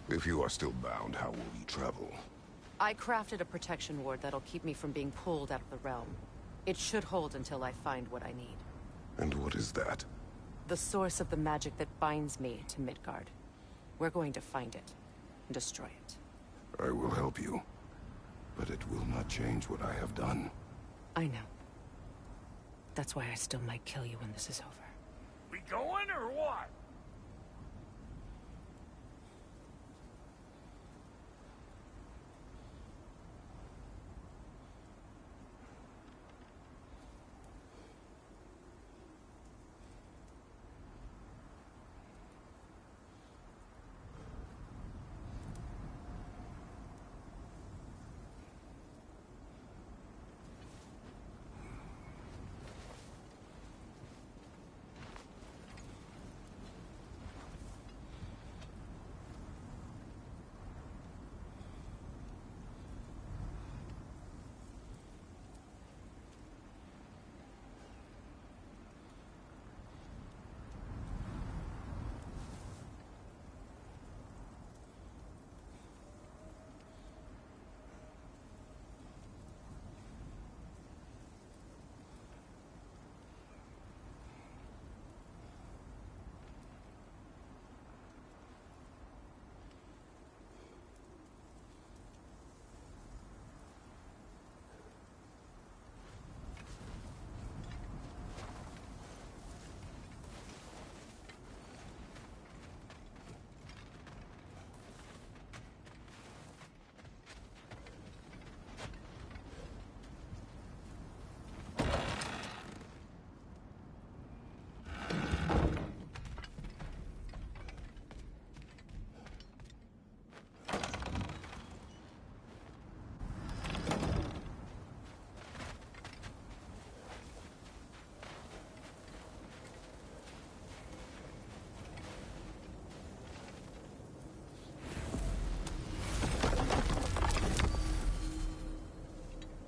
If you are still bound, how will you travel? I crafted a protection ward that'll keep me from being pulled out of the realm. It should hold until I find what I need. And what is that? The source of the magic that binds me to Midgard. We're going to find it and destroy it. I will help you, but it will not change what I have done. I know. That's why I still might kill you when this is over. We going or what?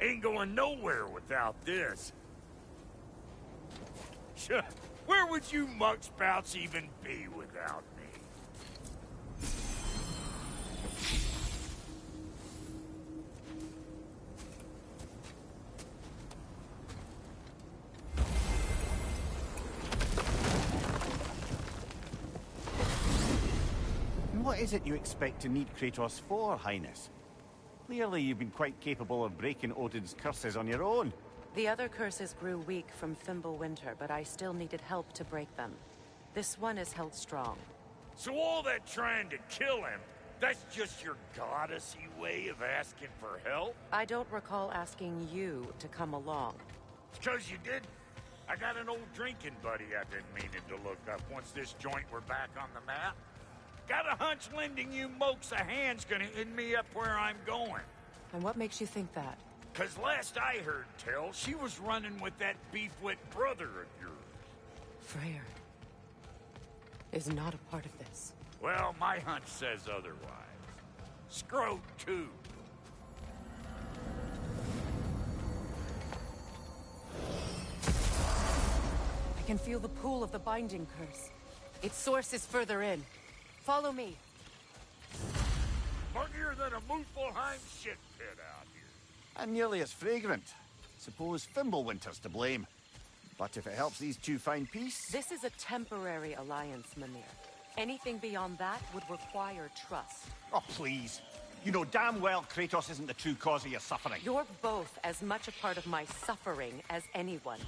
Ain't going nowhere without this. Where would you muckspouts even be without me? And what is it you expect to need Kratos for, Highness? Clearly you've been quite capable of breaking Odin's curses on your own. The other curses grew weak from Fimbulwinter, but I still needed help to break them. This one is held strong. So all that trying to kill him, that's just your goddessy way of asking for help? I don't recall asking you to come along. Because you did. I got an old drinking buddy I've been meaning to look up once this joint were back on the map. Got a hunch lending you mokes a hand's gonna end me up where I'm going. And what makes you think that? Cause last I heard tell, she was running with that beefwit brother of yours. Freyr is not a part of this. Well, my hunch says otherwise. Scrote, too. I can feel the pull of the binding curse. Its source is further in. Follow me. Muggier than a Muspelheim shit pit out here. And nearly as fragrant. Suppose Fimbulwinter's to blame. But if it helps these two find peace... This is a temporary alliance, Mimir. Anything beyond that would require trust. Oh, please. You know damn well Kratos isn't the true cause of your suffering. You're both as much a part of my suffering as anyone.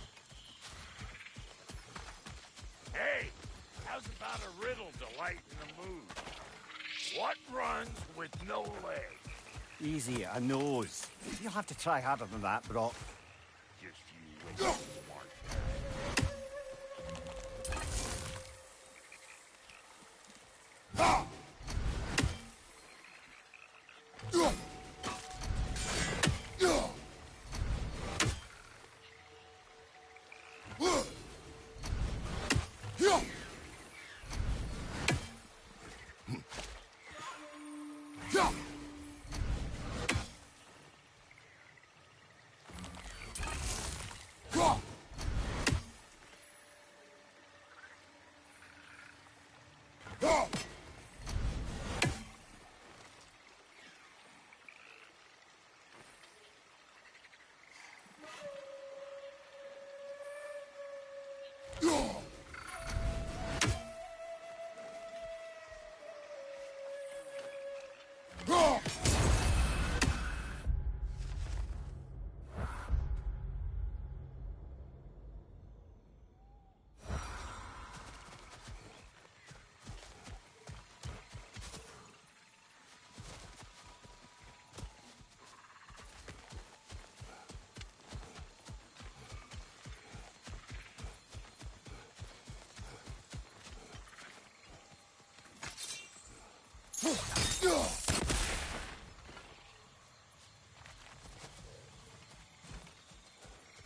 Hey, how's about a riddle to lighten the mood? What runs with no legs? Easy, a nose. You'll have to try harder than that, Brock. Just you wait, smart.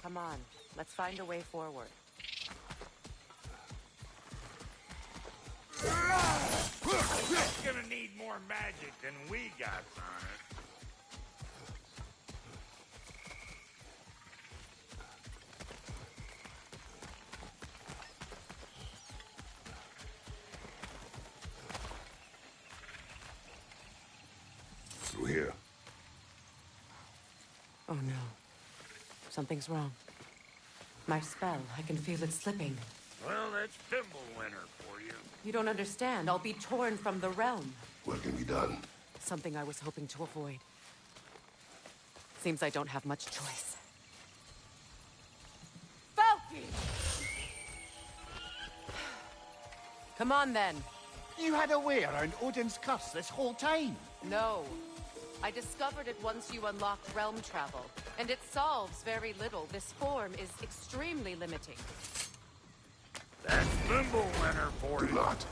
Come on, let's find a way forward. It's gonna need more magic than we got on it. Through here. Oh no. Something's wrong. My spell, I can feel it slipping. Well, that's Thimble Winter for you. You don't understand. I'll be torn from the realm. What can be done? Something I was hoping to avoid. Seems I don't have much choice. Falky! Come on, then. You had a way around Odin's curse this whole time. No. I discovered it once you unlocked realm travel, and it solves very little. This form is extremely limiting. That's Thimble Winter for Do you. not.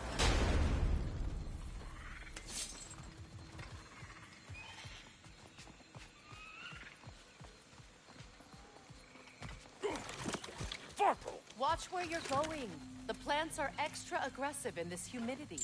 Farkle! Watch where you're going. The plants are extra aggressive in this humidity.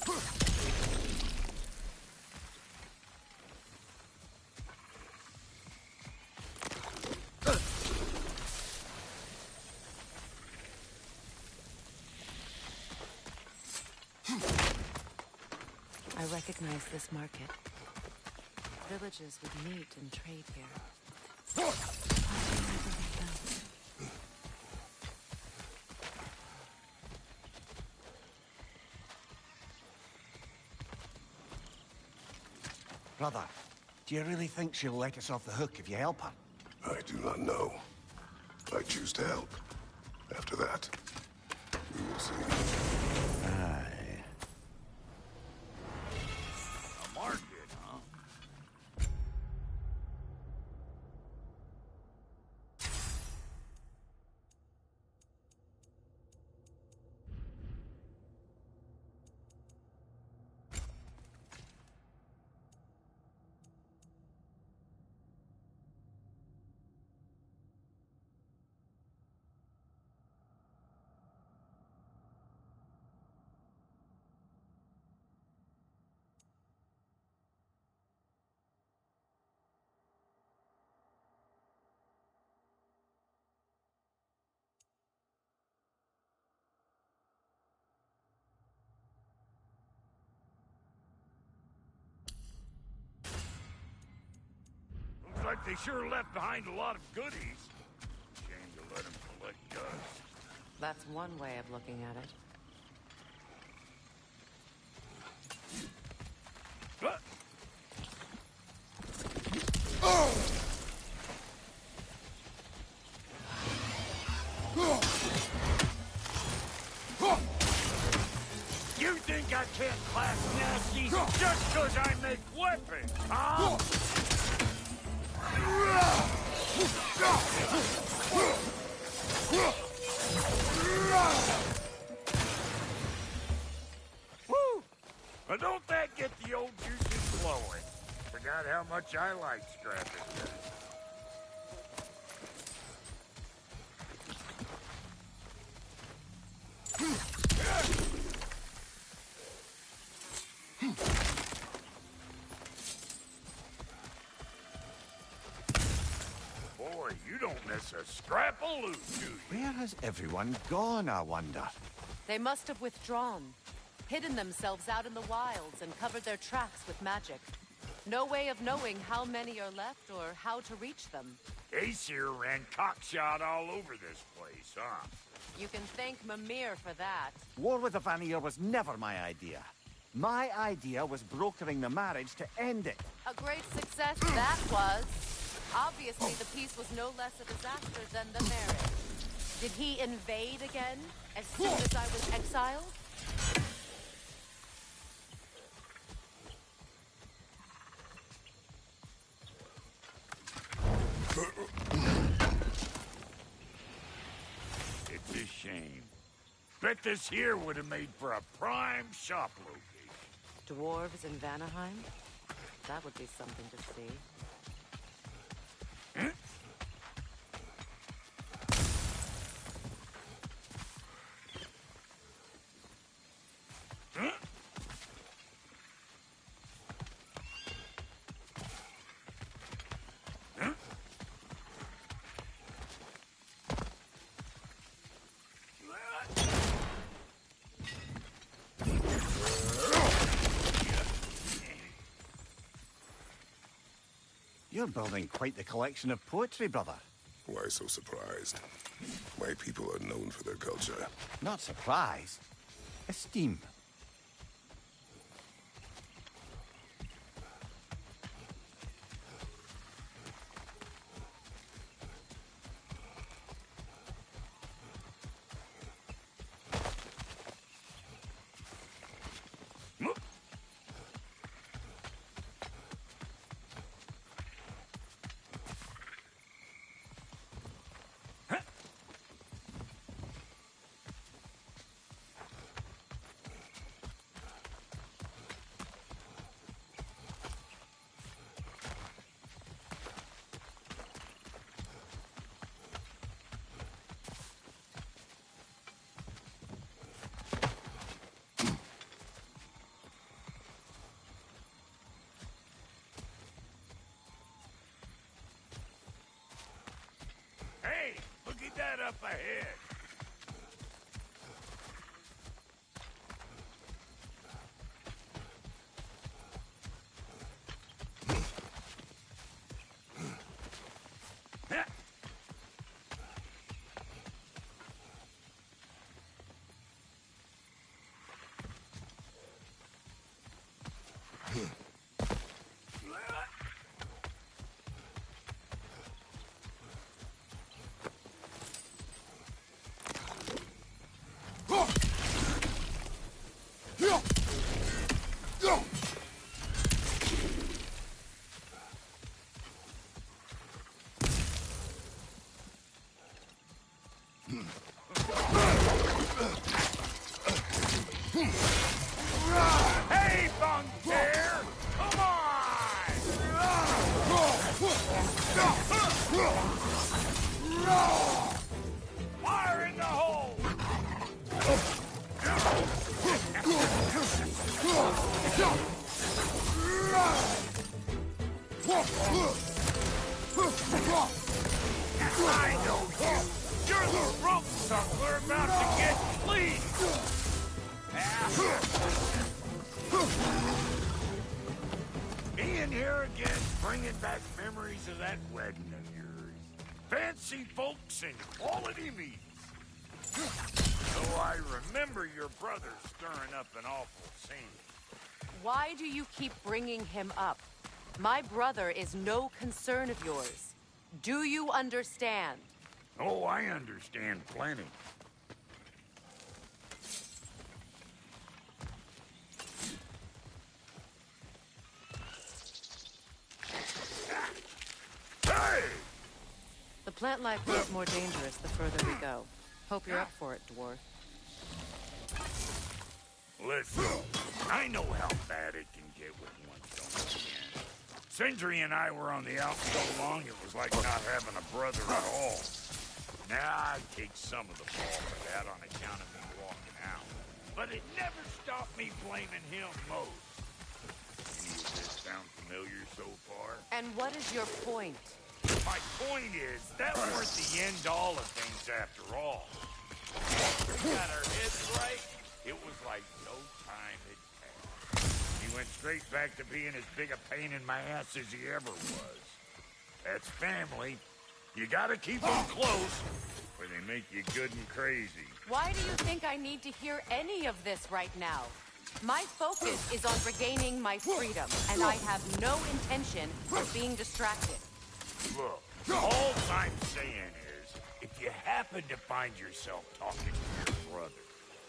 I recognize this market. Villages would meet and trade here. Brother, do you really think she'll let us off the hook if you help her? I do not know. I choose to help. After that, we will see. Aye. A market, huh? Looks like they sure left behind a lot of goodies. Shame to let them collect dust. That's one way of looking at it. You think I can't class nasties just 'cause I make weapons, huh? Woo! Well, don't that get the old juices flowing? Forgot how much I like scrapping this. Boy, you don't miss a scrap of loot, do you? Where has everyone gone, I wonder? They must have withdrawn, hidden themselves out in the wilds and covered their tracks with magic. No way of knowing how many are left or how to reach them. Aesir ran cockshot all over this place, huh? You can thank Mimir for that. War with the Vanir was never my idea. My idea was brokering the marriage to end it. A great success that was. Obviously, the peace was no less a disaster than the marriage. Did he invade again as soon as I was exiled? It's a shame. Bet this here would have made for a prime shop location. Dwarves in Vanaheim? That would be something to see. Huh? Huh? Huh? You're building quite the collection of poetry, brother. Why so surprised? My people are known for their culture. Not surprise. Esteem. Hey, look at that up ahead. Hey, Bunker! Come on! Fire in the hole! I know you! You're the rope suck we're about to get clean! Being here again, bringing back memories of that wedding of yours. Fancy folks and quality meats. So I remember your brother stirring up an awful scene. Why do you keep bringing him up? My brother is no concern of yours. Do you understand? Oh, I understand plenty. Hey! The plant life grows more dangerous the further we go. Hope you're up for it, dwarf. Listen, I know how bad it can get with one don't again. Sindri and I were on the out so long it was like not having a brother at all. Now I take some of the fall for that on account of me walking out. But it never stopped me blaming him most. Any of this sound familiar so far? And what is your point? My point is, that weren't the end-all of things after all. We got our heads right, it was like no time had passed. He went straight back to being as big a pain in my ass as he ever was. That's family. You gotta keep them close, or they make you good and crazy. Why do you think I need to hear any of this right now? My focus is on regaining my freedom, and I have no intention of being distracted. Look, all I'm saying is, if you happen to find yourself talking to your brother,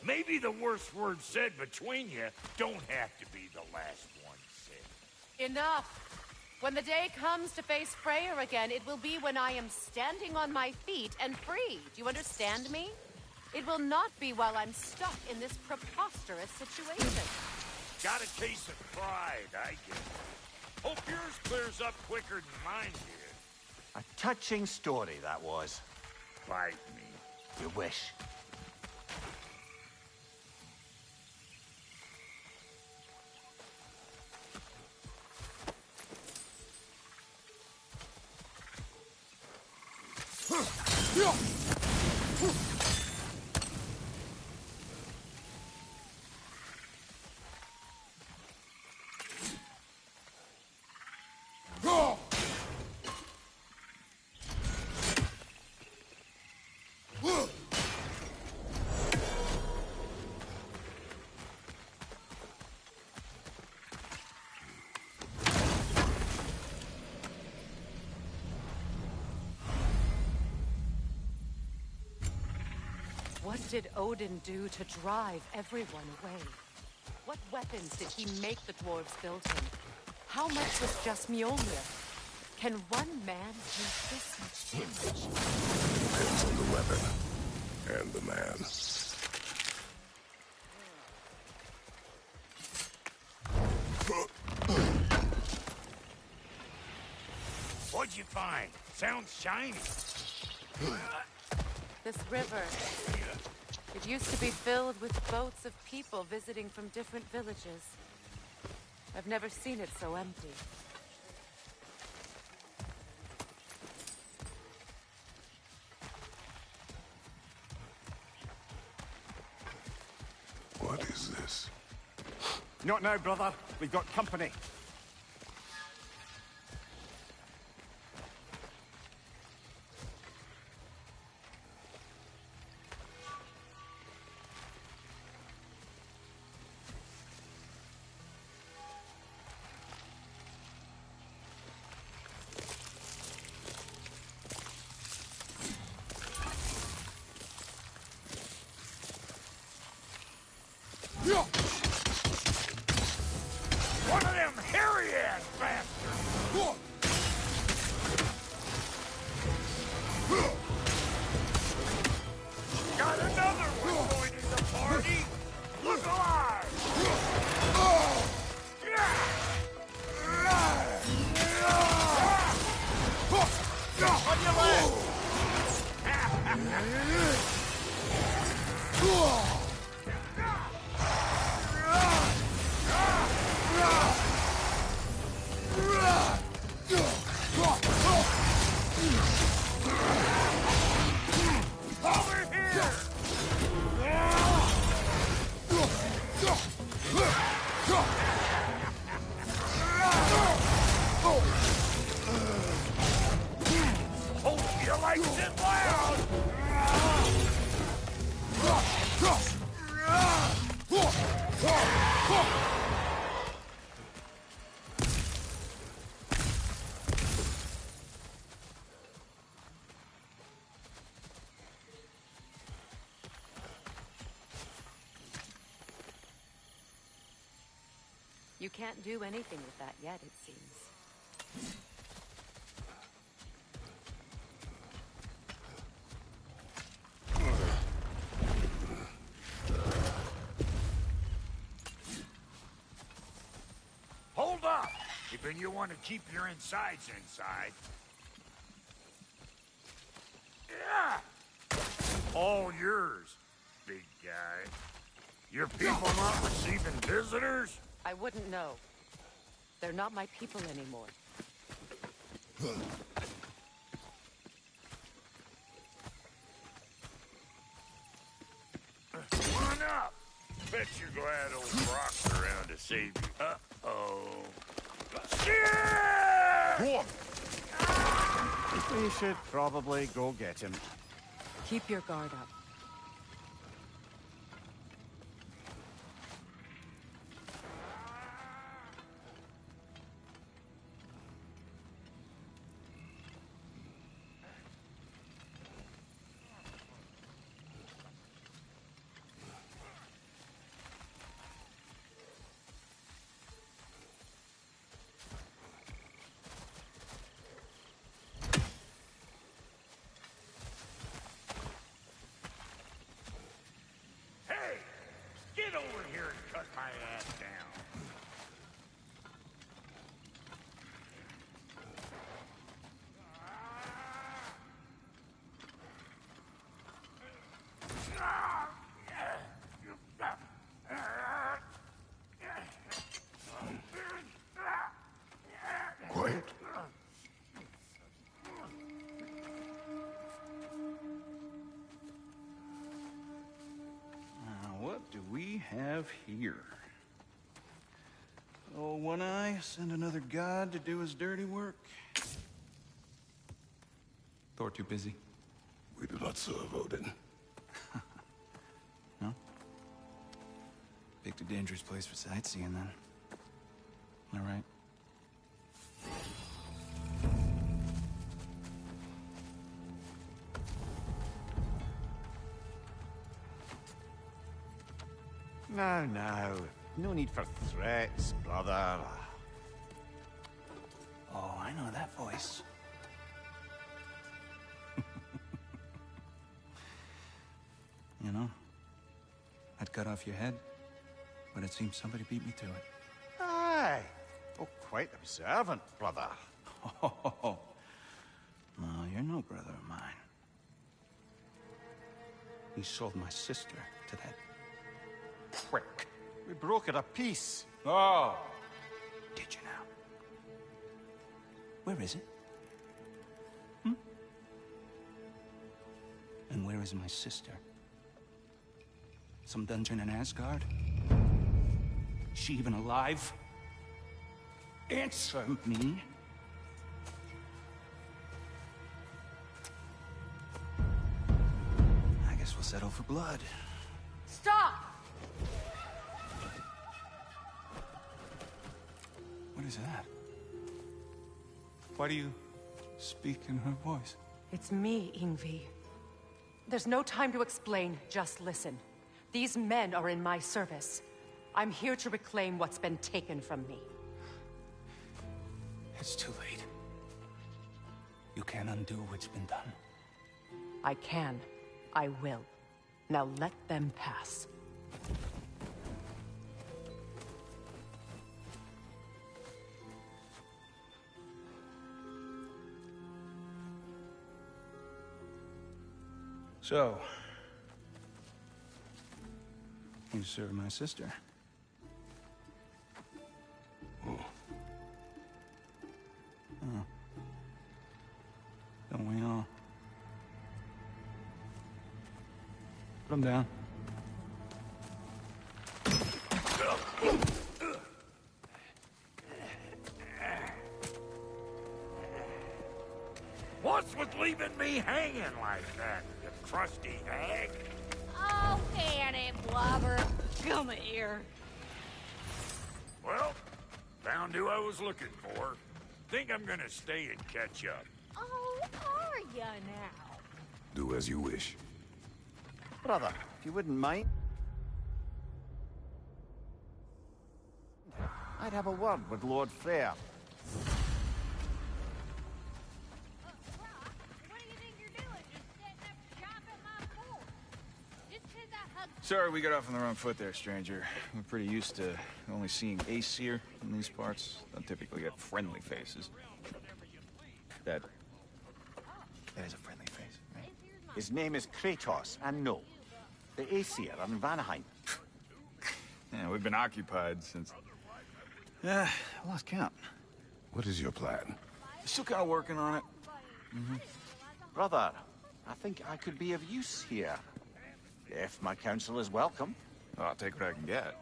maybe the worst words said between you don't have to be the last one said. Enough! When the day comes to face Freyr again, it will be when I am standing on my feet and free. Do you understand me? It will not be while I'm stuck in this preposterous situation. Got a case of pride, I guess. Hope yours clears up quicker than mine did. A touching story, that was. Bite me. You wish. What did Odin do to drive everyone away? What weapons did he make the dwarves build him? How much was just Mjolnir? Can one man do this much damage? Depends on the weapon and the man. What'd you find? Sounds shiny. This river. It used to be filled with boats of people visiting from different villages. I've never seen it so empty. What is this? Not now, brother. We've got company. One of them hairy-ass bastards! Got another one joining the party! Look alive! On your left! Over here! Hope you likes it loud! You can't do anything with that yet, it seems. Hold up! If you want to keep your insides inside. Yeah! All yours, big guy. Your people not receiving visitors? I wouldn't know. They're not my people anymore. Come on up! Bet you're glad old Brock's around to save you. Uh-oh. Shit! We should probably go get him. Keep your guard up. have here? Oh, One Eye, send another god to do his dirty work. Thor too busy? We do not serve Odin. No? Picked a dangerous place for sightseeing, then. All right. Now. No need for threats, brother. Oh, I know that voice. You know, I'd cut off your head, but it seems somebody beat me to it. Aye. Oh, quite observant, brother. Oh, no, you're no brother of mine. You sold my sister to that prick. We broke it a piece. Oh! Did you now? Where is it? And where is my sister? Some dungeon in Asgard? Is she even alive? Answer me. I guess we'll settle for blood. Stop! What is that? Why do you speak in her voice? It's me, Ingvi. There's no time to explain, just listen. These men are in my service. I'm here to reclaim what's been taken from me. It's too late. You can't undo what's been done. I can. I will. Now let them pass. So, you serve my sister. Oh. Don't we all? Put him down. What's with leaving me hanging like that, you crusty hag? Oh, can it, blubber? Come here. Well, found who I was looking for. Think I'm gonna stay and catch up. Oh, are ya now? Do as you wish. Brother, if you wouldn't mind. I'd have a word with Lord Freyr. What do you think you're doing? Just setting up shop at my fort? Just 'cause I hugged... Sorry we got off on the wrong foot there, stranger. We're pretty used to only seeing Aesir in these parts. Don't typically get friendly faces. That is a friendly face, right? His name is Kratos, and no, the Aesir are in Vanaheim. Yeah, we've been occupied since... Yeah, I lost count. What is your plan? Still kind of working on it. Brother, I think I could be of use here. If my counsel is welcome. Oh, I'll take what I can get.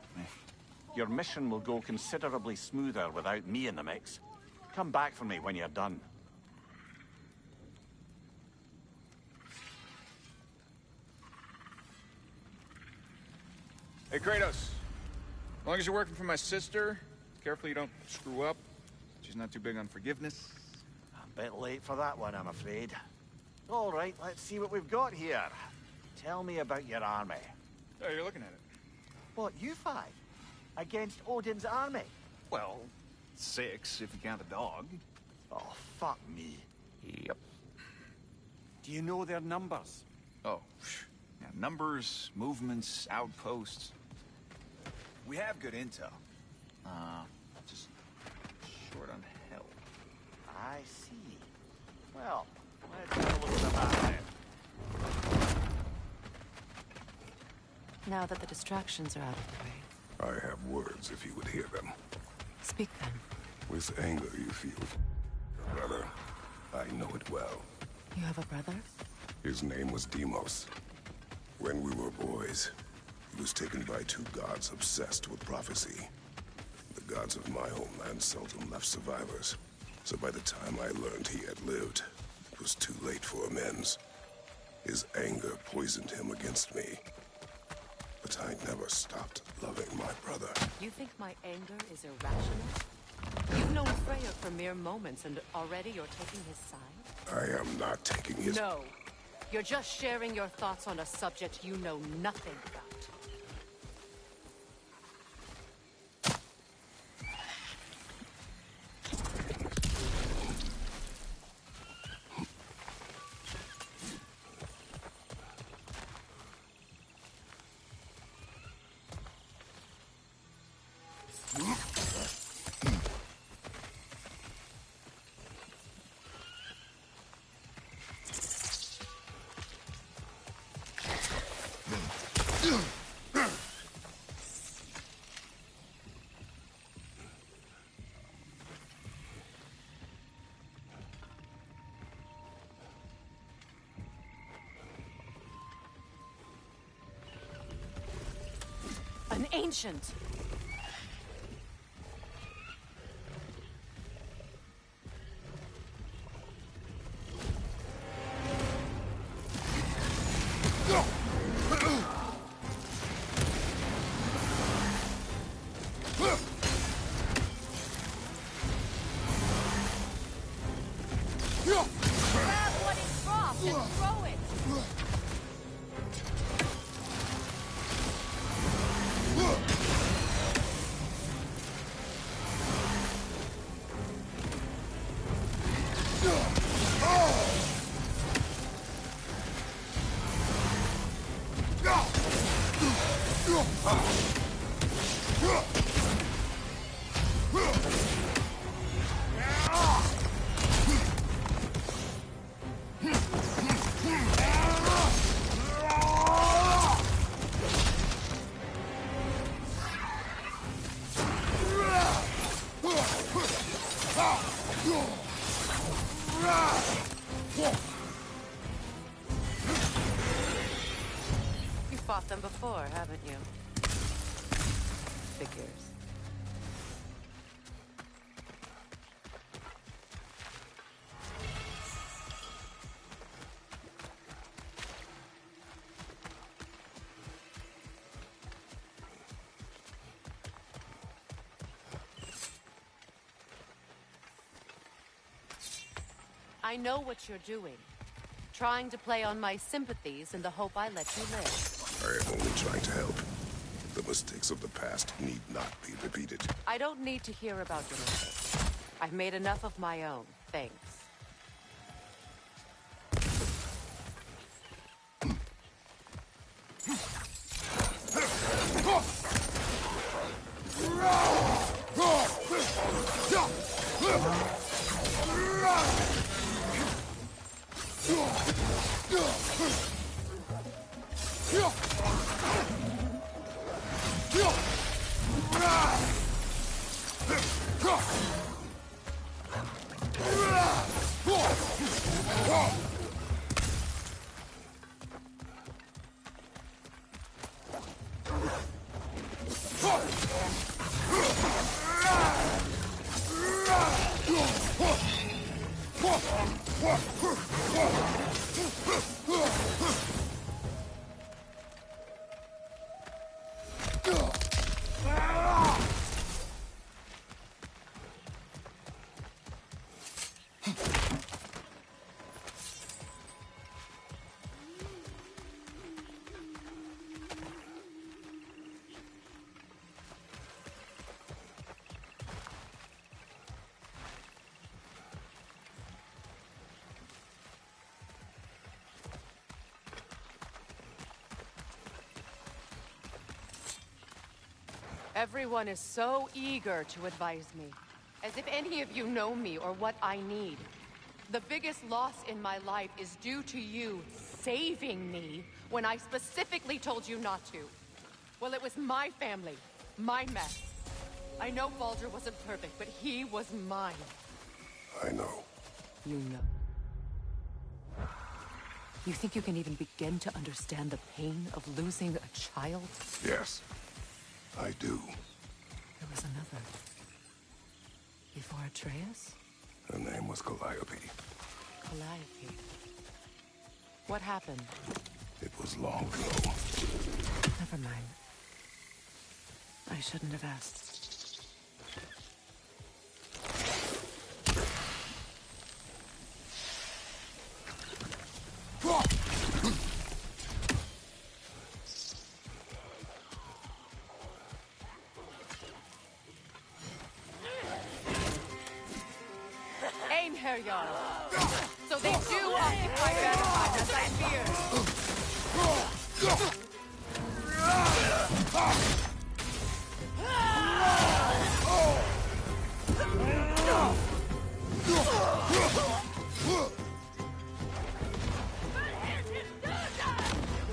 Your mission will go considerably smoother without me in the mix. Come back for me when you're done. Hey, Kratos. As long as you're working for my sister, careful you don't screw up. She's not too big on forgiveness. A bit late for that one, I'm afraid. All right, let's see what we've got here. Tell me about your army. Oh, you're looking at it. What, you five? Against Odin's army? Well, 6 if you count the dog. Oh, fuck me. Yep. Do you know their numbers? Oh, yeah, numbers, movements, outposts. We have good intel. Just short on help. I see. Well, let's have a look at the map then. Now that the distractions are out of the way, I have words if you would hear them. speak then. With anger you feel, brother. I know it well. You have a brother? His name was Deimos. When we were boys, was taken by two gods obsessed with prophecy. The gods of my homeland seldom left survivors, so by the time I learned he had lived, it was too late for amends. His anger poisoned him against me. But I never stopped loving my brother. You think my anger is irrational? You've known Freya for mere moments, and already you're taking his side? I am not taking his... No. You're just sharing your thoughts on a subject you know nothing about. An ancient! Grab what is dropped and throw it! You've fought them before, haven't you? Figures. I know what you're doing. Trying to play on my sympathies in the hope I let you live. I am only trying to help. The mistakes of the past need not be repeated. I don't need to hear about your mistakes. I've made enough of my own, thanks. Everyone is so eager to advise me, as if any of you know me or what I need. The biggest loss in my life is due to you saving me when I specifically told you not to. Well, it was my family, my mess. I know Baldur wasn't perfect, but he was mine. I know. You know. You think you can even begin to understand the pain of losing a child? Yes, I do. There was another. Before Atreus? Her name was Calliope. Calliope. What happened? It was long ago. Never mind. I shouldn't have asked. So they do occupy Valentine, as I feared.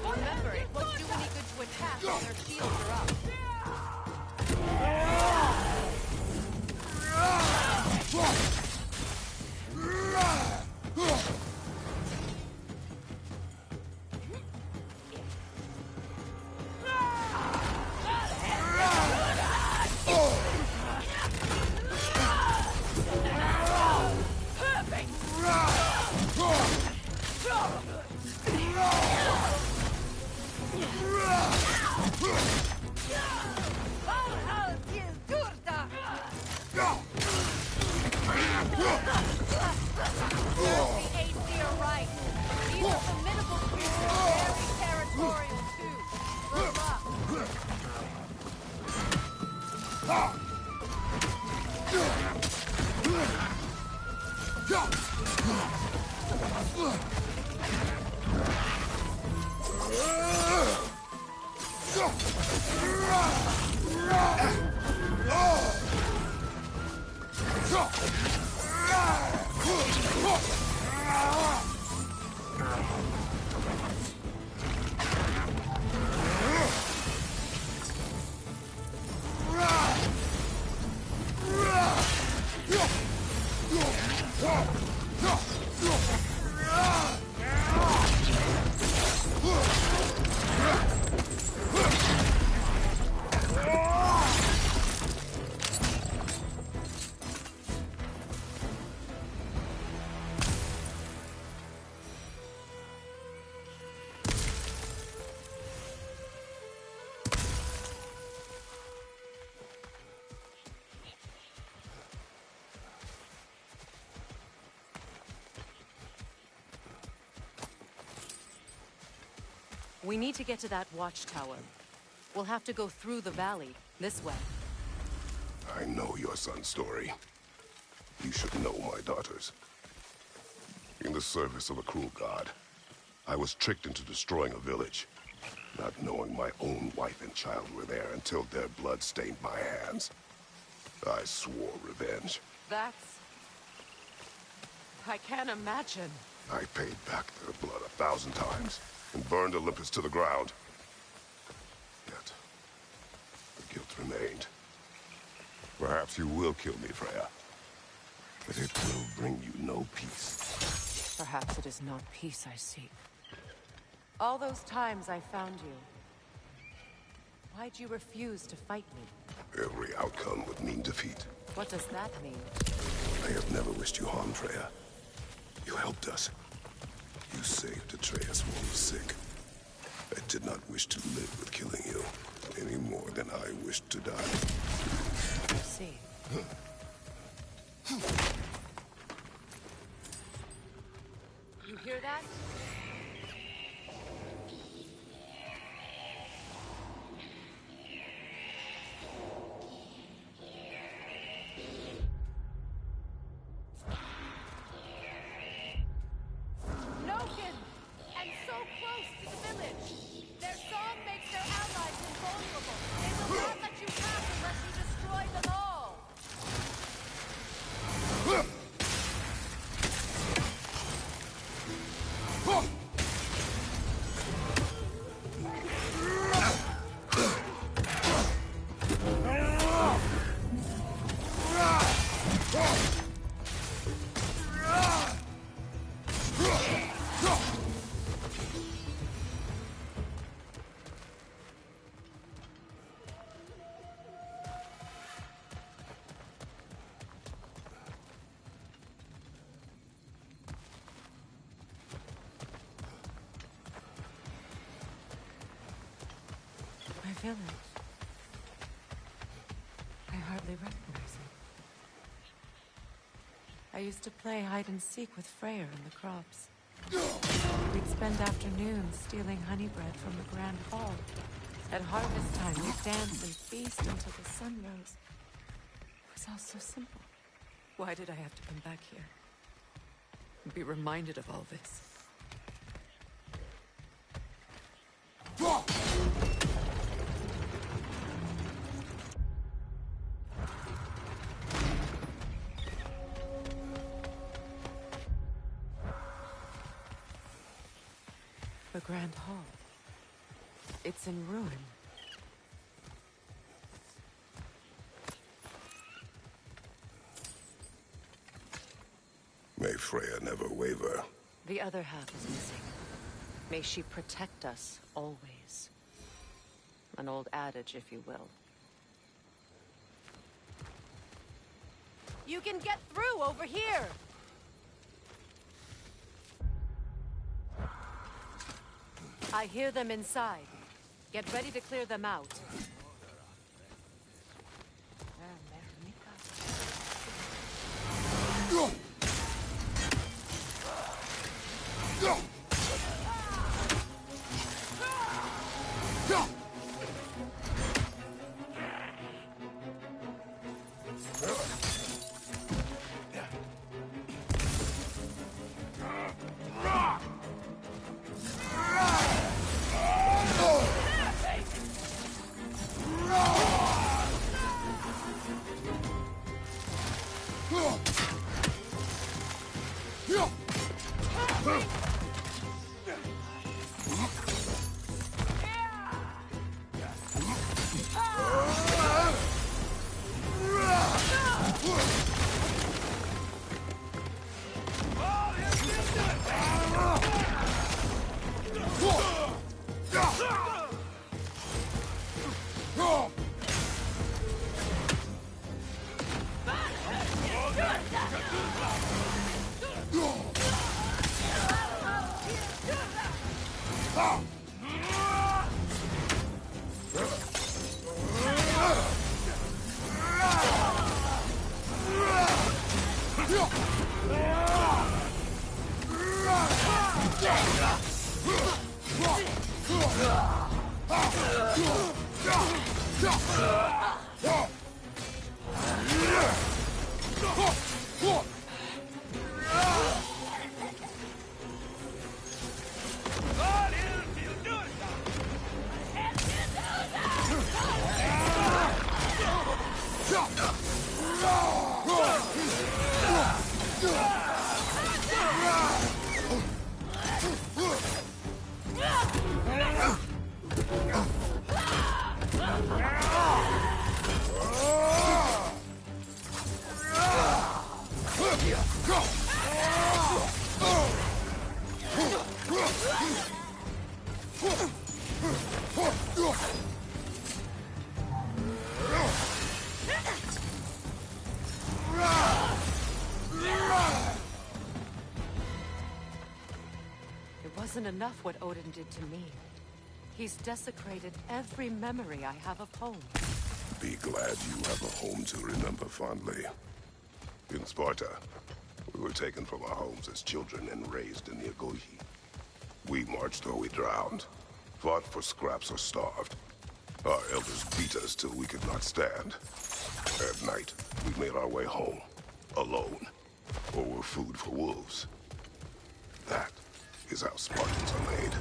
Remember, it won't do any good to attack while their shields are up. We need to get to that watchtower. We'll have to go through the valley, this way. I know your son's story. You should know my daughter's. In the service of a cruel god, I was tricked into destroying a village, not knowing my own wife and child were there until their blood stained my hands. I swore revenge. That's... I can't imagine. I paid back their blood 1,000 times and burned Olympus to the ground. Yet, the guilt remained. Perhaps you will kill me, Freya. But it will bring you no peace. Perhaps it is not peace I seek. All those times I found you, why'd you refuse to fight me? Every outcome would mean defeat. What does that mean? I have never wished you harm, Freya. You helped us. You saved Atreus while he was sick. I did not wish to live with killing you, any more than I wished to die. I see. You hear that? village. I hardly recognize it. I used to play hide and seek with Freyr in the crops. We'd spend afternoons stealing honey bread from the Grand Hall. At harvest time, we'd dance and feast until the sun rose. It was all so simple. Why did I have to come back here? And be reminded of all this? The Grand Hall. It's in ruin. May Freya never waver. The other half is missing. May she protect us always. An old adage, if you will. You can get through over here! I hear them inside. Get ready to clear them out. Wasn't enough what Odin did to me. He's desecrated every memory I have of home. Be glad you have a home to remember fondly. In Sparta, we were taken from our homes as children and raised in the Agogi. We marched or we drowned, fought for scraps or starved. Our elders beat us till we could not stand. At night, we made our way home, alone, or were food for wolves. That is how Spartans are made.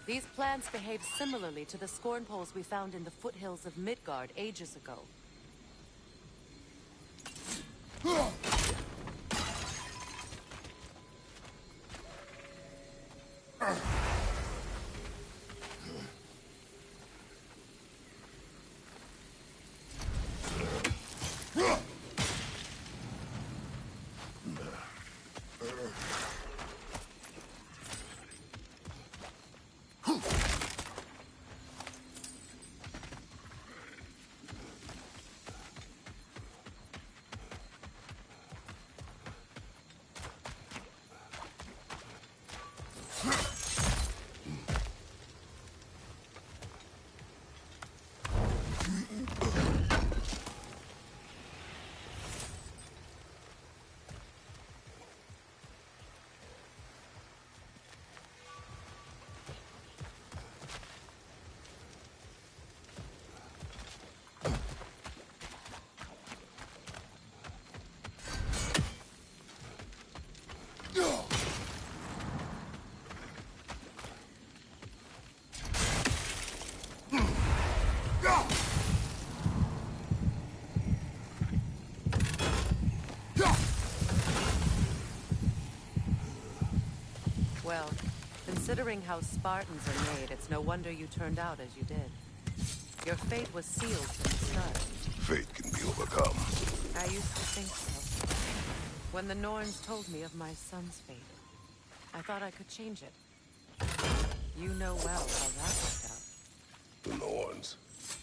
These plants behave similarly to the scorn poles we found in the foothills of Midgard ages ago. Considering how Spartans are made, it's no wonder you turned out as you did. Your fate was sealed from the start. Fate can be overcome. I used to think so. When the Norns told me of my son's fate, I thought I could change it. You know well how that worked out. The Norns.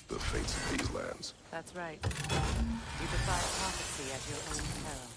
The fates of these lands. That's right. You defy prophecy at your own peril.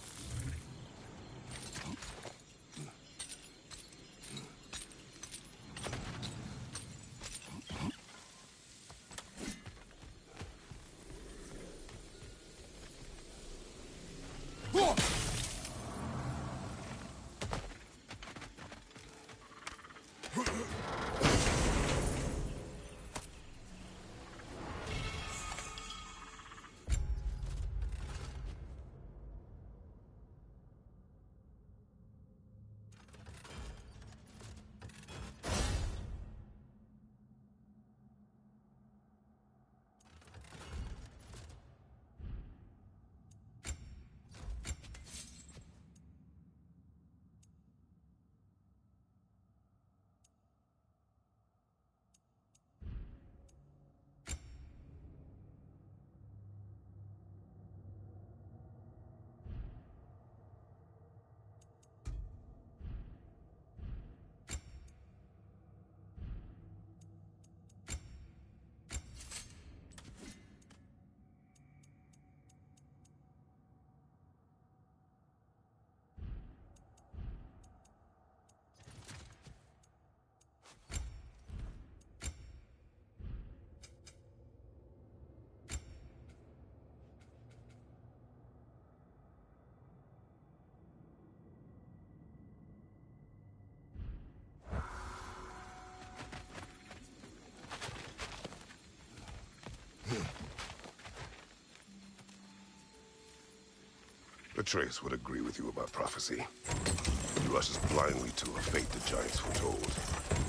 Atreus would agree with you about prophecy. He rushes blindly to a fate the giants foretold.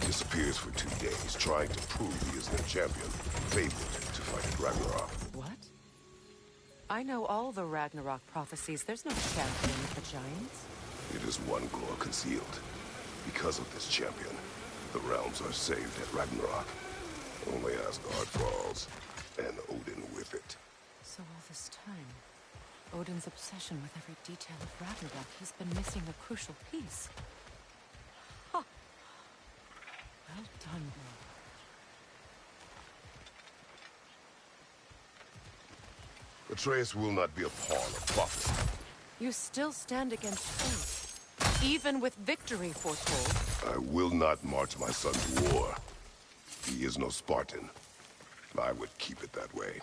Disappears for 2 days, trying to prove he is their champion. Fabled to fight at Ragnarok. What? I know all the Ragnarok prophecies. There's no champion of the giants. It is one core concealed. Because of this champion, the realms are saved at Ragnarok. Only Asgard falls, and Odin with it. So all this time, Odin's obsession with every detail of Ragnarok, he's been missing a crucial piece. Huh. Well done, bro. Atreus will not be a pawn of prophecy. You still stand against fate, even with victory foretold. I will not march my son to war. He is no Spartan. I would keep it that way.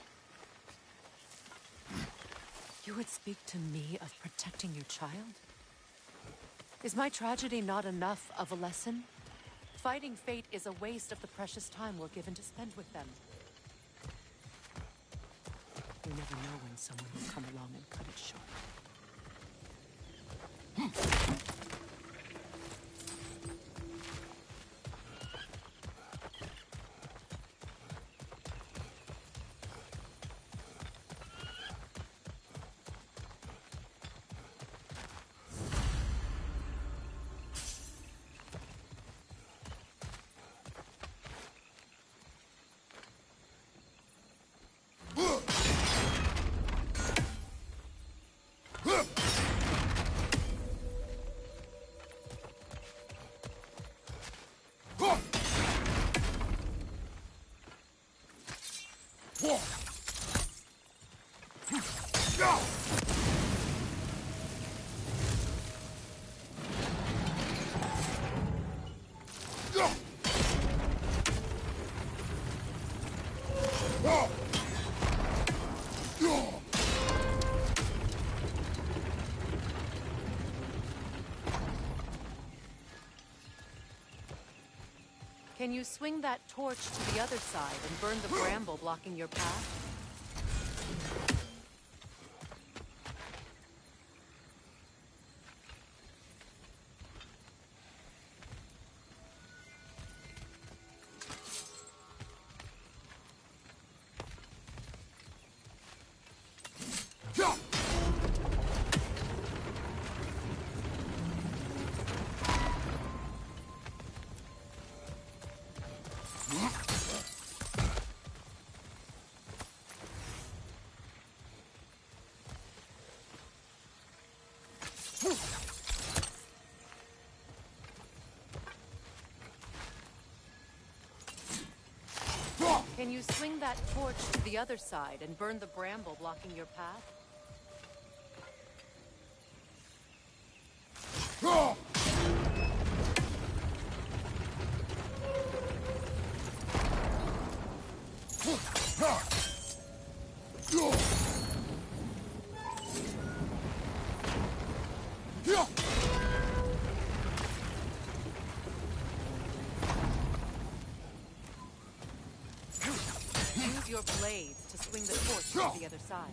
You would speak to me of protecting your child? Is my tragedy not enough of a lesson? Fighting fate is a waste of the precious time we're given to spend with them. You never know when someone will come along and cut it short. Can you swing that torch to the other side and burn the bramble blocking your path? Can you swing that torch to the other side and burn the bramble blocking your path? Use your blades to swing the torch to the other side.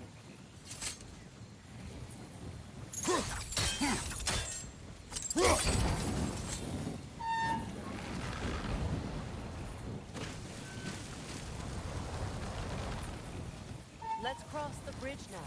Let's cross the bridge now.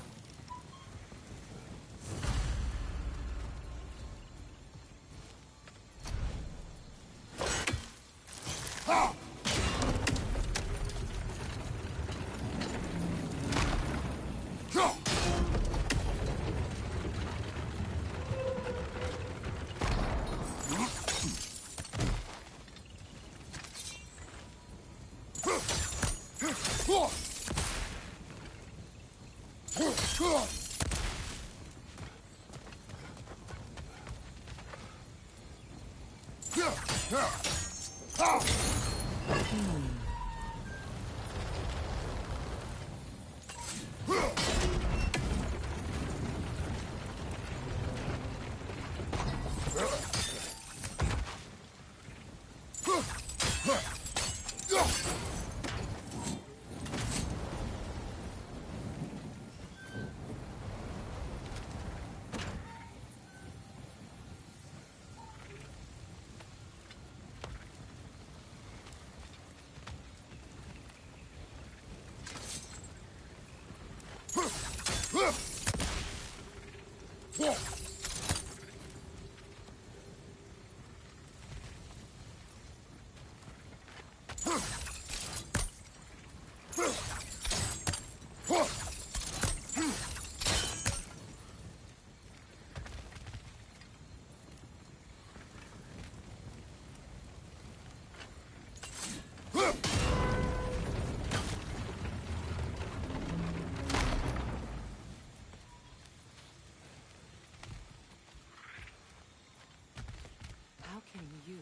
How can you,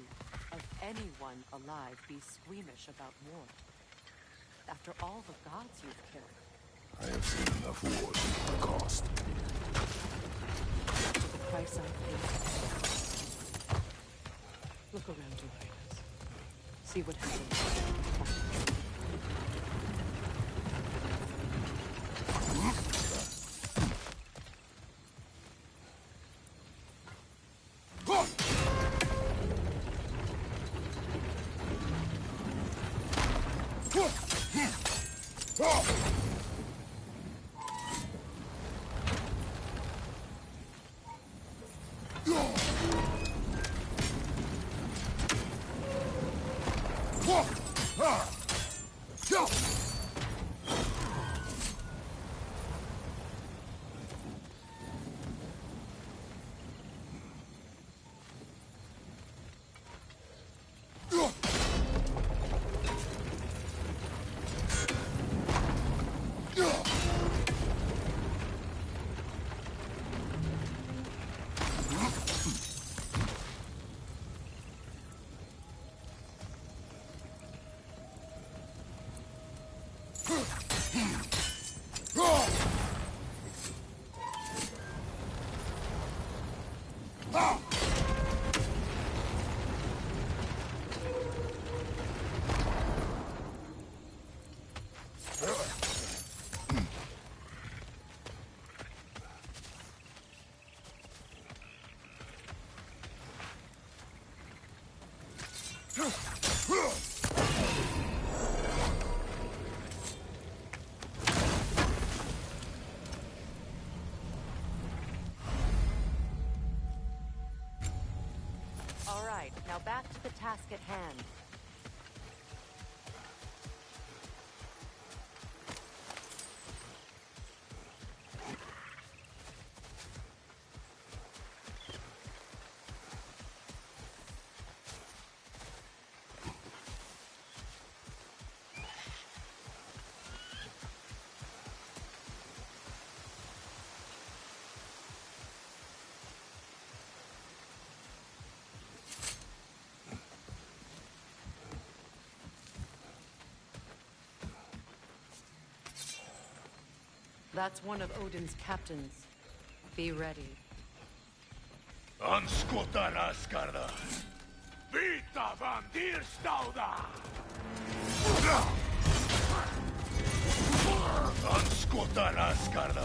of anyone alive, be squeamish about war? After all the gods you've killed. I have seen enough wars at the cost. To the price I paid. Look around you, Highness. See what happens. All right, now back to the task at hand. That's one of Odin's captains. Be ready. Anskuta raskarda. Vita van dirstauda. Anskuta raskarda.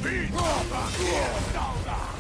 Vita van dirstauda.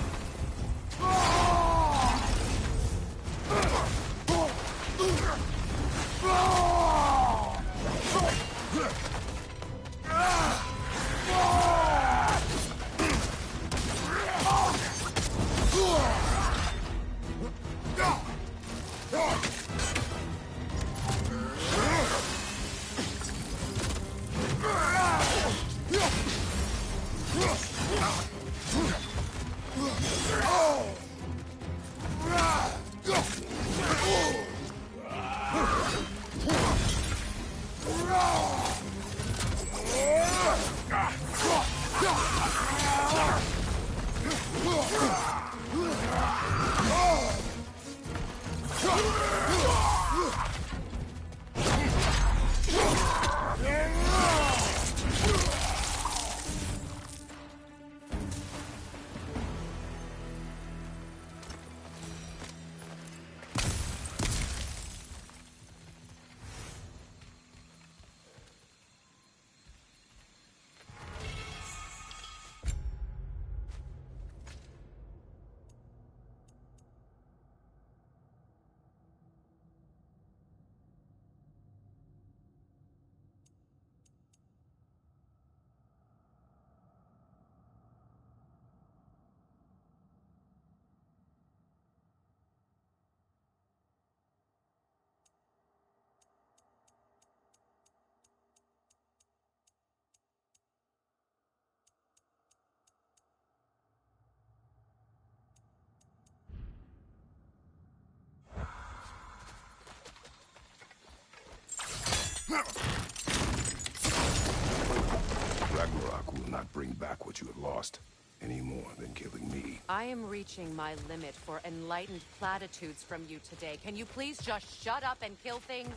Ragnarok will not bring back what you have lost, any more than killing me. I am reaching my limit for enlightened platitudes from you today. Can you please just shut up and kill things?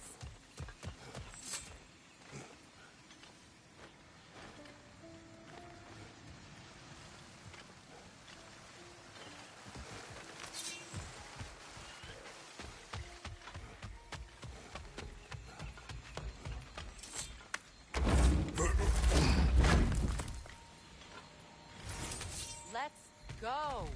Let's go!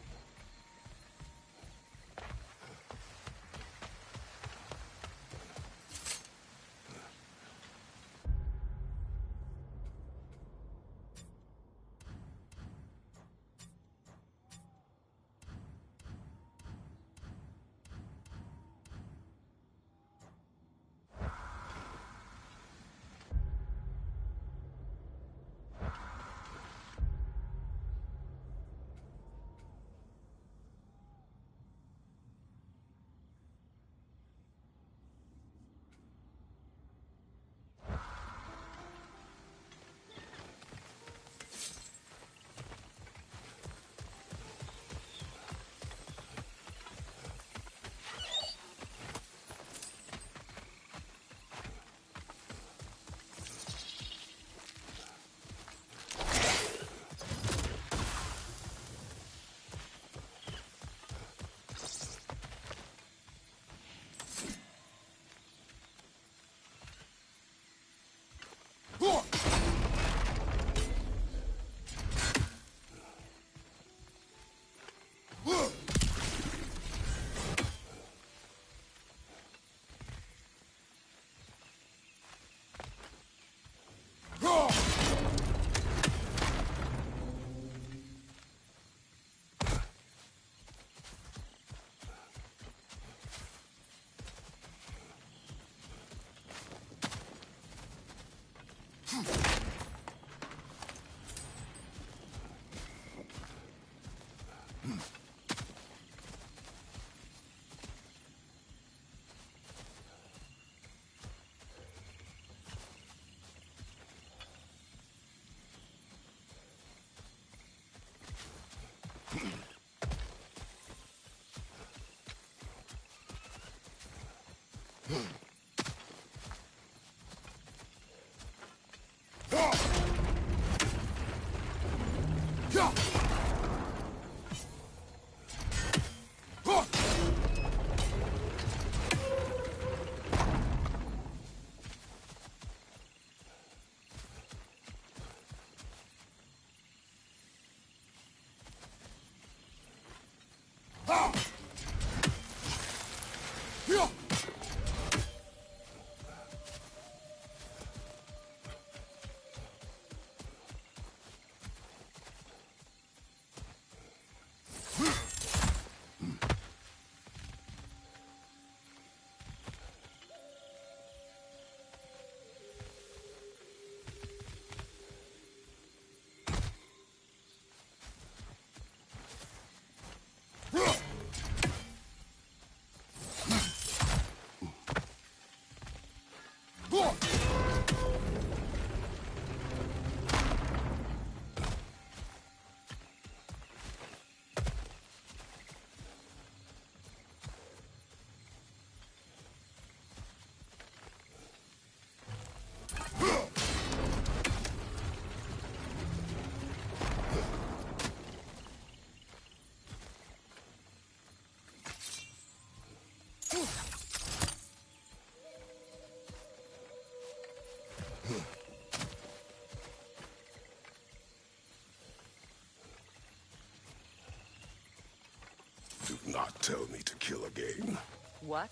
Do not tell me to kill again. What?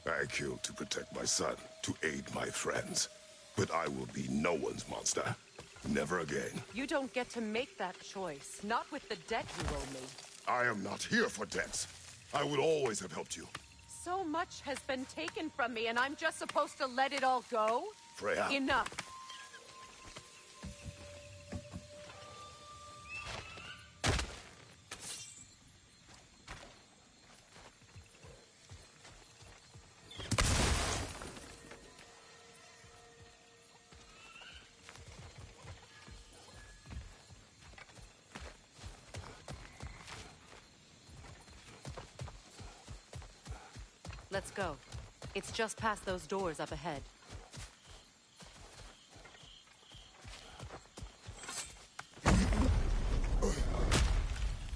I killed to protect my son, to aid my friends. But I will be no one's monster. Never again. You don't get to make that choice. Not with the debt you owe me. I am not here for debts. I would always have helped you. So much has been taken from me, and I'm just supposed to let it all go? Freya. Enough. Let's go. It's just past those doors up ahead.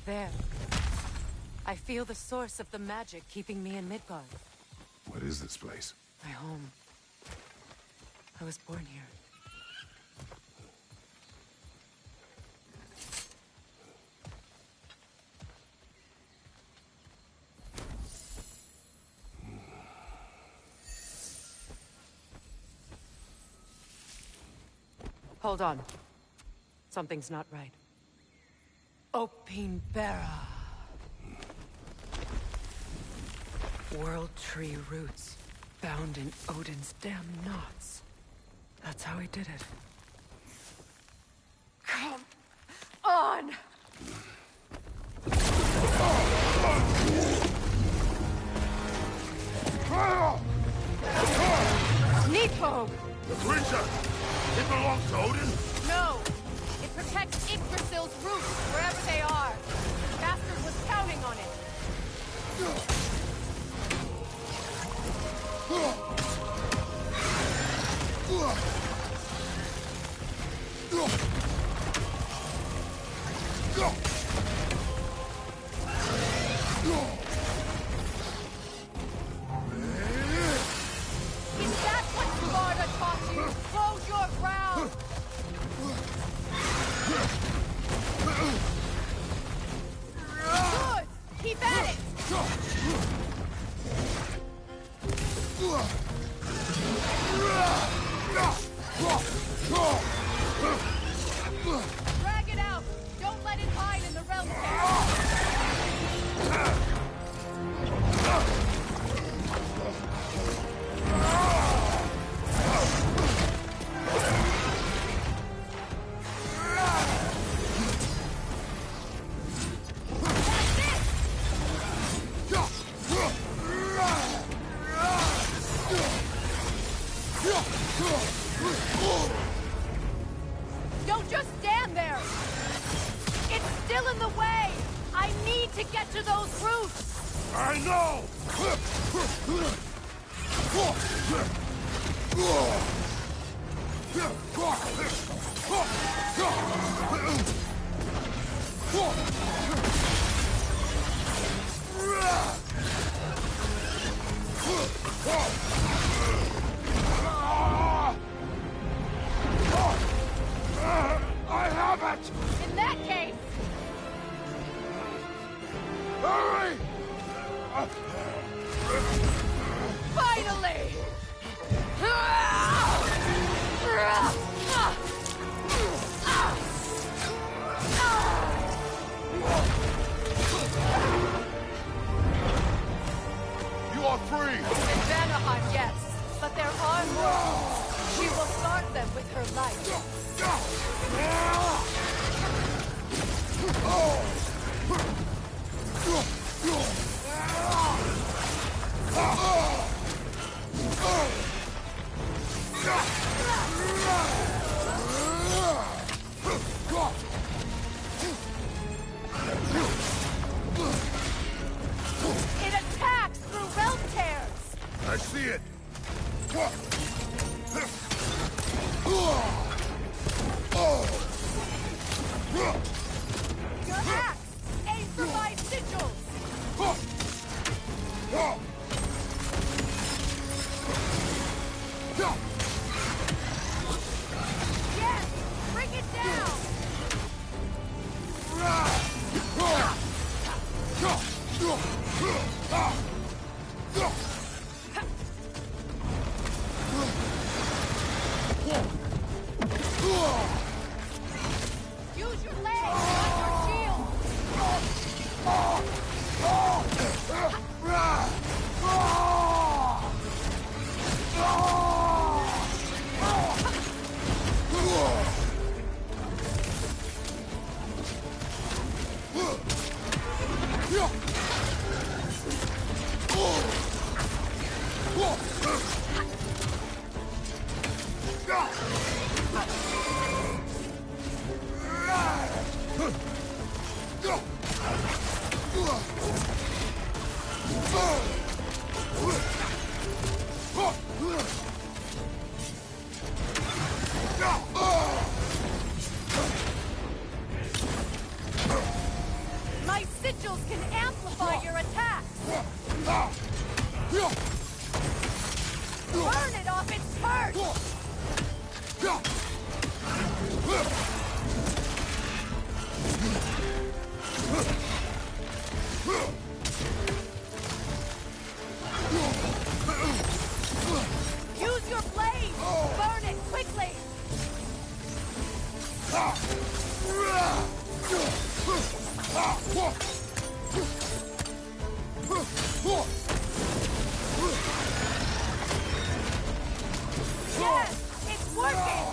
There. I feel the source of the magic keeping me in Midgard. What is this place? My home. I was born here. Hold on. Something's not right. Opinbera. World tree roots, bound in Odin's damn knots. That's how he did it. Come on! Nico! The creature! It belongs to Odin? No! It protects Yggdrasil's roots, wherever they are. The bastard was counting on it. Is that what Sparta taught you? Hold your ground! Good! Keep at it! Drag it out! Don't let it hide in the realm Don't just stand there! It's still in the way! I need to get to those roofs! I know! I have it! In that case, Hurry! finally! You are free! In Vanaheim, yes. But there are more. She will start them with her life. It attacks through realm tears. I see it! Your axe! Aim for my sigils! Yes! Bring it down! Use your legs, not your shield! My sigils can amplify your attacks! Burn it off its perch! Use your blade! Burn it quickly! Yes! It's working!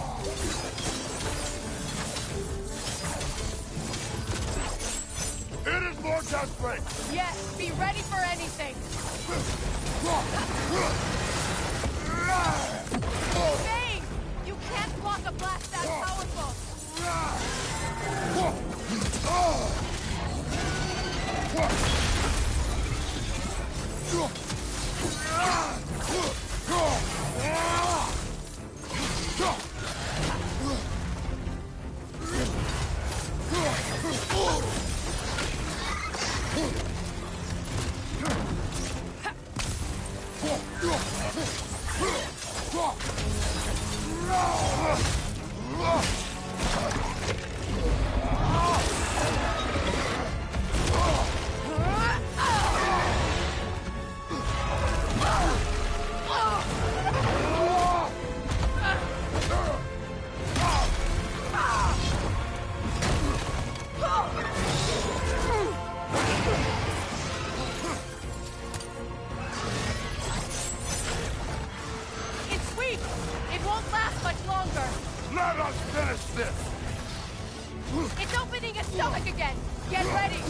It is more desperate! Yes, be ready for anything. Bane! You can't block a blast that powerful! It's weak. It won't last much longer. Let us finish this! It's opening its stomach again. Get ready.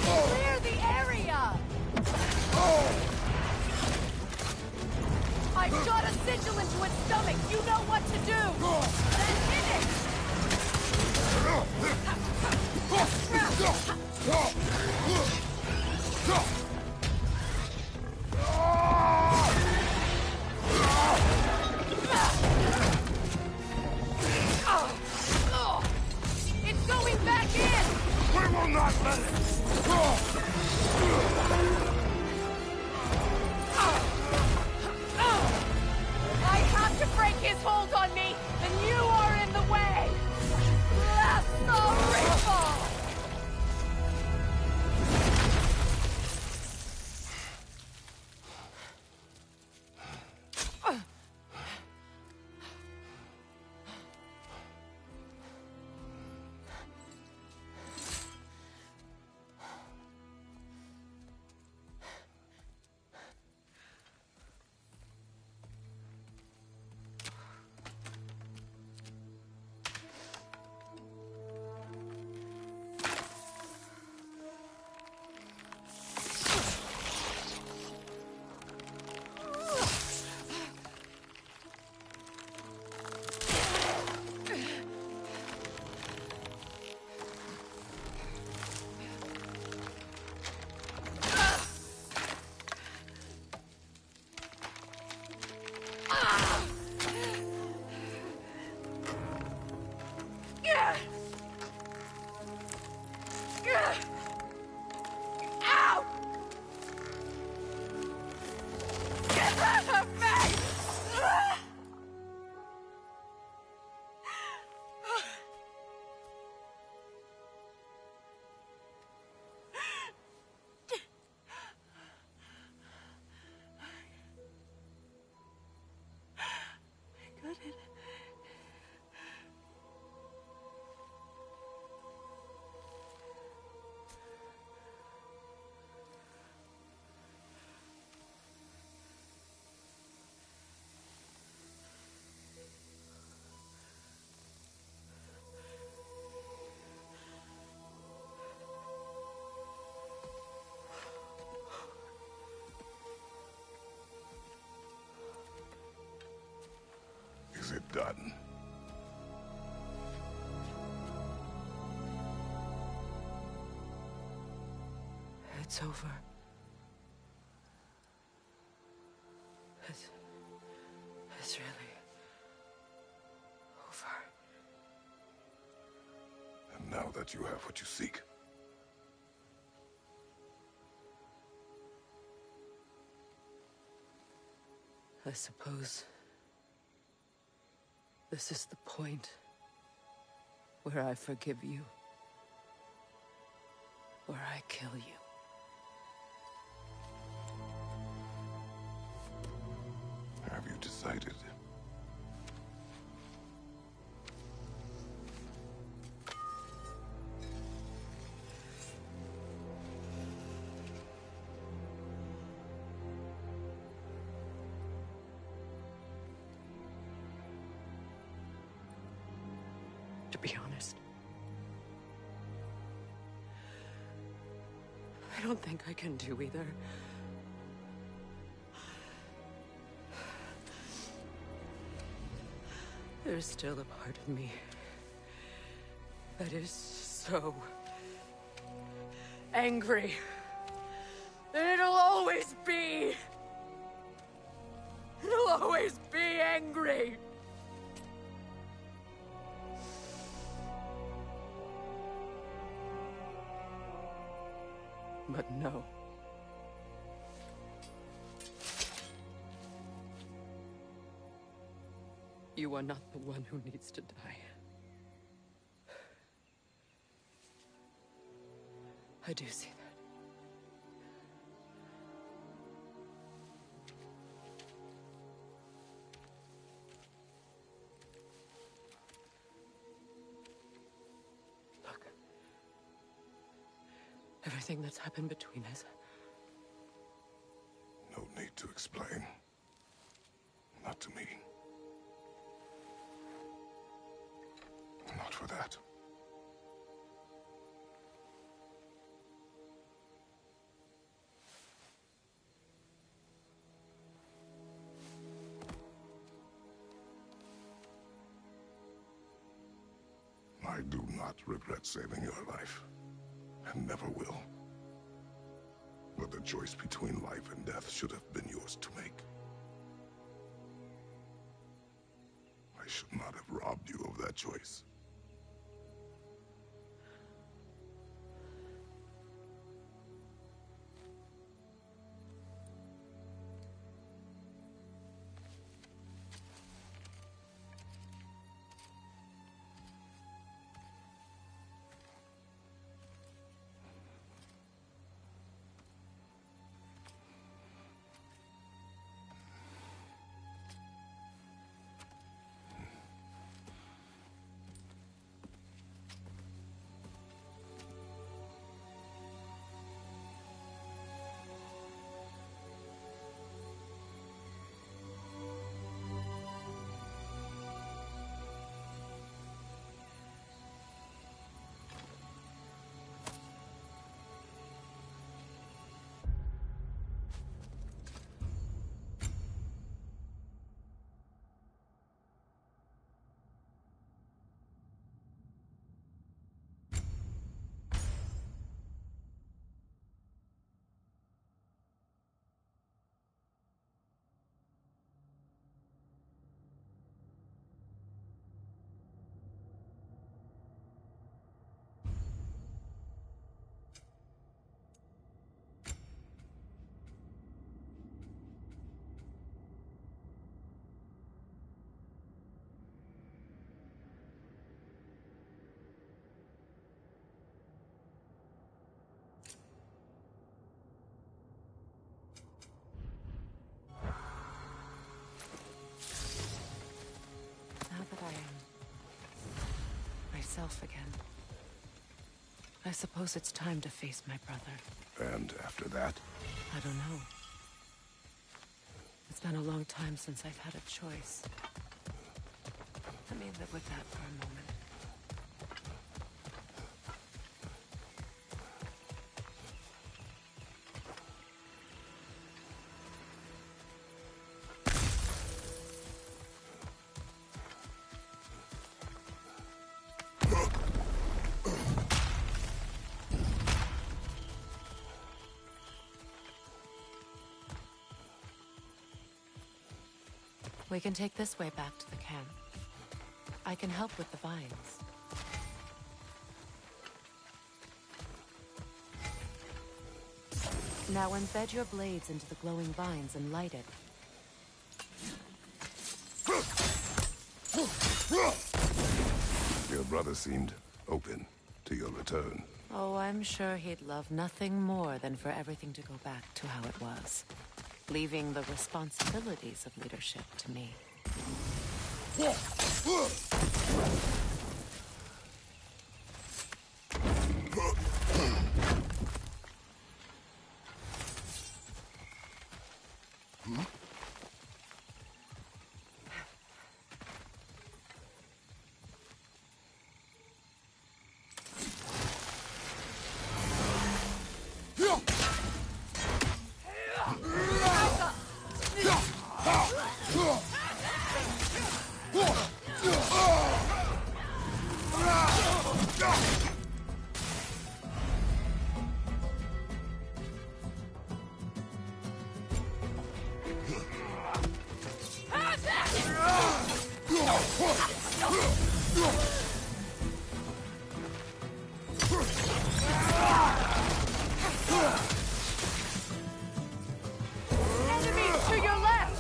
Clear the area. I shot a sigil into its stomach. You know what to do. Then hit it. done. It's over. It's really over. And now that you have what you seek, I suppose this is the point where I forgive you, where I kill you. have you decided? To be honest, I don't think I can do either. There's still a part of me that is so angry that it'll always be. It'll always be angry. But no. You are not the one who needs to die. I do see that. Look. Everything that's happened between us. No need to explain. Not to me. Not for that. I do not regret saving your life, and never will. But the choice between life and death should have been yours to make. I should not have robbed you of that choice. Again. I suppose it's time to face my brother. And after that? I don't know. It's been a long time since I've had a choice. Let me live with that for a moment. We can take this way back to the camp. I can help with the vines. Now embed your blades into the glowing vines and light it. Your brother seemed open to your return. Oh, I'm sure he'd love nothing more than for everything to go back to how it was, leaving the responsibilities of leadership to me. Enemies to your left!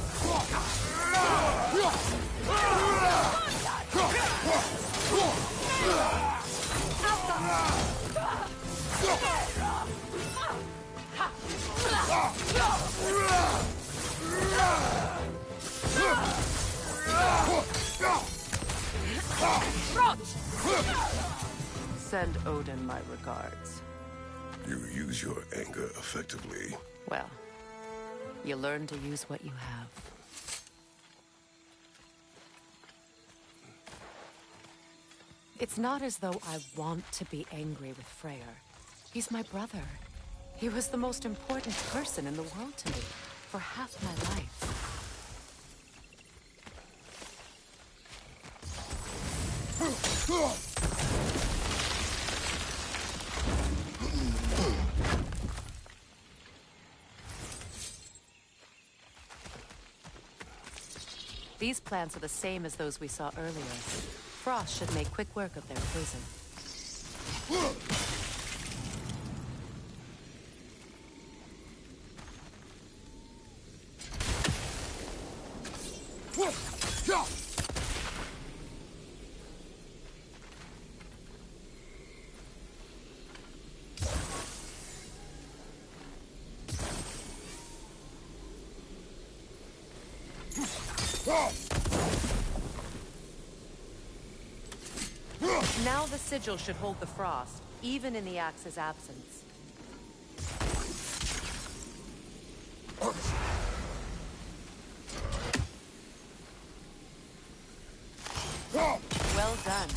Send Odin my regards. You use your anger effectively. Well, you learn to use what you have. It's not as though I want to be angry with Freyr. He's my brother. He was the most important person in the world to me for half my life. These plants are the same as those we saw earlier. Frost should make quick work of their poison. Now the sigil should hold the frost, even in the axe's absence. Well done.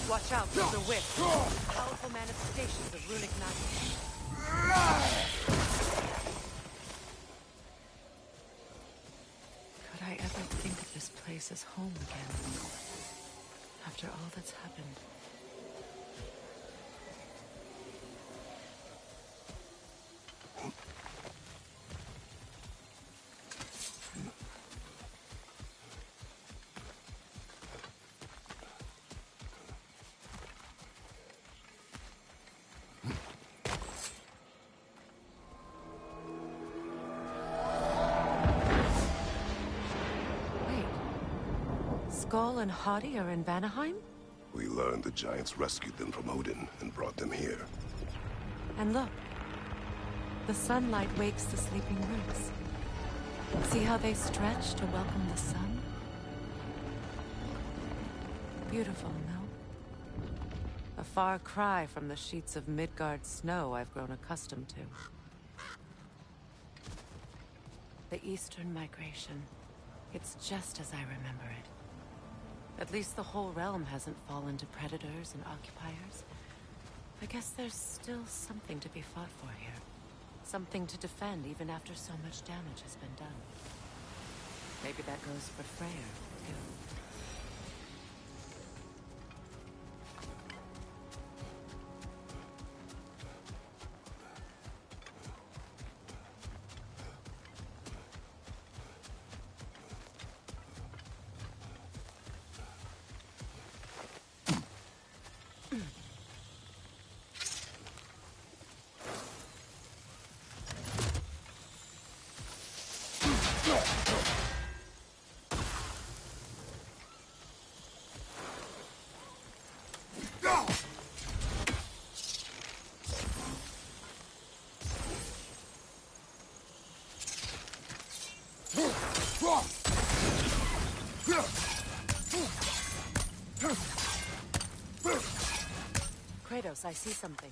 Watch out for the whip. Powerful manifestations of runic magic. Could I ever think of this place as home again? After all that's happened. Skull and Hati are in Vanaheim? We learned the giants rescued them from Odin and brought them here. And look. The sunlight wakes the sleeping roots. See how they stretch to welcome the sun? Beautiful, no? A far cry from the sheets of Midgard snow I've grown accustomed to. The Eastern Migration. It's just as I remember it. At least the whole realm hasn't fallen to predators and occupiers. I guess there's still something to be fought for here. Something to defend even after so much damage has been done. Maybe that goes for Freyr, too. Kratos, I see something.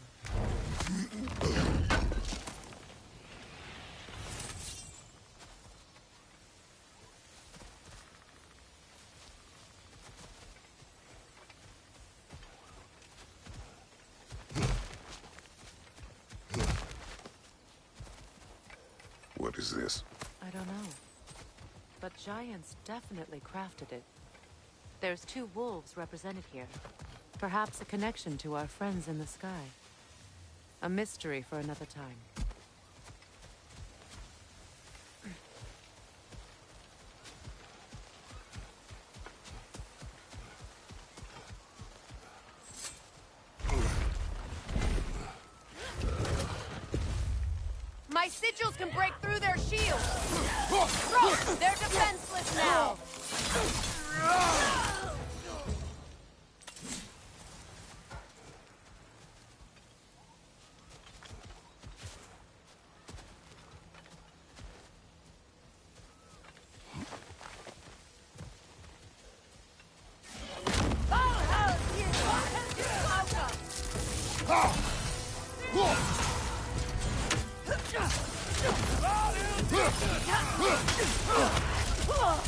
What is this? I don't know. But giants definitely crafted it. There's 2 wolves represented here. Perhaps a connection to our friends in the sky. A mystery for another time. My sigils can break through their shields! Bro, they're defenseless now!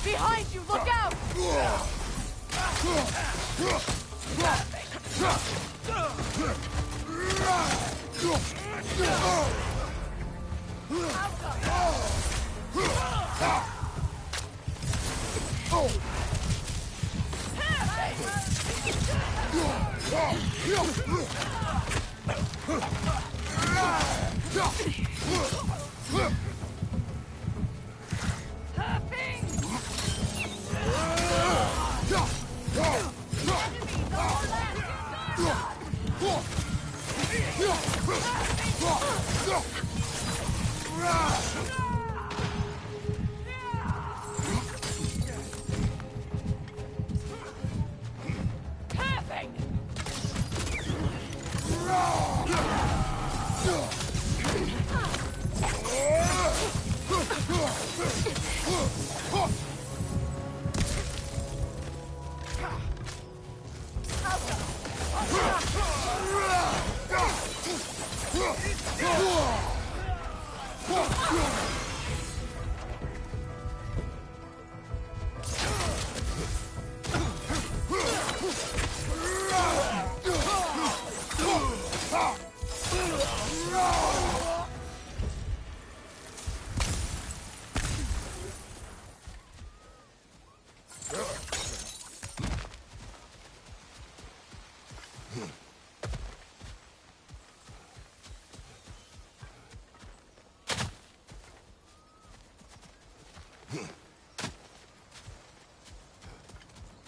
Behind you, look out!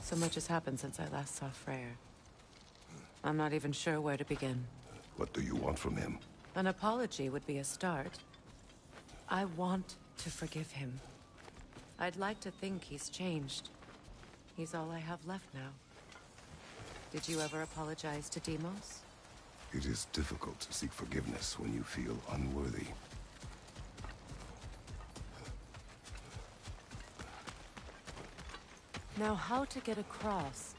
So much has happened since I last saw Freyr. I'm not even sure where to begin. What do you want from him? An apology would be a start. I want to forgive him. I'd like to think he's changed. He's all I have left now. Did you ever apologize to Deimos? It is difficult to seek forgiveness when you feel unworthy. Now, how to get across?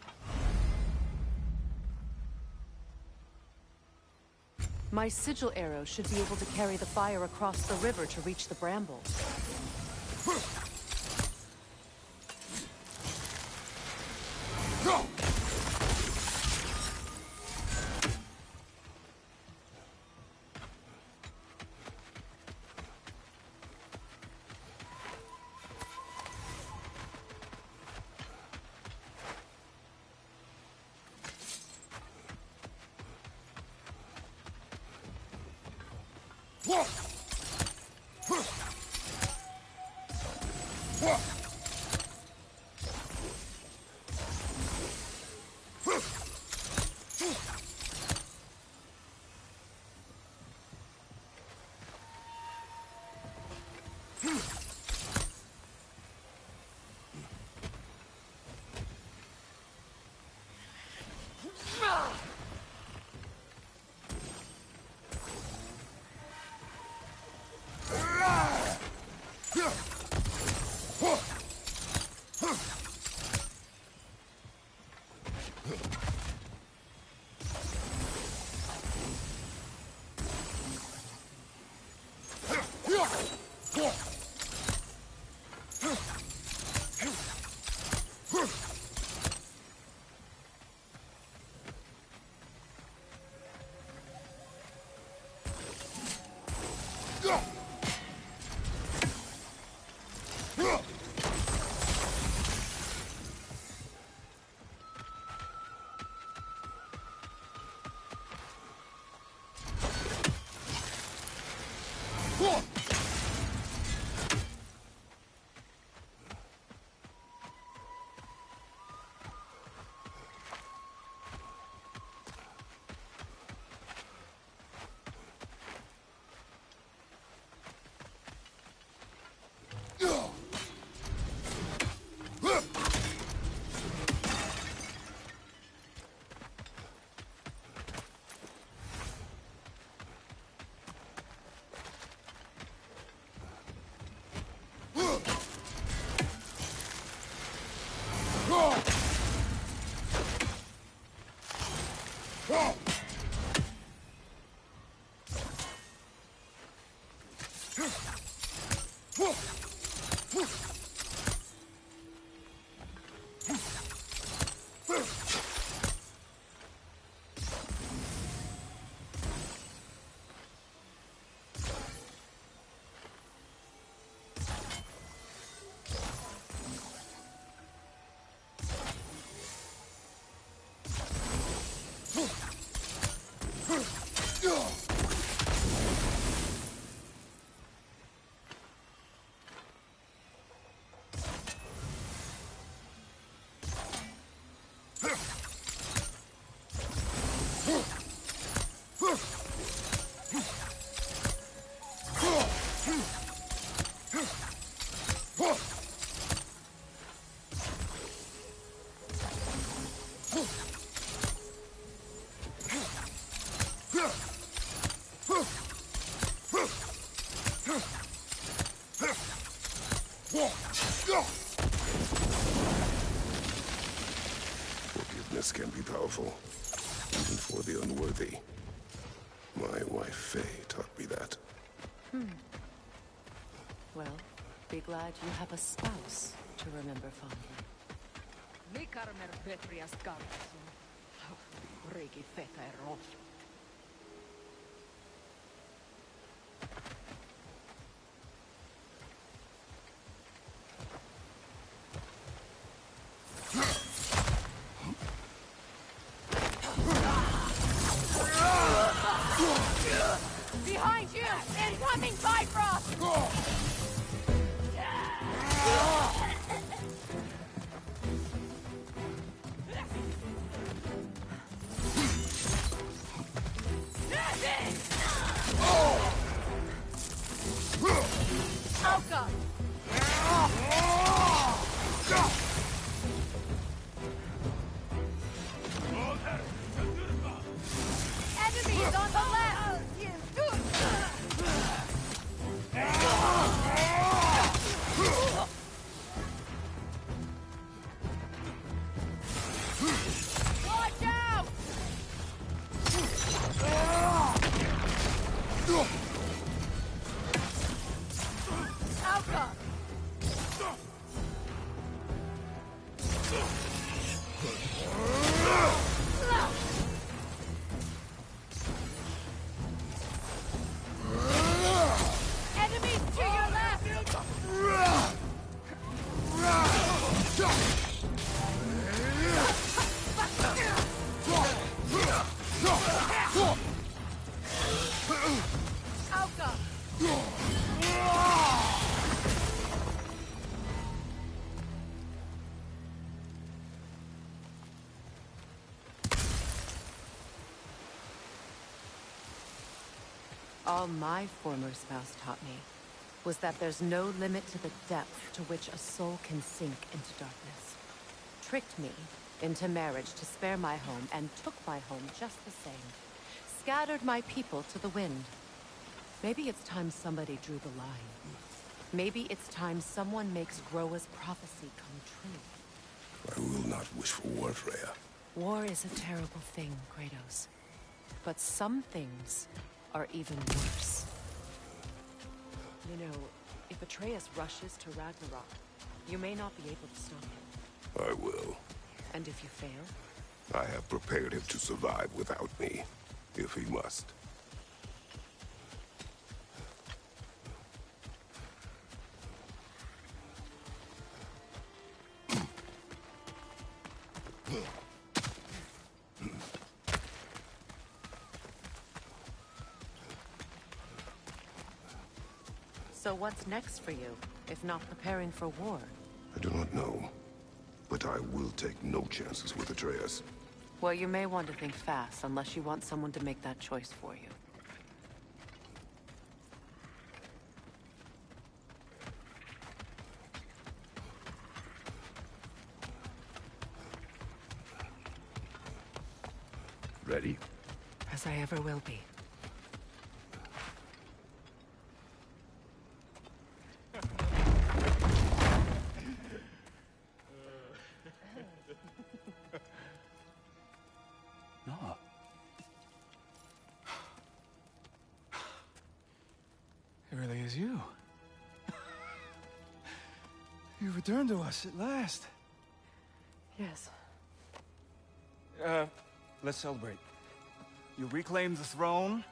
My sigil arrow should be able to carry the fire across the river to reach the brambles. Forgiveness can be powerful, even for the unworthy. My wife Faye taught me that. Well, be glad you have a spouse to remember fondly. Behind you! Incoming Bifrost! Alka! He's on the left! Watch out! Alka! Enemies to your left! Alka! All my former spouse taught me was that there's no limit to the depth to which a soul can sink into darkness. Tricked me into marriage to spare my home and took my home just the same. Scattered my people to the wind. Maybe it's time somebody drew the line. Maybe it's time someone makes Groa's prophecy come true. I will not wish for war, Freya. War is a terrible thing, Kratos. But some things are even worse. You know, if Atreus rushes to Ragnarok, you may not be able to stop him. I will. And if you fail? I have prepared him to survive without me, if he must. So what's next for you, if not preparing for war? I do not know, but I will take no chances with Atreus. Well, you may want to think fast, unless you want someone to make that choice for you. Ready? As I ever will be. No. It really is you. You returned to us at last. Yes. Let's celebrate. You reclaim the throne.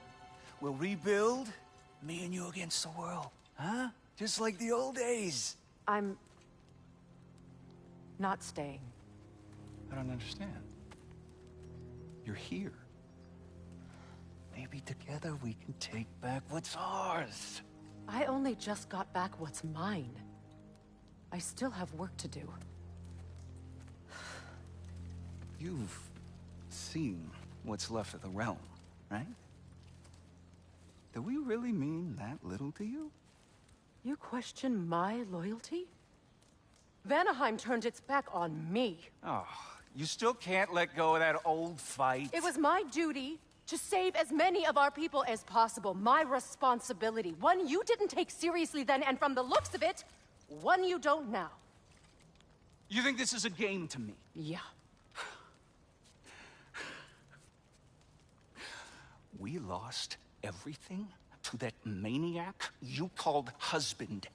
We'll rebuild. Me and you against the world. Huh? Just like the old days. I'm... not staying. I don't understand. You're here. Maybe together we can take back what's ours. I only just got back what's mine. I still have work to do. You've seen what's left of the realm, right? Do we really mean that little to you? You question my loyalty? Vanaheim turned its back on me. Oh, you still can't let go of that old fight? It was my duty to save as many of our people as possible. My responsibility. One you didn't take seriously then, and from the looks of it, one you don't now. You think this is a game to me? Yeah. We lost everything to that maniac you called husband.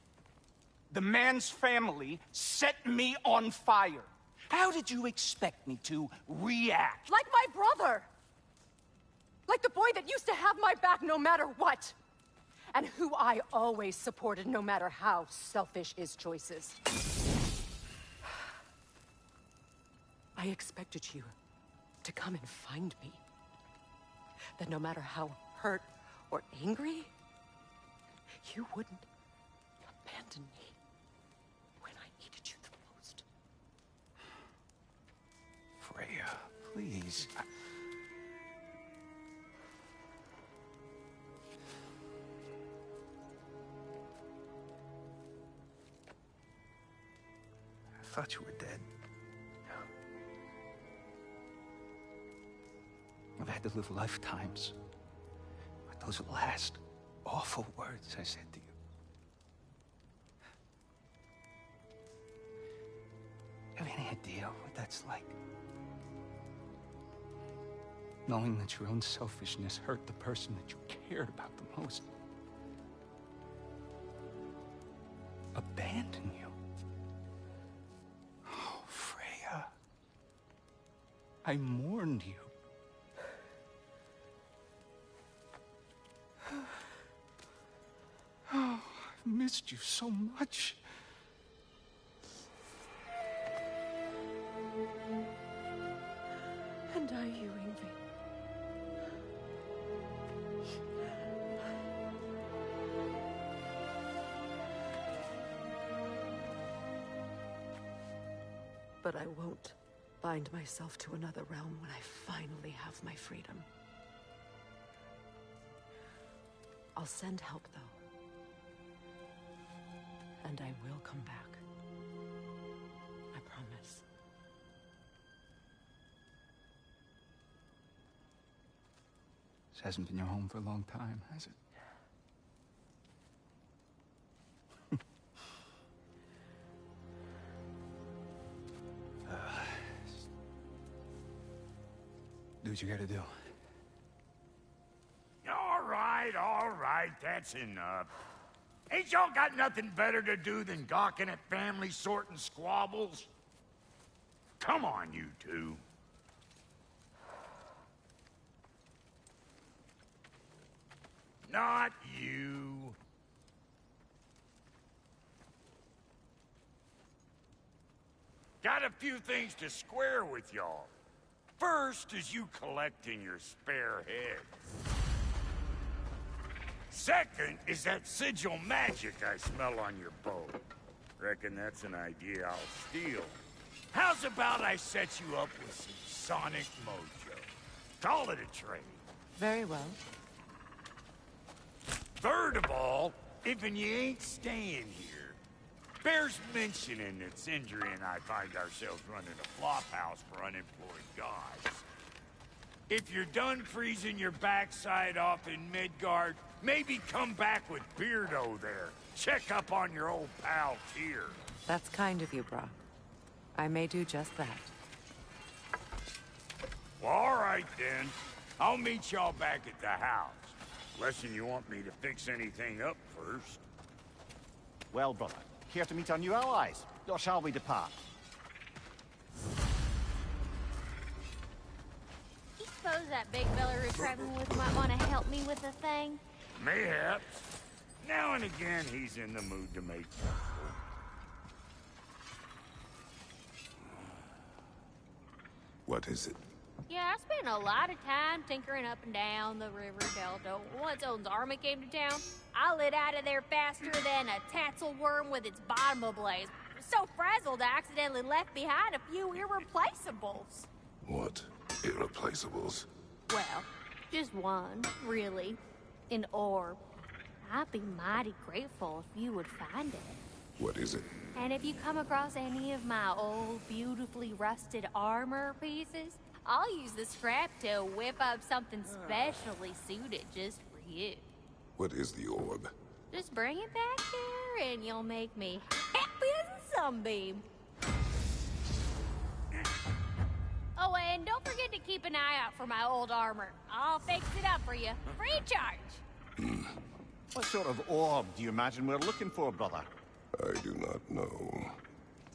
The man's family set me on fire. How did you expect me to react? Like my brother! Like the boy that used to have my back no matter what! And who I always supported no matter how selfish his choices. I expected you to come and find me. That no matter how hurt or angry, you wouldn't abandon me when I needed you the most. Freya, please. I thought you were dead. I've had to live lifetimes Those last awful words I said to you. Have any idea what that's like? Knowing that your own selfishness hurt the person that you cared about the most. Abandon you. Oh, Freya. I mourned you. Oh, I've missed you so much. And are you, Yngvi? But I won't bind myself to another realm when I finally have my freedom. I'll send help, though. And I will come back. I promise. This hasn't been your home for a long time, has it? Do what you gotta do. All right, that's enough. Ain't y'all got nothing better to do than gawking at family sorting squabbles? Come on, you two. Not you. Got a few things to square with y'all. First is you collecting your spare heads. Second is that sigil magic I smell on your bow. Reckon that's an idea I'll steal. How's about I set you up with some sonic mojo? Call it a trade. Very well. Third of all, if you ain't staying here, bears mentioning that Sindri and I find ourselves running a flop house for unemployed gods. If you're done freezing your backside off in Midgard, maybe come back with Beardo there. Check up on your old pal Tyr. That's kind of you, Brock. I may do just that. Well, all right then. I'll meet y'all back at the house. Unless you want me to fix anything up first. Well, brother, care to meet our new allies? Or shall we depart? You suppose that big fella we're traveling with might want to help me with a thing? Mayhaps. Now and again, he's in the mood to make trouble. What is it? Yeah, I spent a lot of time tinkering up and down the river delta. Once Odin's army came to town, I lit out of there faster than a tassel worm with its bottom ablaze. So frazzled, I accidentally left behind a few irreplaceables. What? Irreplaceables? Well, just one, really. An orb. I'd be mighty grateful if you would find it. What is it? And if you come across any of my old, beautifully rusted armor pieces, I'll use the scrap to whip up something specially suited just for you. What is the orb? Just bring it back here and you'll make me happy as a sunbeam. Oh, and don't forget to keep an eye out for my old armor. I'll fix it up for you, free of charge. What sort of orb do you imagine we're looking for, brother? I do not know.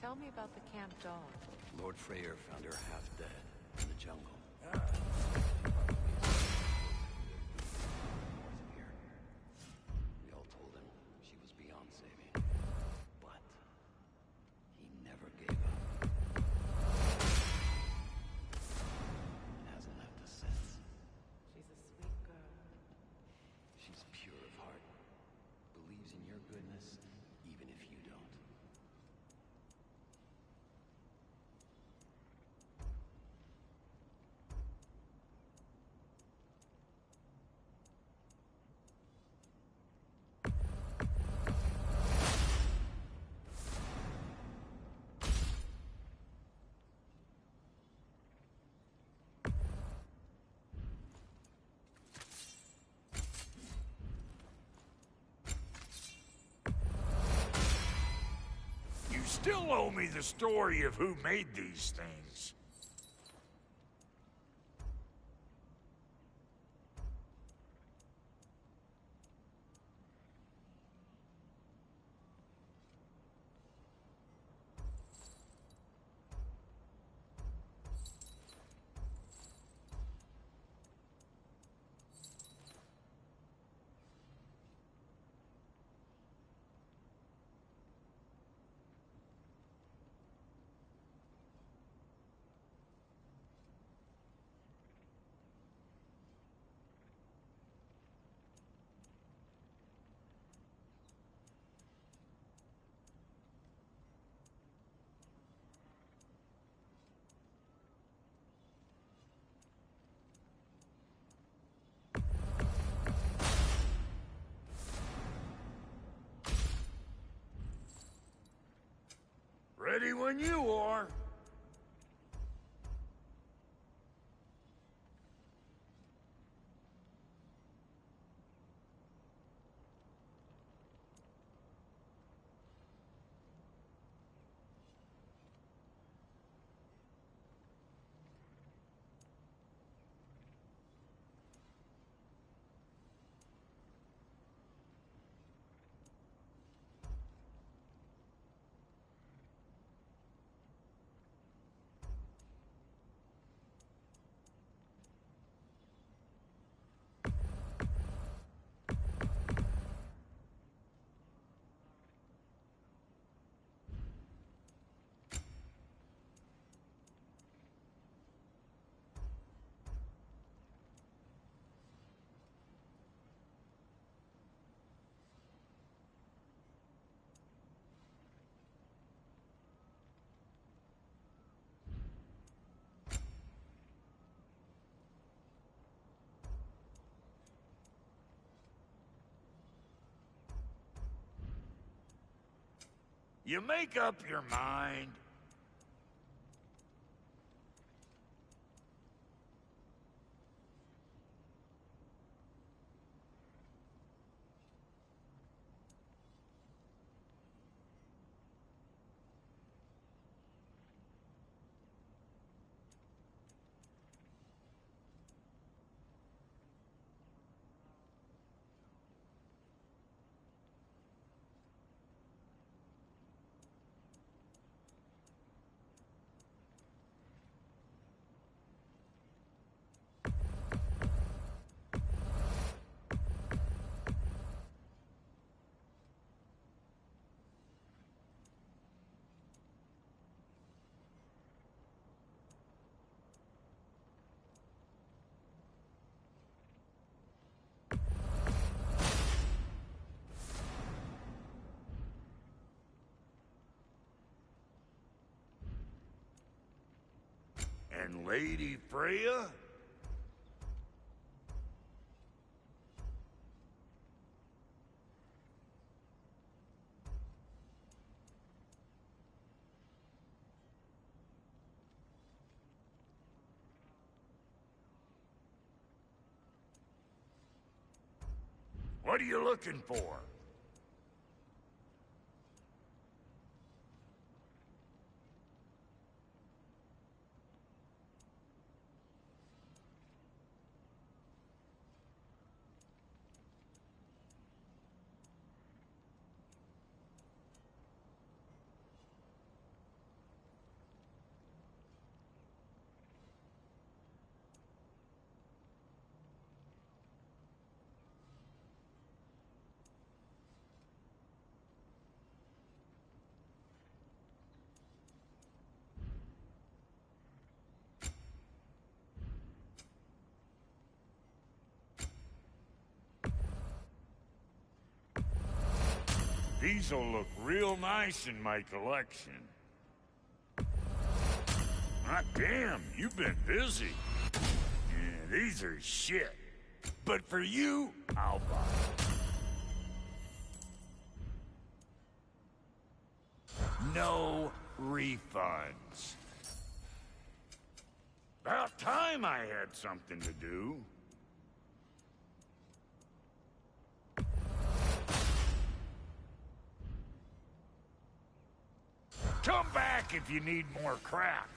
Tell me about the camp dog. Lord Freyr found her half dead in the jungle. Here. We all told him she was beyond saving. But he never gave up. And hasn't left us since. She's a sweet girl. She's pure of heart. Believes in your goodness, even if you don't. still owe me the story of who made these things. Ready when you are. You make up your mind. And Lady Freya? What are you looking for? These'll look real nice in my collection. Hot damn, you've been busy. Yeah, these are shit. But for you, I'll buy. No refunds. About time I had something to do. Come back if you need more crap.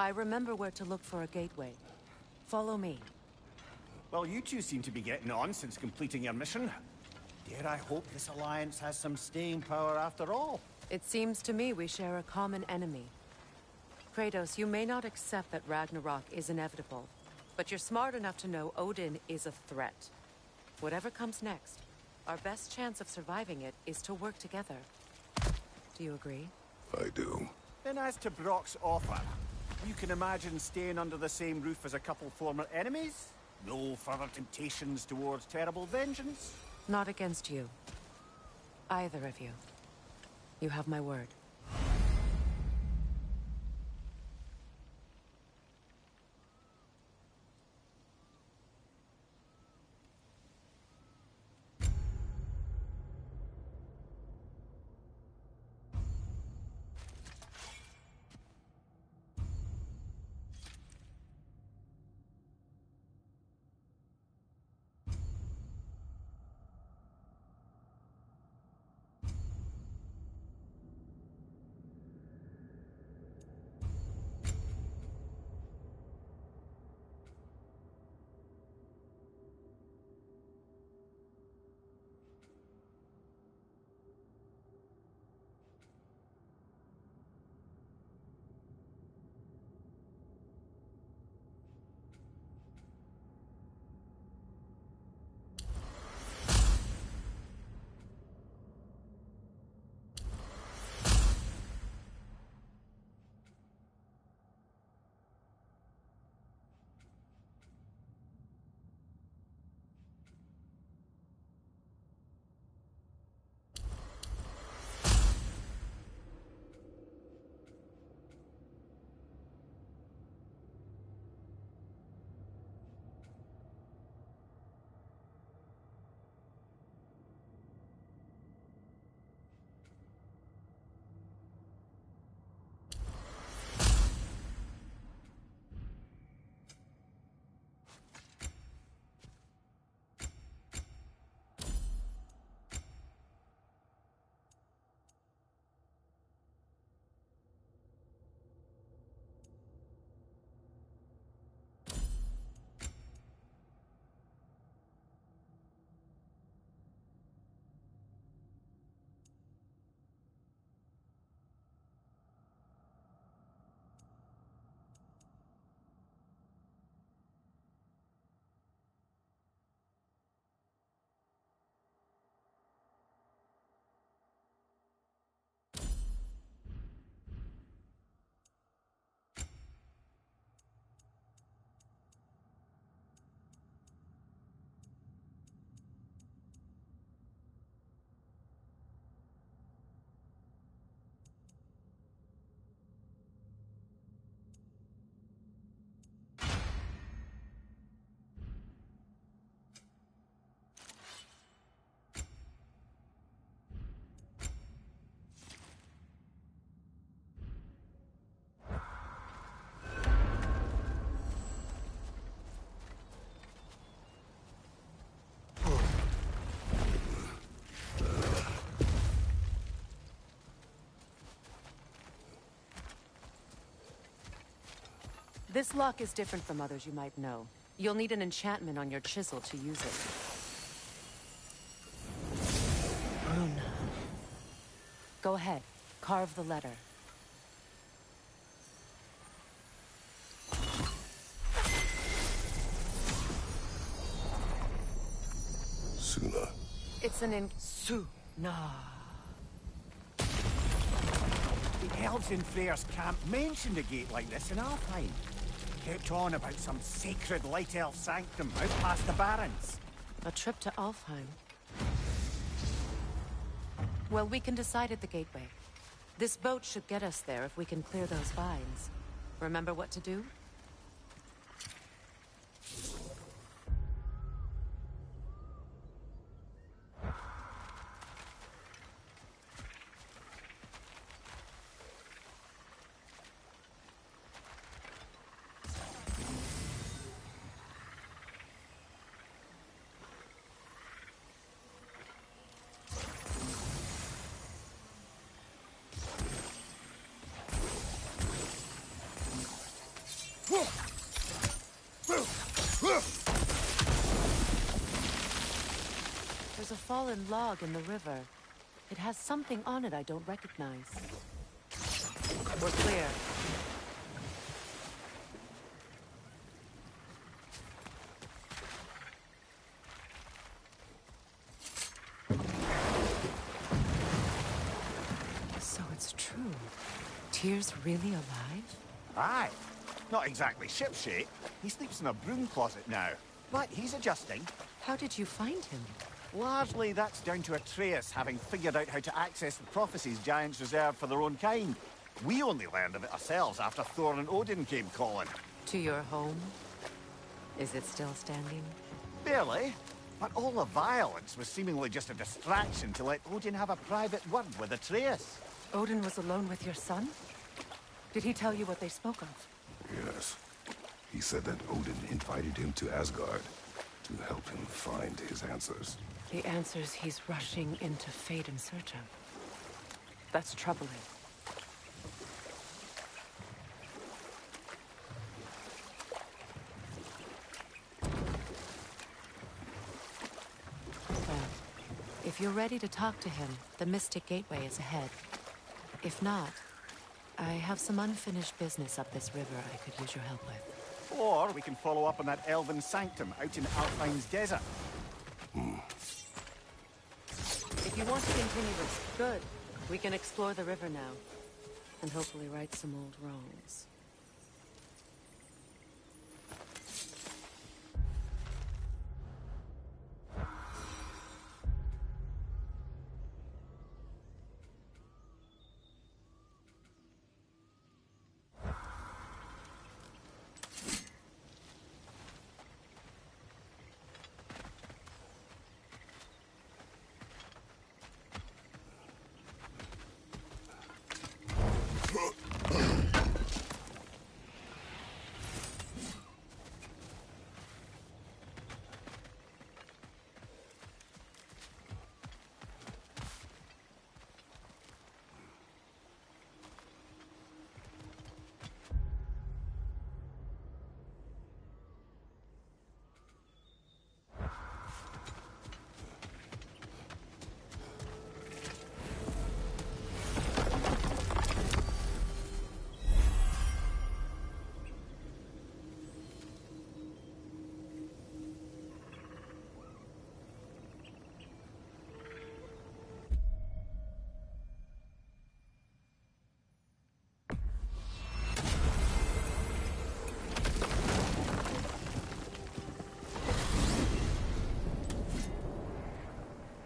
I remember where to look for a gateway. Follow me. Well, you two seem to be getting on since completing your mission. Dare I hope this alliance has some staying power after all? It seems to me we share a common enemy. Kratos, you may not accept that Ragnarok is inevitable, But you're smart enough to know Odin is a threat. Whatever comes next, our best chance of surviving it is to work together. Do you agree? I do. Then as to Brock's offer, you can imagine staying under the same roof as a couple former enemies? No further temptations towards terrible vengeance? Not against you. Either of you. You have my word. This lock is different from others you might know. You'll need an enchantment on your chisel to use it. Rune. Go ahead. Carve the letter. Suna. It's an Suna. The elves in Freyr's camp mentioned a gate like this in Alfheim. Kept on about some sacred light elf sanctum out past the barrens. A trip to Alfheim. Well, we can decide at the gateway. This boat should get us there if we can clear those vines. Remember what to do? There's a fallen log in the river. It has something on it I don't recognize. We're clear. Tyr's really alive? Aye. Not exactly shipshape. He sleeps in a broom closet now. But he's adjusting. How did you find him? Largely, that's down to Atreus having figured out how to access the prophecies giants reserved for their own kind. We only learned of it ourselves after Thor and Odin came calling. To your home? Is it still standing? Barely. But all the violence was seemingly just a distraction to let Odin have a private word with Atreus. Odin was alone with your son? Did he tell you what they spoke of? Yes. He said that Odin invited him to Asgard to help him find his answers. The answers he's rushing into fate in search of. That's troubling. Well, if you're ready to talk to him, the Mystic Gateway is ahead. If not, I have some unfinished business up this river I could use your help with. Or we can follow up on that elven sanctum out in Alpine's desert. If you want to continue this, good. We can explore the river now. And hopefully right some old wrongs.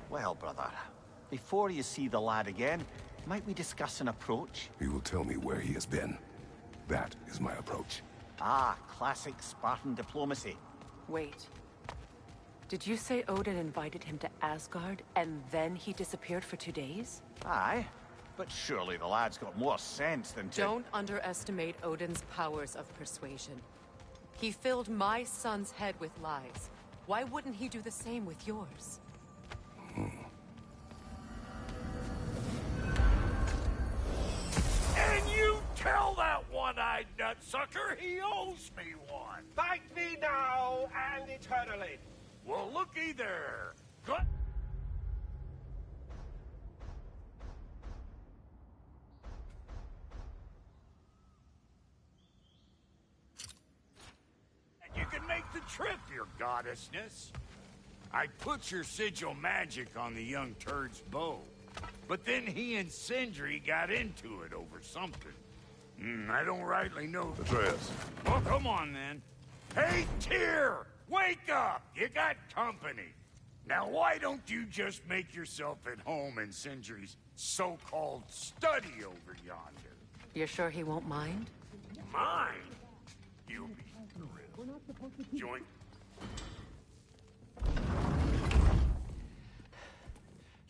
Well, brother, before you see the lad again, might we discuss an approach? He will tell me where he has been. That is my approach. Ah, classic Spartan diplomacy. Wait. Did you say Odin invited him to Asgard, and then he disappeared for 2 days? Aye, but surely the lad's got more sense than to... Don't underestimate Odin's powers of persuasion. He filled my son's head with lies. Why wouldn't he do the same with yours? And you tell that one-eyed nutsucker he owes me one. Fight me now and eternally. Well, looky there. And you can make the trip, your goddessness. I put your sigil magic on the young turd's bow. But then he and Sindri got into it over something. I don't rightly know. Atreus. Oh, come on, then. Hey, Tyr! Wake up! You got company. Now, why don't you just make yourself at home in Sindri's so-called study over yonder? You're sure he won't mind? Mine? You'll be thrilled. Join...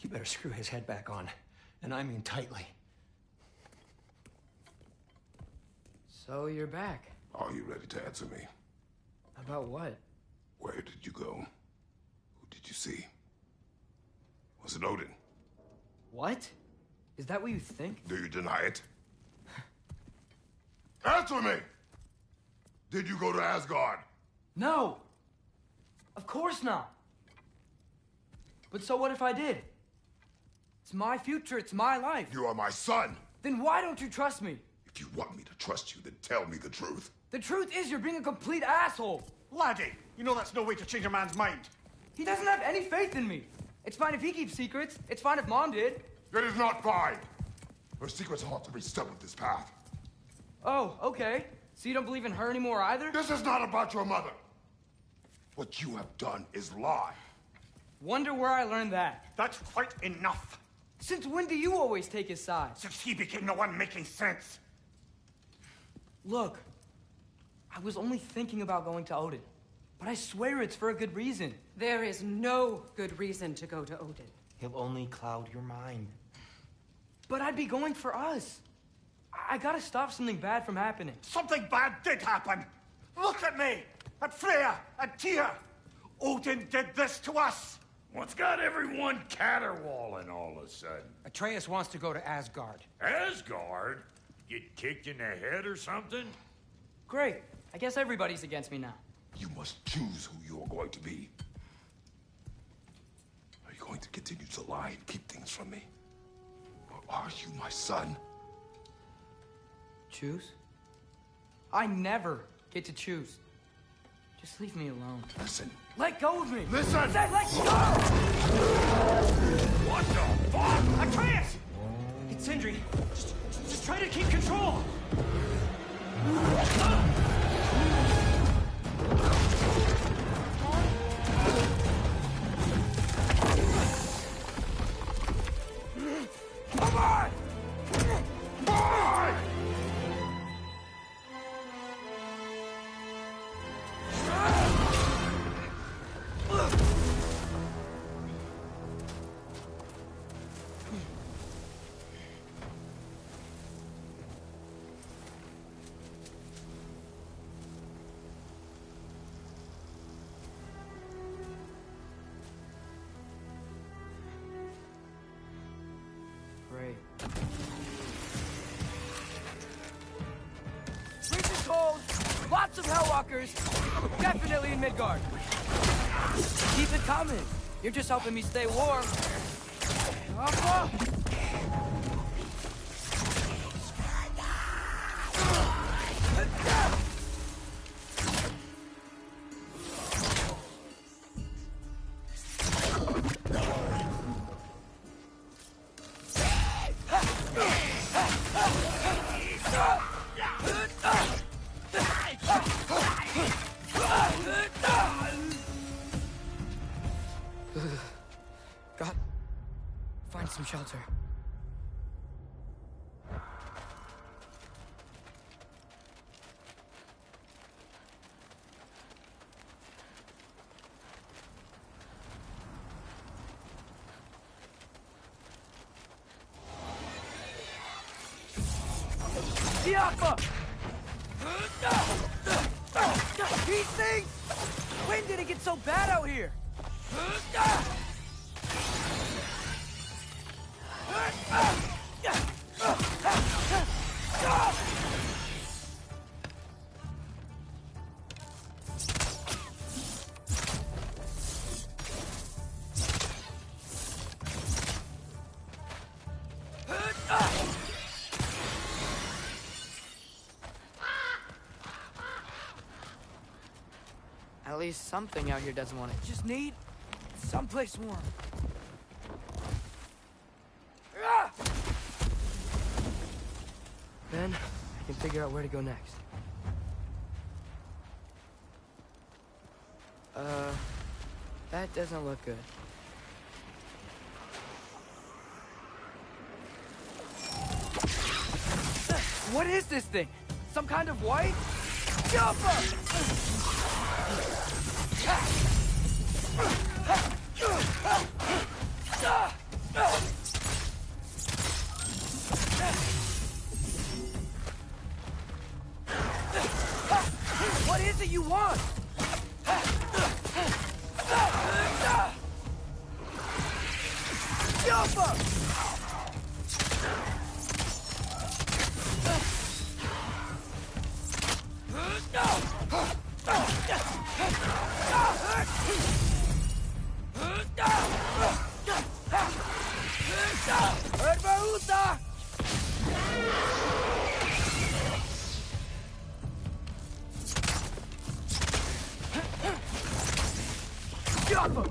You better screw his head back on. And I mean tightly. So you're back. Are you ready to answer me? About what? Where did you go? Who did you see? Was it Odin? What? Is that what you think? Do you deny it? Answer me! Did you go to Asgard? No! Of course not! But so what if I did? It's my future, it's my life. You are my son! Then why don't you trust me? If you want me to trust you, then tell me the truth. The truth is you're being a complete asshole. Laddie, you know that's no way to change a man's mind. He doesn't have any faith in me. It's fine if he keeps secrets. It's fine if Mom did. It is not fine! Her secrets ought to be stuck with this path. Oh, okay. So you don't believe in her anymore either? This is not about your mother. What you have done is lie. Wonder where I learned that. That's quite enough. Since when do you always take his side? Since he became the one making sense. Look, I was only thinking about going to Odin, but I swear it's for a good reason. There is no good reason to go to Odin. He'll only cloud your mind. But I'd be going for us. I gotta stop something bad from happening. Something bad did happen. Look at me, at Freya, at Tyr. Odin did this to us. What's got everyone caterwauling all of a sudden? Atreus wants to go to Asgard. Asgard? Get kicked in the head or something? Great. I guess everybody's against me now. You must choose who you're going to be. Are you going to continue to lie and keep things from me? Or are you my son? Choose? I never get to choose. Just leave me alone. Listen. Let go of me! Listen! I said let go! What the fuck? Atreus! It's Sindri. Just try to keep control. Come on! Come on! Great. Freezing cold, lots of Hellwalkers, definitely in Midgard. Keep it coming. You're just helping me stay warm. God, find some shelter. Diapa! These things! When did it get so bad out here? At least something out here doesn't want it. Just need someplace warm. Then I can figure out where to go next. That doesn't look good. What is this thing? Some kind of white? Jumper! What is it you want? Jumper! Herbaruta! Jumper!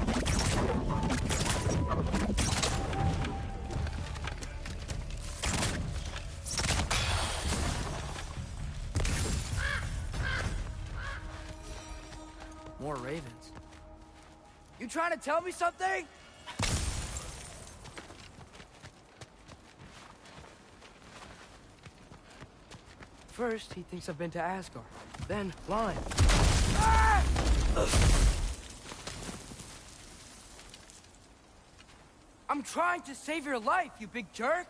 more ravens. You trying to tell me something? First, he thinks I've been to Asgard. Then, lying. Ah! I'm trying to save your life, you big jerk!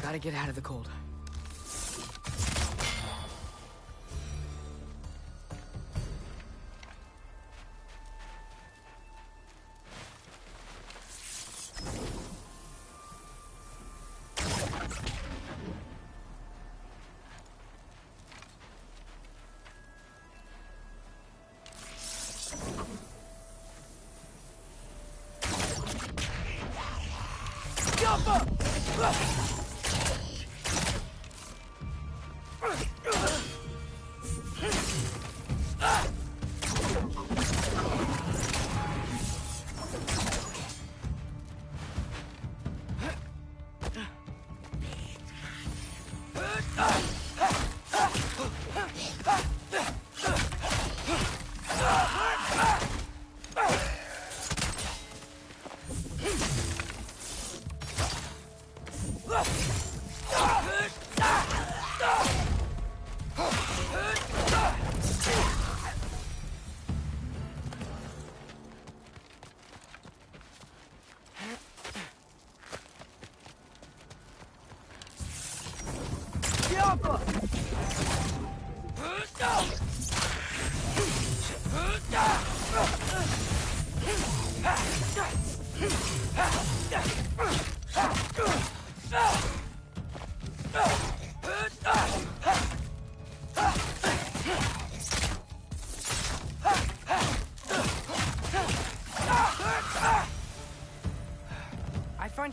Gotta get out of the cold.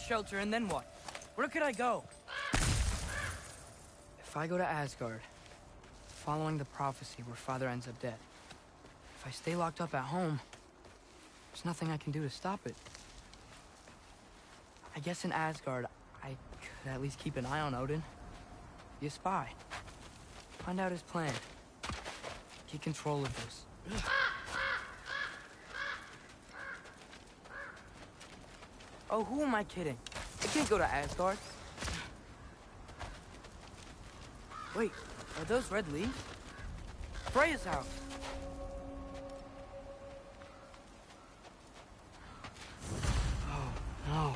Shelter, and then what? Where could I go? If I go to Asgard, following the prophecy where Father ends up dead, if I stay locked up at home, there's nothing I can do to stop it. I guess in Asgard, I could at least keep an eye on Odin. Be a spy. Find out his plan. Get control of this. Oh, who am I kidding? I can't go to Asgard. Wait, are those red leaves? Freya's house. Oh, no.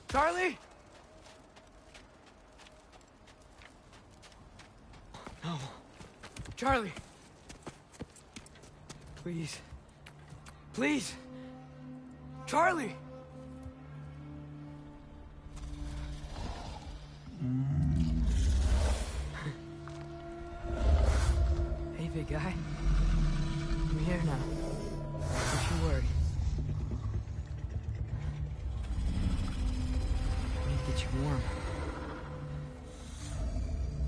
Charlie? No. Charlie. Please. Please. Charlie! Hey, big guy. I'm here now. Don't you worry. I need to get you warm.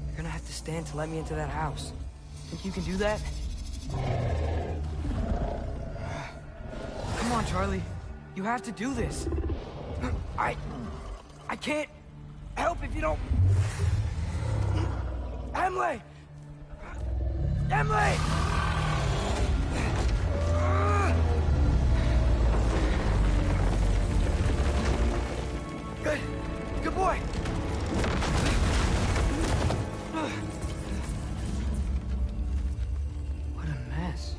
You're gonna have to stand to let me into that house. Think you can do that? Come on, Charlie. You have to do this. I can't help if you don't... Emily! Emily! Good. Good boy. What a mess.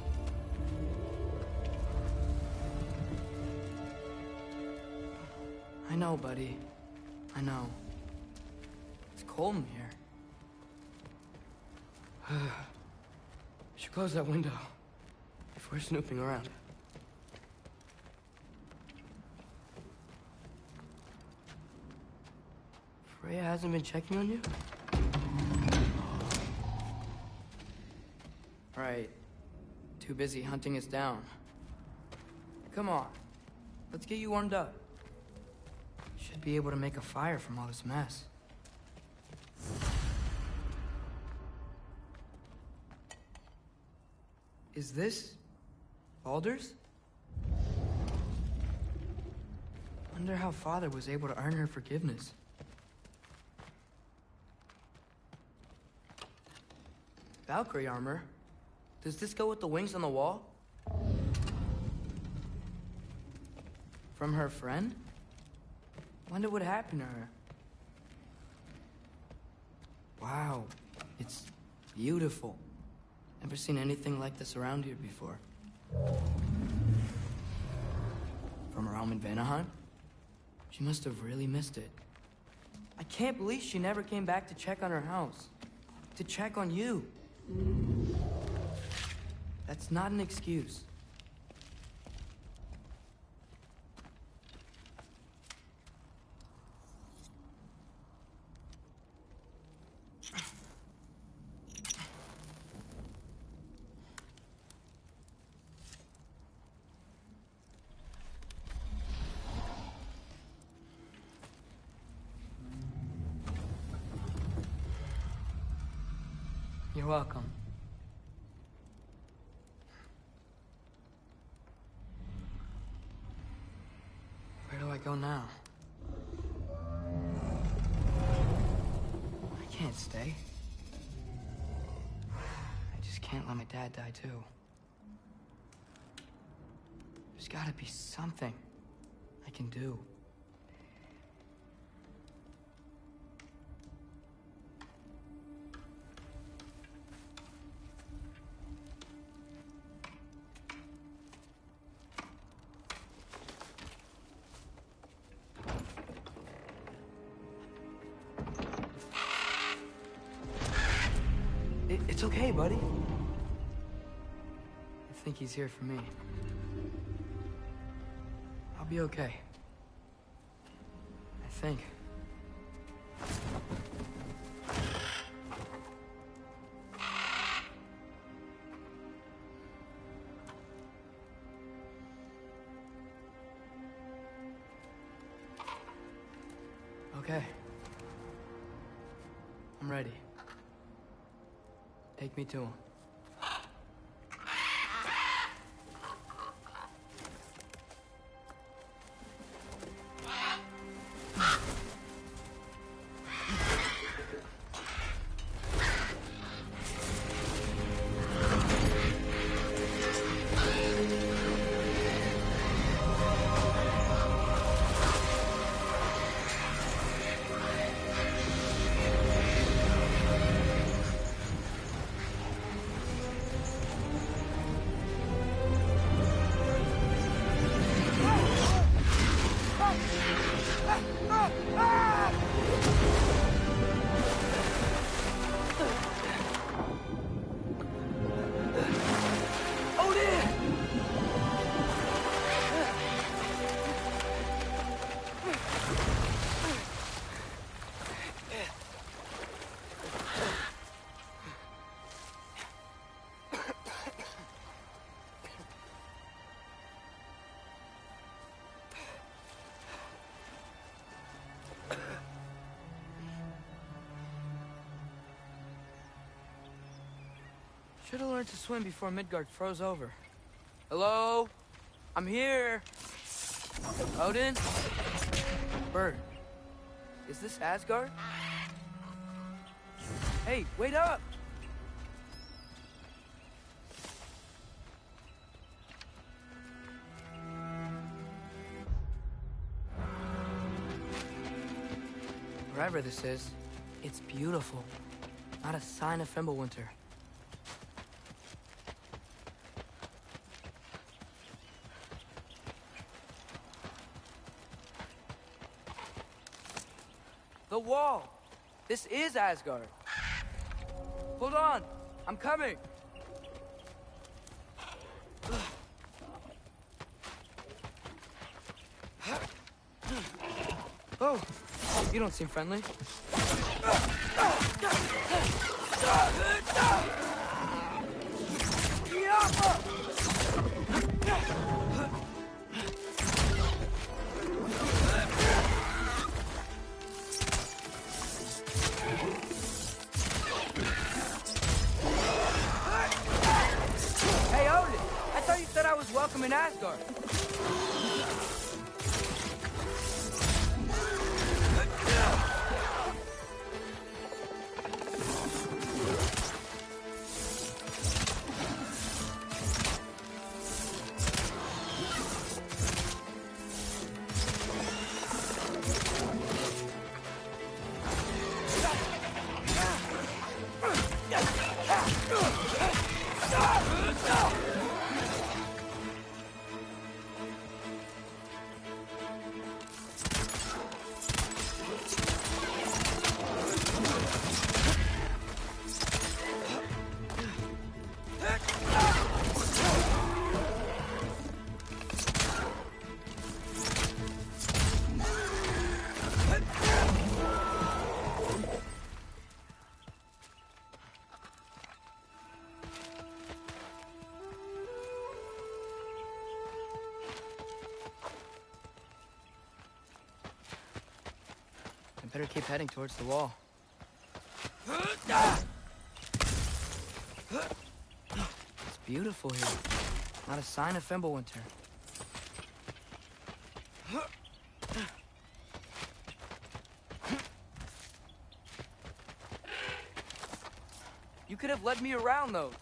I know, buddy. I know. It's cold in here. Should close that window if we're snooping around. Freya hasn't been checking on you? Right. Too busy hunting us down. Come on. Let's get you warmed up. Should be able to make a fire from all this mess. Is this Baldur's? Wonder how Father was able to earn her forgiveness. Valkyrie armor? Does this go with the wings on the wall? From her friend? Wonder what happened to her. Wow, it's beautiful. Never seen anything like this around here before. From her home in Vanaheim? She must have really missed it. I can't believe she never came back to check on her house. To check on you. That's not an excuse. You're welcome. Where do I go now? I can't stay. I just can't let my dad die too. There's gotta be something I can do. It's okay, buddy. I think he's here for me. I'll be okay. I think. Okay. I'm ready. Take me to him. Should have learned to swim before Midgard froze over. Hello? I'm here. Odin? Bird. Is this Asgard? Hey, wait up! Wherever this is, it's beautiful. Not a sign of Fimbulwinter. The wall! This is Asgard. Hold on! I'm coming! Oh, you don't seem friendly. Hey, Odin! I thought you said I was welcome in Asgard. Better keep heading towards the wall. It's beautiful here. Not a sign of Fimbulwinter. You could have led me around those.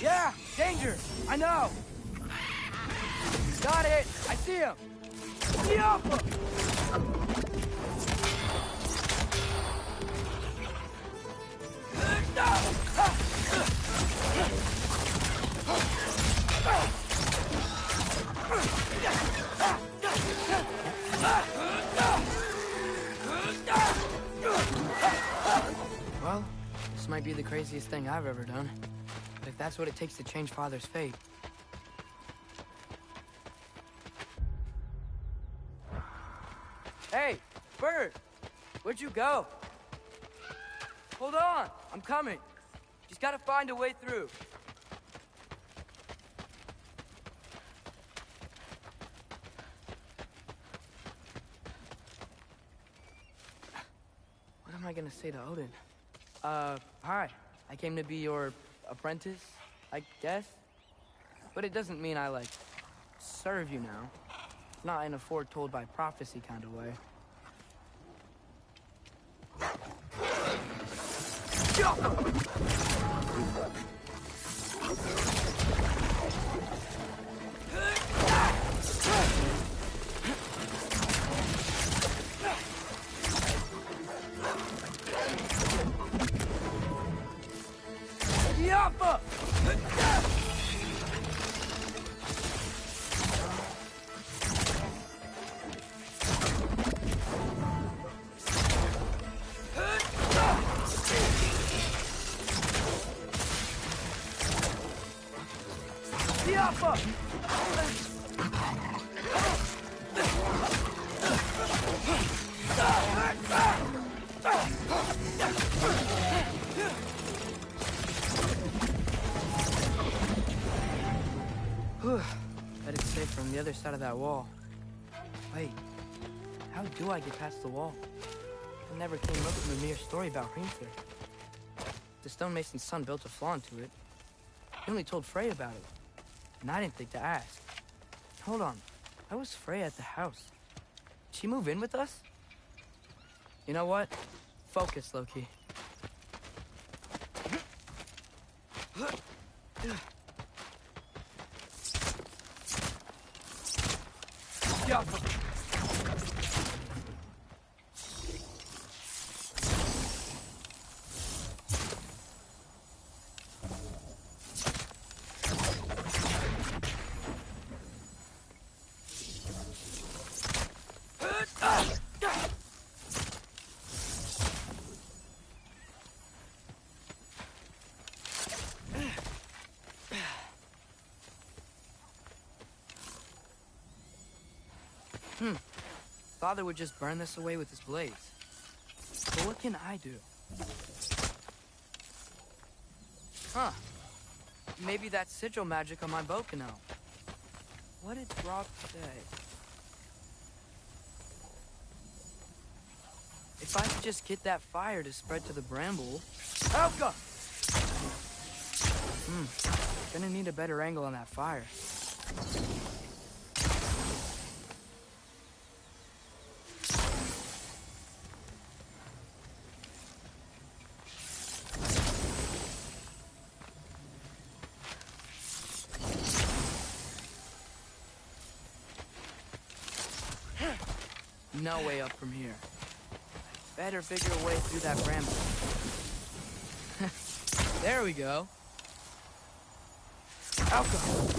Yeah, danger! I know! Got it! I see him! Yeah! Well, this might be the craziest thing I've ever done. But if that's what it takes to change Father's fate... Hey, Bird! Where'd you go? Hold on, I'm coming. Just gotta find a way through. What am I gonna say to Odin? Hi. I came to be your apprentice, I guess? But it doesn't mean I, like, serve you now. Not in a foretold by prophecy kind of way. Bet it's safe from the other side of that wall. Wait, how do I get past the wall? I never came up with a mere story about Hrimthur. The stonemason's son built a flaw into it. He only told Frey about it, and I didn't think to ask. Hold on, why was Frey at the house? Did she move in with us? You know what? Focus, Loki. Yeah. Father would just burn this away with his blades. But what can I do? Huh. Maybe that sigil magic on my bow can help. What did Rob say? If I could just get that fire to spread to the bramble... Helga! Gonna need a better angle on that fire. No way up from here. Better figure a way through that bramble. There we go. Alcohol.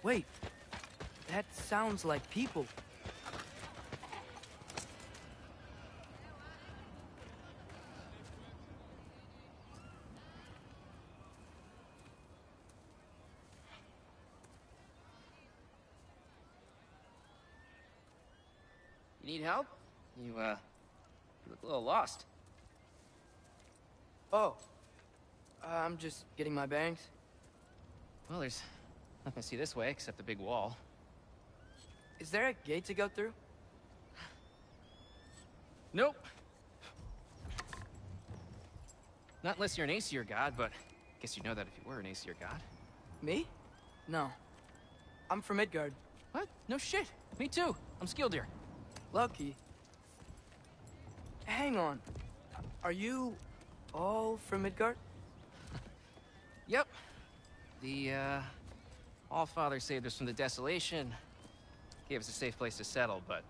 Wait, that sounds like people. You need help? You look a little lost. Oh, I'm just getting my bearings. Well, there's nothing to see this way except the big wall. Is there a gate to go through? Nope. Not unless you're an Aesir god, but I guess you'd know that if you were an Aesir god. Me? No. I'm from Midgard. What? No shit. Me too. I'm Skildir. Lucky. Hang on. Are you all from Midgard? Yep. The, Allfather saved us from the desolation. Gave us a safe place to settle, but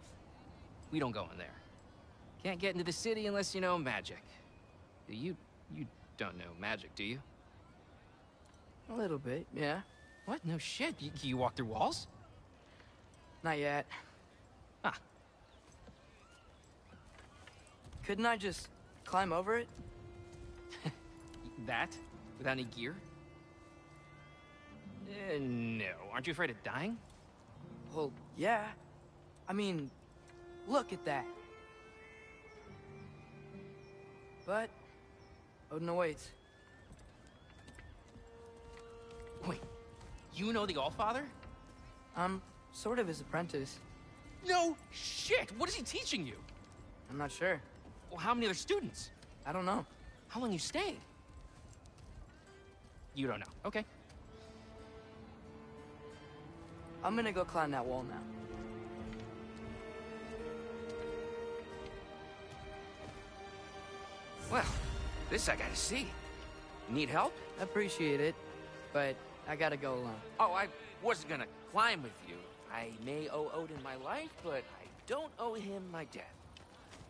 we don't go in there. Can't get into the city unless you know magic. You don't know magic, do you? A little bit, yeah. What? No shit. You walk through walls? Not yet. Ah. Couldn't I just climb over it? That? Without any gear? No. Aren't you afraid of dying? Well, yeah. I mean, look at that. But Odin awaits. Wait, you know the Allfather? I'm sort of his apprentice. No shit! What is he teaching you? I'm not sure. Well, how many other students? I don't know. How long you staying? You don't know. Okay. I'm gonna go climb that wall now. Well, this I gotta see. You need help? Appreciate it, but I gotta go alone. Oh, I wasn't gonna climb with you. I may owe Odin my life, but I don't owe him my death.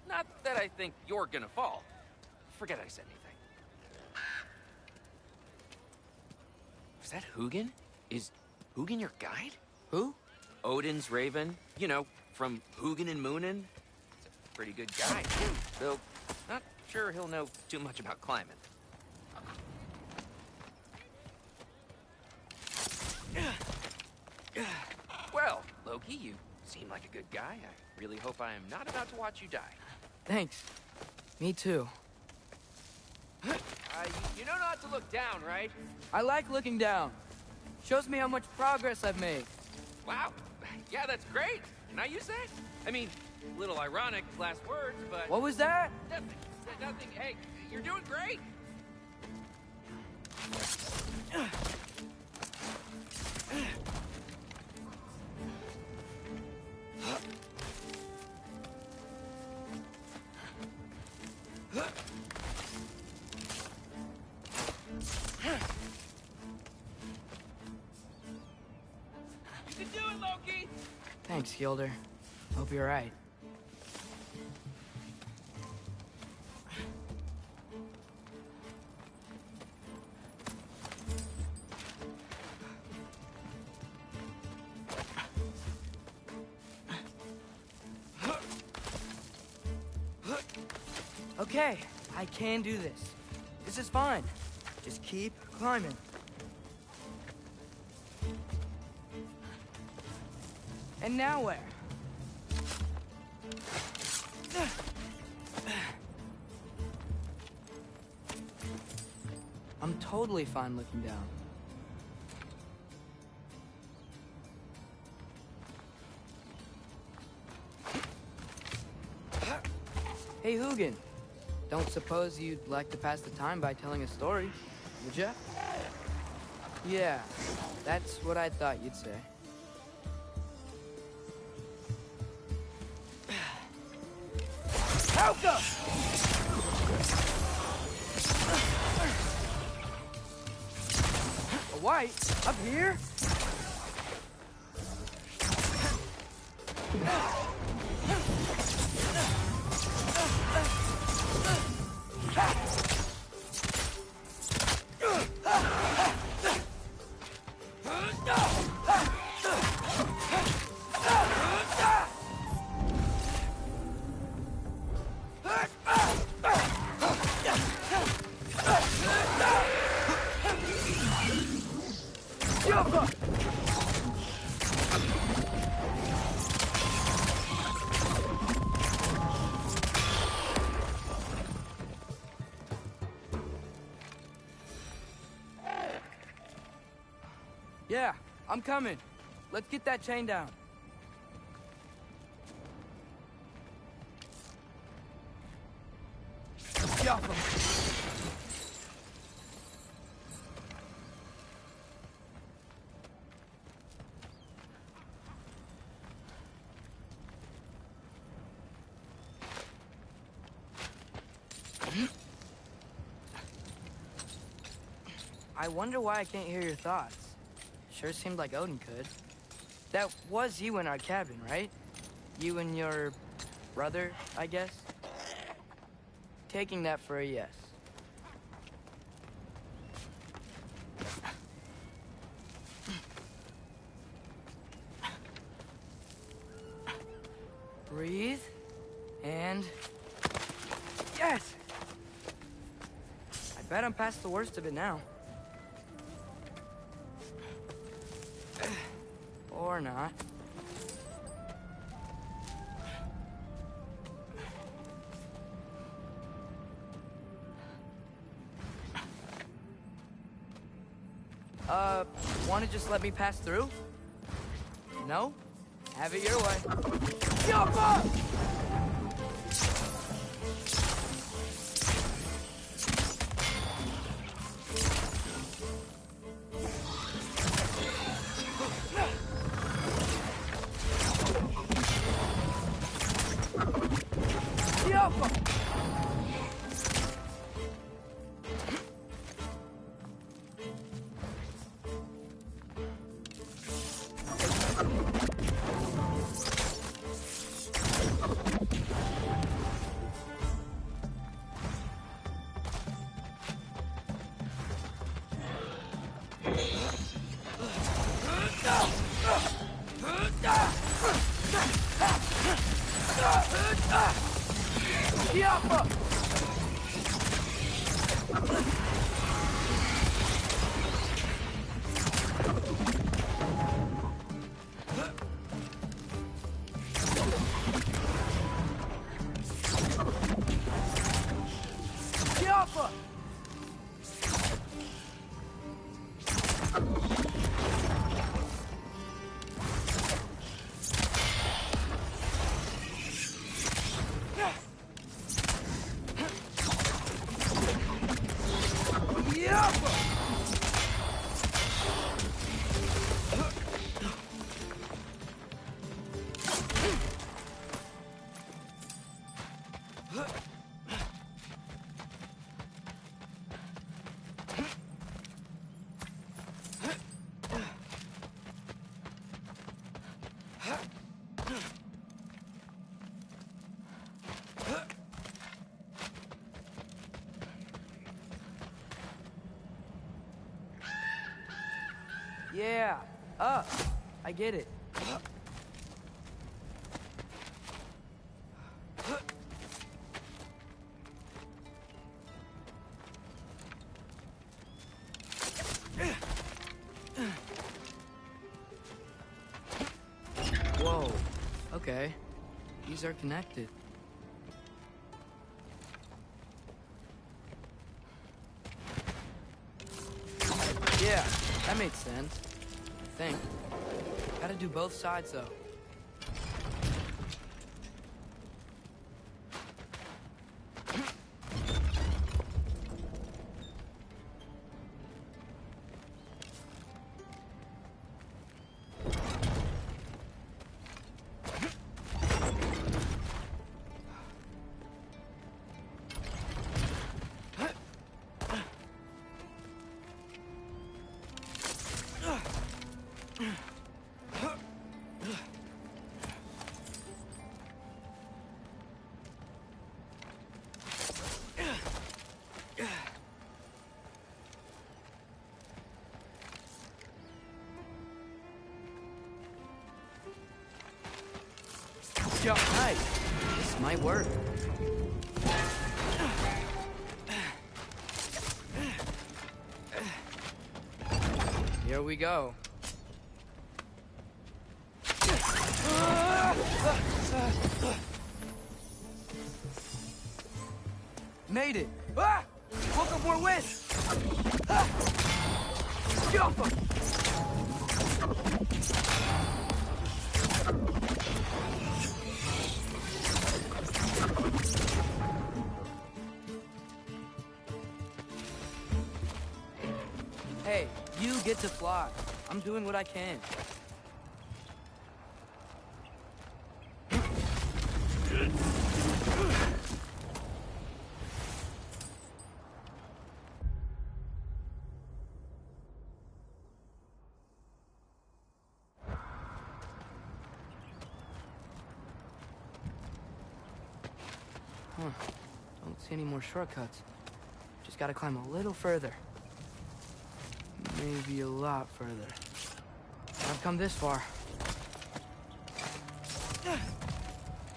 Not that I think you're gonna fall. Forget I said anything. Was that Hugin? Is Hugin your guide? Who? Odin's raven. You know, from Hugin and Moonin. He's a pretty good guide, though not sure he'll know too much about climbing. Well, Loki, you seem like a good guy. I really hope I am not about to watch you die. Thanks. Me too. You know not to look down, right? I like looking down. Shows me how much progress I've made. Wow. Yeah, that's great. Can I use that? I mean, a little ironic, last words, but... What was that? Nothing. Nothing. Hey, you're doing great. You can do it, Loki! Thanks, Gilder. Hope you're right. Okay, I can do this. This is fine. Just keep climbing. And now where? I'm totally fine looking down. Hey, Hugin. Don't suppose you'd like to pass the time by telling a story, would ya? Yeah, that's what I thought you'd say. Helga! A white? Up here? Yeah, I'm coming. Let's get that chain down. Jump. I wonder why I can't hear your thoughts. Sure seemed like Odin could. That was you in our cabin, right? You and your brother, I guess? Taking that for a yes. Breathe, and... Yes! I bet I'm past the worst of it now. Or not. Wanna just let me pass through? No? Have it your way. Jump up! Yappa! Yappa! Yeah, up. I get it. Whoa. Okay. These are connected. Yeah, that makes sense. I think. Gotta do both sides, though. Yo, nice. This might work. Here we go. Made it. Ah! Woke up more wind. Ah! Jump! Hey, you get to fly. I'm doing what I can. Don't see any more shortcuts. Just gotta climb a little further. Maybe a lot further. I've come this far.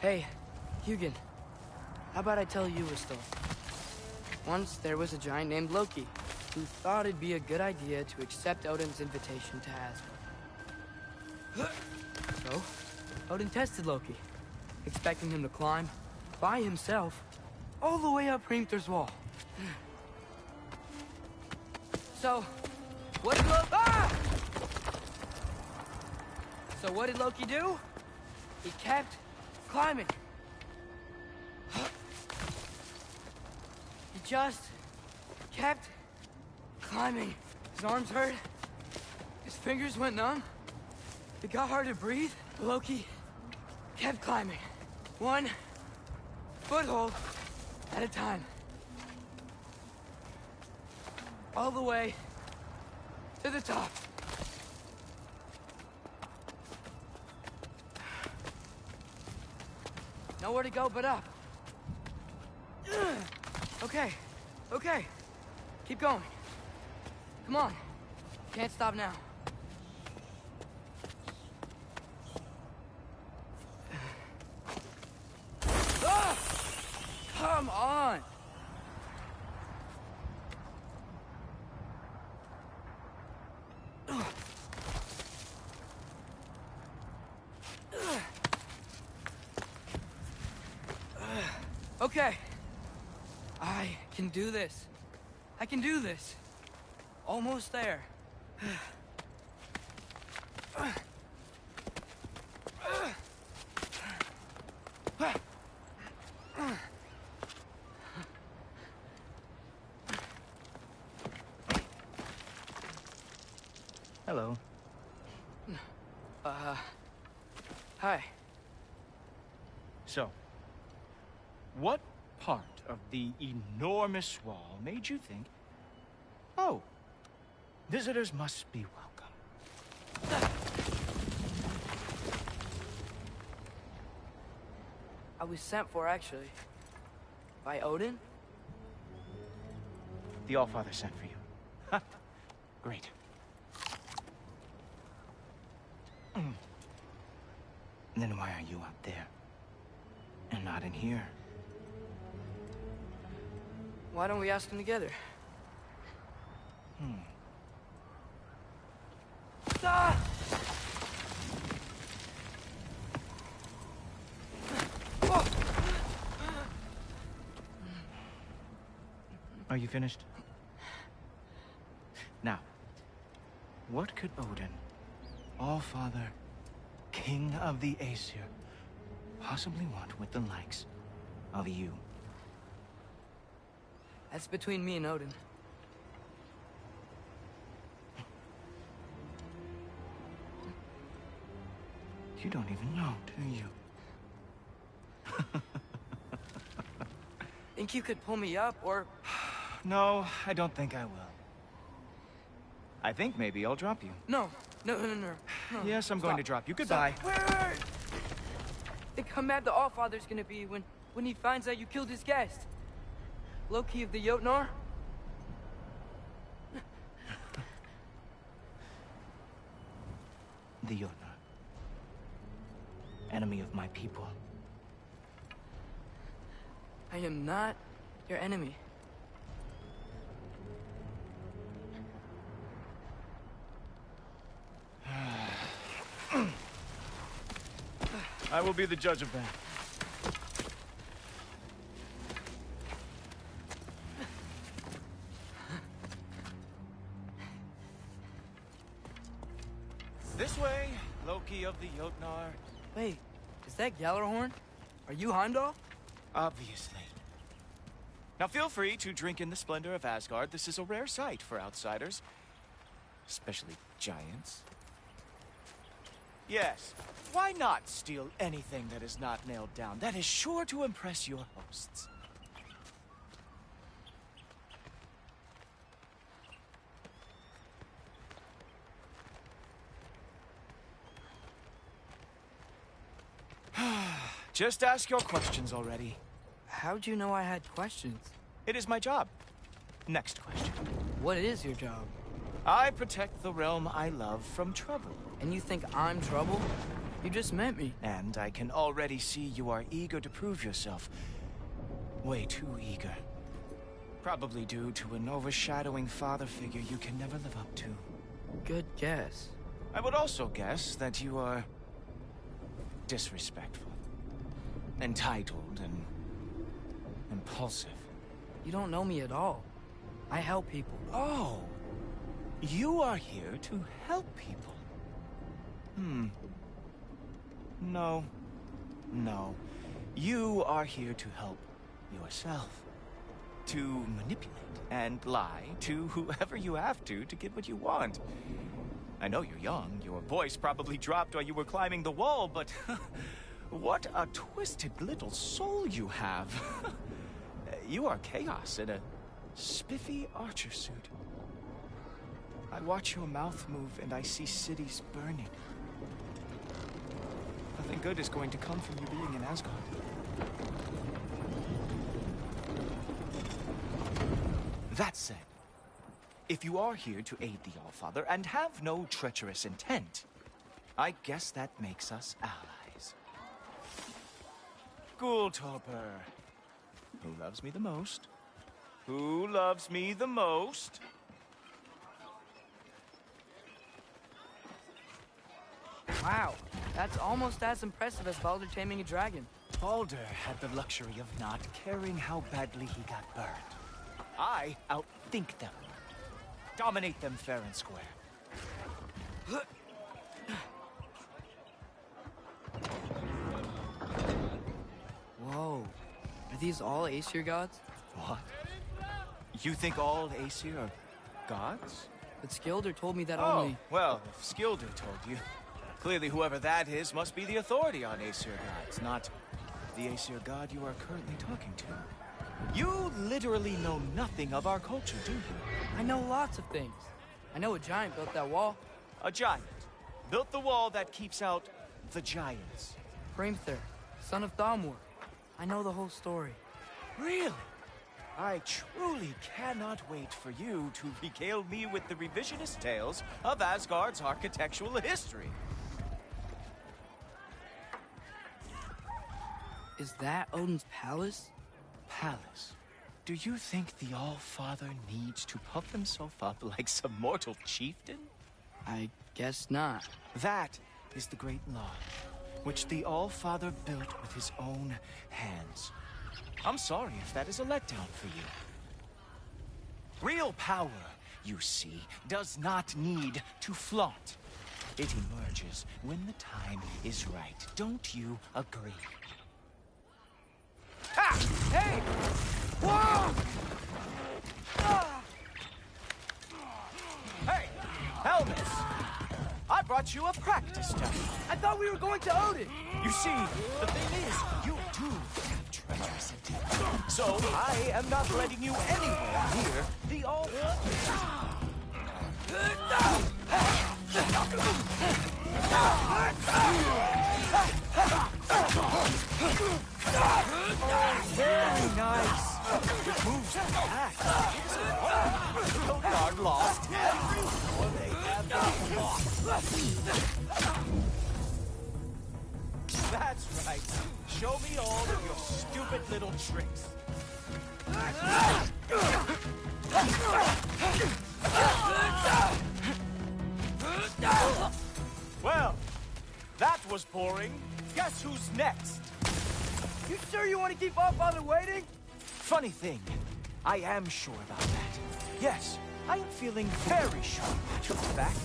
Hey, Hugin. How about I tell you a story? Once there was a giant named Loki who thought it'd be a good idea to accept Odin's invitation to Asgard. So, Odin tested Loki, expecting him to climb by himself all the way up Hrimthur's wall. So, what did Loki do? He kept climbing. He just kept climbing. His arms hurt. His fingers went numb. It got hard to breathe. Loki kept climbing. One foothold at a time. All the way to the top. Nowhere to go but up. Okay, okay. Keep going. Come on. Can't stop now. Okay. I can do this. I can do this. Almost there. Hello. Hi. So, what part of the enormous wall made you think, oh, visitors must be welcome? I was sent for, actually. By Odin? The Allfather sent for you. Ha! Great. Then why are you out there? And not in here? Why don't we ask them together? Ah! Oh! Are you finished? Now, what could Odin, Allfather, King of the Aesir, possibly want with the likes of you? That's between me and Odin. You don't even know, do you? Think you could pull me up, or... No, I don't think I will. I think maybe I'll drop you. No. No. Yes, I'm going to drop you. Goodbye. Stop. Wait. Think how mad the Allfather's gonna be when he finds out you killed his guest. Loki of the Jotnar? The Jotnar. Enemy of my people. I am not your enemy. I will be the judge of that. This way, Loki of the Jotnar. Wait, is that Gjallarhorn? Are you Heimdall? Obviously. Now feel free to drink in the splendor of Asgard. This is a rare sight for outsiders. Especially giants. Yes, why not steal anything that is not nailed down? That is sure to impress your hosts. Just ask your questions already. How'd you know I had questions? It is my job. Next question. What is your job? I protect the realm I love from trouble. And you think I'm trouble? You just met me. And I can already see you are eager to prove yourself. Way too eager. Probably due to an overshadowing father figure you can never live up to. Good guess. I would also guess that you are disrespectful, entitled, and impulsive. You don't know me at all. I help people. Oh, you are here to help people. No. You are here to help yourself. To manipulate and lie to whoever you have to get what you want. I know you're young. Your voice probably dropped while you were climbing the wall, but what a twisted little soul you have. You are chaos in a spiffy archer suit. I watch your mouth move and I see cities burning. Nothing good is going to come from you being in Asgard. That said, if you are here to aid the Allfather and have no treacherous intent, I guess that makes us allies. Ghoultorper. Who loves me the most? Who loves me the most? Wow, that's almost as impressive as Baldur taming a dragon. Baldur had the luxury of not caring how badly he got burned. I outthink them. Dominate them fair and square. Whoa. Are these all Aesir gods? What? You think all Aesir are gods? But Skilder told me that Oh, only... well, if Skilder told you, clearly whoever that is must be the authority on Aesir gods, not the Aesir god you are currently talking to. You literally know nothing of our culture, do you? I know lots of things. I know a giant built that wall. A giant built the wall that keeps out the giants. Hrimthur, son of Thamur. I know the whole story. Really? I truly cannot wait for you to regale me with the revisionist tales of Asgard's architectural history. Is that Odin's palace? Palace? Do you think the All-Father needs to puff himself up like some mortal chieftain? I guess not. That is the great lodge, which the All-Father built with his own hands. I'm sorry if that is a letdown for you. Real power, you see, does not need to flaunt. It emerges when the time is right. Don't you agree? Ha! Hey! Whoa! Hey, helmets! I brought you a practice test. I thought we were going to Odin! You see, the thing is, you do have treacherous intent. So I am not letting you anywhere near the all. Very nice. It moves fast. Hildgard lost every war they ever lost. That's right. Show me all of your stupid little tricks. Well, that was boring. Guess who's next? You sure you want to keep our father waiting? Funny thing, I am sure about that. Yes, I am feeling very sure about your back.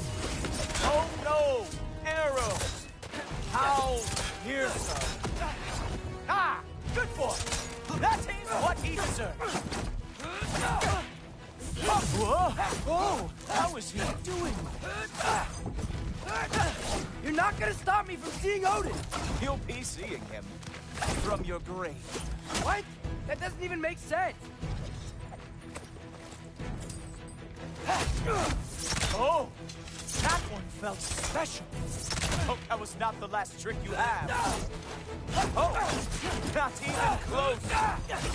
Oh no! Arrows! How here's some. Ah! Good boy! That is what he deserves! Whoa! Oh! How is he doing? You're not gonna stop me from seeing Odin! You'll be seeing him from your grave. What? That doesn't even make sense! Oh! That one felt special! Hope that was not the last trick you have. Oh! Not even close!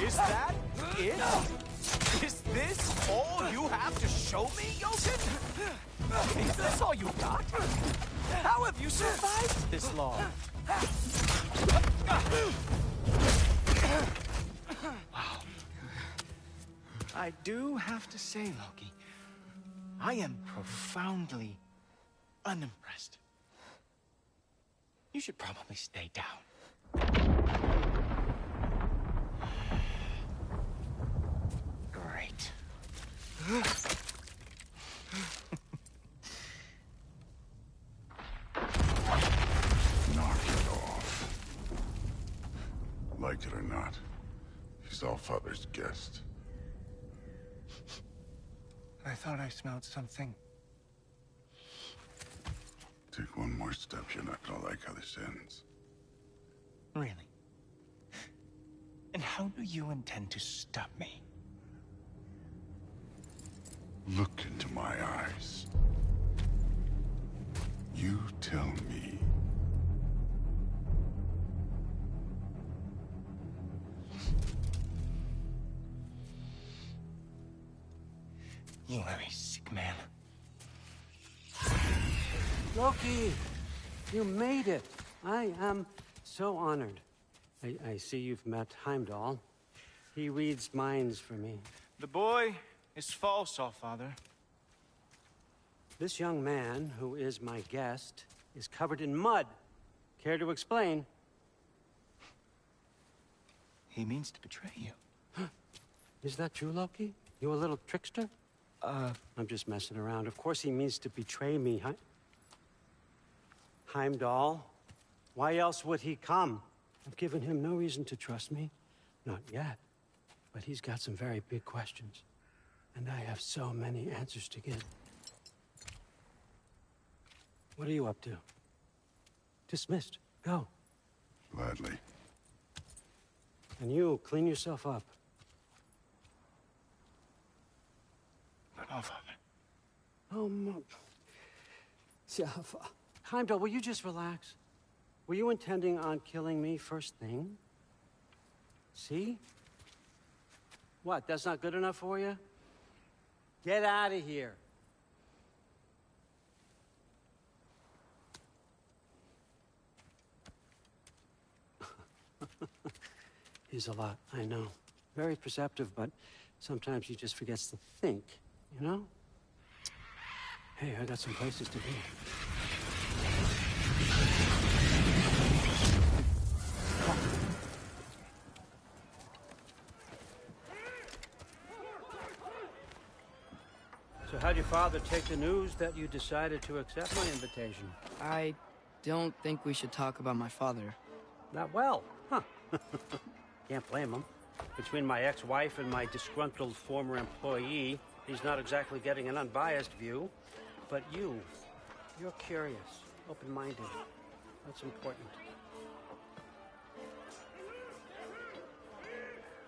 Is that it? Is this all you have to show me, Jotun? Is this all you got? How have you survived this long? Wow. I do have to say, Loki, I am profoundly unimpressed. You should probably stay down. Great. Knock it off. Like it or not, he's Allfather's guest. I thought I smelled something. Take one more step, you're not gonna like how this ends. Really? And how do you intend to stop me? Look into my eyes. You tell me. You are a sick man. Loki, you made it. I am so honored. I see you've met Heimdall. He reads minds for me. The boy is false, Allfather. This young man, who is my guest, is covered in mud. Care to explain? He means to betray you. Is that true, Loki? You a little trickster? I'm just messing around. Of course he means to betray me, huh? Heimdall? Why else would he come? I've given him no reason to trust me. Not yet. But he's got some very big questions. And I have so many answers to give. What are you up to? Dismissed. Go. Gladly. And you, clean yourself up. Oh, Jaffa. Heimdall, will you just relax? Were you intending on killing me first thing? See? What, that's not good enough for you? Get out of here. He's a lot, I know. Very perceptive, but sometimes he just forgets to think, you know? Hey, I got some places to be. So how'd your father take the news that you decided to accept my invitation? I don't think we should talk about my father. Not well, huh? Can't blame him. Between my ex-wife and my disgruntled former employee, he's not exactly getting an unbiased view. But you're curious, open-minded. That's important.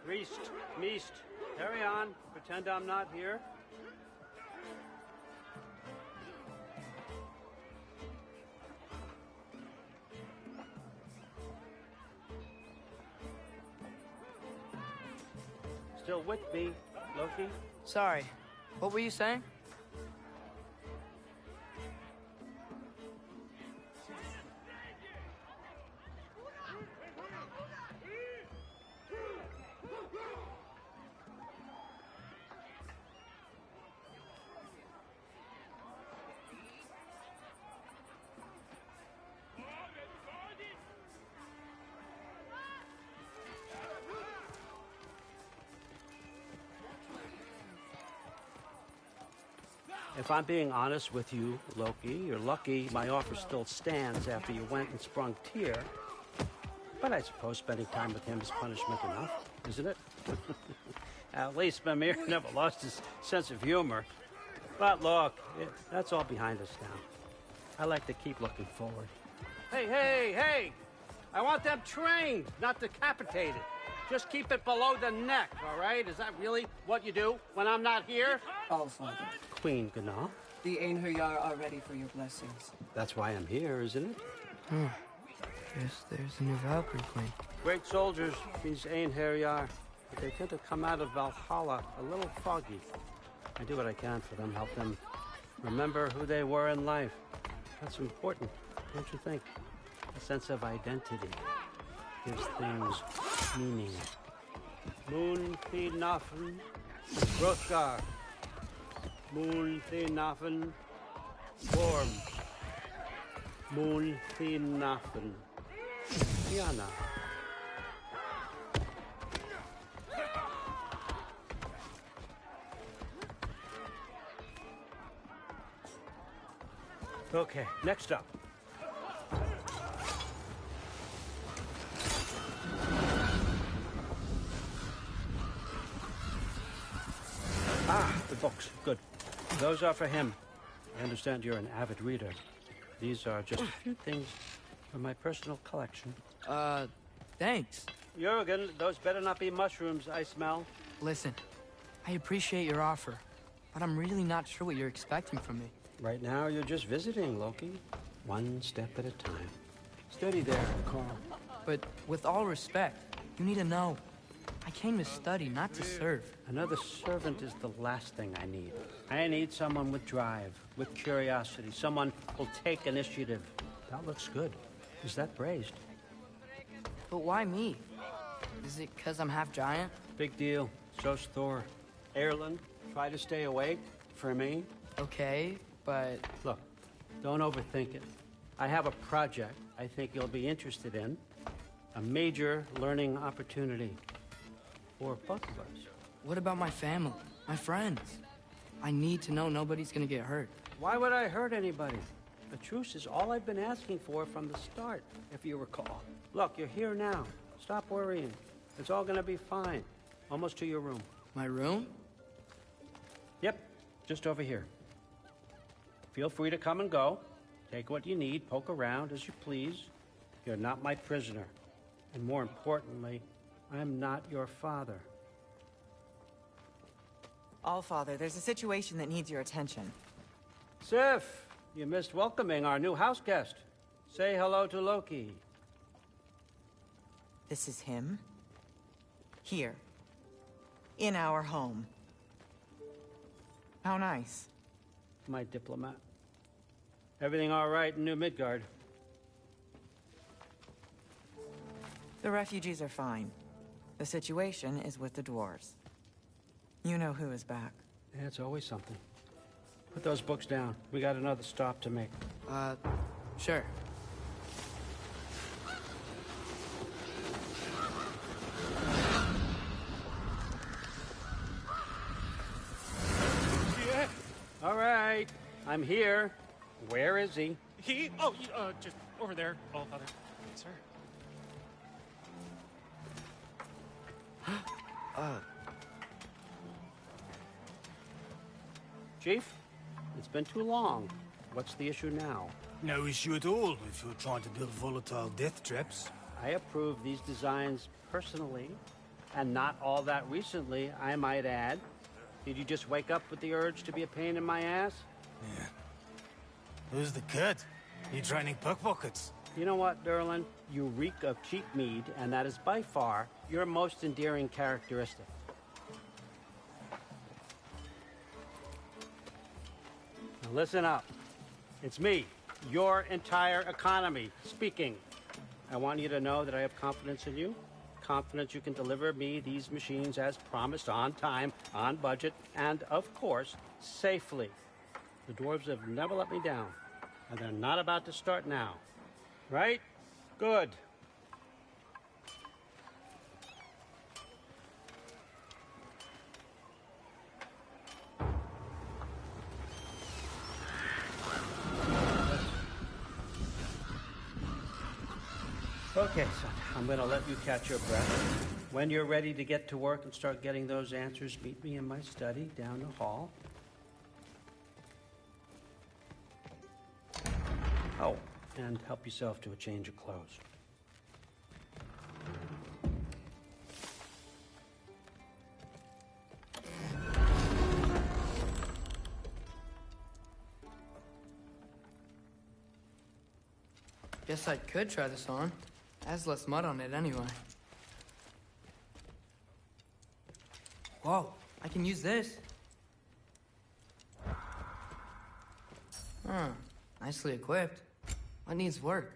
Meest, carry on. Pretend I'm not here. Still with me, Loki? Sorry. What were you saying? If I'm being honest with you, Loki, you're lucky my offer still stands after you went and sprung Tyr. But I suppose spending time with him is punishment enough, isn't it? At least Mimir never lost his sense of humor. But look, that's all behind us now. I like to keep looking forward. Hey! I want them trained, not decapitated. Just keep it below the neck, all right? Is that really what you do when I'm not here? All, Father. Queen Gná. The Einherjar are ready for your blessings. That's why I'm here, isn't it? Guess there's a new Valkyrie Queen. Great soldiers, these Einherjar. But they tend to come out of Valhalla a little foggy. I do what I can for them, help them remember who they were in life. That's important, don't you think? A sense of identity gives things meaning. Moon Thinafen, Hrothgar. Moon Thinafen, Gorm. Moon Thinafen, Tiana. Okay, next up. The books. Good. Those are for him. I understand you're an avid reader. These are just a few things from my personal collection. Thanks. Jurgen, those better not be mushrooms I smell. Listen, I appreciate your offer, but I'm really not sure what you're expecting from me. Right now, you're just visiting, Loki. One step at a time. Steady there, Carl. But with all respect, you need to know. I came to study, not to serve. Another servant is the last thing I need. I need someone with drive, with curiosity, someone who'll take initiative. That looks good. Is that braised? But why me? Is it because I'm half giant? Big deal. So's Thor. Erlen, try to stay awake for me. Okay, but... Look, don't overthink it. I have a project I think you'll be interested in. A major learning opportunity. for both of us. What about my family? My friends? I need to know nobody's gonna get hurt. Why would I hurt anybody? A truce is all I've been asking for from the start, if you recall. Look, you're here now. Stop worrying. It's all gonna be fine. Almost to your room. My room? Yep, just over here. Feel free to come and go. Take what you need, poke around as you please. You're not my prisoner. And more importantly, I'm not your father. Allfather, there's a situation that needs your attention. Sif, you missed welcoming our new house guest. Say hello to Loki. This is him? Here. In our home. How nice. My diplomat. Everything all right in New Midgard? The refugees are fine. The situation is with the dwarves. You know who is back. Yeah, it's always something. Put those books down. We got another stop to make. Sure. Yeah. All right. I'm here. Where is he? He? Oh, just over there, Allfather. Sir. Chief, it's been too long. What's the issue now? No issue at all if you're trying to build volatile death traps. I approve these designs personally, and not all that recently, I might add. Did you just wake up with the urge to be a pain in my ass? Yeah. Who's the kid? You training pickpockets? You know what, Derlin? You reek of cheap mead, and that is by far your most endearing characteristic. Now listen up. It's me, your entire economy, speaking. I want you to know that I have confidence in you. Confidence you can deliver me these machines as promised, on time, on budget, and, of course, safely. The dwarves have never let me down, and they're not about to start now. Right? Good. Okay, son, I'm gonna let you catch your breath. When you're ready to get to work and start getting those answers, meet me in my study down the hall. Oh, and help yourself to a change of clothes. Guess I could try this on. Has less mud on it anyway. Whoa, I can use this. Huh, nicely equipped. What needs work?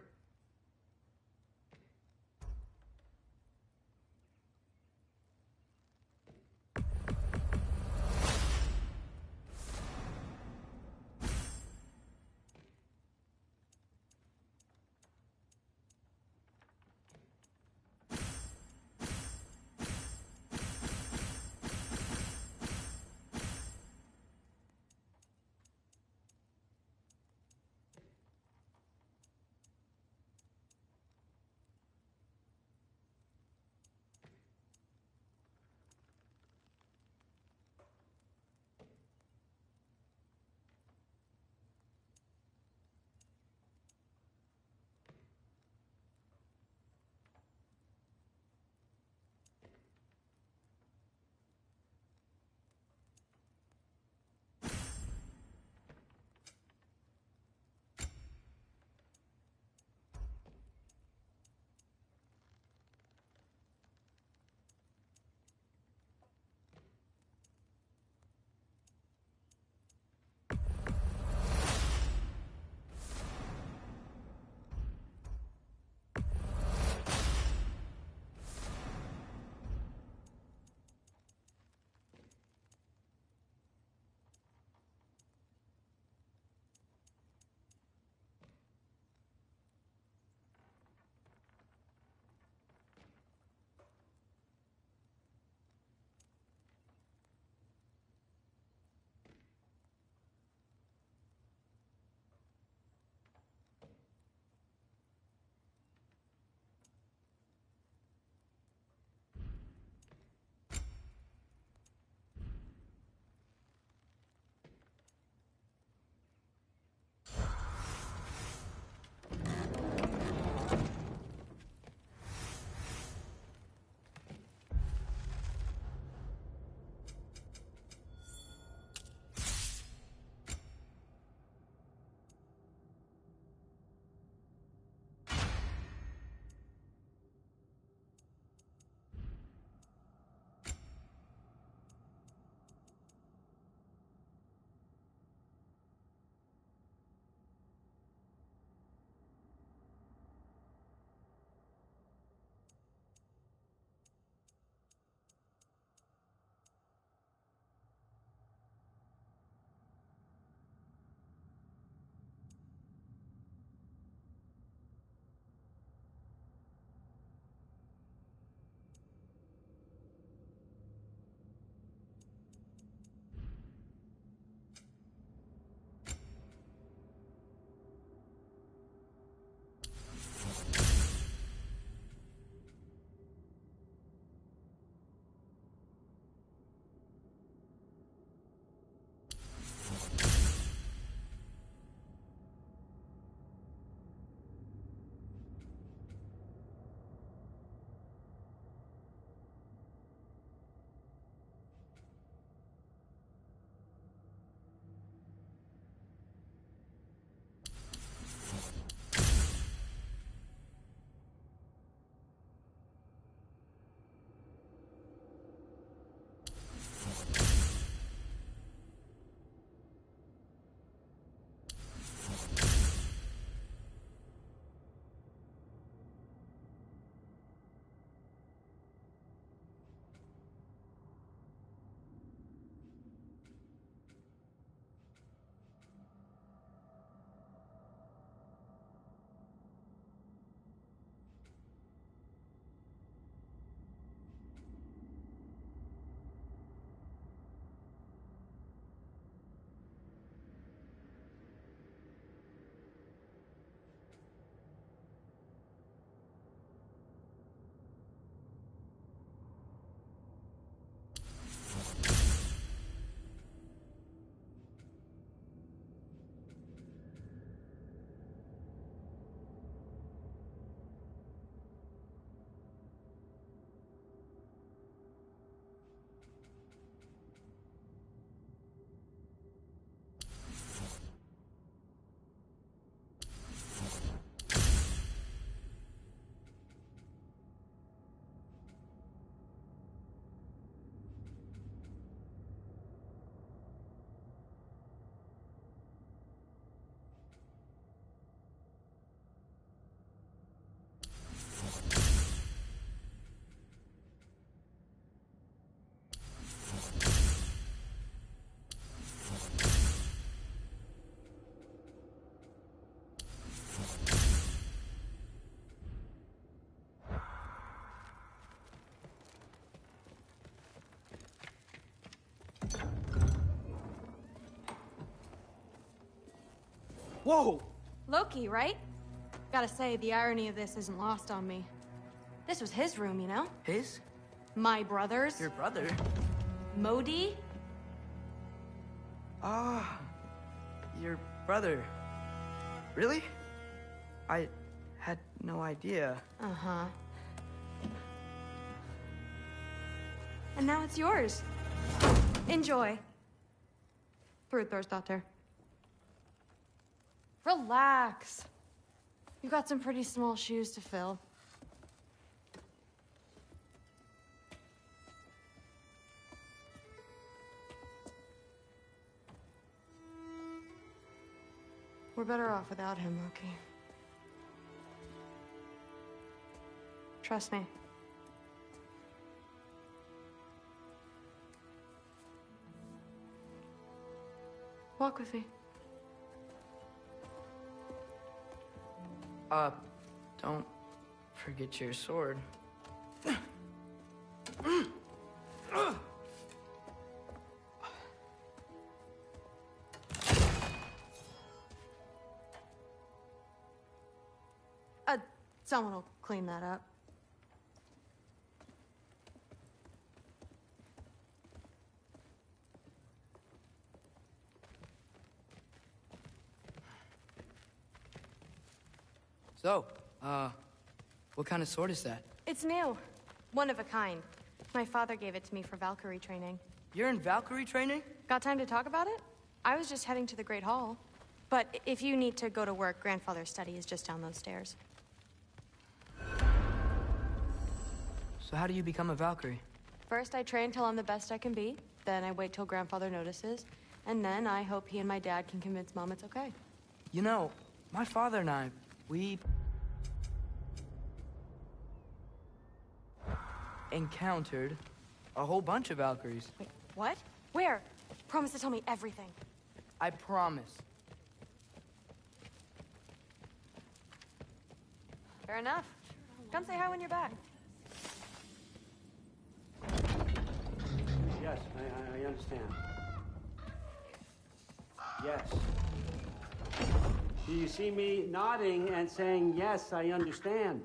Whoa! Loki, right? Gotta say, the irony of this isn't lost on me. This was his room, you know? His? My brother's. Your brother? Modi? Ah, your brother. Really? I had no idea. Uh-huh. And now it's yours. Enjoy. Daughter. Relax. You've got some pretty small shoes to fill. We're better off without him, Loki. Trust me. Walk with me. Don't forget your sword. Someone will clean that up. So, what kind of sword is that? It's new. One of a kind. My father gave it to me for Valkyrie training. You're in Valkyrie training? Got time to talk about it? I was just heading to the Great Hall. But if you need to go to work, Grandfather's study is just down those stairs. So how do you become a Valkyrie? First, I train till I'm the best I can be. Then I wait till Grandfather notices. And then I hope he and my dad can convince Mom it's okay. You know, my father and I, we encountered a whole bunch of Valkyries. Wait, what? Where? Promise to tell me everything. I promise. Fair enough. Come say hi when you're back. Yes, I understand. Yes. Do you see me nodding and saying, yes, I understand?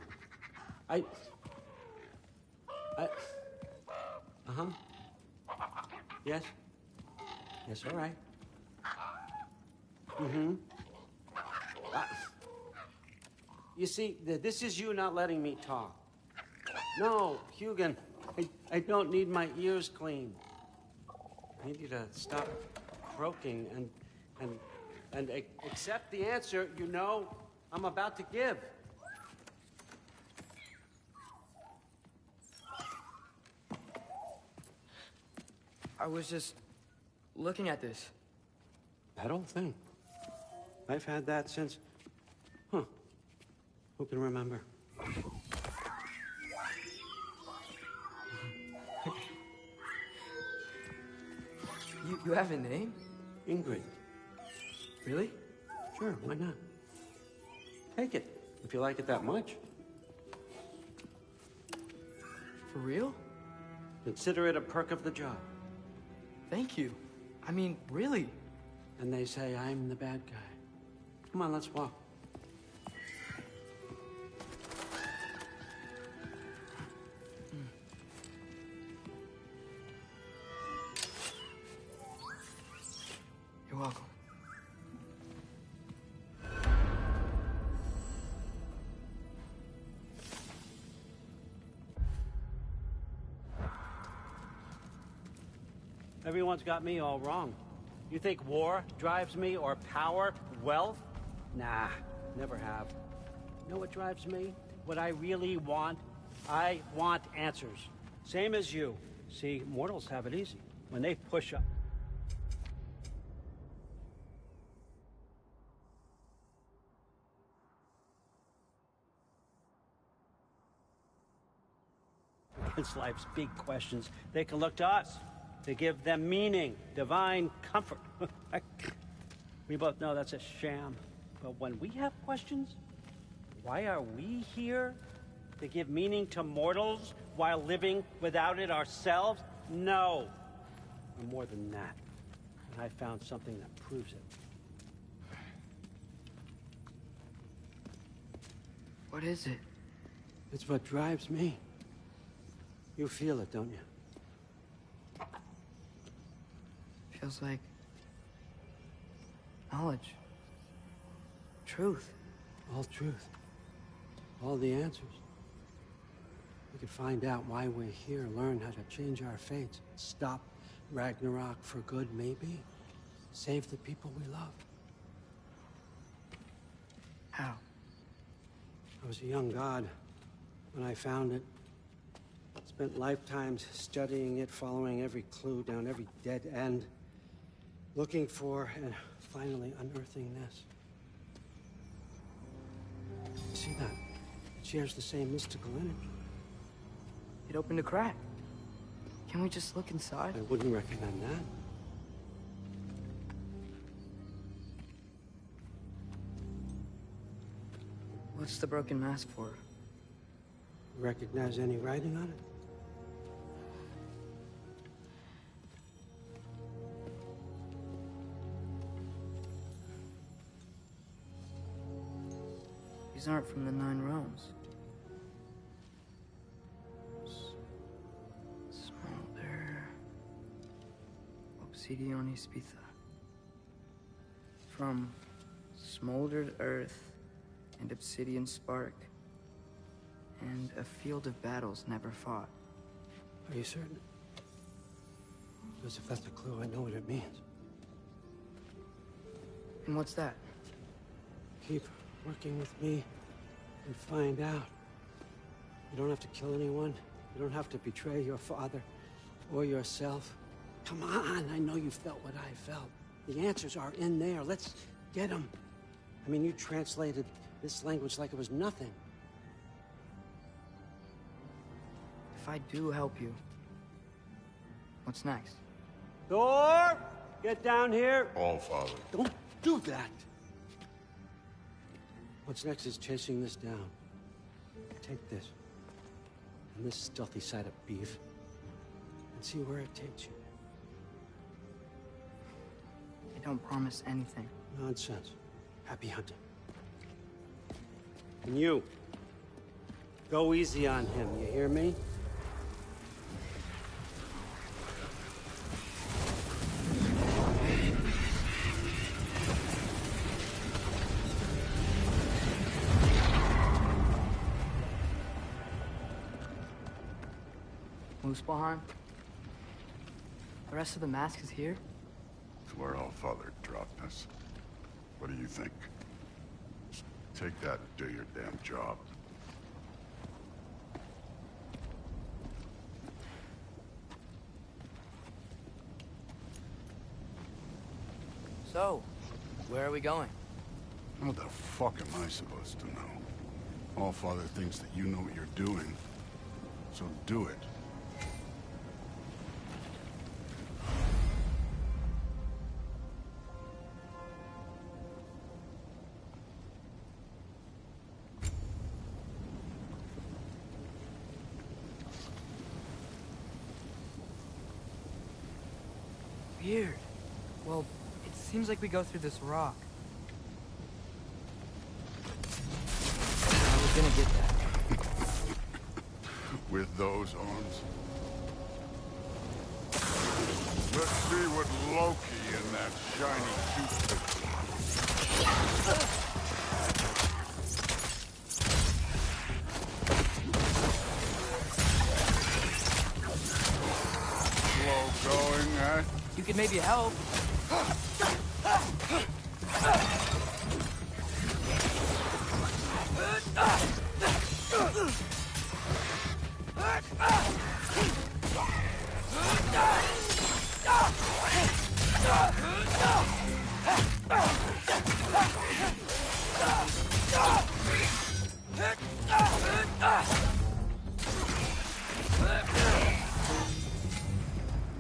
Uh-huh. Yes? Yes, all right. Mm-hmm. You see, this is you not letting me talk. No, Hugin, I don't need my ears cleaned. I need you to stop croaking and accept the answer you know I'm about to give. I was just looking at this. That old thing. I've had that since... Who can remember? You have a name? Ingrid. Really? Sure, why not? Take it, if you like it that much. For real? Consider it a perk of the job. Thank you. I mean, really. And they say I'm the bad guy. Come on, let's walk. You're welcome. Everyone's got me all wrong. You think war drives me, or power, wealth? Nah, never have. You know what drives me? What I really want? I want answers. Same as you. See, mortals have it easy. When they push up... against life's big questions, they can look to us. To give them meaning, divine comfort. We both know that's a sham. But when we have questions, why are we here? To give meaning to mortals while living without it ourselves? No. or more than that. And I found something that proves it. What is it? It's what drives me. You feel it, don't you? Feels like knowledge. Truth. All truth. All the answers. We could find out why we're here, learn how to change our fates, stop Ragnarok for good, maybe. Save the people we love. How? I was a young god when I found it. Spent lifetimes studying it, following every clue down every dead end, looking for and finally unearthing this. See that? It shares the same mystical energy. It opened a crack. Can we just look inside? I wouldn't recommend that. What's the broken mask for? Recognize any writing on it? These aren't from the 9 realms. Smolder. Obsidione Spitha. From smoldered earth and obsidian spark. And a field of battles never fought. Are you certain? Because if that's a clue, I know what it means. And what's that? Keep working with me and find out. You don't have to kill anyone. You don't have to betray your father or yourself. Come on, I know you felt what I felt. The answers are in there. Let's get them. I mean, you translated this language like it was nothing. If I do help you, what's next? Thor! Get down here! All Father. Don't do that! What's next is chasing this down. Take this, and this stealthy side of beef, and see where it takes you. I don't promise anything. Nonsense. Happy hunting. And you, go easy on him, you hear me? Muspelheim? The rest of the mask is here? It's where All Father dropped us. What do you think? Just take that and do your damn job. So, where are we going? What the fuck am I supposed to know? All Father thinks that you know what you're doing, so do it. Weird. Well, it seems like we go through this rock. I was gonna get that. With those arms? Let's see what Loki and that shiny toothpick. Slow going, eh? You could maybe help.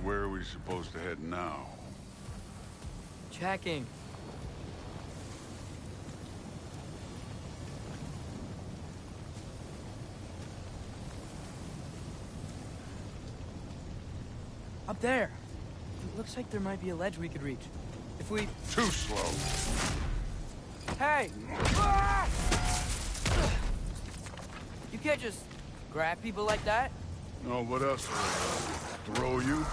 Where are we supposed to head now? Checking. Up there. Looks like there might be a ledge we could reach. If we... Too slow. Hey! Ah! You can't just grab people like that. No, what else? Throw you?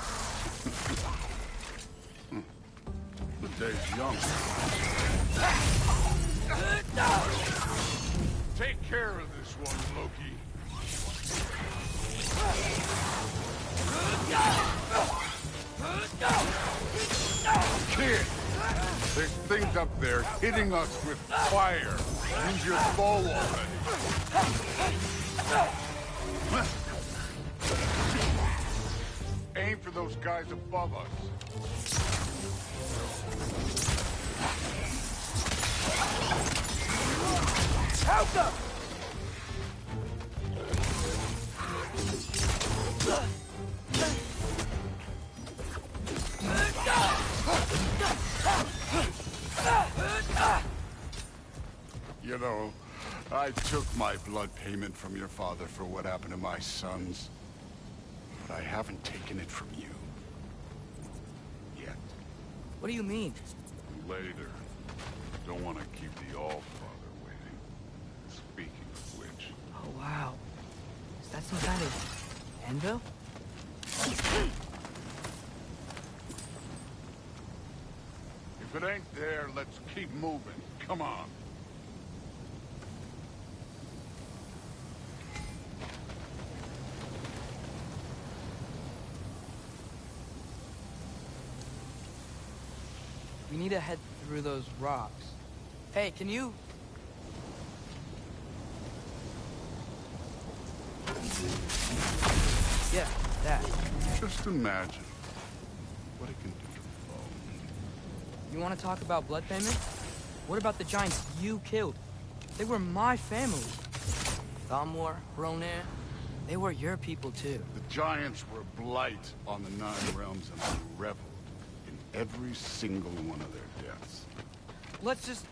The day's young. Take care of this one, Loki. Kid! There's things up there hitting us with fire. Use your bow already. Aim for those guys above us. Help them! You know, I took my blood payment from your father for what happened to my sons. But I haven't taken it from you. Yet. What do you mean? Later. Don't want to keep the All-Father waiting. Speaking of which... Oh, wow. Is that some kind of anvil? If it ain't there, let's keep moving. Come on. We need to head through those rocks. Hey, can you... Yeah, that. Just imagine what it can do to the foe. You want to talk about blood payment? What about the giants you killed? They were my family. Thamor, Hrungnir, they were your people too. The giants were a blight on the 9 realms, and I reveled in every single one of their deaths. Let's just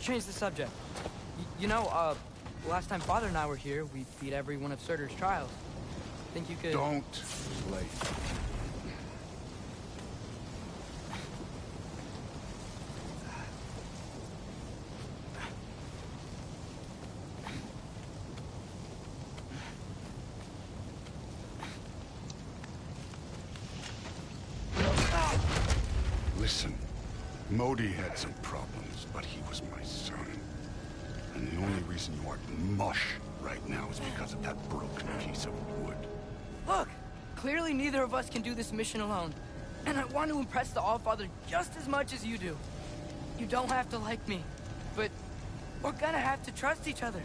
change the subject. You know, last time Father and I were here, we beat every one of Surtur's trials. Think you could... Don't play. Listen, Modi had some problems, but he was my son. And the only reason you aren't mush right now is because of that broken piece of wood. Look! Clearly neither of us can do this mission alone. And I want to impress the Allfather just as much as you do. You don't have to like me, but we're gonna have to trust each other.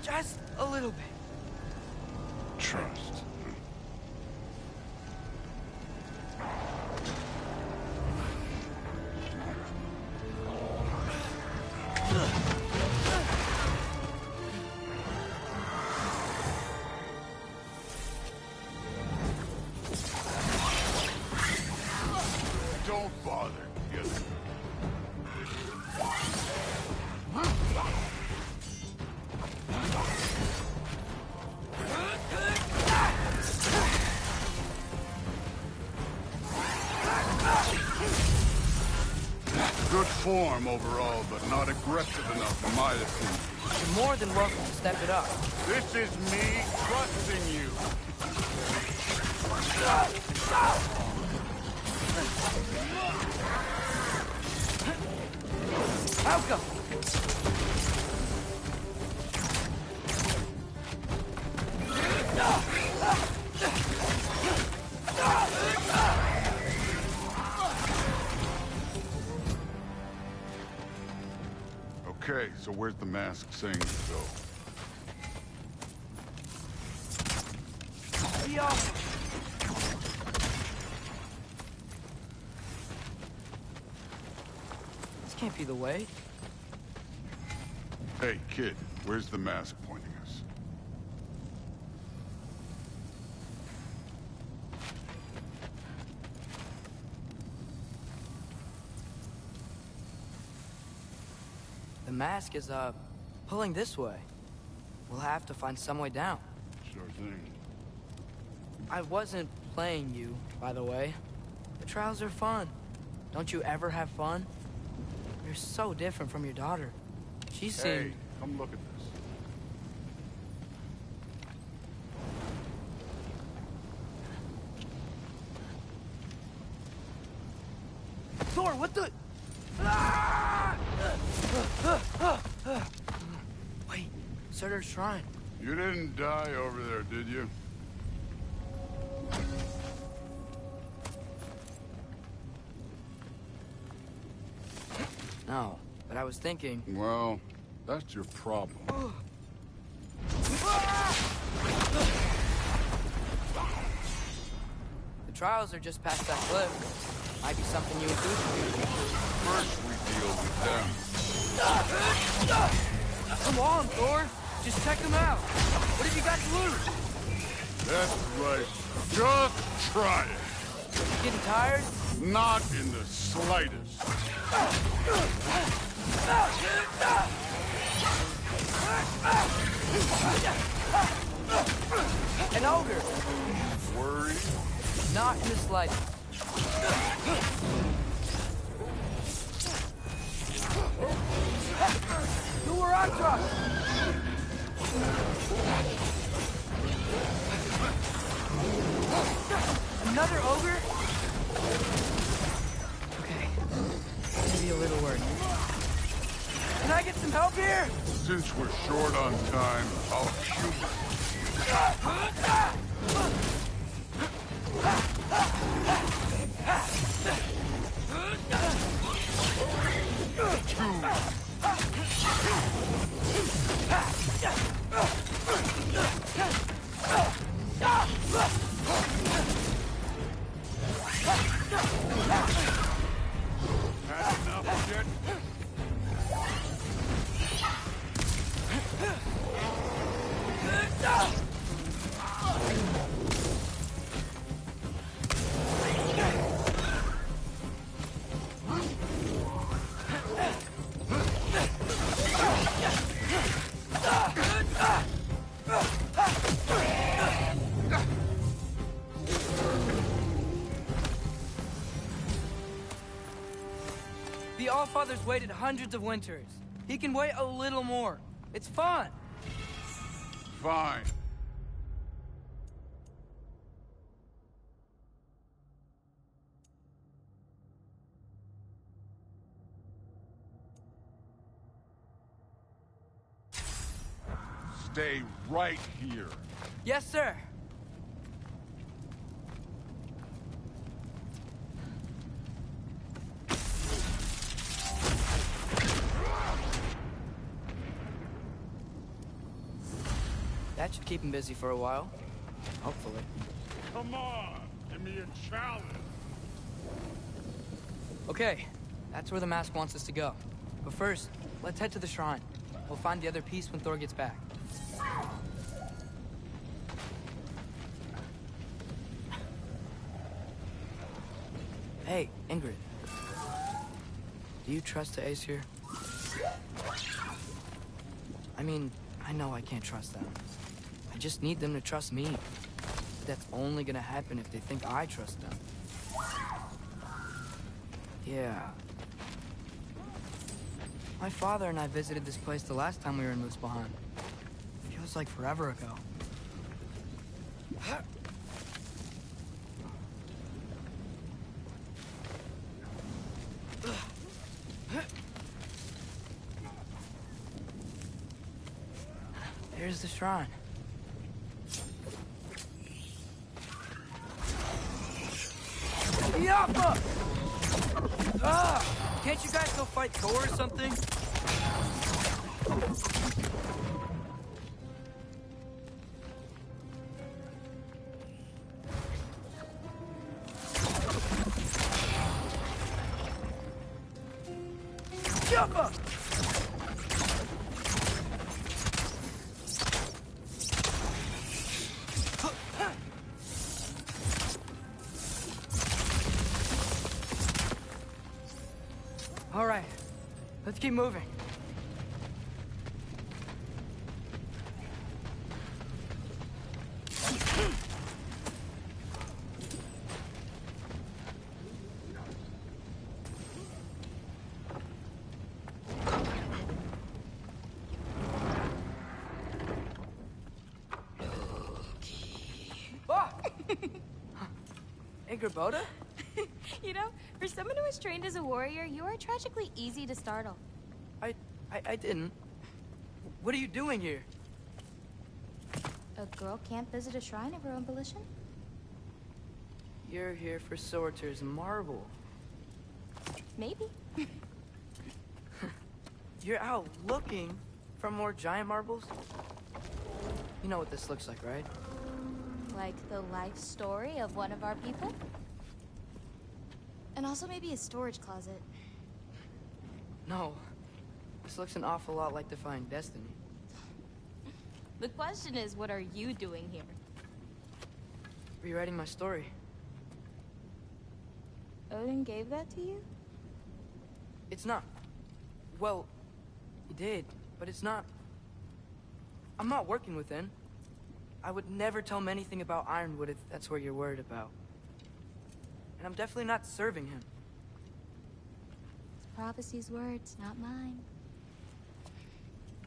Just a little bit. Trust. Don't bother. Yes. Good form overall, but not aggressive enough in my opinion. You're more than welcome to step it up. This is me trusting you. Outcome! Okay, so where's the mask saying to go? This can't be the way. Hey, kid, where's the mask pointing us? The mask is, pulling this way. We'll have to find some way down. Sure thing. I wasn't playing you, by the way. The trials are fun. Don't you ever have fun? You're so different from your daughter. She seemed... Hey, come look at this. Thor, what the... Wait, Surtur's shrine. You didn't die over there, did you? No, but I was thinking... Well, that's your problem. The trials are just past that cliff. Might be something you and Goose can do. First we deal with them. Come on, Thor. Just check them out. What have you got to lose? That's right. Just try it. You getting tired? Not in the slightest. An ogre. Worried? Not in the slightest. You were on truck. Another ogre? Okay. Maybe a little worried. Can I get some help here? Since we're short on time, I'll humor Had enough yet? The Allfather's waited hundreds of winters. He can wait a little more. It's fun. Fine. Stay right here. Yes, sir. That should keep him busy for a while. Hopefully. Come on, give me a challenge. Okay, that's where the mask wants us to go. But first, let's head to the shrine. We'll find the other piece when Thor gets back. Hey, Ingrid. Do you trust the Aesir? I mean, I know I can't trust them. I just need them to trust me. But that's only gonna happen if they think I trust them. Yeah. My father and I visited this place the last time we were in Muspelheim. Feels like forever ago. There's the shrine. Yappa! Ah! Can't you guys go fight Thor or something? Yappa! All right, let's keep moving. Gerboda? You know, for someone who was trained as a warrior, you are tragically easy to startle. I didn't. What are you doing here? A girl can't visit a shrine of her own volition? You're here for Sorter's marble. Maybe. You're out looking for more giant marbles? You know what this looks like, right? Like the life story of one of our people? And also maybe a storage closet. No. This looks an awful lot like Defying Destiny. The question is, what are you doing here? Rewriting my story. Odin gave that to you? It's not. Well, he did, but it's not. I'm not working with him. I would never tell him anything about Ironwood if that's what you're worried about. And I'm definitely not serving him. It's prophecy's words, not mine.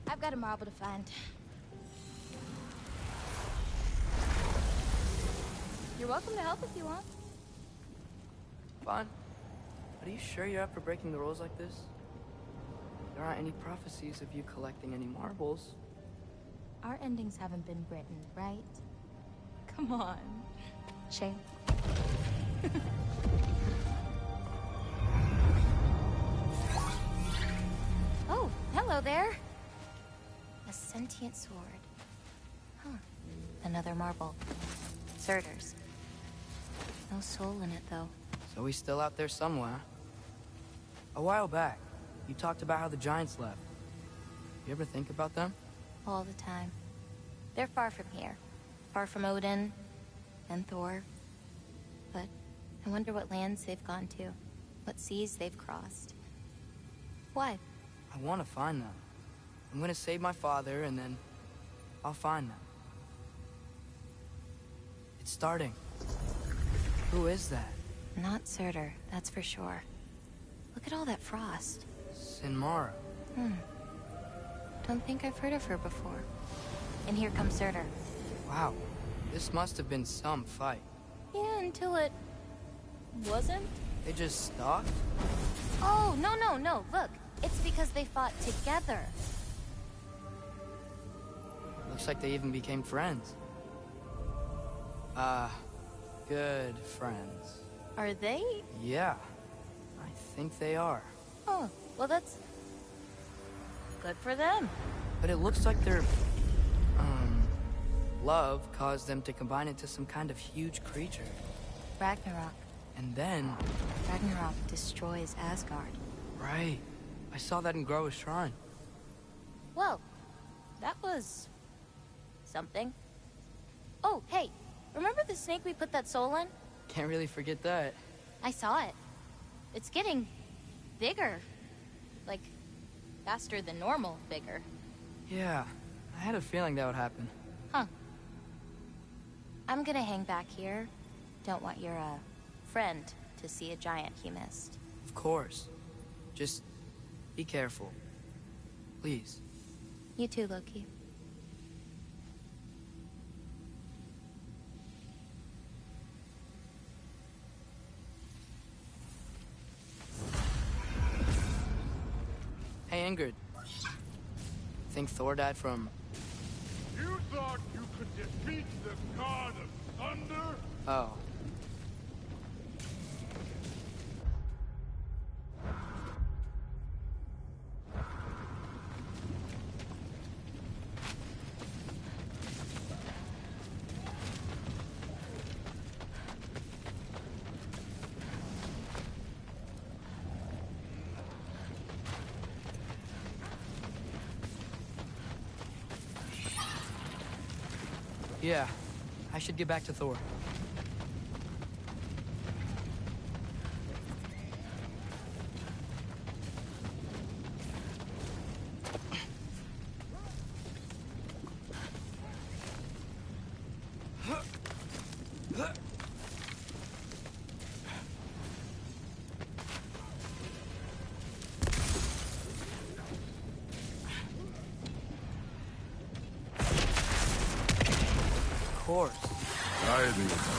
I've got a marble to find. You're welcome to help if you want. Fine. But are you sure you're up for breaking the rules like this? There aren't any prophecies of you collecting any marbles. Our endings haven't been written, right? Come on. Shame. Oh, hello there. A sentient sword. Huh. Another marble. Surtur's. No soul in it, though. So he's still out there somewhere. A while back, you talked about how the giants left. You ever think about them? All the time. They're far from here. Far from Odin and Thor. But I wonder what lands they've gone to. What seas they've crossed. Why? I want to find them. I'm gonna save my father, and then I'll find them. It's starting. Who is that? Not Surtur, that's for sure. Look at all that frost. Sinmara. Don't think I've heard of her before. And here comes Surtur. Wow. This must have been some fight. Yeah, until it... wasn't? They just stalked? Oh, no. Look, it's because they fought together. Looks like they even became friends. Good friends. Are they? Yeah, I think they are. Oh, well that's... good for them. But it looks like their... love caused them to combine into some kind of huge creature. Ragnarok. And then... Ragnarok destroys Asgard. Right. I saw that in Groa's shrine. Well, that was... something. Oh, hey, remember the snake we put that soul in? Can't really forget that. I saw it. It's getting... bigger. Like, faster than normal bigger. Yeah, I had a feeling that would happen. Huh. I'm gonna hang back here. Don't want your, friend to see a giant he missed. Of course. Just be careful. Please. You too, Loki. Hey, Ingrid. Think Thor died from... You thought you could defeat the god of thunder? Oh. Yeah, I should get back to Thor.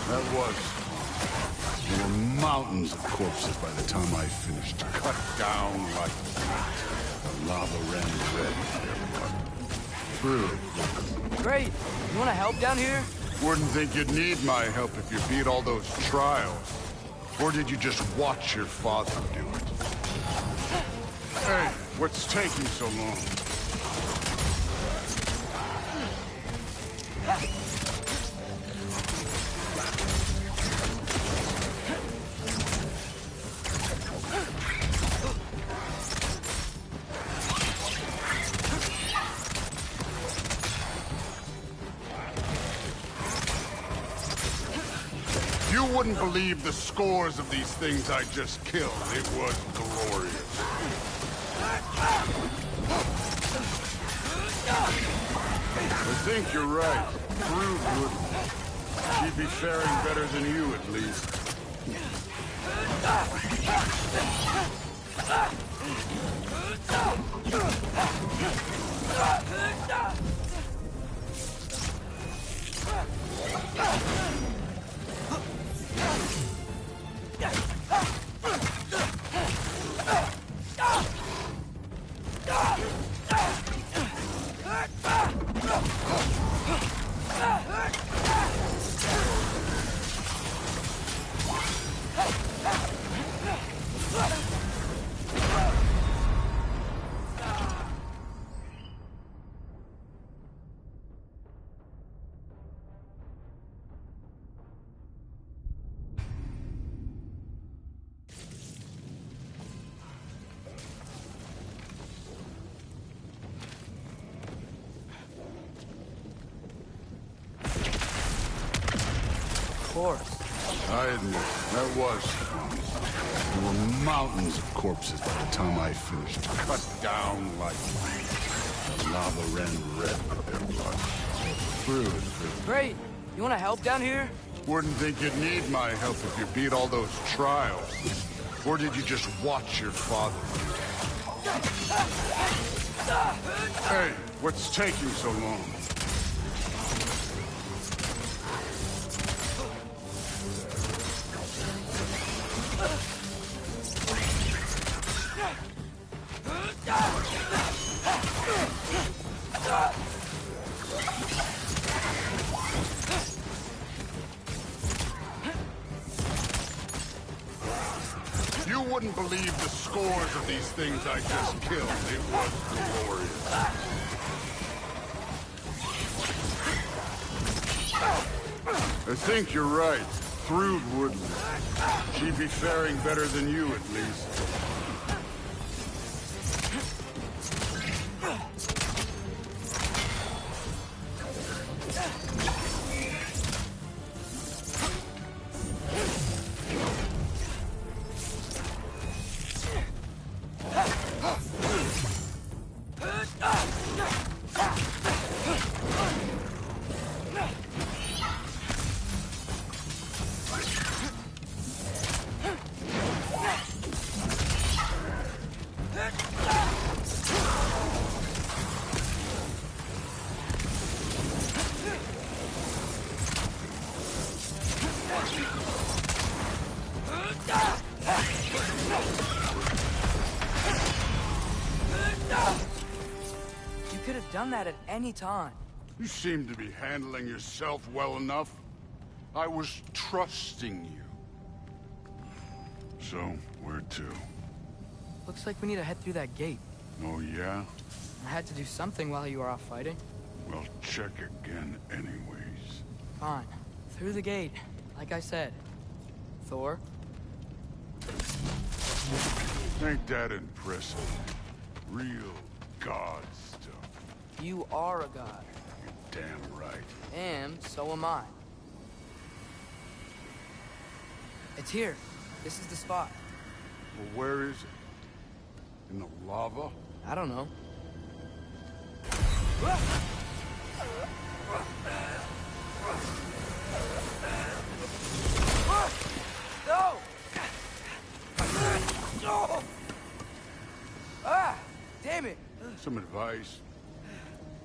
That was mountains of corpses by the time I finished, cut down like the lava ran red in their blood. Through. Great. You want to help down here? Wouldn't think you'd need my help if you beat all those trials. Or did you just watch your father do it? Hey, what's taking so long? You wouldn't believe the scores of these things I just killed. It was glorious. I think you're right. Brood wouldn't. She'd be faring better than you, at least. I admit, that was fun. There were mountains of corpses by the time I finished, cut down like lava ran red with their blood. Through. Great. You want to help down here? Wouldn't think you'd need my help if you beat all those trials. Or did you just watch your father? Hey, what's taking so long? You wouldn't believe the scores of these things I just killed. It was glorious. I think you're right. Thrud wouldn't. She'd be faring better than you, at least. You could have done that at any time. You seem to be handling yourself well enough. I was trusting you. So, where to? Looks like we need to head through that gate. Oh, yeah? I had to do something while you were off fighting. Well, check again anyways. Fine. Through the gate, like I said. Thor? Ain't that impressive? Real god stuff. You are a god. You're damn right. And so am I. It's here. This is the spot. Well, where is it? In the lava? I don't know. No! No! Ah! Damn it! Some advice.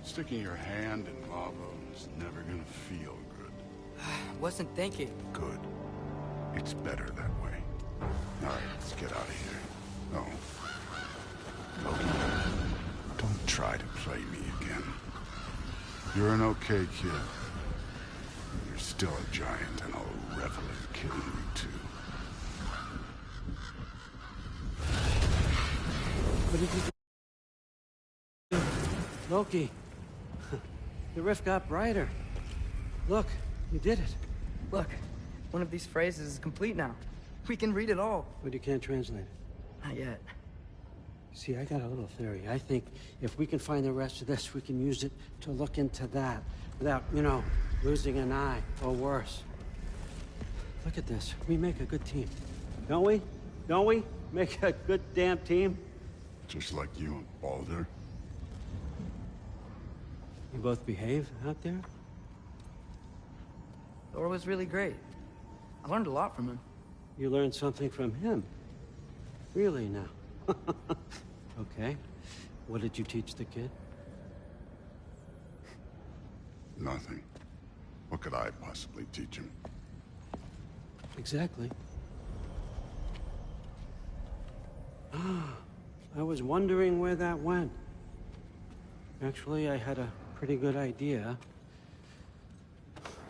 Sticking your hand in lava is never gonna feel good. Wasn't thinking. Good. It's better that way. You're an okay kid. You're still a giant, and I'll revel in killing you too. What did you do? Loki. The rift got brighter. Look, you did it. Look, one of these phrases is complete now. We can read it all. But you can't translate it. Not yet. See, I got a little theory. I think if we can find the rest of this, we can use it to look into that without, you know, losing an eye or worse. Look at this. We make a good team. Don't we? Don't we? Make a good damn team? Just like you and Baldur. You both behave out there? Thor was really great. I learned a lot from him. You learned something from him? Really now? Okay. What did you teach the kid? Nothing. What could I possibly teach him? Exactly. I was wondering where that went. Actually, I had a pretty good idea.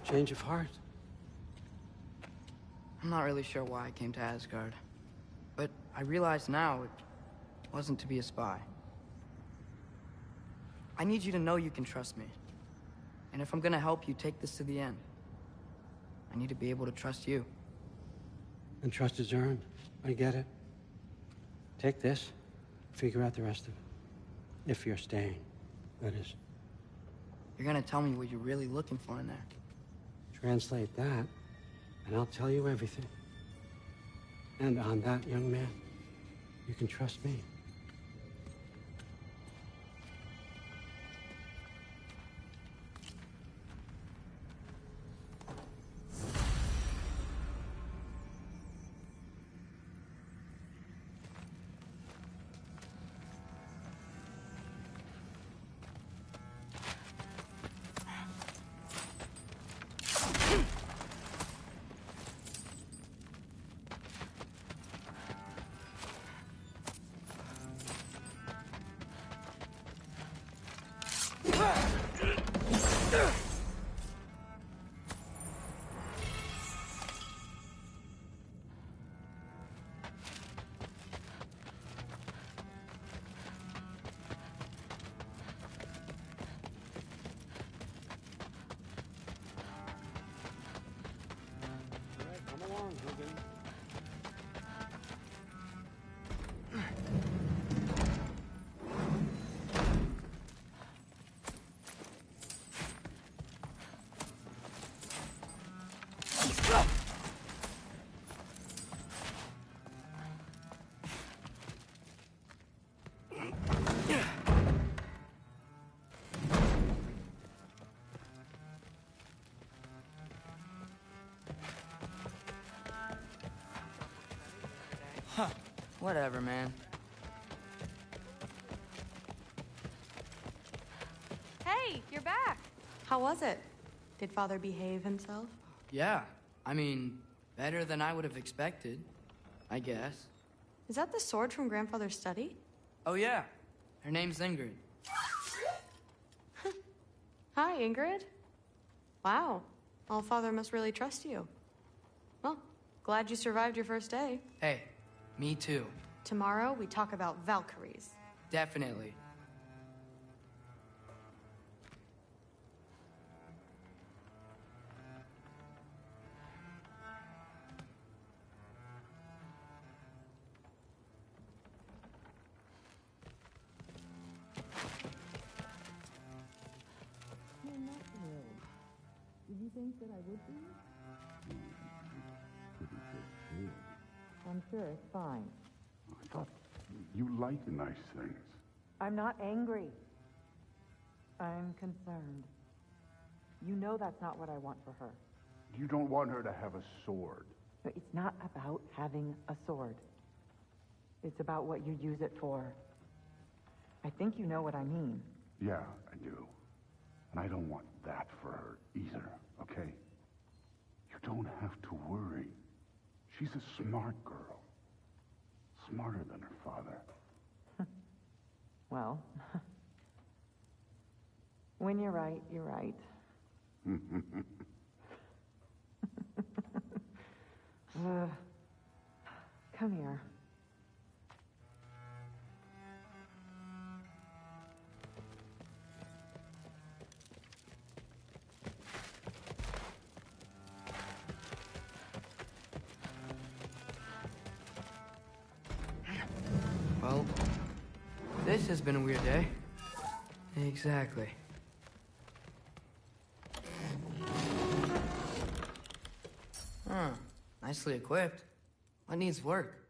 Change of heart. I'm not really sure why I came to Asgard. But I realize now it wasn't to be a spy. I need you to know you can trust me. And if I'm gonna help you take this to the end, I need to be able to trust you. And trust is earned. I get it. Take this. Figure out the rest of it. If you're staying, that is. You're gonna tell me what you're really looking for in there. Translate that, and I'll tell you everything. And on that, young man, you can trust me. Huh. Whatever, man. Hey, you're back. How was it? Did Father behave himself? Yeah. I mean, better than I would have expected, I guess. Is that the sword from Grandfather's study? Oh, yeah. Her name's Ingrid. Hi, Ingrid. Wow. Allfather must really trust you. Well, glad you survived your first day. Hey, me too. Tomorrow, we talk about Valkyries. Definitely. Did you think that I would be? I'm sure it's fine. I thought you liked nice things. I'm not angry. I'm concerned. You know that's not what I want for her. You don't want her to have a sword. But it's not about having a sword. It's about what you use it for. I think you know what I mean. Yeah, I do. And I don't want that for her either, okay? You don't have to worry. She's a smart girl. Smarter than her father. Well, When you're right, you're right. Come here. Well, this has been a weird day. Exactly. Huh. Nicely equipped. What needs work?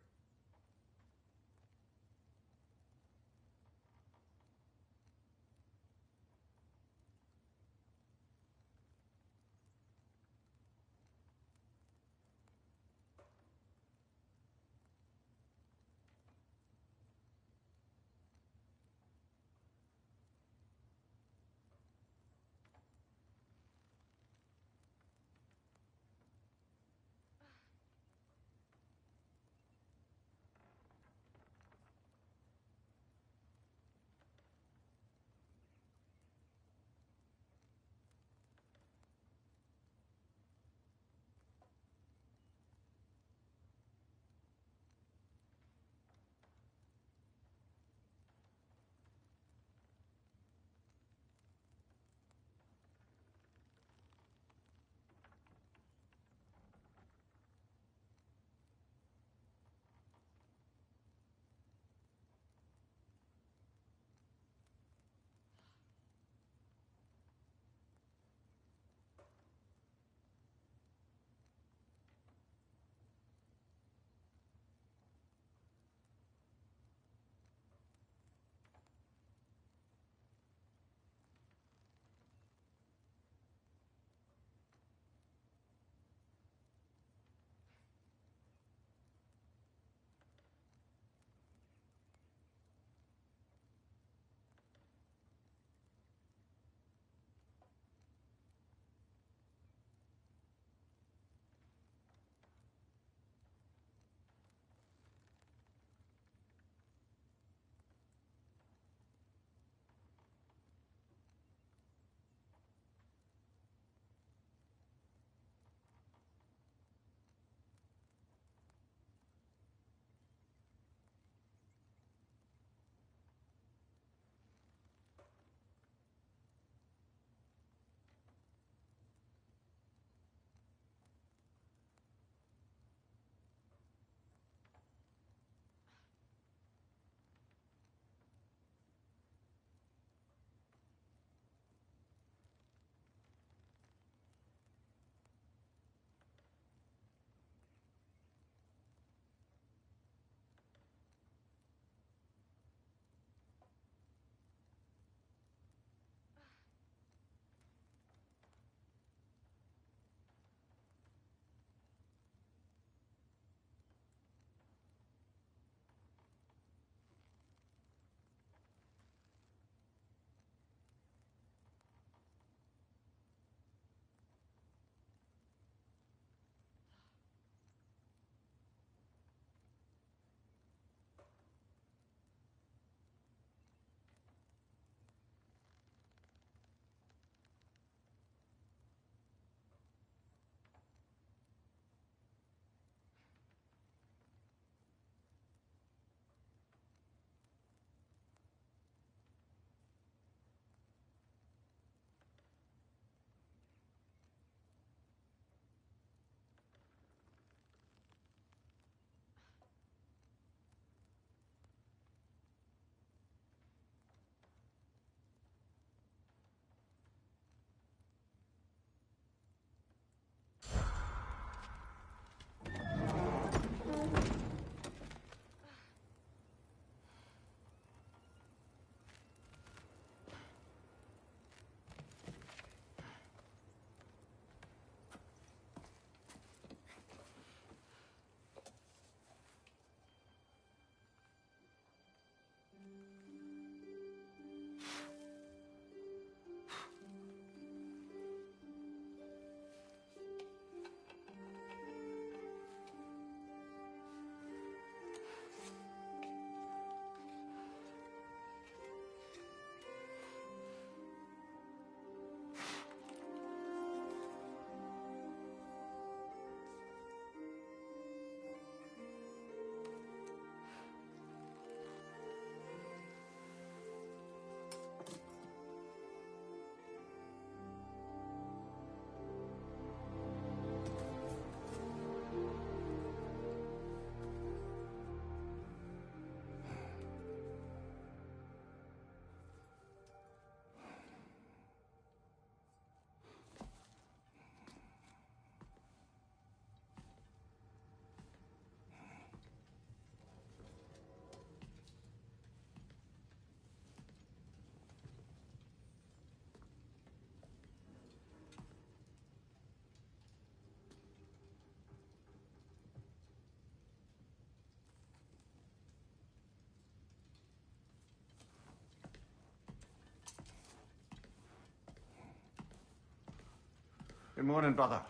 Good morning, brother.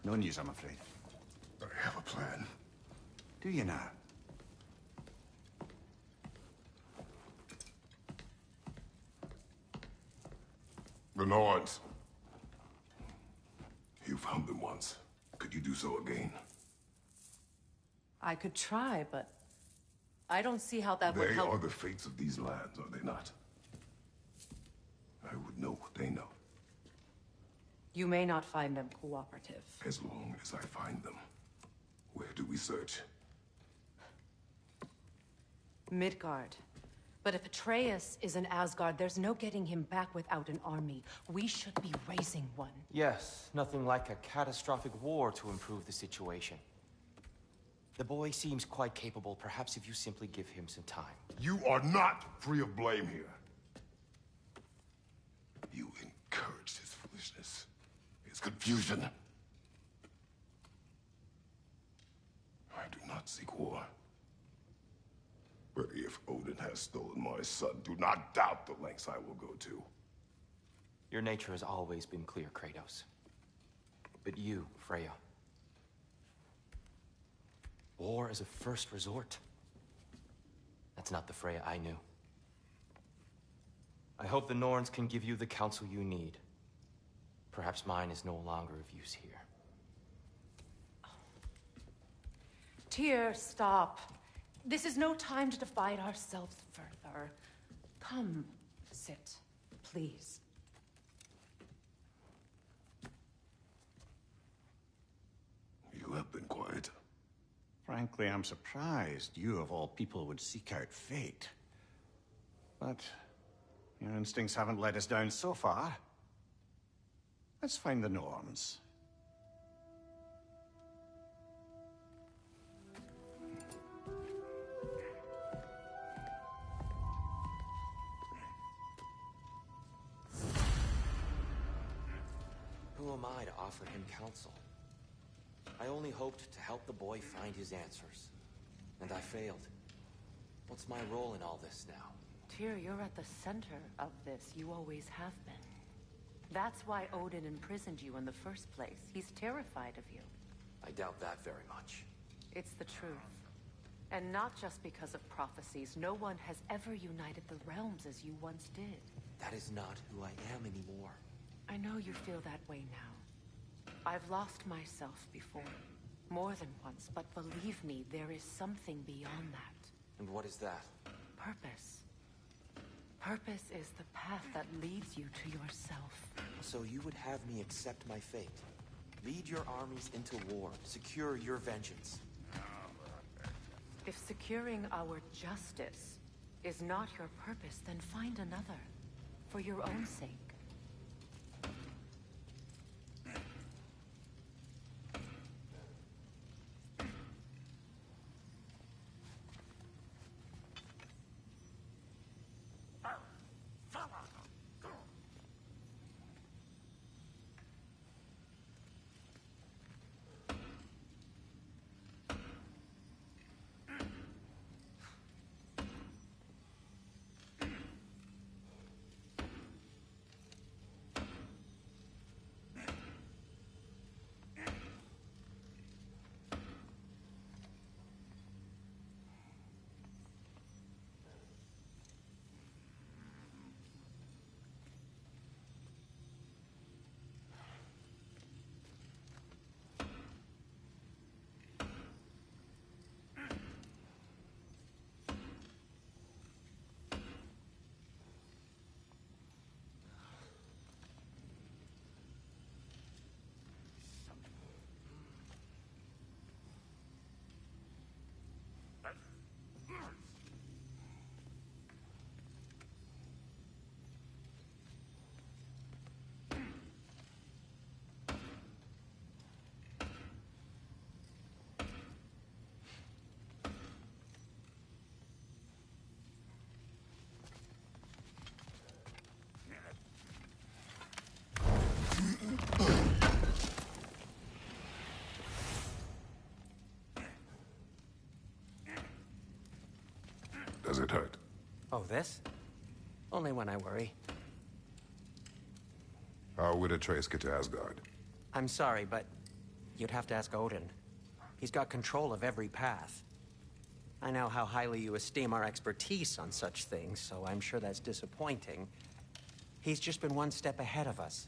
No news, I'm afraid. I have a plan. Do you now? The Norns. You found them once. Could you do so again? I could try, but I don't see how that would They help. are the fates of these lands, are they not? I would know what they know. You may not find them cooperative. As long as I find them. Where do we search? Midgard. But if Atreus is in Asgard, there's no getting him back without an army. We should be raising one. Yes, nothing like a catastrophic war to improve the situation. The boy seems quite capable. Perhaps if you simply give him some time. You are not free of blame here. You encouraged his foolishness, his confusion. I do not seek war. But if Odin has stolen my son, do not doubt the lengths I will go to. Your nature has always been clear, Kratos. But you, Freya. War is a first resort. That's not the Freya I knew. I hope the Norns can give you the counsel you need. Perhaps mine is no longer of use here. Tyr, stop. This is no time to divide ourselves further. Come, sit, please. You have been quiet. Frankly, I'm surprised you, of all people, would seek out fate. But your instincts haven't led us down so far. Let's find the Norns. Who am I to offer him counsel? I only hoped to help the boy find his answers. And I failed. What's my role in all this now? Tyr, you're at the center of this. You always have been. That's why Odin imprisoned you in the first place. He's terrified of you. I doubt that very much. It's the truth. And not just because of prophecies. No one has ever united the realms as you once did. That is not who I am anymore. I know you feel that way now. I've lost myself before. More than once, but believe me, there is something beyond that. And what is that? Purpose. Purpose is the path that leads you to yourself. So you would have me accept my fate? Lead your armies into war, secure your vengeance. If securing our justice is not your purpose, then find another. For your own sake. Does it hurt? Oh, this? Only when I worry. How would Atreus get to Asgard? I'm sorry, but you'd have to ask Odin. He's got control of every path. I know how highly you esteem our expertise on such things, so I'm sure that's disappointing. He's just been one step ahead of us.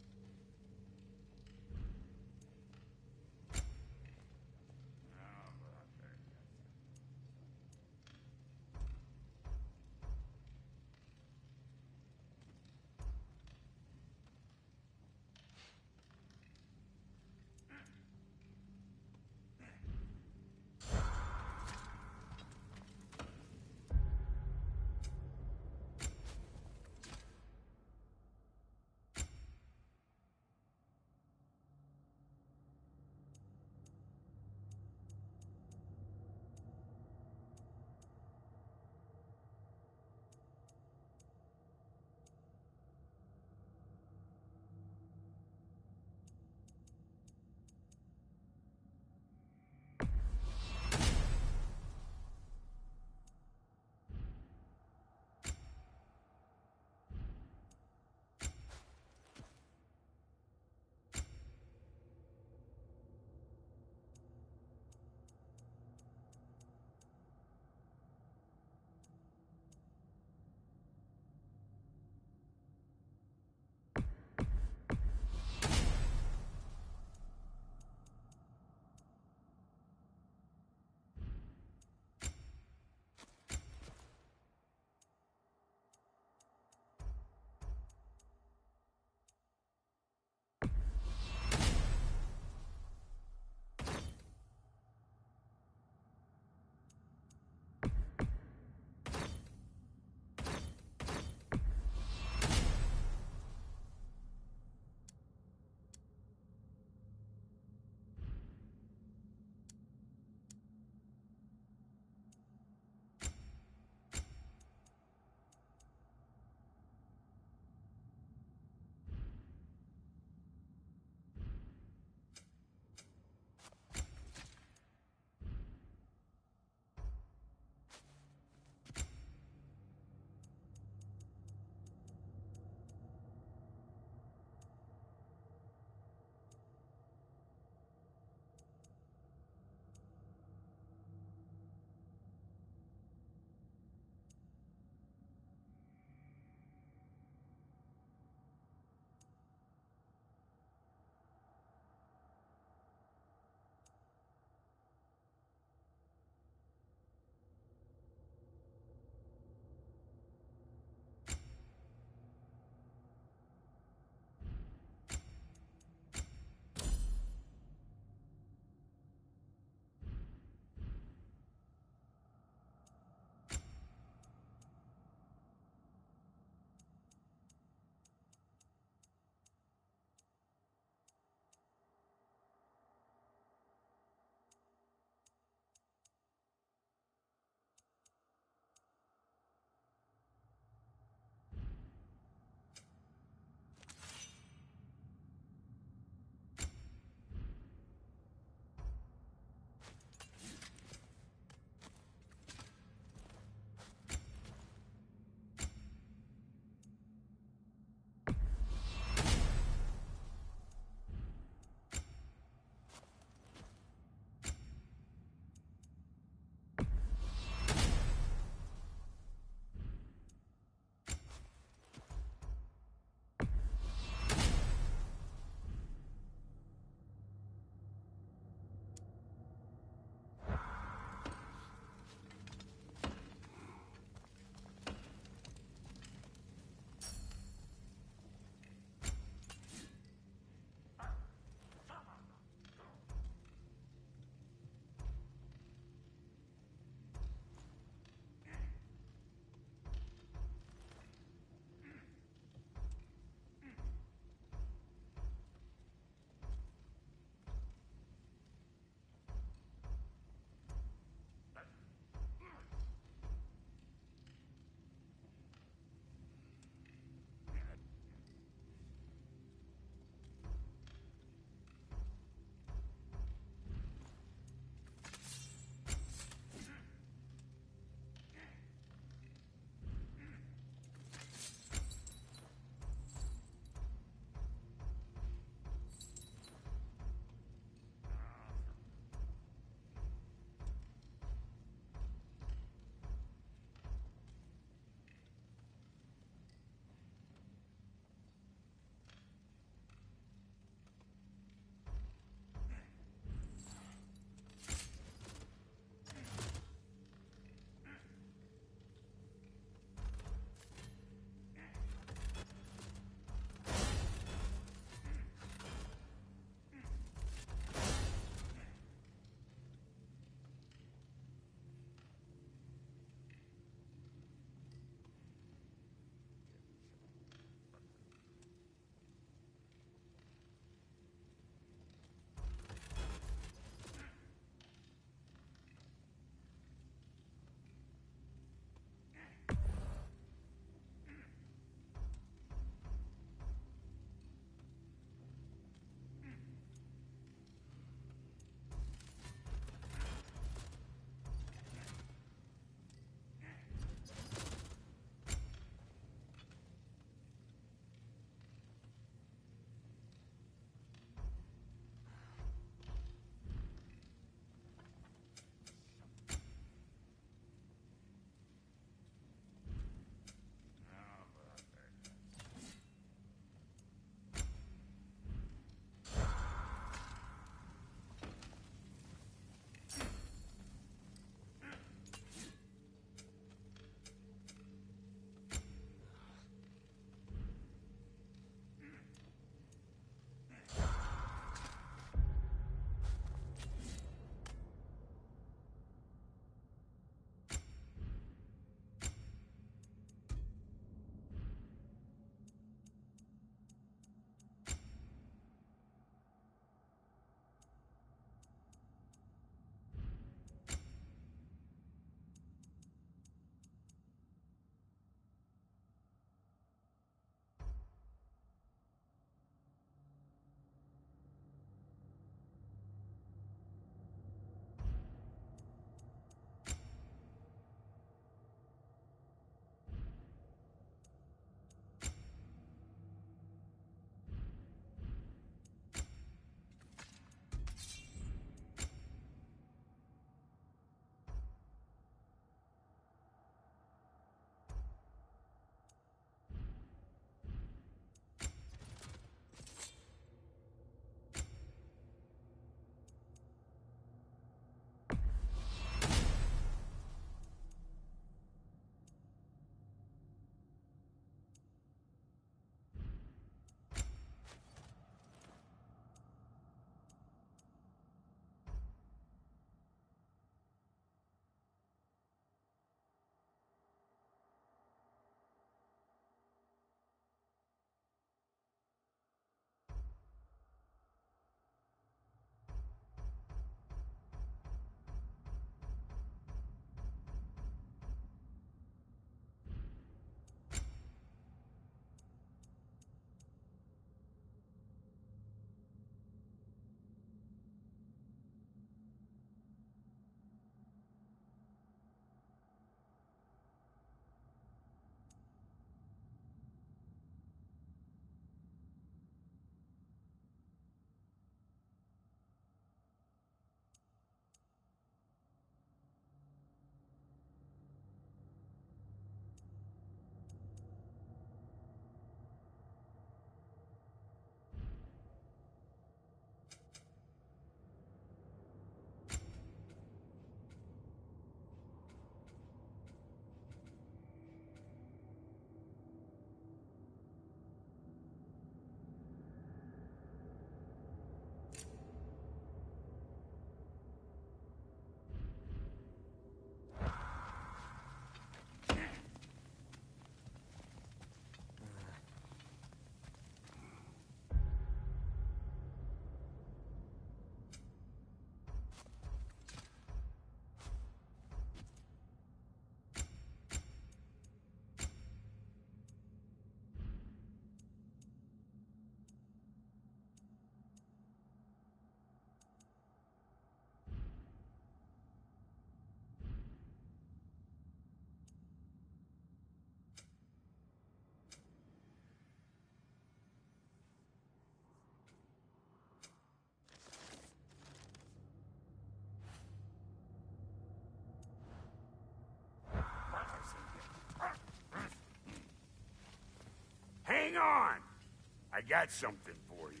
I got something for you.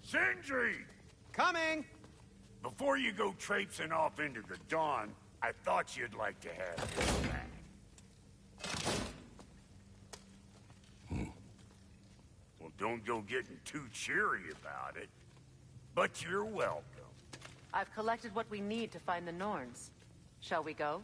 Sindri! Coming! Before you go traipsing off into the dawn, I thought you'd like to have this back. Well, don't go getting too cheery about it. But you're welcome. I've collected what we need to find the Norns. Shall we go?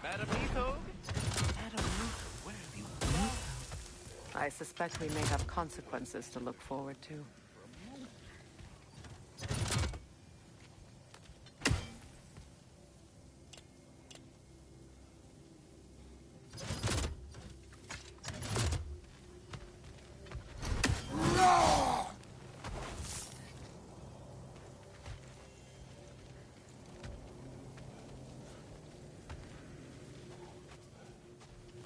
Madam Nithog? Madam Nithog, where have you been? I suspect we may have consequences to look forward to.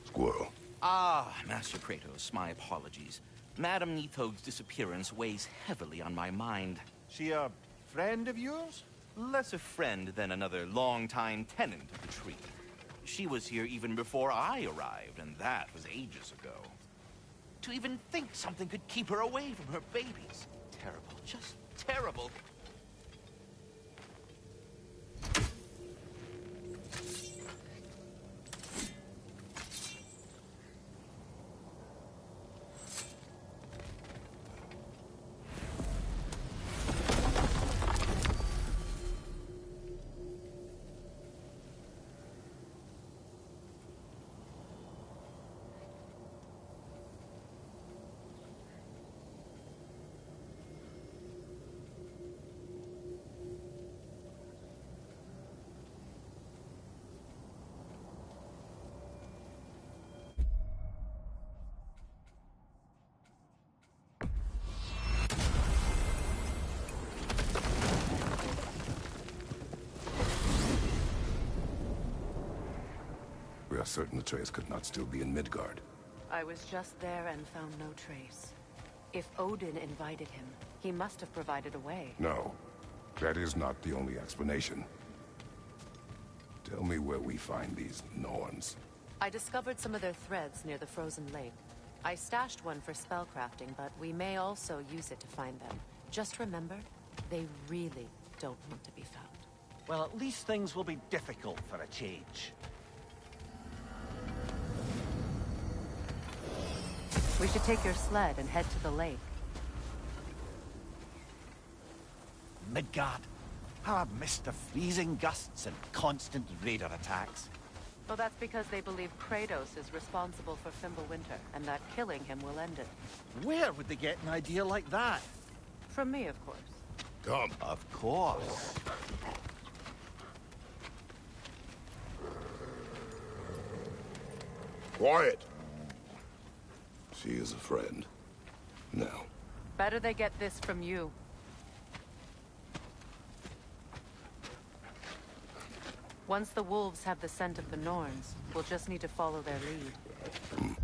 Squirrel. Ah, Master Kratos, my apologies. Madam Nithog's disappearance weighs heavily on my mind. She a friend of yours? Less a friend than another long-time tenant of the tree. She was here even before I arrived, and that was ages ago. To even think something could keep her away from her babies. Terrible, just terrible. We are certain Atreus could not still be in Midgard. I was just there and found no trace. If Odin invited him, he must have provided a way. No, that is not the only explanation. Tell me where we find these Norns. I discovered some of their threads near the frozen lake. I stashed one for spellcrafting, but we may also use it to find them. Just remember, they really don't want to be found. Well, at least things will be difficult for a change. We should take your sled and head to the lake. Midgard. How I've missed the freezing gusts and constant raider attacks. Well, that's because they believe Kratos is responsible for Fimbulwinter, and that killing him will end it. Where would they get an idea like that? From me, of course. Come. Of course. Quiet. She is a friend. Now. Better they get this from you. Once the wolves have the scent of the Norns, we'll just need to follow their lead.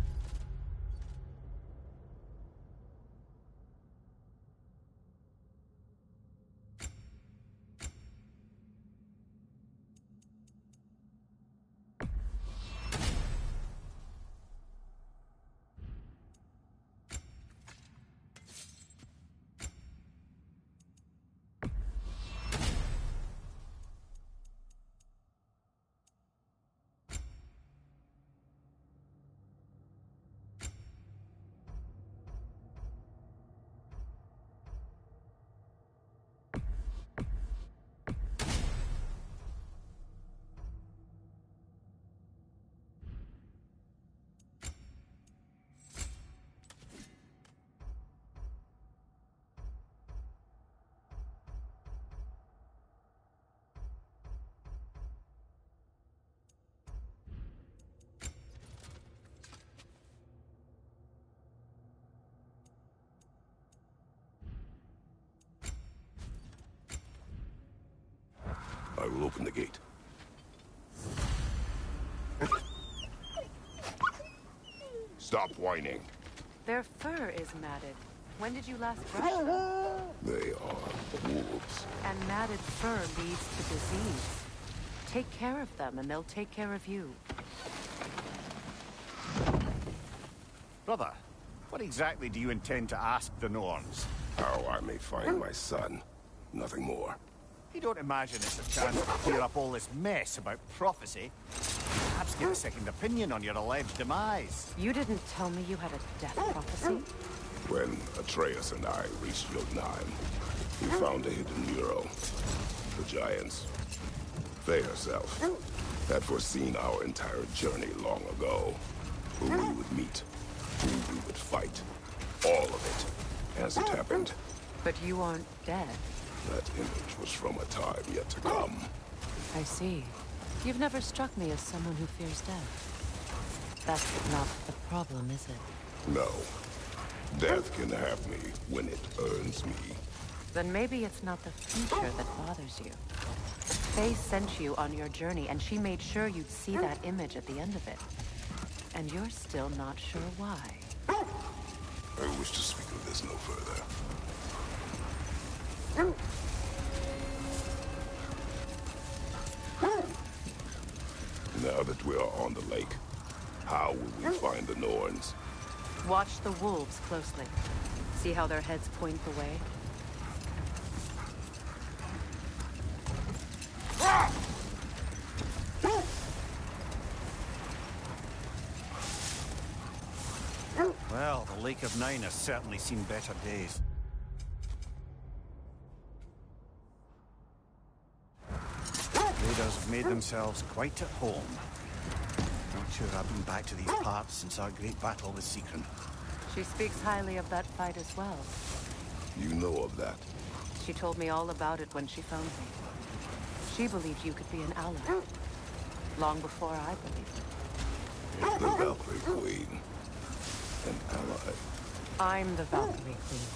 open the gate. Stop whining. Their fur is matted. When did you last brush them? They are wolves. And matted fur leads to disease. Take care of them, and they'll take care of you. Brother, what exactly do you intend to ask the Norns? How I may find my son. Nothing more. You don't imagine it's a chance to clear up all this mess about prophecy? Perhaps get a second opinion on your alleged demise. You didn't tell me you had a death prophecy? When Atreus and I reached Jotunheim, we found a hidden mural. The giants, they herself, had foreseen our entire journey long ago. Who we would meet, who we would fight. All of it, as it happened. But you aren't dead. That image was from a time yet to come. I see. You've never struck me as someone who fears death. That's not the problem, is it? No. Death can have me when it earns me. Then maybe it's not the future that bothers you. Faye sent you on your journey, and she made sure you'd see that image at the end of it. And you're still not sure why. I wish to speak of this no further. Now that we are on the lake, how will we find the Norns? Watch the wolves closely. See how their heads point the way? Well, the Lake of Nine has certainly seen better days. Raiders have made themselves quite at home. Not sure I've been back to these parts since our great battle with Sigrun. She speaks highly of that fight as well. You know of that? She told me all about it when she found me. She believed you could be an ally. Long before I believed it. The Valkyrie Queen. An ally. I'm the Valkyrie Queen,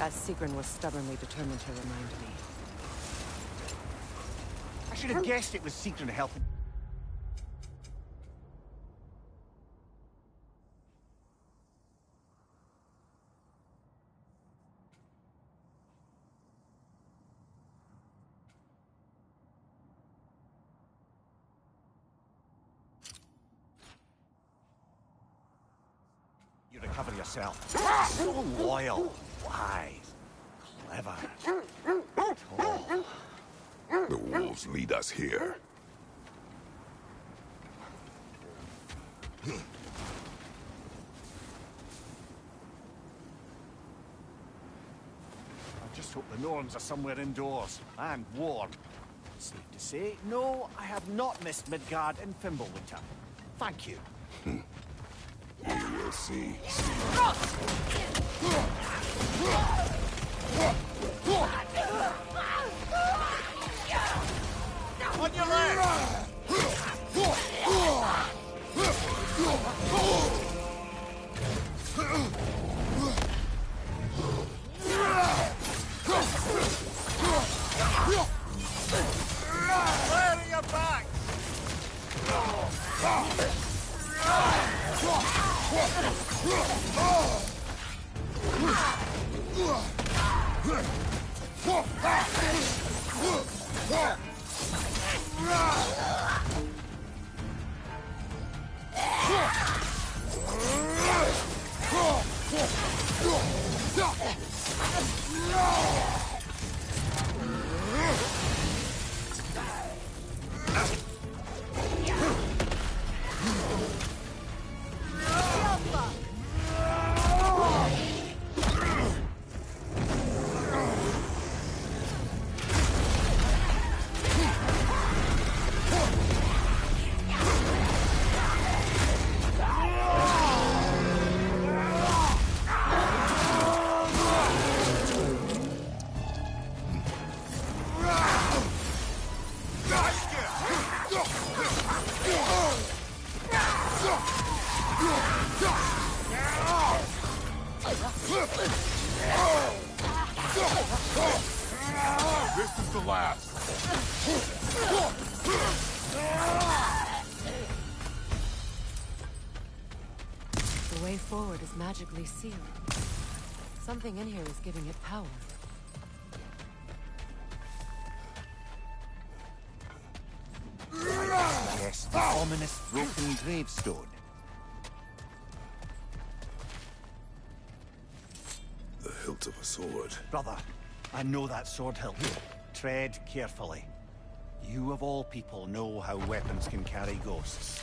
as Sigrun was stubbornly determined to remind me. I should have guessed it was Sigrun helping. You recover yourself. So loyal, wise, clever, tall. The wolves lead us here. I just hope the Norns are somewhere indoors and warm. Safe to say, no, I have not missed Midgard and Fimbulwinter. Thank you. We will see. On your left! Clear your back! way forward is magically sealed. Something in here is giving it power. Yes, the ominous broken gravestone. The hilt of a sword. Brother, I know that sword hilt. Tread carefully. You of all people know how weapons can carry ghosts.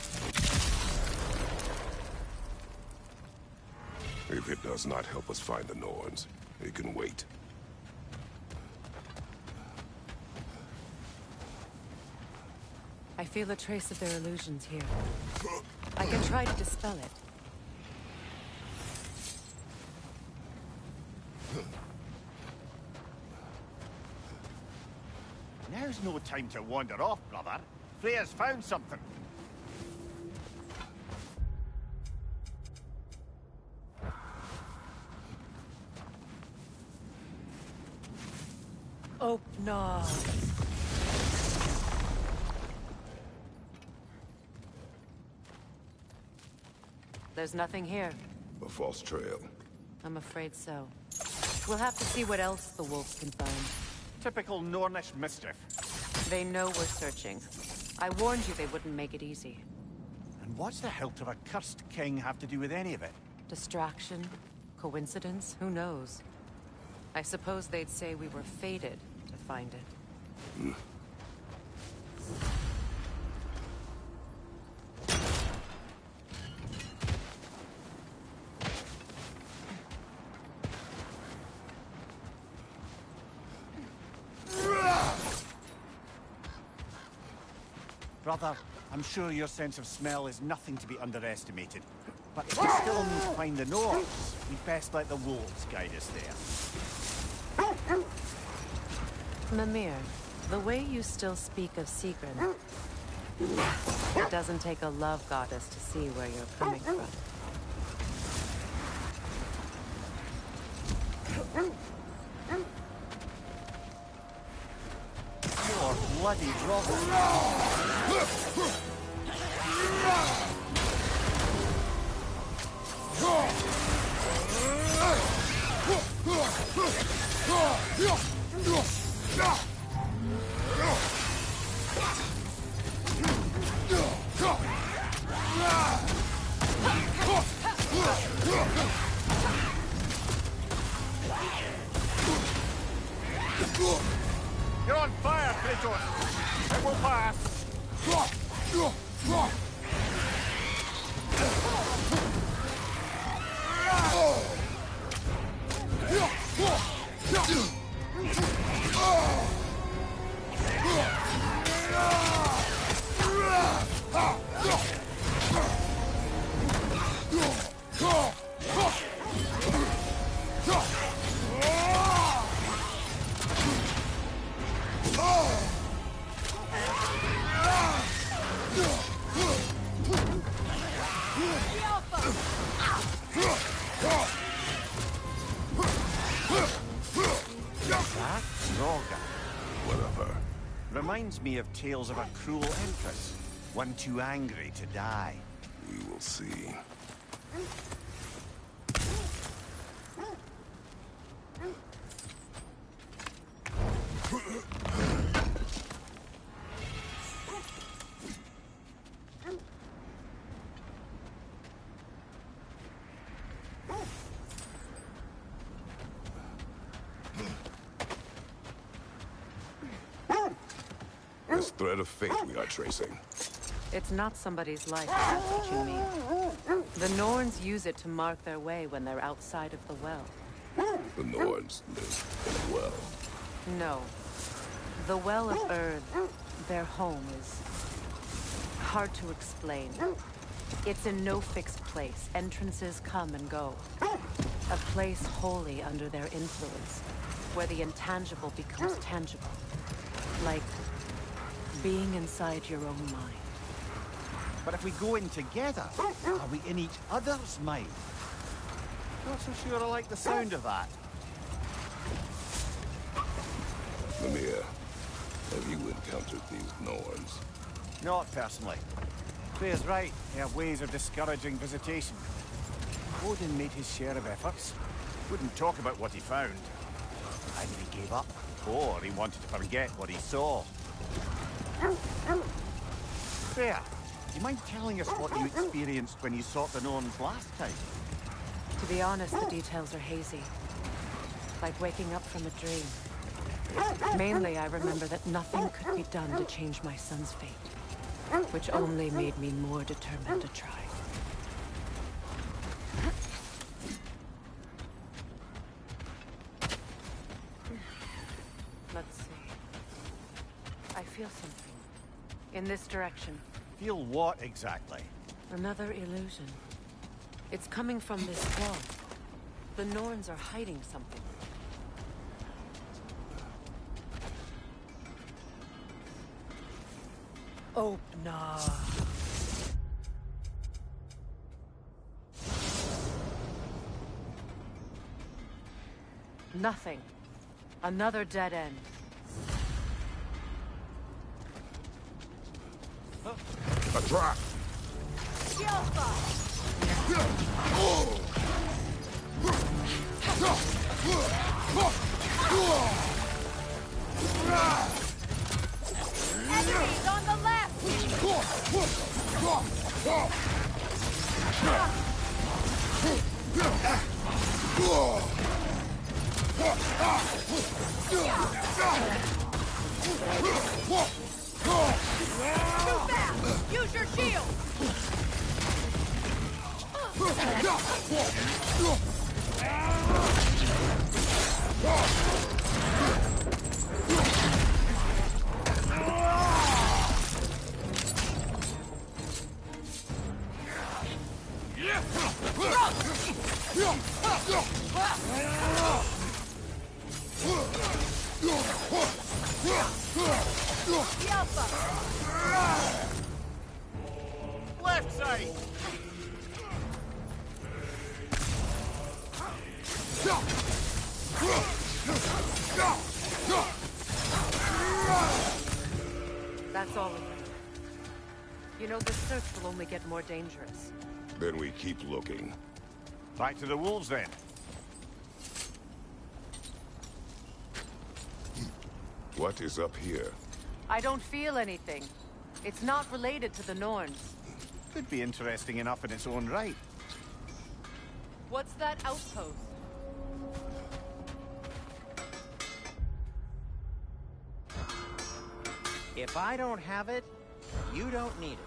If it does not help us find the Norns, it can wait. I feel a trace of their illusions here. I can try to dispel it. Now's no time to wander off, brother. Freya's found something. Oh, no. There's nothing here. A false trail. I'm afraid so. We'll have to see what else the wolves can find. Typical Nornish mischief. They know we're searching. I warned you they wouldn't make it easy. And what's the hilt of a cursed king have to do with any of it? Distraction? Coincidence? Who knows? I suppose they'd say we were fated to find it. Brother, I'm sure your sense of smell is nothing to be underestimated. But if we still need to find the Norse, we'd best let the wolves guide us there. Mimir, the way you still speak of Sigrun, it doesn't take a love goddess to see where you're coming from. You're bloody grovel. You're on fire, Kratos! It will pass! Reminds me of tales of a cruel empress, one too angry to die. We will see. This thread of fate we are tracing. It's not somebody's life, if that's what you mean. The Norns use it to mark their way when they're outside of the well. The Norns live in a well. No. The Well of Erd, their home, is hard to explain. It's in no fixed place. Entrances come and go. A place wholly under their influence, where the intangible becomes tangible. Like being inside your own mind. But if we go in together, are we in each other's mind? Not so sure I like the sound of that. Mimir, have you encountered these Norns? Not personally. Freya's right. They have ways of discouraging visitation. Odin made his share of efforts. Wouldn't talk about what he found. Either he gave up, or he wanted to forget what he saw. Freya, do you mind telling us what you experienced when you sought the Norns last time? To be honest, the details are hazy. Like waking up from a dream. Mainly, I remember that nothing could be done to change my son's fate, which only made me more determined to try. Let's see. I feel something. In this direction. Feel what exactly? Another illusion. It's coming from this wall. The Norns are hiding something. Opener. Nothing. Another dead end. A trap! Enemies on the left! Too fast! Use your shield! Left side! That's all of them. You know, this search will only get more dangerous. Then we keep looking. Back to the wolves, then. What is up here? I don't feel anything. It's not related to the Norns. Could be interesting enough in its own right. What's that outpost? If I don't have it, you don't need it.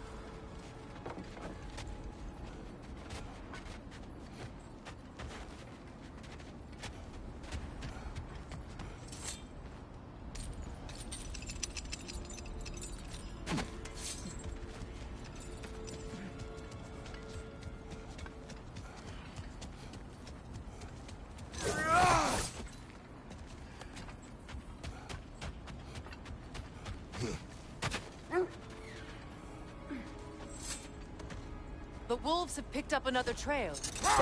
The wolves have picked up another trail.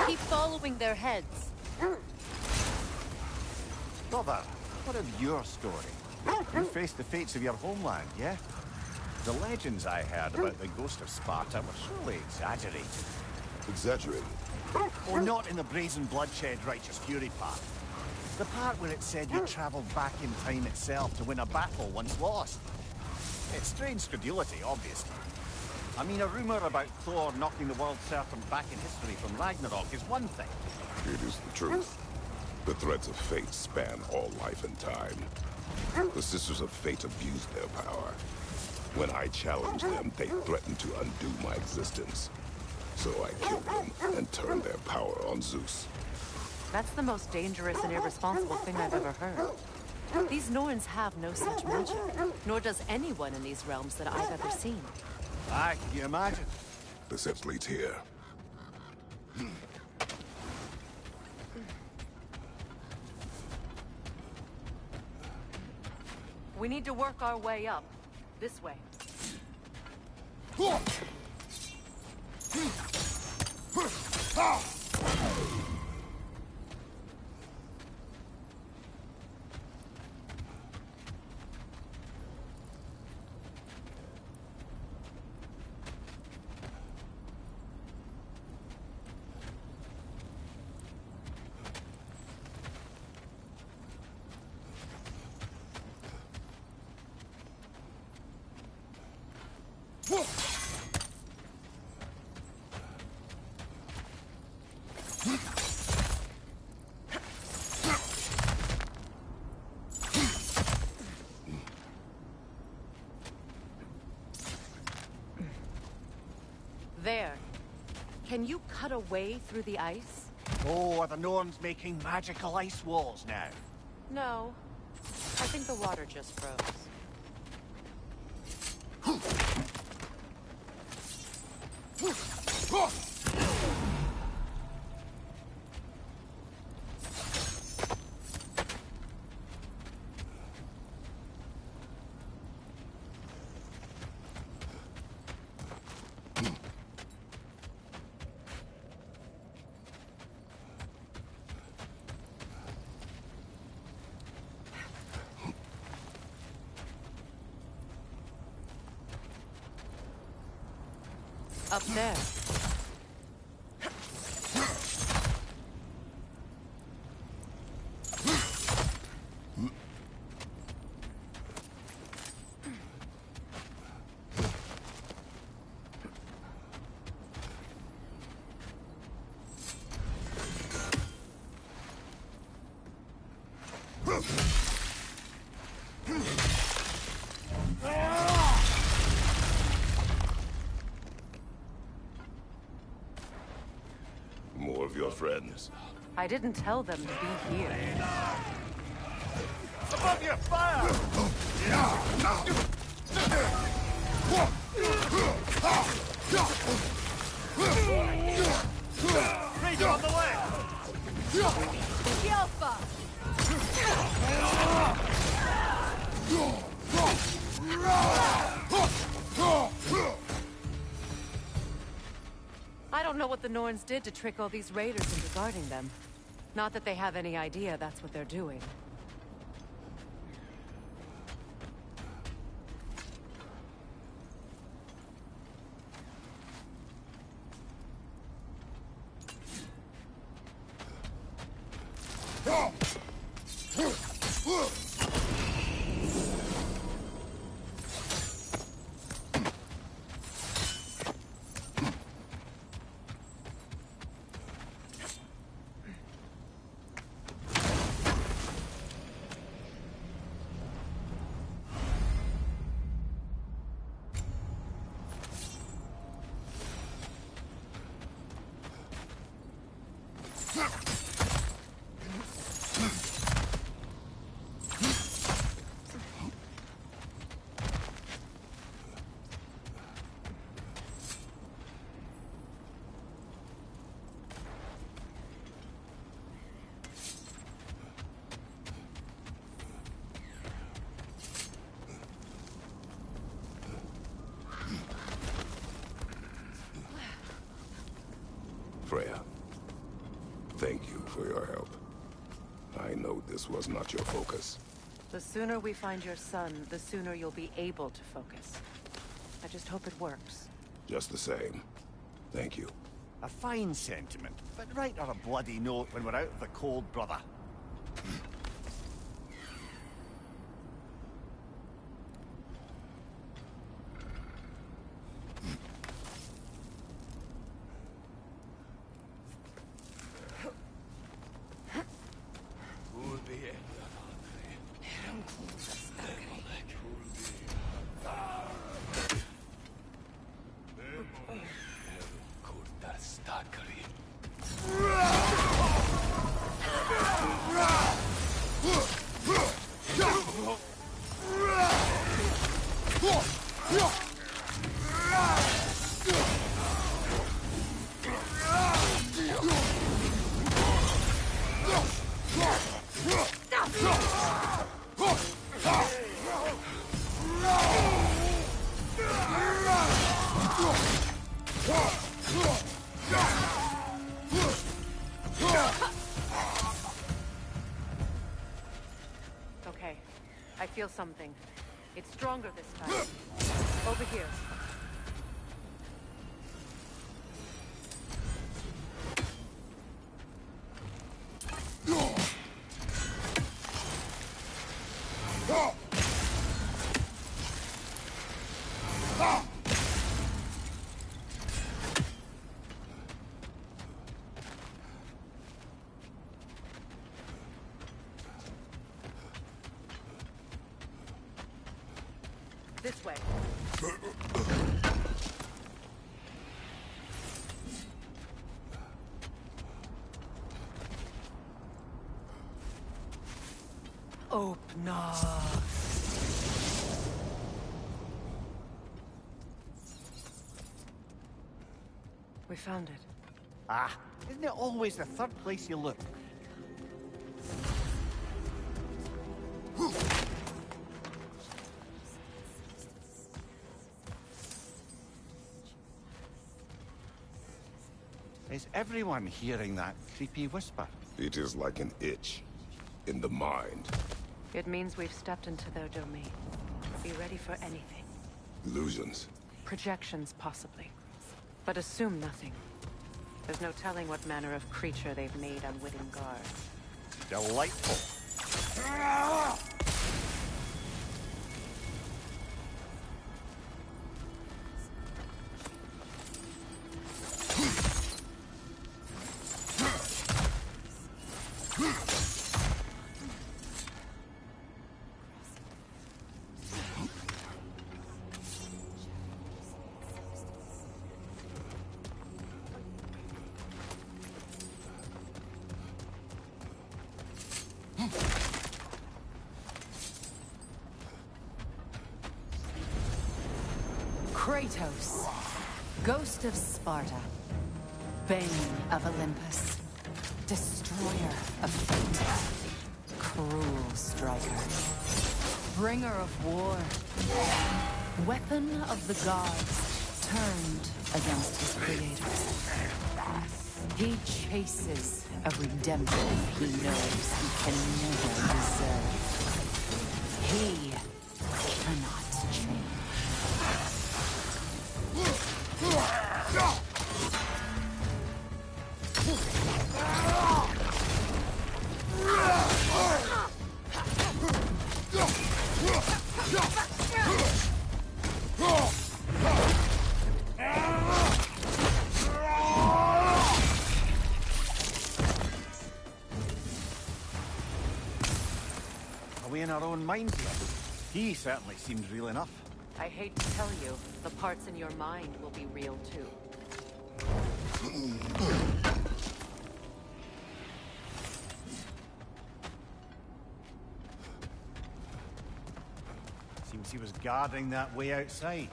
Keep following their heads. Brother, what of your story? You faced the fates of your homeland, yeah? The legends I heard about the ghost of Sparta were surely exaggerated. Exaggerated? Or not in the brazen bloodshed righteous fury part. The part where it said you travelled back in time itself to win a battle once lost. It's strange credulity, obviously. I mean, a rumour about Thor knocking the world serpent back in history from Ragnarok is one thing. It is the truth. The threads of fate span all life and time. The Sisters of Fate abused their power. When I challenged them, they threatened to undo my existence. So I killed them and turned their power on Zeus. That's the most dangerous and irresponsible thing I've ever heard. These Norns have no such magic, nor does anyone in these realms that I've ever seen. Aye, can you imagine? The steps leads here. We need to work our way up. This way. There. Can you cut a way through the ice? Oh, are the Norns making magical ice walls now? No. I think the water just froze. Up there. More of your friends. I didn't tell them to be here. Above you! Fire! Ranger on the left! Yelpa! I don't know what the Norns did to trick all these raiders into guarding them. Not that they have any idea that's what they're doing. Freya, thank you for your help. I know this was not your focus. The sooner we find your son, the sooner you'll be able to focus. I just hope it works. Just the same. Thank you. A fine sentiment, but write her a bloody note when we're out of the cold, brother. Okay, I feel something. It's stronger this time. Over here. This way. opener. We found it. Ah, isn't it always the third place you look? Is everyone hearing that creepy whisper? It is like an itch in the mind. It means we've stepped into their domain. Be ready for anything. Illusions. Projections, possibly. But assume nothing. There's no telling what manner of creature they've made unwitting guards. Delightful. Kratos, Ghost of Sparta, Bane of Olympus, Destroyer of Fate, Cruel Striker, Bringer of War, Weapon of the Gods, turned against his creators. He chases a redemption he knows he can never deserve. He cannot change. Are we in our own minds here? He certainly seemed real enough. I hate to tell you, the parts in your mind will be real too. Seems he was guarding that way outside.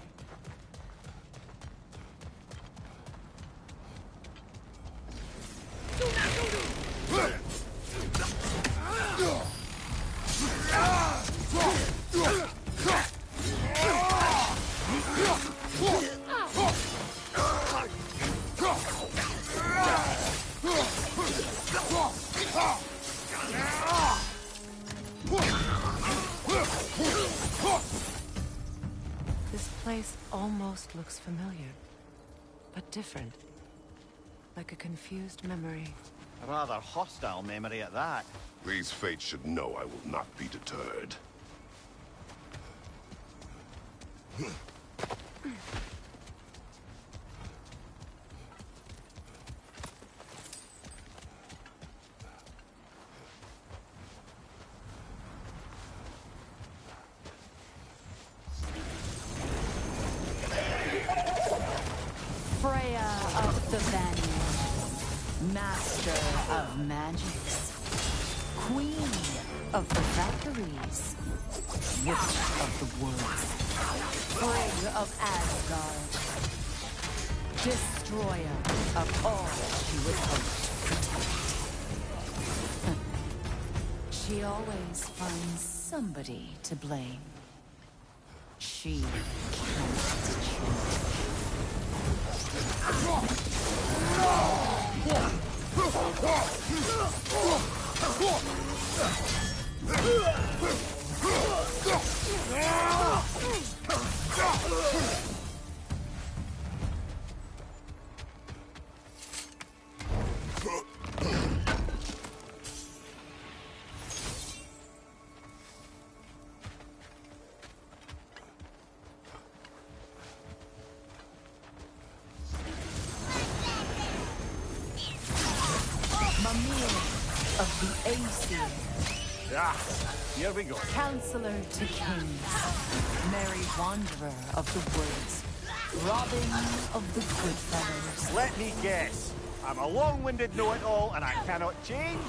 This place almost looks familiar, but different. Like a confused memory. A rather hostile memory at that. These fates should know I will not be deterred. Freya of the Vanir, Master of Magics, Queen of the Valkyries, Witch of the Woods, Frigg of Asgard, Destroyer of all she would hope to protect. She always finds somebody to blame. She cannot change. Of the Aesir. Ah, here we go. Counselor to kings, merry wanderer of the woods, Robin of the good fellows. Let me guess. I'm a long-winded know-it-all and I cannot change?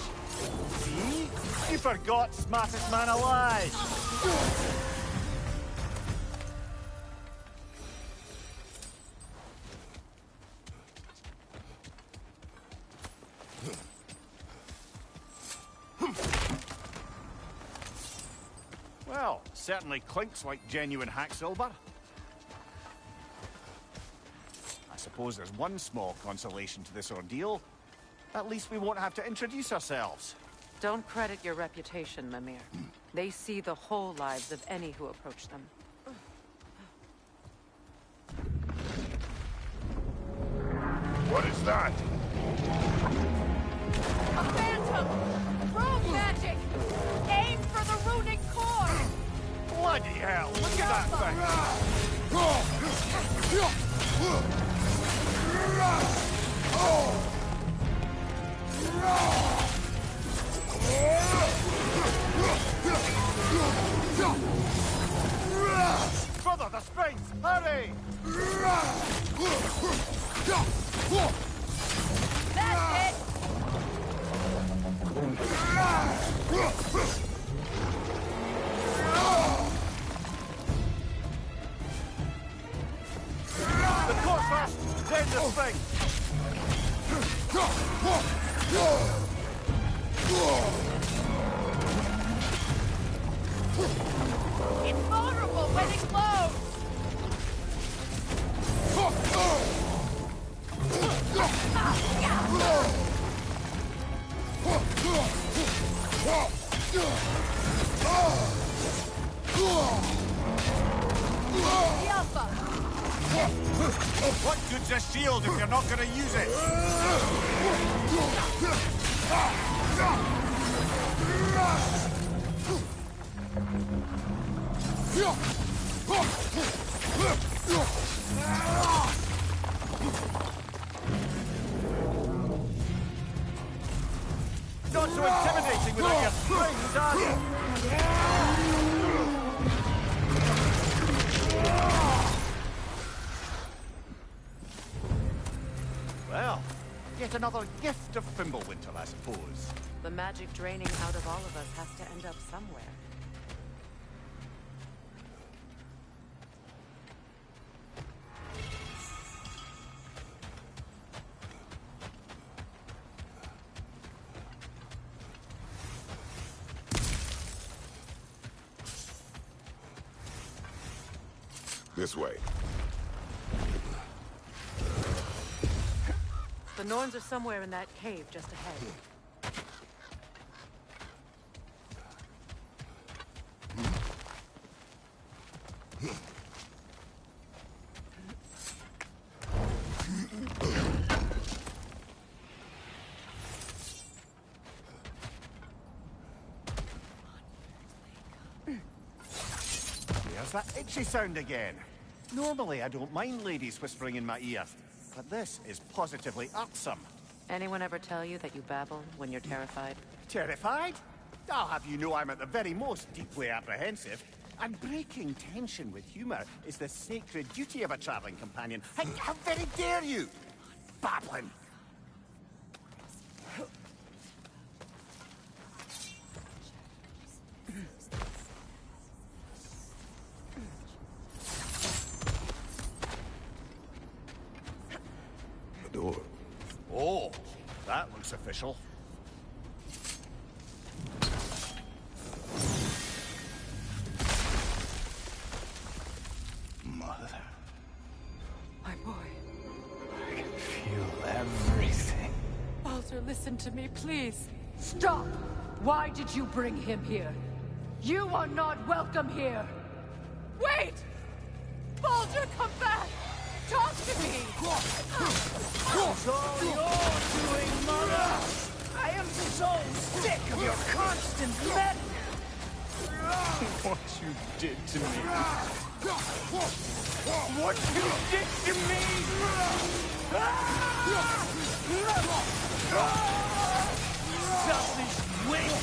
See? You forgot smartest man alive! Well, certainly clinks like genuine hack silver. I suppose there's one small consolation to this ordeal. At least we won't have to introduce ourselves. Don't credit your reputation, Mimir. They see the whole lives of any who approach them. What is that? A phantom! Rogue magic! Aim for the runic core! Bloody hell! Look at that thing! Brother, the springs! Hurry! That's it! The core first, then the spring! It's vulnerable when it glows! The Alpha! What good's a shield if you're not gonna use it? Not so intimidating without your springs, are you? Well, yet another gift of Fimbulwinter, I suppose. The magic draining out of all of us has to end up somewhere. This way. The Norns are somewhere in that cave just ahead. There's that itchy sound again. Normally, I don't mind ladies whispering in my ear, but this is positively irksome. Anyone ever tell you that you babble when you're terrified? Terrified? I'll have you know I'm at the very most deeply apprehensive. And breaking tension with humor is the sacred duty of a traveling companion. How very dare you! Babbling! The door. Oh, that looks official. Mother. My boy. I can feel everything. Baldur, listen to me, please. Stop! Why did you bring him here? You are not welcome here! Wait! Baldur, come back! Talk to me! It's all your doing, Mother! I am so sick of your constant meddling! What you did to me. What you did to me! Selfish witch!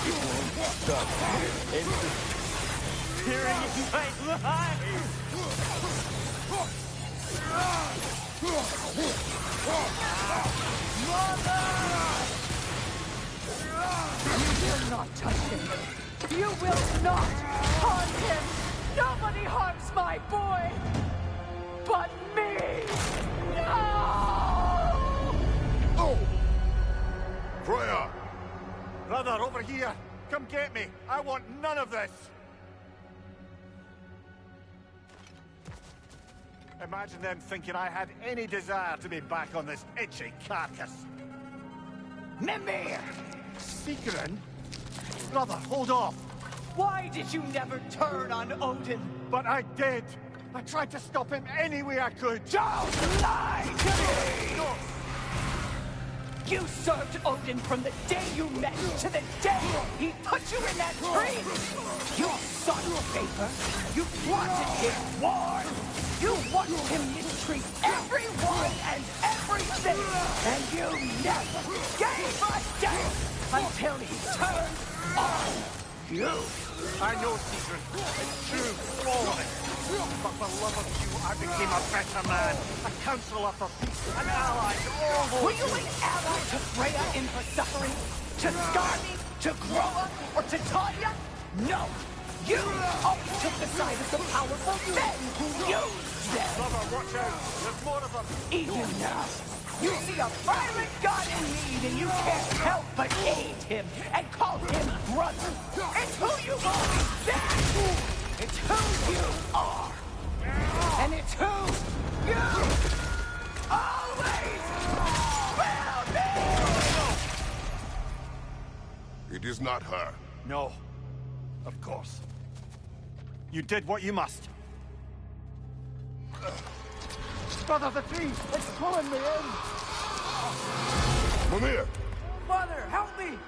You won't stop interfering in my life! will not touch him. You will not harm him. Nobody harms my boy but me. No! Oh! Freya! Brother, over here! Come get me! I want none of this! Imagine them thinking I had any desire to be back on this itchy carcass. Mimir! Secret? Brother, hold off! Why did you never turn on Odin? But I did! I tried to stop him any way I could! Don't lie to me! No. You served Odin from the day you met to the day he put you in that tree! You sought favor, you plotted his war, you watched him mistreat everyone and everything, and you never gave a damn until he turned on you! I know, Secret. It's true, all of it. But for love of you, I became a better man, a counselor for peace, an ally to all those... Were you an ally to Freya in her suffering? To Skarni? To Groa? Or to Tanya? No! You always took the side of the powerful men who used them! Brother, watch out! There's more of them! Even now, you see a violent god in need and you can't help but aid him and call him brother! It's who you've always been! It's who you are! And it's who you always will be! It is not her. No. Of course. You did what you must. Brother, the tree! It's pulling me in! Mimir! Mother, help me!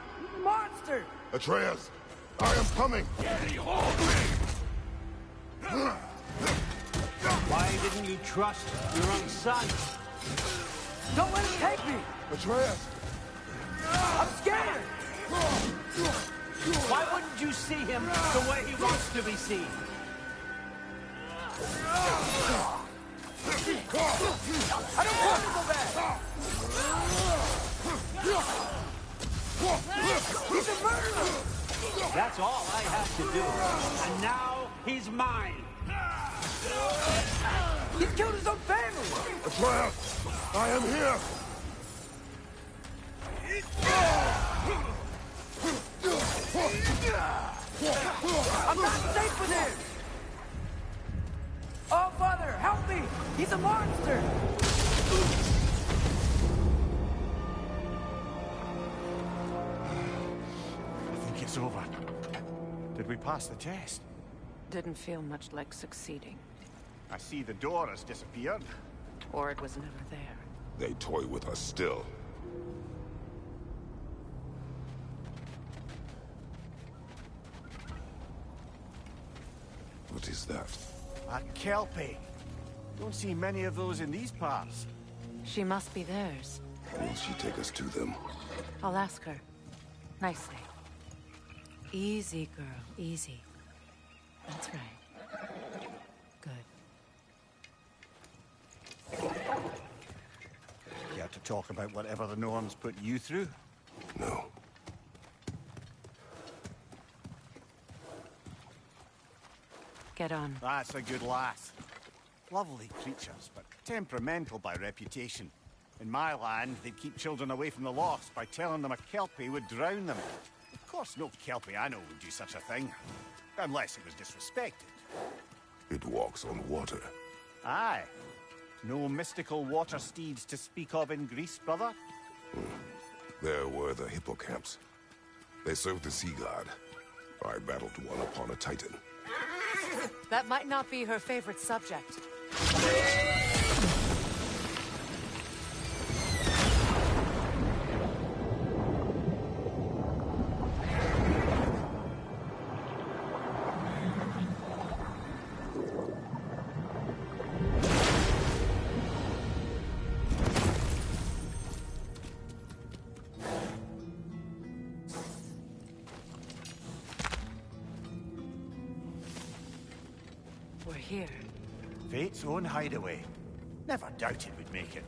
Monster! Atreus! I am coming! Why didn't you trust your own son? Don't let him take me! Atreus! I'm scared! Why wouldn't you see him the way he wants to be seen? I don't want to go back! He's a murderer! That's all I have to do. And now he's mine. He's killed his own family! Atreus! I am here! I'm not safe with him! Oh, Father, help me! He's a monster! I think it's over. Did we pass the test? Didn't feel much like succeeding. I see the door has disappeared. Or it was never there. They toy with us still. What is that? A kelpie. Don't see many of those in these parts. She must be theirs. Will she take us to them? I'll ask her. Nicely. Easy, girl. Easy. That's right. Good. Care to talk about whatever the Norns put you through? No. Get on. That's a good lass. Lovely creatures, but temperamental by reputation. In my land, they'd keep children away from the lochs by telling them a kelpie would drown them. Of course, no kelpie I know would do such a thing. Unless it was disrespected. It walks on water. Aye. No mystical water steeds to speak of in Greece, brother? There were the hippocamps. They served the sea god. I battled one upon a titan. That might not be her favorite subject. Fate's own hideaway. Never doubted we'd make it.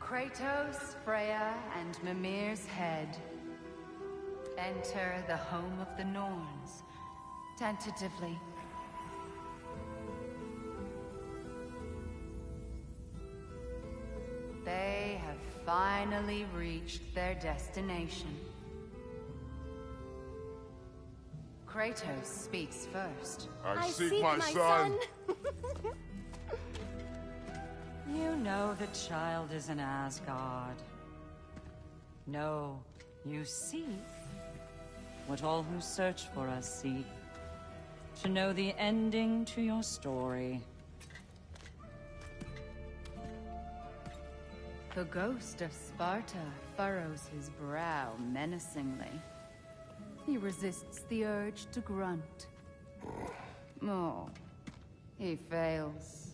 Kratos, Freya, and Mimir's head. Enter the home of the Norns, tentatively. They have finally reached their destination. Kratos speaks first. I seek my son. You know the child is in Asgard. No, you seek what all who search for us seek. To know the ending to your story. The ghost of Sparta furrows his brow menacingly. He resists the urge to grunt. Oh, he fails.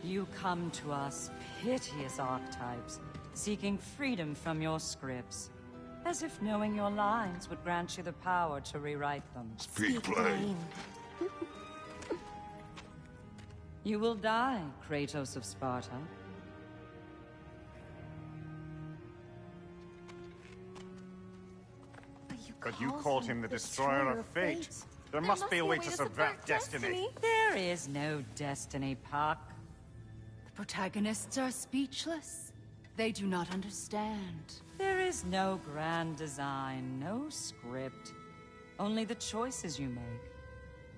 You come to us, piteous archetypes, seeking freedom from your scripts. As if knowing your lines would grant you the power to rewrite them. Speak plain. You will die, Kratos of Sparta. But you called him the Destroyer of Fate. There must be a way to subvert destiny. There is no destiny, Puck. The protagonists are speechless. They do not understand. There is no grand design, no script. Only the choices you make.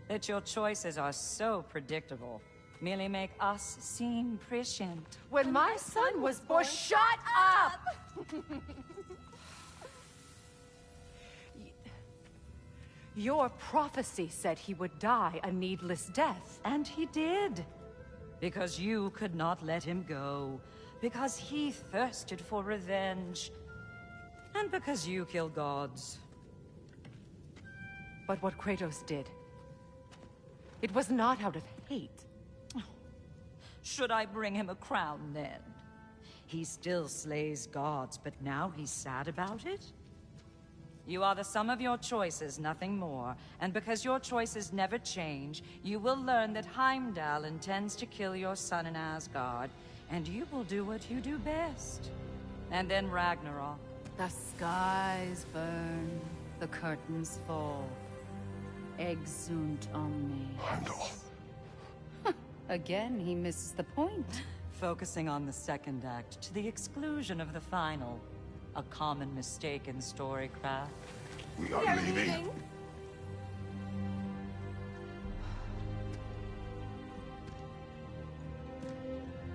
That your choices are so predictable merely make us seem prescient. When my son was born, shut up! Your prophecy said he would die a needless death. And he did. Because you could not let him go. Because he thirsted for revenge. And because you kill gods. But what Kratos did, it was not out of hate. Should I bring him a crown, then? He still slays gods, but now he's sad about it? You are the sum of your choices, nothing more. And because your choices never change, you will learn that Heimdall intends to kill your son in Asgard, and you will do what you do best. And then Ragnarok. The skies burn, the curtains fall. Exunt omnes. Heimdall. Again, he misses the point. Focusing on the second act to the exclusion of the final. A common mistake in storycraft. We are leaving.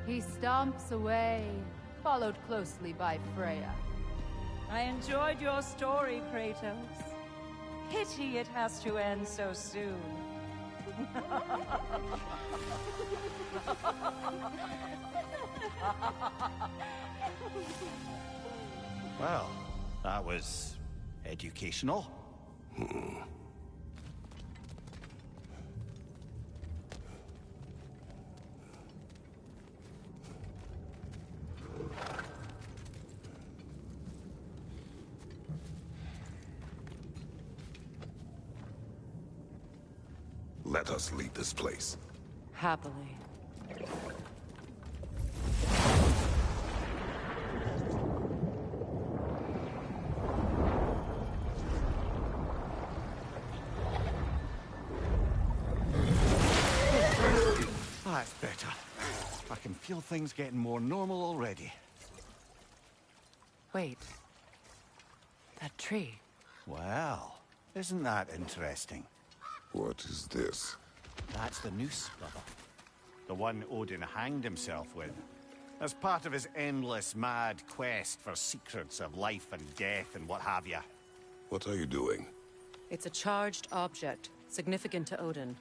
He stomps away, followed closely by Freya. I enjoyed your story, Kratos. Pity it has to end so soon. Well, that was educational. Let us leave this place. Happily. That's better. I can feel things getting more normal already. Wait. That tree. Well, isn't that interesting? What is this? That's the noose, brother. The one Odin hanged himself with. As part of his endless, mad quest for secrets of life and death and what have you. What are you doing? It's a charged object, significant to Odin.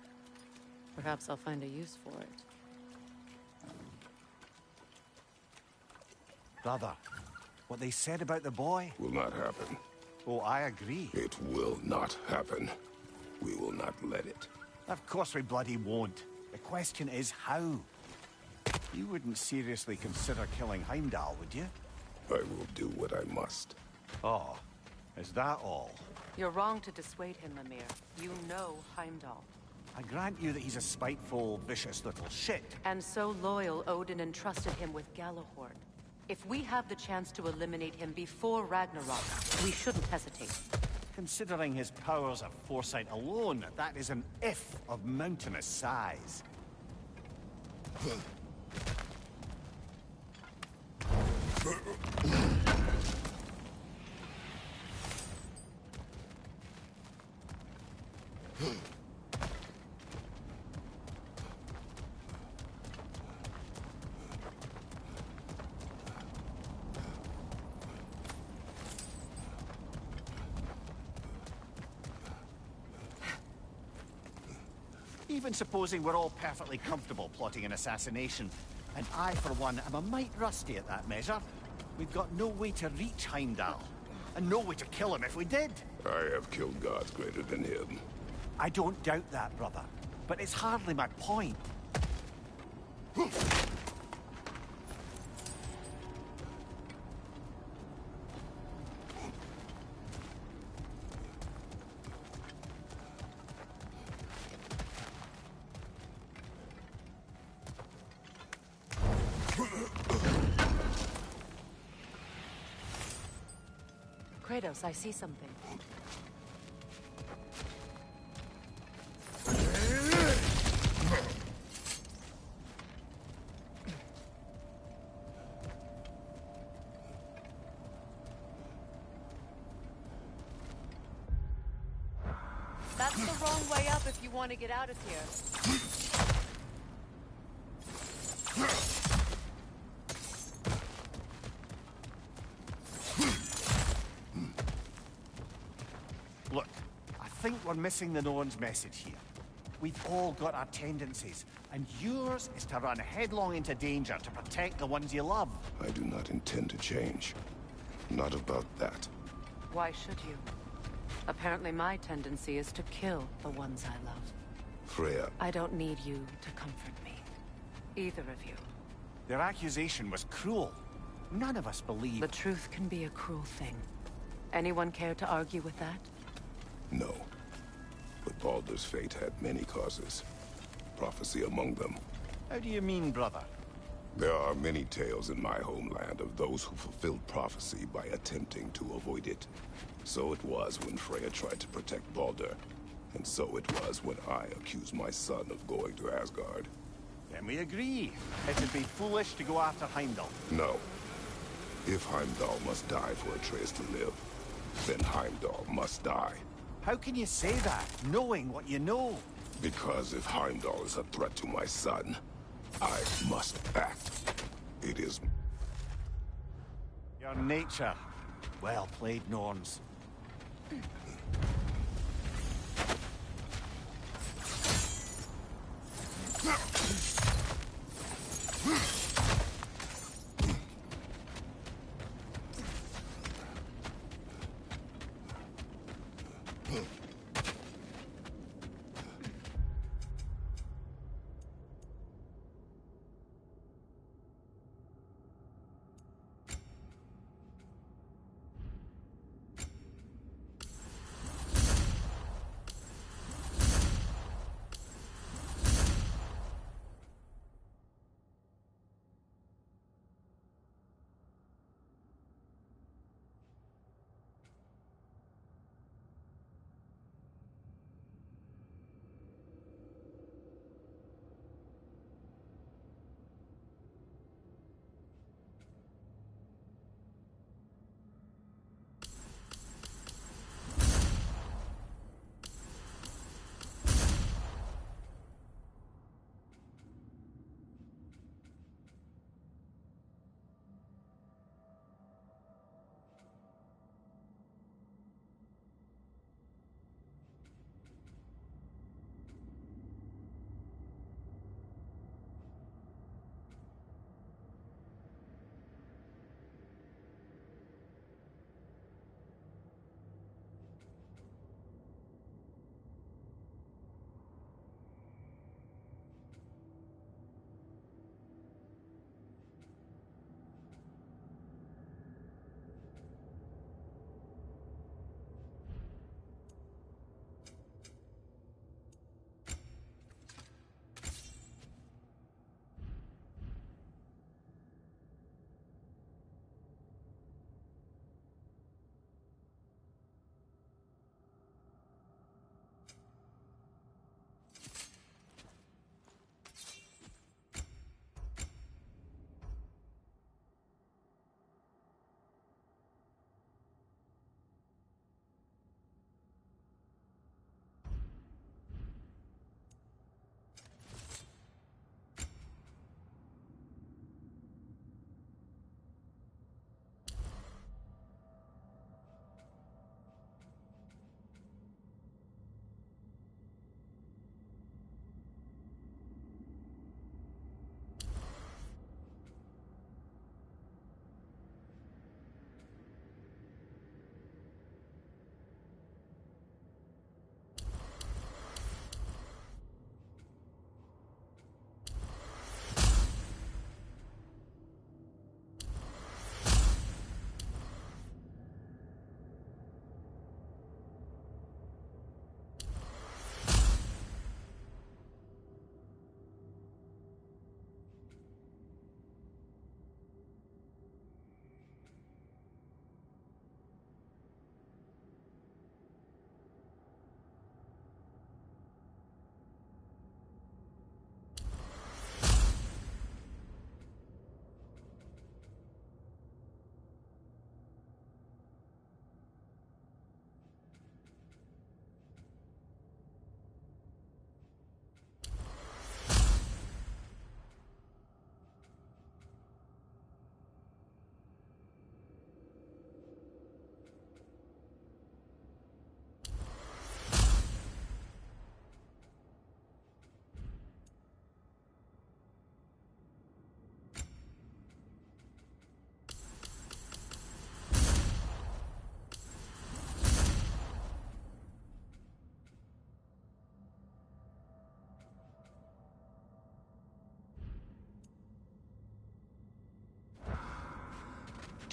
Perhaps I'll find a use for it. Brother, what they said about the boy? Will not happen. Oh, I agree. It will not happen. We will not let it. Of course we bloody won't. The question is how. You wouldn't seriously consider killing Heimdall, would you? I will do what I must. Oh, is that all? You're wrong to dissuade him, Mimir. You know Heimdall. I grant you that he's a spiteful, vicious little shit. And so loyal, Odin entrusted him with Galahorn. If we have the chance to eliminate him before Ragnarok, we shouldn't hesitate. Considering his powers of foresight alone, that is an if of mountainous size. Even supposing we're all perfectly comfortable plotting an assassination, and I, for one, am a mite rusty at that measure, we've got no way to reach Heimdall, and no way to kill him if we did. I have killed gods greater than him. I don't doubt that, brother, but it's hardly my point. Kratos, I see something. That's the wrong way up if you want to get out of here. Look, I think we're missing the Norn's message here. We've all got our tendencies, and yours is to run headlong into danger to protect the ones you love. I do not intend to change. Not about that. Why should you? Apparently my tendency is to kill the ones I love. Freya. I don't need you to comfort me. Either of you. Their accusation was cruel. None of us believe... The truth can be a cruel thing. Anyone care to argue with that? No. But Baldur's fate had many causes. Prophecy among them. How do you mean, brother? There are many tales in my homeland of those who fulfilled prophecy by attempting to avoid it. So it was when Freya tried to protect Baldur. And so it was when I accused my son of going to Asgard. Then we agree. It would be foolish to go after Heimdall. No. If Heimdall must die for Atreus to live, then Heimdall must die. How can you say that, knowing what you know? Because if Heimdall is a threat to my son, I must act. It is... Your nature. Well played, Norns.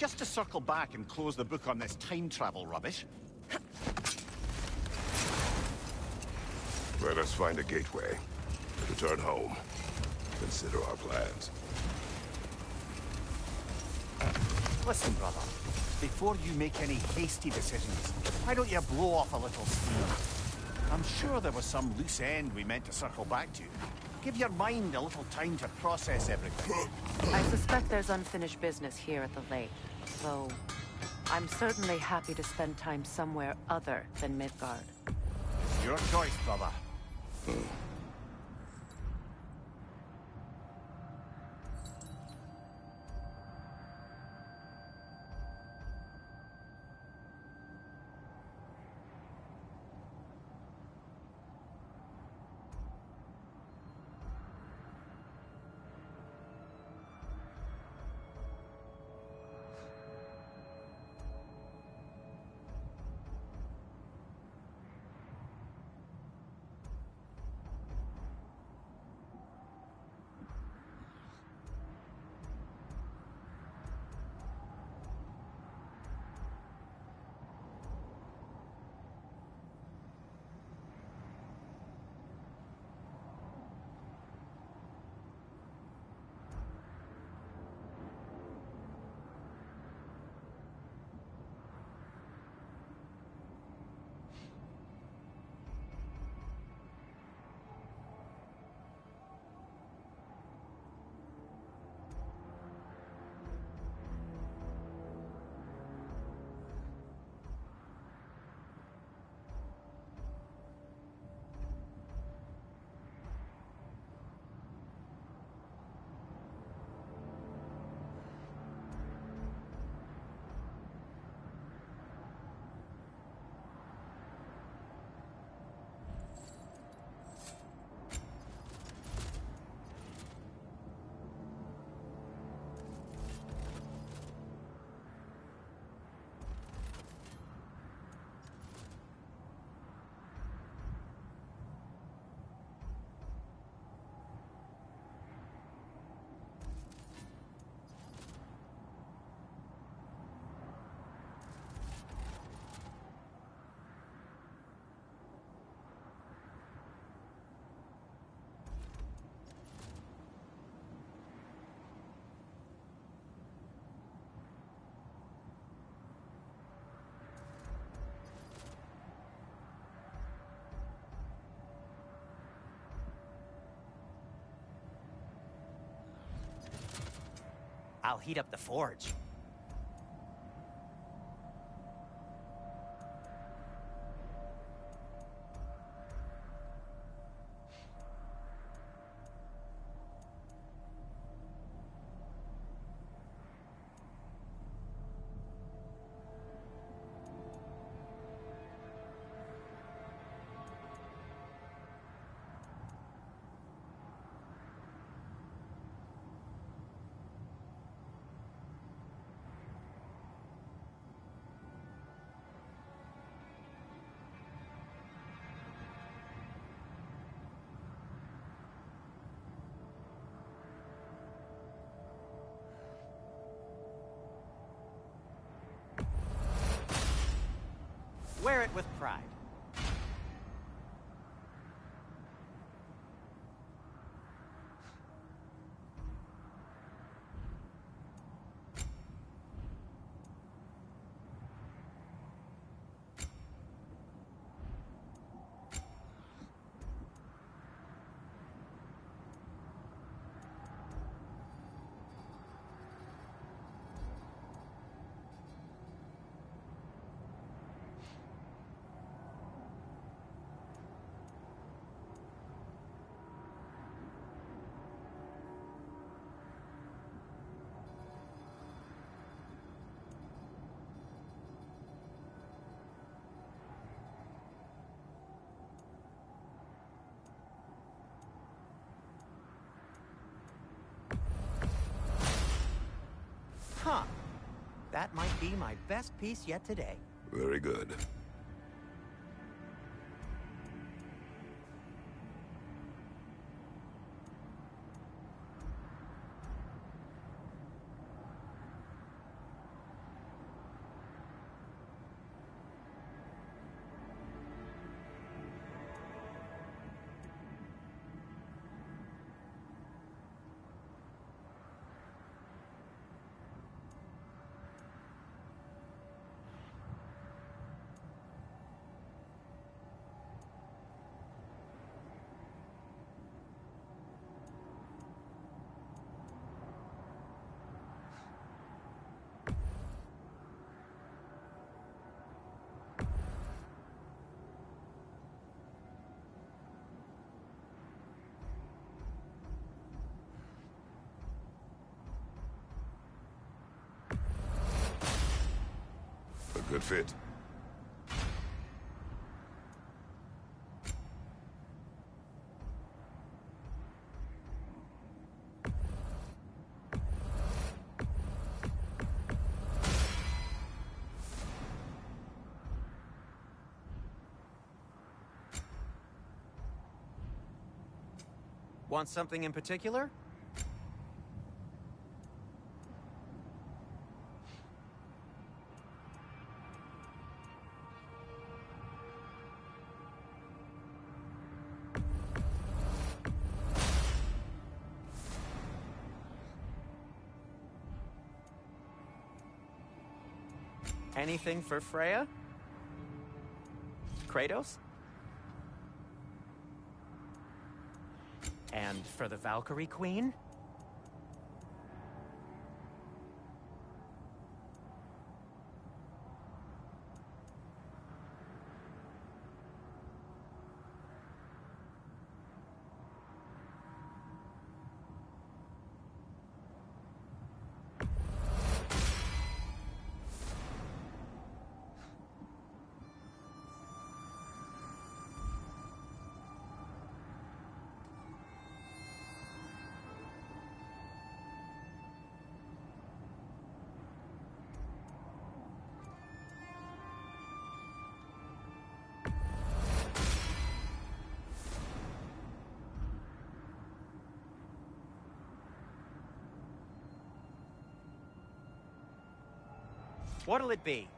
just to circle back and close the book on this time travel rubbish. Let us find a gateway. Return home. Consider our plans. Listen, brother. Before you make any hasty decisions, why don't you blow off a little steam? I'm sure there was some loose end we meant to circle back to. Give your mind a little time to process everything. I suspect there's unfinished business here at the lake, though I'm certainly happy to spend time somewhere other than Midgard. It's your choice, brother. I'll heat up the forge. Wear it with pride. Huh. That might be my best piece yet today. Very good. would fit. Want something in particular? Anything for Freya? Kratos? And for the Valkyrie Queen? What'll it be?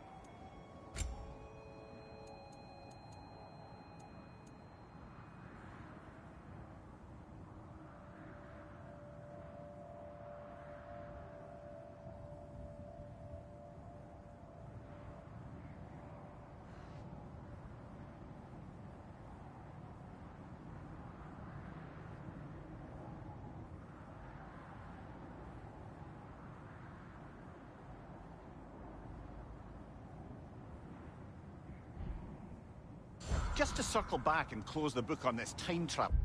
Just to circle back and close the book on this time travel.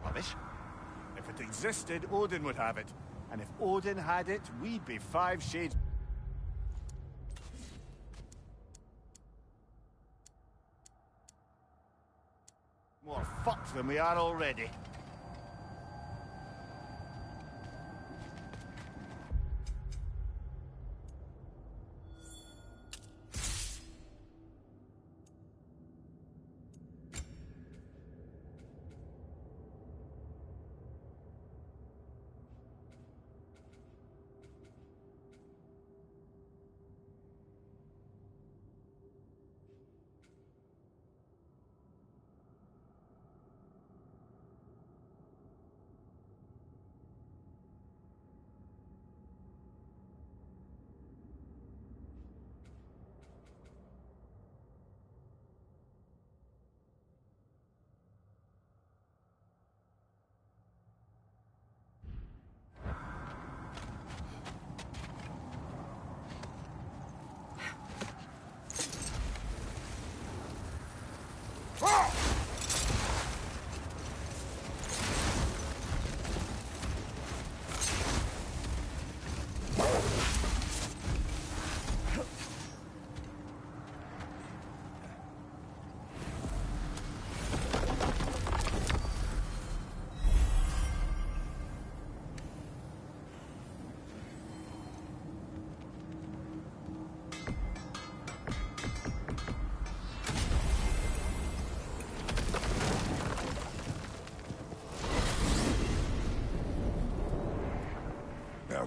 Rubbish. If it existed, Odin would have it. And if Odin had it, we'd be 5 shades... more fucked than we are already.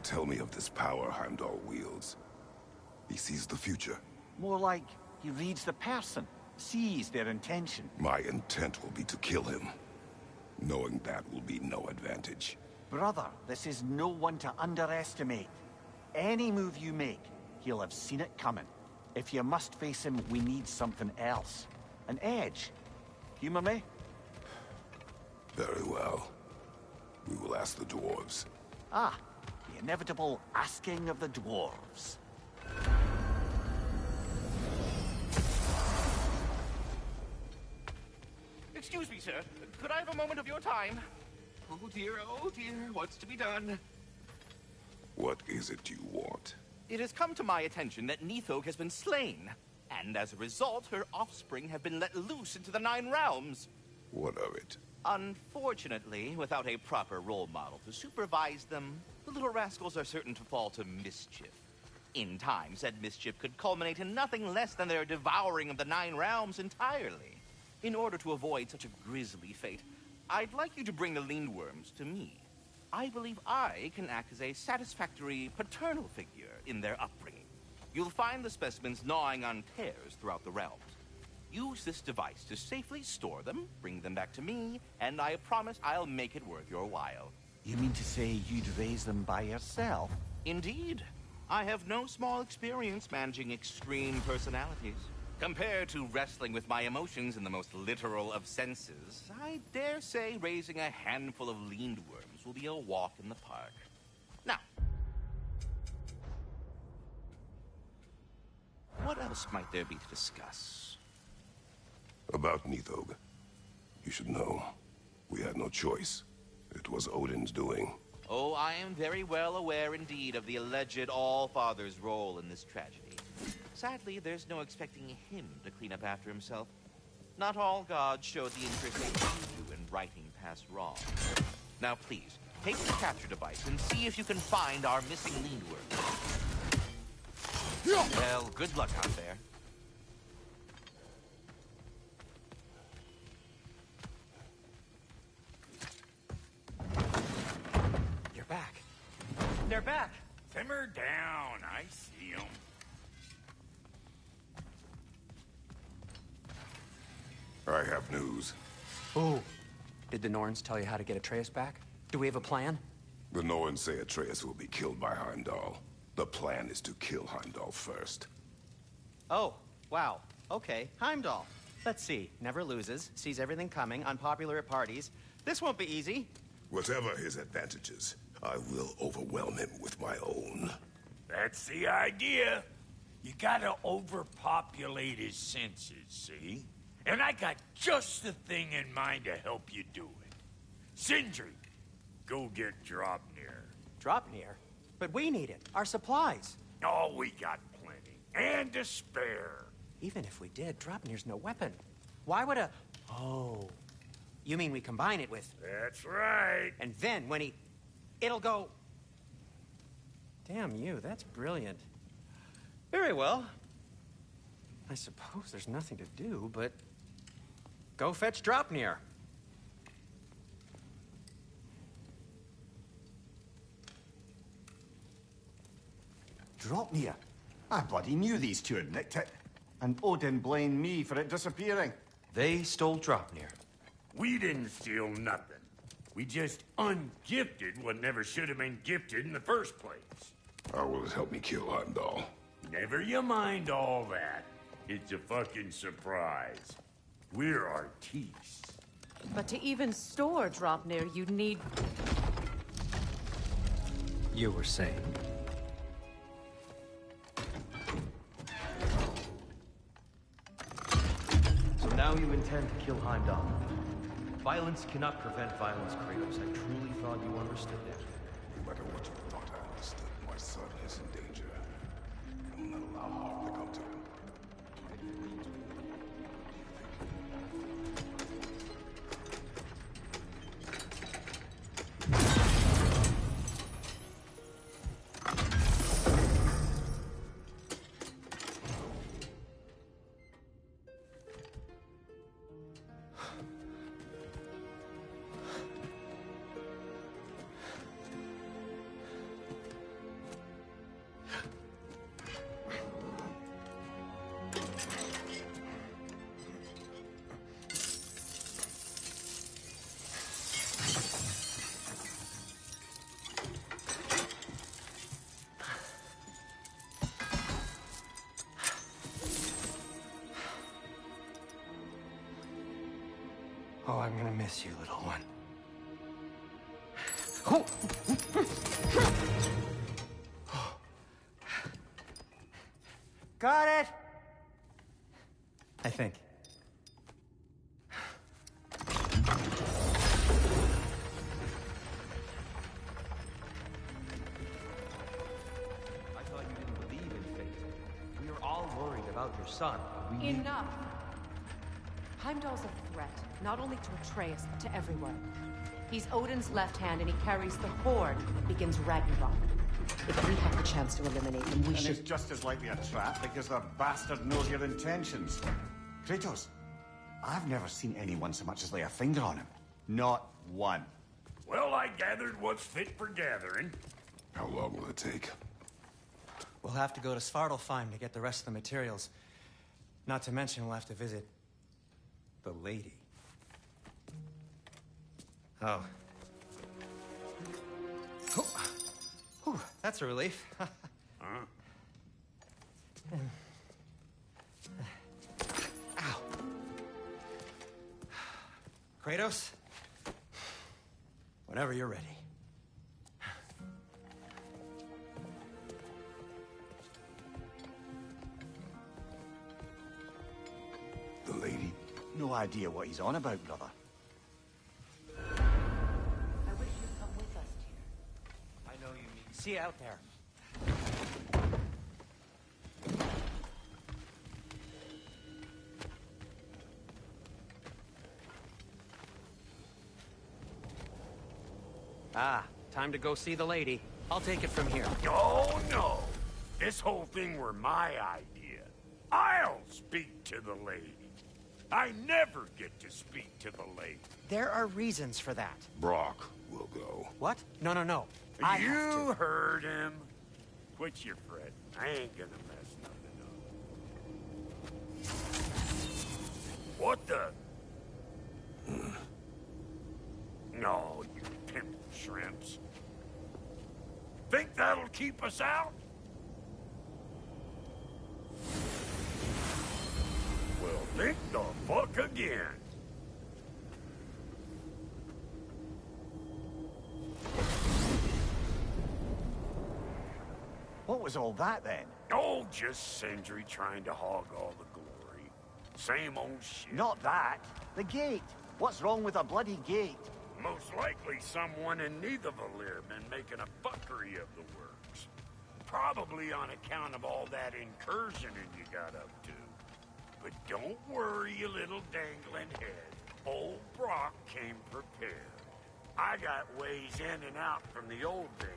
tell me of this power Heimdall wields. He sees the future. More like he reads the person, sees their intention. My intent will be to kill him. Knowing that will be no advantage. Brother, this is no one to underestimate. Any move you make, he'll have seen it coming. If you must face him, we need something else. An edge. Humor me? Very well. We will ask the dwarves. Ah, the inevitable asking of the dwarves. Excuse me, sir. Could I have a moment of your time? Oh dear, what's to be done? What is it you want? It has come to my attention that Nithog has been slain, and as a result, her offspring have been let loose into the Nine Realms. What of it? Unfortunately, without a proper role model to supervise them, the little rascals are certain to fall to mischief. In time, said mischief could culminate in nothing less than their devouring of the Nine Realms entirely. In order to avoid such a grisly fate, I'd like you to bring the Lindworms to me. I believe I can act as a satisfactory paternal figure in their upbringing. You'll find the specimens gnawing on tears throughout the realms. Use this device to safely store them, bring them back to me, and I promise I'll make it worth your while. You mean to say you'd raise them by yourself? Indeed. I have no small experience managing extreme personalities. Compared to wrestling with my emotions in the most literal of senses, I dare say raising a handful of Lindworms will be a walk in the park. Now, what else might there be to discuss? About Nithog. You should know. We had no choice. It was Odin's doing. Oh, I am very well aware indeed of the alleged All-Father's role in this tragedy. Sadly, there's no expecting him to clean up after himself. Not all gods show the interest they do in righting past wrong. Now please, take the capture device and see if you can find our missing Lindworm. Well, good luck out there. You're back. They're back. Simmer down. I see them. I have news. Oh. Did the Norns tell you how to get Atreus back? Do we have a plan? The Norns say Atreus will be killed by Heimdall. The plan is to kill Heimdall first. Oh, wow. Okay, Heimdall. Let's see. Never loses, sees everything coming, unpopular at parties. This won't be easy. Whatever his advantages, I will overwhelm him with my own. That's the idea. You gotta overpopulate his senses, see? And I got just the thing in mind to help you do it. Sindri, go get Draupnir. Draupnir? But we need it. Our supplies. Oh, we got plenty. And to spare. Even if we did, Draupnir's no weapon. Why would a... Oh. You mean we combine it with... That's right. And then when he... It'll go... Damn you, that's brilliant. Very well. I suppose there's nothing to do, but... Go fetch Draupnir. Draupnir? I bloody knew these two had nicked it. And Odin blamed me for it disappearing. They stole Draupnir. We didn't steal nothing. We just ungifted what never should have been gifted in the first place. How will it help me kill Heimdall? Never you mind all that. It's a fucking surprise. We're artistes. But to even store Draupnir, you need... You were saying? So now you intend to kill Heimdall. Violence cannot prevent violence, Kratos. I truly thought you understood that. No matter what you thought I understood, my son is in danger. I will not allow harm to come to him. Oh, I'm gonna miss you, little one. Got it! I think. I thought you didn't believe in fate. We were all worried about your son. Enough! Heimdall's a threat, not only to Atreus, but to everyone. He's Odin's left hand, and he carries the horde that begins Ragnarok. If we have the chance to eliminate him, we should... it's just as likely a trap because the bastard knows your intentions. Kratos, I've never seen anyone so much as lay a finger on him. Not one. Well, I gathered what's fit for gathering. How long will it take? We'll have to go to Svartalfheim to get the rest of the materials. Not to mention we'll have to visit the lady. Oh. Whew, that's a relief. Huh? Ow. Kratos? Whenever you're ready. The lady? No idea what he's on about, brother. I wish you'd come with us, Tyr. I know you mean. See you out there. Ah, time to go see the lady. I'll take it from here. Oh, no. This whole thing were my idea. I'll speak to the lady. I never get to speak to the lady. There are reasons for that. Brock will go. What? No. You heard him. Quit your fret. I ain't gonna mess nothing up. What the? No, you pimp shrimps. Think that'll keep us out? Well, think the fuck again. What was all that, then? Oh, just Sindri trying to hog all the glory. Same old shit. Not that. The gate. What's wrong with a bloody gate? Most likely someone in Nidavellir been making a fuckery of the works. Probably on account of all that incursioning you got up to. But don't worry, you little dangling head. Old Brock came prepared. I got ways in and out from the old days.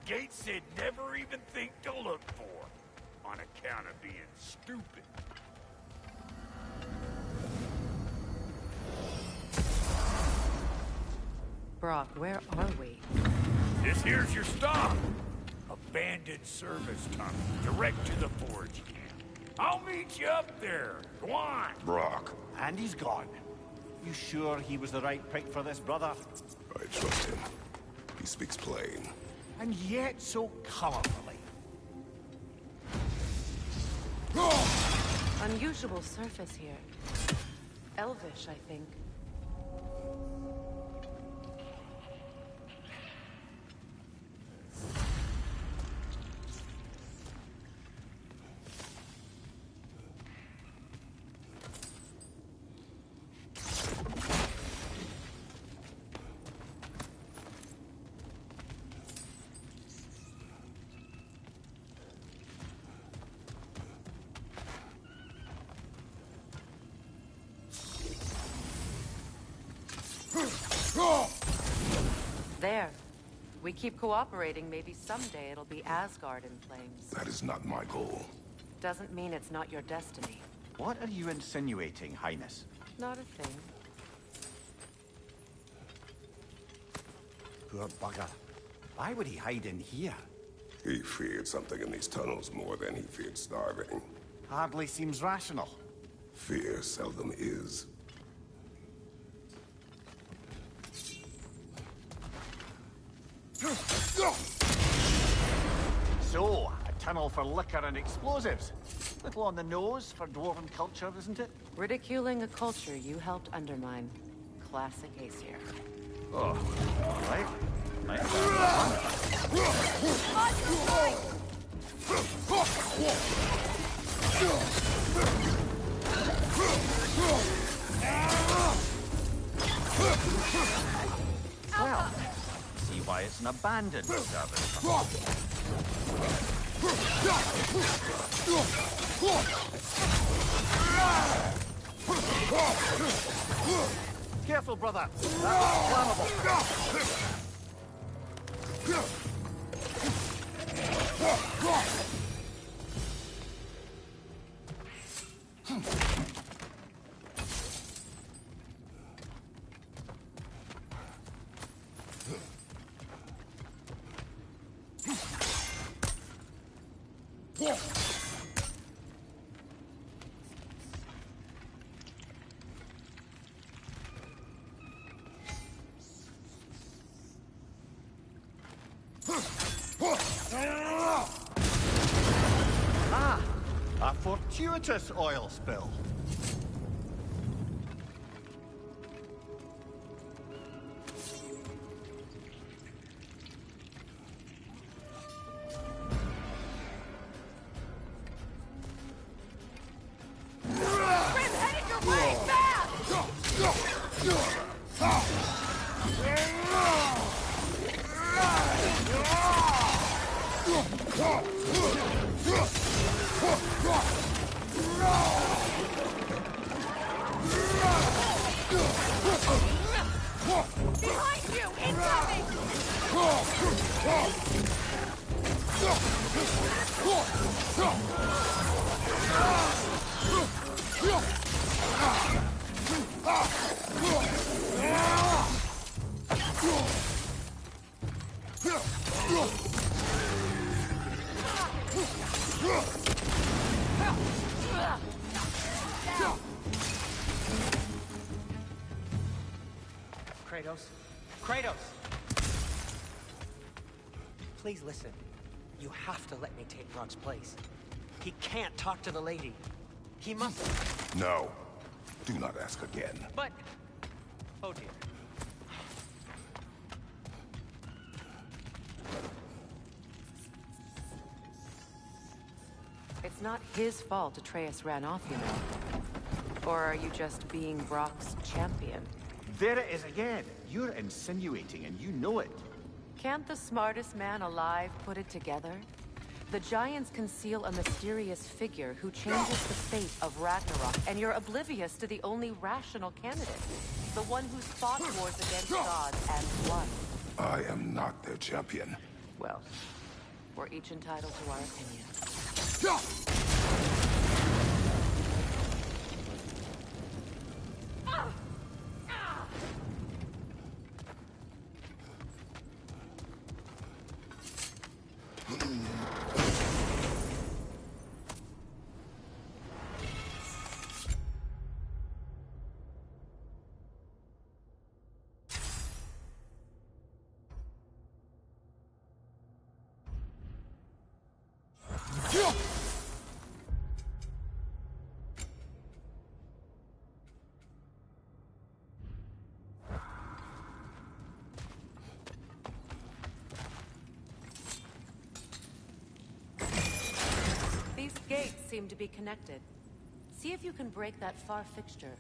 Gates they'd never even think to look for. On account of being stupid. Brock, where are we? This here's your stop. Abandoned service tunnel, direct to the forge camp. I'll meet you up there. Go on. Brock. And he's gone. You sure he was the right pick for this, brother? I trust him. He speaks plain. And yet so colorfully. Unusual surface here. Elvish, I think. There. We keep cooperating, maybe someday it'll be Asgard in flames. That is not my goal. Doesn't mean it's not your destiny. What are you insinuating, Highness? Not a thing. Poor bugger. Why would he hide in here? He feared something in these tunnels more than he feared starving. Hardly seems rational. Fear seldom is. So, a tunnel for liquor and explosives. Little on the nose for dwarven culture, isn't it? Ridiculing a culture you helped undermine. classic Aesir. Oh, all right. Nice. Well, see why it's an abandoned service. Careful, brother. That's flammable. Ah, a fortuitous oil spill. Behind you! Incoming! Kratos? Kratos! Please listen. You have to let me take Brock's place. He can't talk to the lady. He mustn't. No. Do not ask again. But... Oh dear. It's not his fault Atreus ran off, you know. Or are you just being Brock's champion? There it is again. You're insinuating, and you know it. Can't the smartest man alive put it together? The Giants conceal a mysterious figure who changes the fate of Ragnarok, and you're oblivious to the only rational candidate. The one who's fought wars against gods and won. I am not their champion. Well, we're each entitled to our opinion. These gates seem to be connected. See if you can break that far fixture.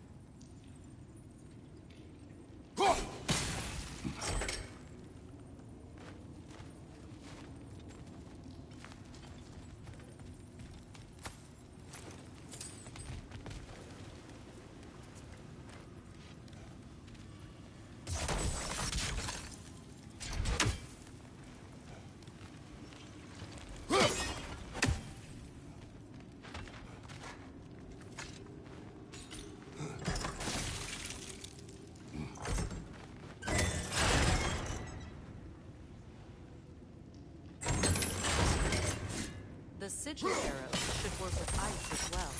The sigil arrows should work with ice as well.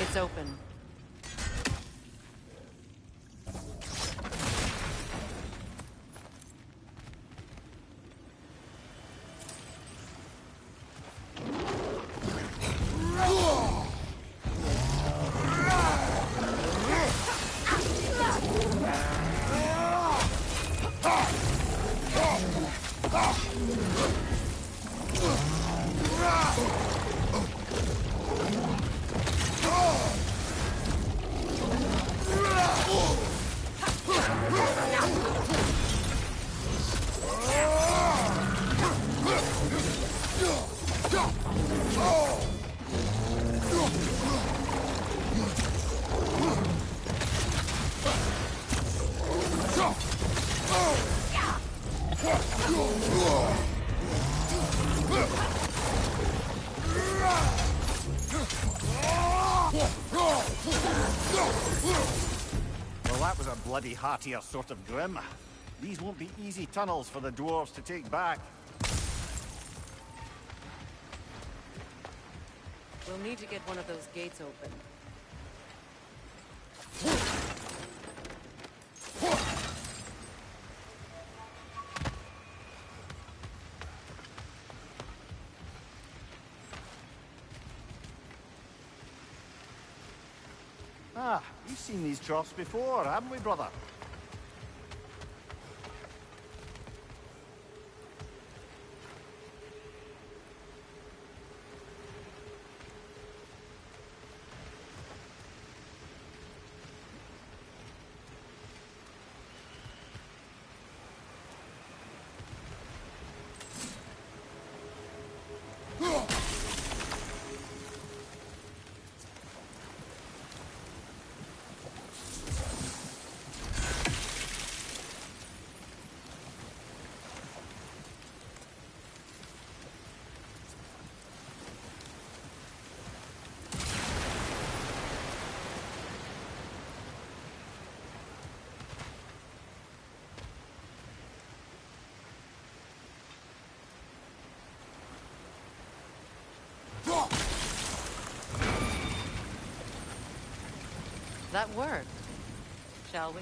It's open. Well, that was a bloody heartier sort of grim. These won't be easy tunnels for the dwarves to take back. We'll need to get one of those gates open. Ah, we've seen these troughs before, haven't we, brother? That worked. Shall we?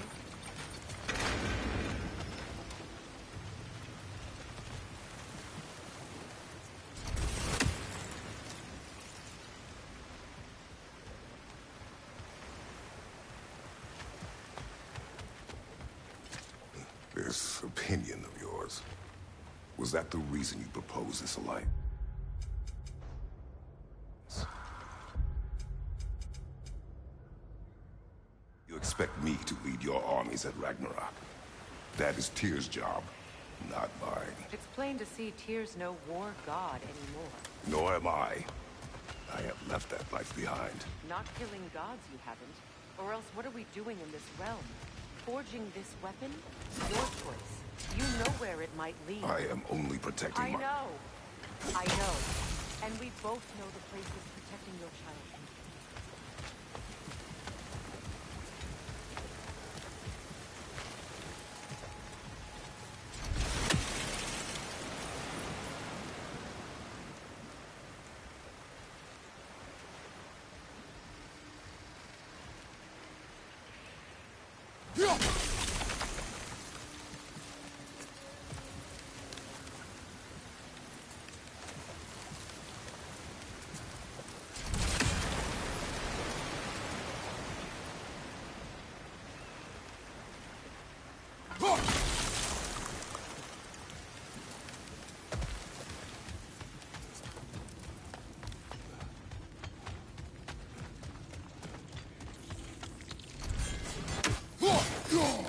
This opinion of yours, was that the reason you proposed this alliance? You expect me to lead your armies at Ragnarok? That is Tyr's job, not mine. It's plain to see Tyr's no war god anymore. Nor am I. I have left that life behind. Not killing gods, you haven't. Or else what are we doing in this realm? Forging this weapon? Your choice. You know where it might lead. I am only protecting I my... know. I know. And we both know the places protecting your child. Go!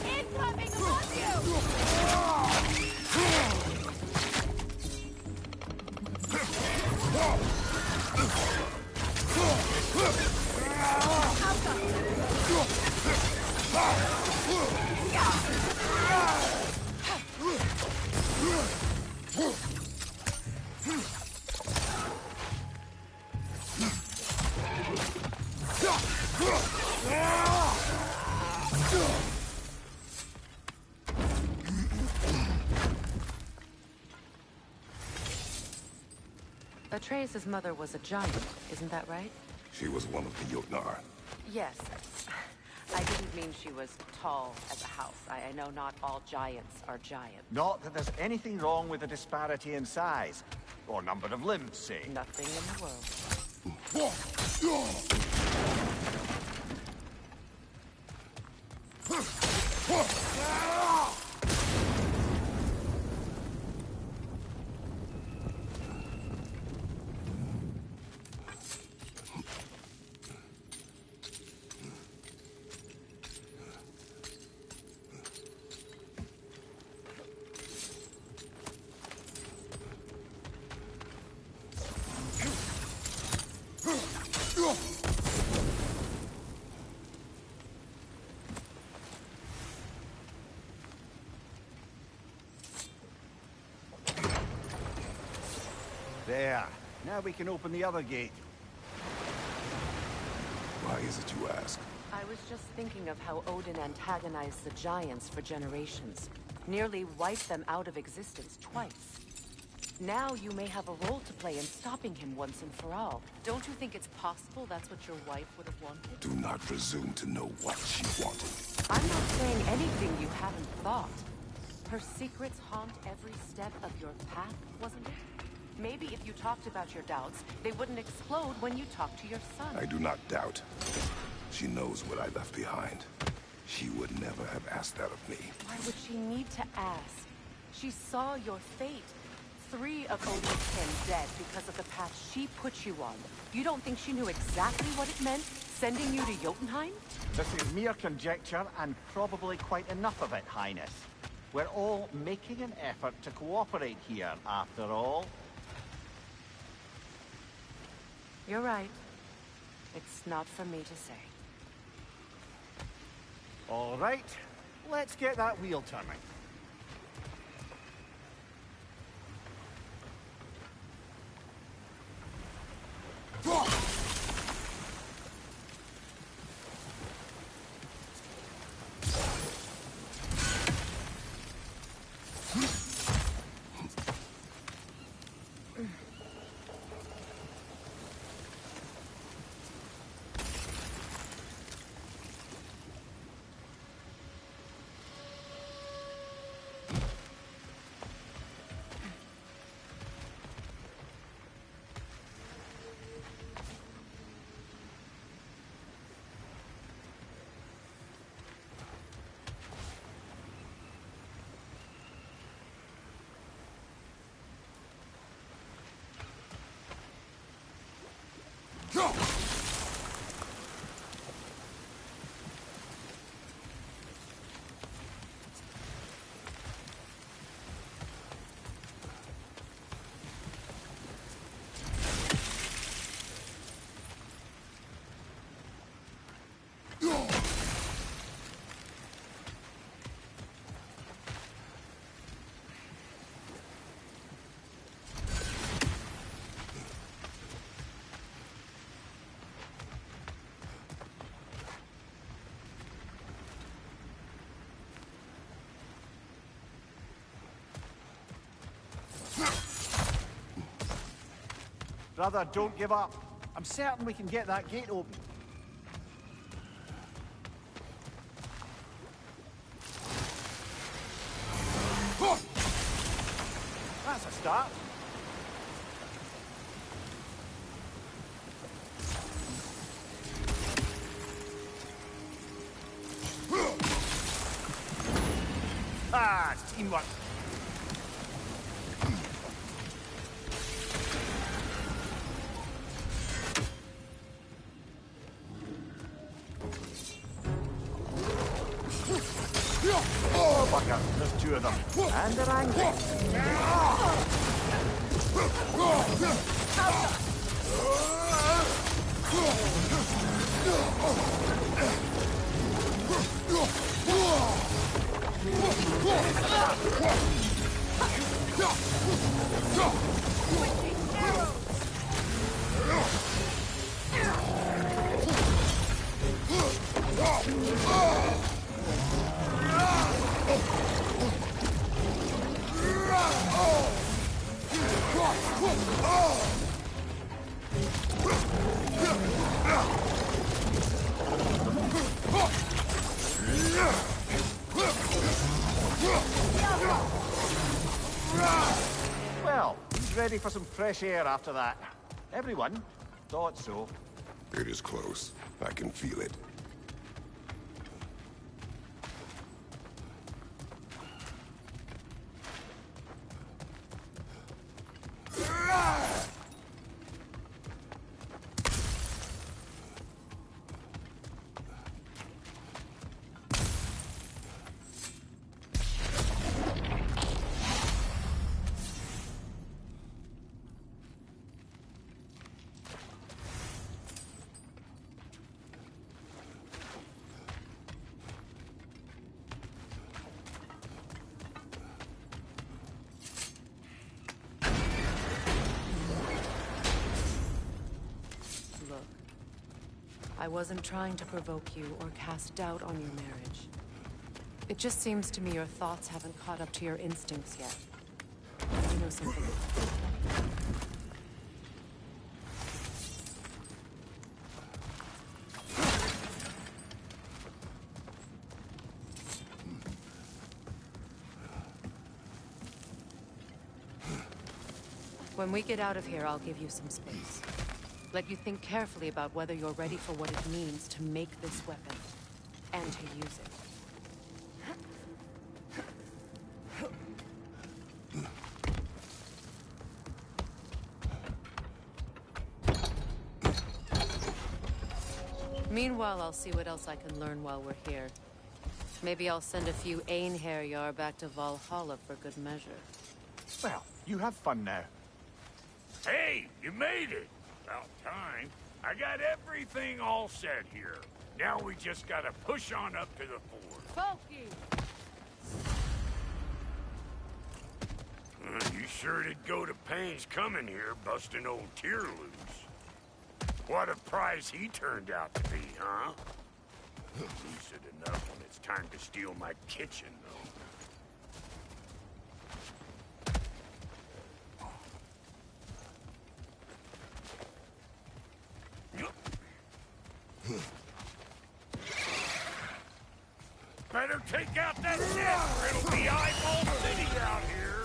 Incoming above you! Atreus' mother was a giant, isn't that right? She was one of the Jotnar. Yes. I didn't mean she was tall as a house. I know not all giants are giants. Not that there's anything wrong with the disparity in size. Or number of limbs, say. Nothing in the world. There. Now we can open the other gate. Why is it you ask? I was just thinking of how Odin antagonized the giants for generations. Nearly wiped them out of existence twice. Now you may have a role to play in stopping him once and for all. Don't you think it's possible that's what your wife would have wanted? Do not presume to know what she wanted. I'm not saying anything you haven't thought. Her secrets haunt every step of your path, wasn't it? Maybe if you talked about your doubts, they wouldn't explode when you talked to your son. I do not doubt. She knows what I left behind. She would never have asked that of me. Why would she need to ask? She saw your fate. 3 of Odin's kin dead because of the path she put you on. You don't think she knew exactly what it meant, sending you to Jotunheim? This is mere conjecture, and probably quite enough of it, Highness. We're all making an effort to cooperate here, after all. You're right. It's not for me to say. All right, let's get that wheel turning. Brother, don't give up. I'm certain we can get that gate open. That's a start. Ah, it's teamwork. Oh, bugger. There's 2 of them. And they're angry. ready for some fresh air after that. Everyone thought so. It is close. I can feel it. I wasn't trying to provoke you or cast doubt on your marriage. It just seems to me your thoughts haven't caught up to your instincts yet. You know something? When we get out of here, I'll give you some space. Let you think carefully about whether you're ready for what it means to make this weapon, and to use it. Meanwhile, I'll see what else I can learn while we're here. Maybe I'll send a few Einherjar back to Valhalla for good measure. Well, you have fun now. Hey, you made it! About time. I got everything all set here. Now we just gotta push on up to the fort. Folky! You sure did go to pains coming here, busting old Tyr loose. What a prize he turned out to be, huh? Lucid enough when it's time to steal my kitchen, though. Better take out that net, or it'll be eyeball city out here.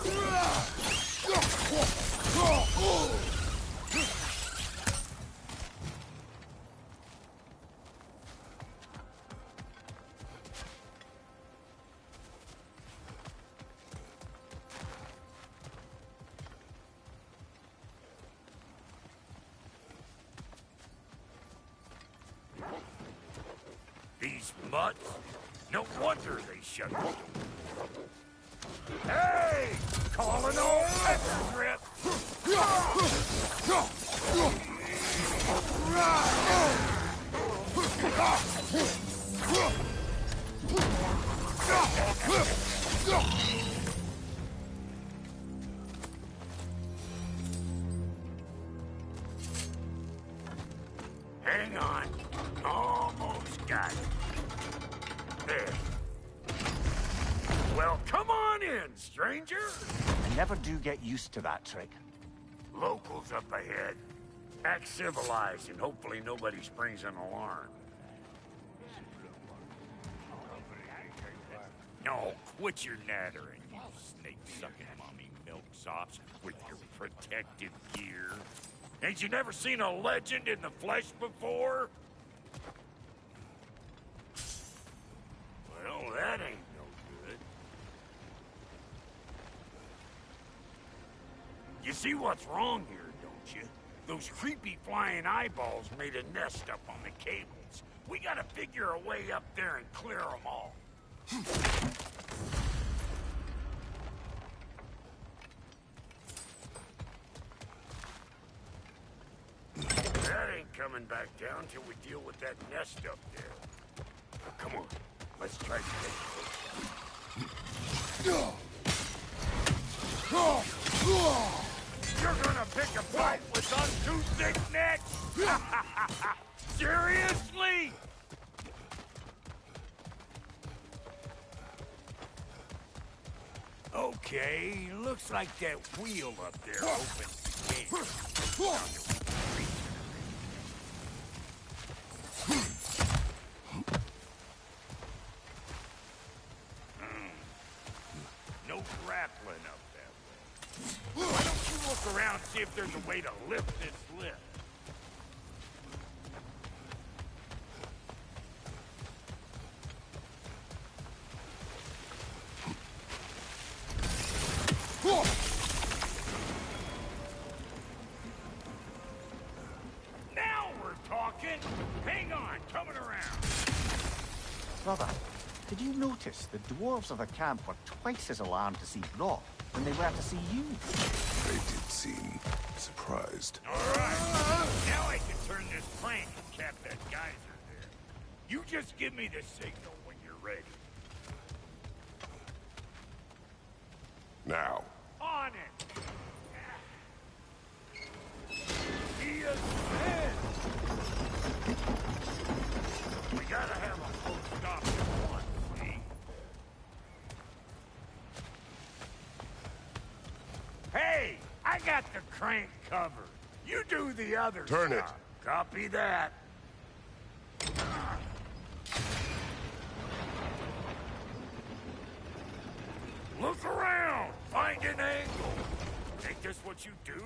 These mutts? No wonder they shut the door. Hey! Calling all pepper grip! Hang on. Almost got it. There. Well, come on in, stranger. I never do get used to that trick. Locals up ahead. Act civilized, and hopefully nobody springs an alarm. No, quit your nattering, you snake-sucking mommy milksops with your protective gear. Ain't you never seen a legend in the flesh before? Well, that ain't no good. You see what's wrong here, don't you? Those creepy flying eyeballs made a nest up on the cables. We gotta figure a way up there and clear them all. That ain't coming back down till we deal with that nest up there. Come on, let's try to take it. You're gonna pick a fight with us two thick necks? Seriously? Okay, looks like that wheel up there opens the gate. No grappling up that way. Why don't you look around see if there's a way to lift this lift. Now we're talking. Hang on, coming around. Brother, did you notice the dwarves of the camp were twice as alarmed to see Brock than they were to see you? They did seem surprised. All right, now I can turn this crank and cap that geyser there. You just give me the signal when you're ready. Now. On it! He is dead! We gotta have a full stop at once, see? Hey! I got the crank covered. You do the other Turn it. stuff. Copy that. Look around! Find an angle! Ain't this what you do?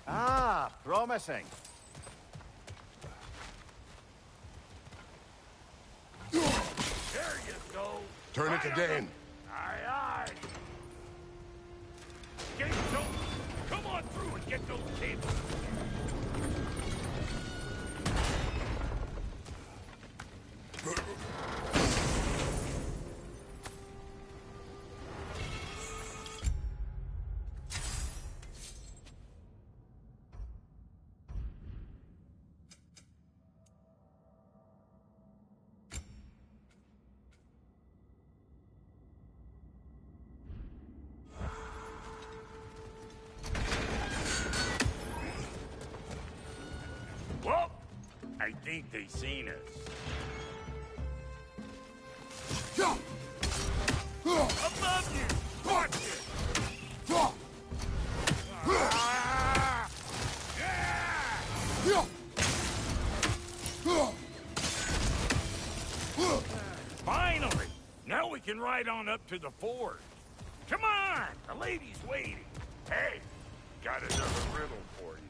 Ah, promising. There you go! Turn it again. Aye, aye! Gates open! Come on through and get those cables! Well, I think they seen us. Above you! Watch it! Ah! Yeah! Finally! Now we can ride on up to the fort. Come on! The lady's waiting. Hey, got another riddle for you.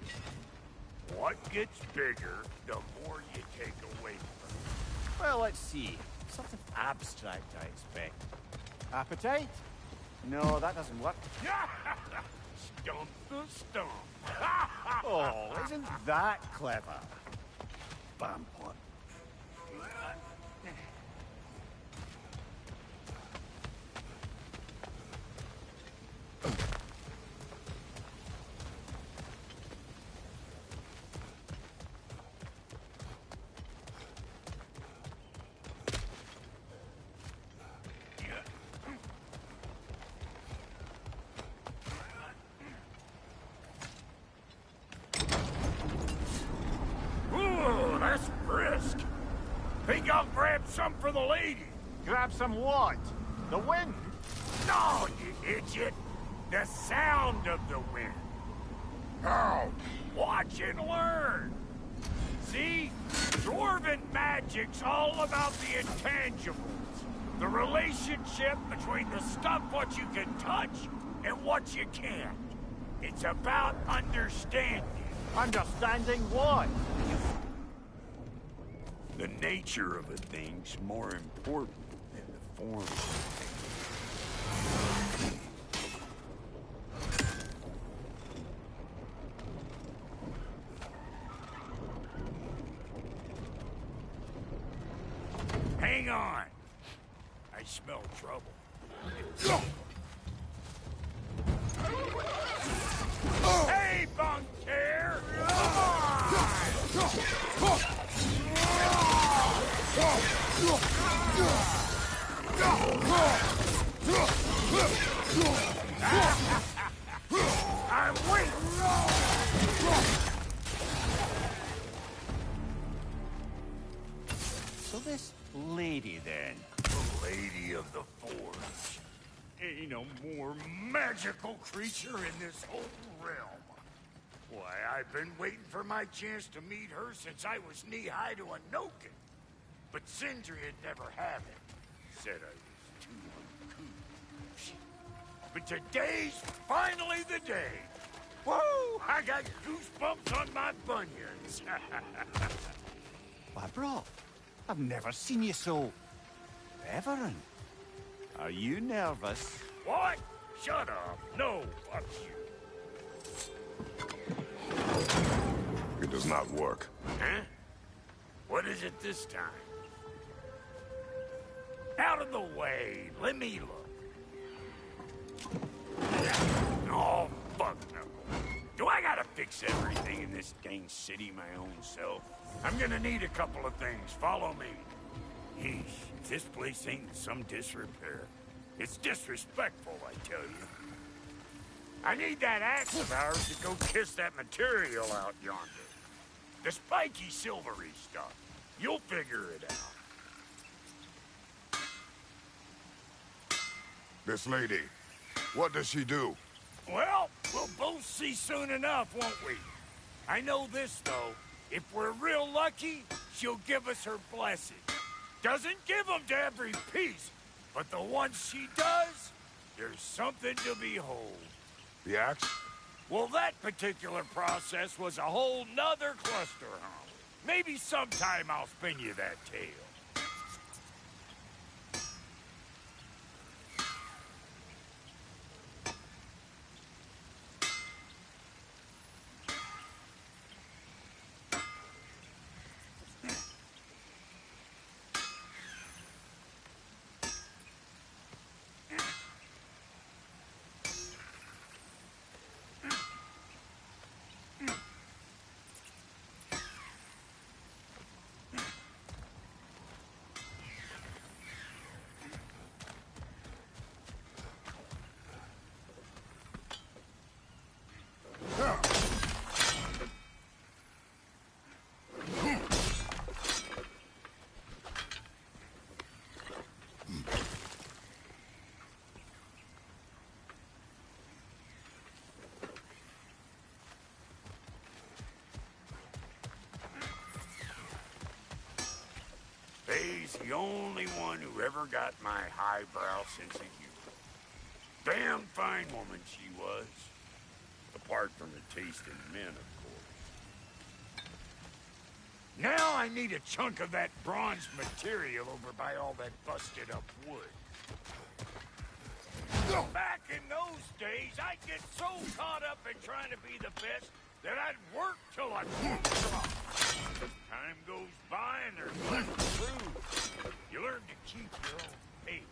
What gets bigger, the more you take away from it? Well, let's see. Something abstract, I expect. Appetite? No, that doesn't work. Stump the stump. Oh, isn't that clever? Vampire. Ooh, that's brisk. Think I'll grab some for the lady. Grab some what? The wind? No, you idiot. The sound of the wind. How? Watch and learn. See? Dwarven magic's all about the intangibles. The relationship between the stuff what you can touch and what you can't. It's about understanding. Understanding what? The nature of a thing's more important than the form of a thing. Hang on. I smell trouble. Hey, Bunker! I'm waiting! So this lady, then? The Lady of the Forge. Ain't no more magical creature in this whole realm. Why, I've been waiting for my chance to meet her since I was knee-high to a Noken. But Sindri had never had it. Said I was too uncouth. but today's finally the day. Woo! I got goosebumps on my bunions. Why, bro, I've never seen you so... reverent. Are you nervous? What? Shut up. No, fuck you. It does not work. Huh? What is it this time? Out of the way. Let me look. Oh, fuck no. Do I gotta fix everything in this dang city my own self? I'm gonna need a couple of things. Follow me. Yeesh, if this place ain't in some disrepair. It's disrespectful, I tell you. I need that axe of ours to go kiss that material out yonder. The spiky, silvery stuff. You'll figure it out. This lady, what does she do? Well, we'll both see soon enough, won't we? I know this, though. If we're real lucky, she'll give us her blessing. Doesn't give them to every piece, but the ones she does, there's something to behold. The axe? Well, that particular process was a whole nother cluster hump. Maybe sometime I'll spin you that tale. Faye's the only one who ever got my highbrow sense of humor. Damn fine woman she was. Apart from the taste in men, of course. Now I need a chunk of that bronze material over by all that busted up wood. Back in those days, I'd get so caught up in trying to be the best that I'd work till I couldn't drop. Time goes by and there's less to prove. You learn to keep your own pace.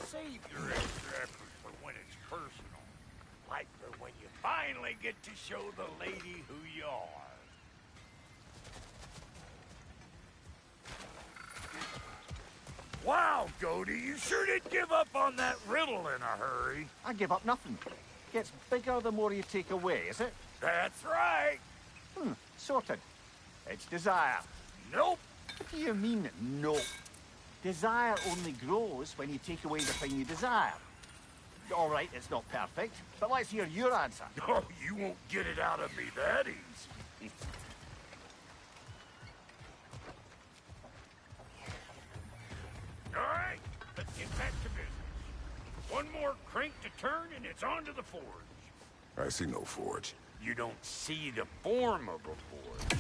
Save your extra effort for when it's personal. Like for when you finally get to show the lady who you are. Wow, Goldie, you sure did give up on that riddle in a hurry. I give up nothing. Gets bigger the more you take away, is it? That's right. Sorted. It's desire. Nope. What do you mean, no? Desire only grows when you take away the thing you desire. All right, it's not perfect, but let's hear your answer. Oh, you won't get it out of me that easy. All right, let's get back to business. One more crank to turn and it's on to the forge. I see no forge. You don't see the form of a forge,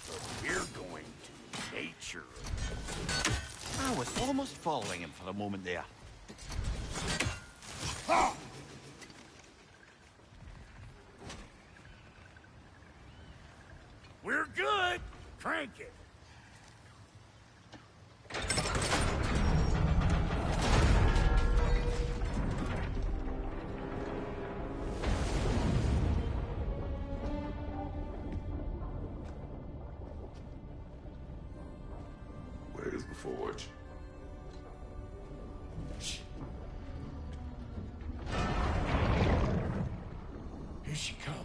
but we're going to nature it. I was almost following him for a moment there. We're good. Crank it. Where's the forge? Here she comes.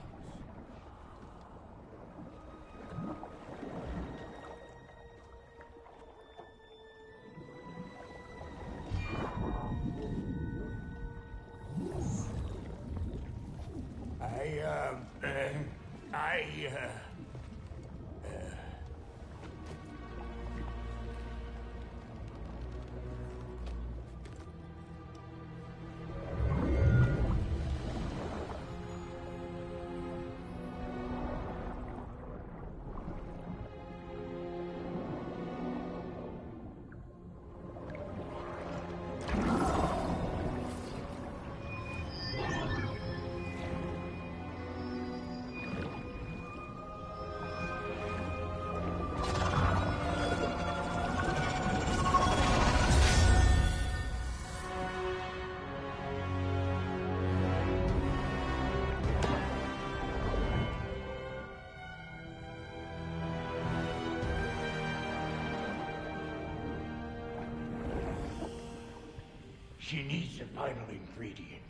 She needs the final ingredient.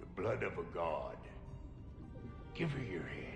The blood of a god. Give her your hand.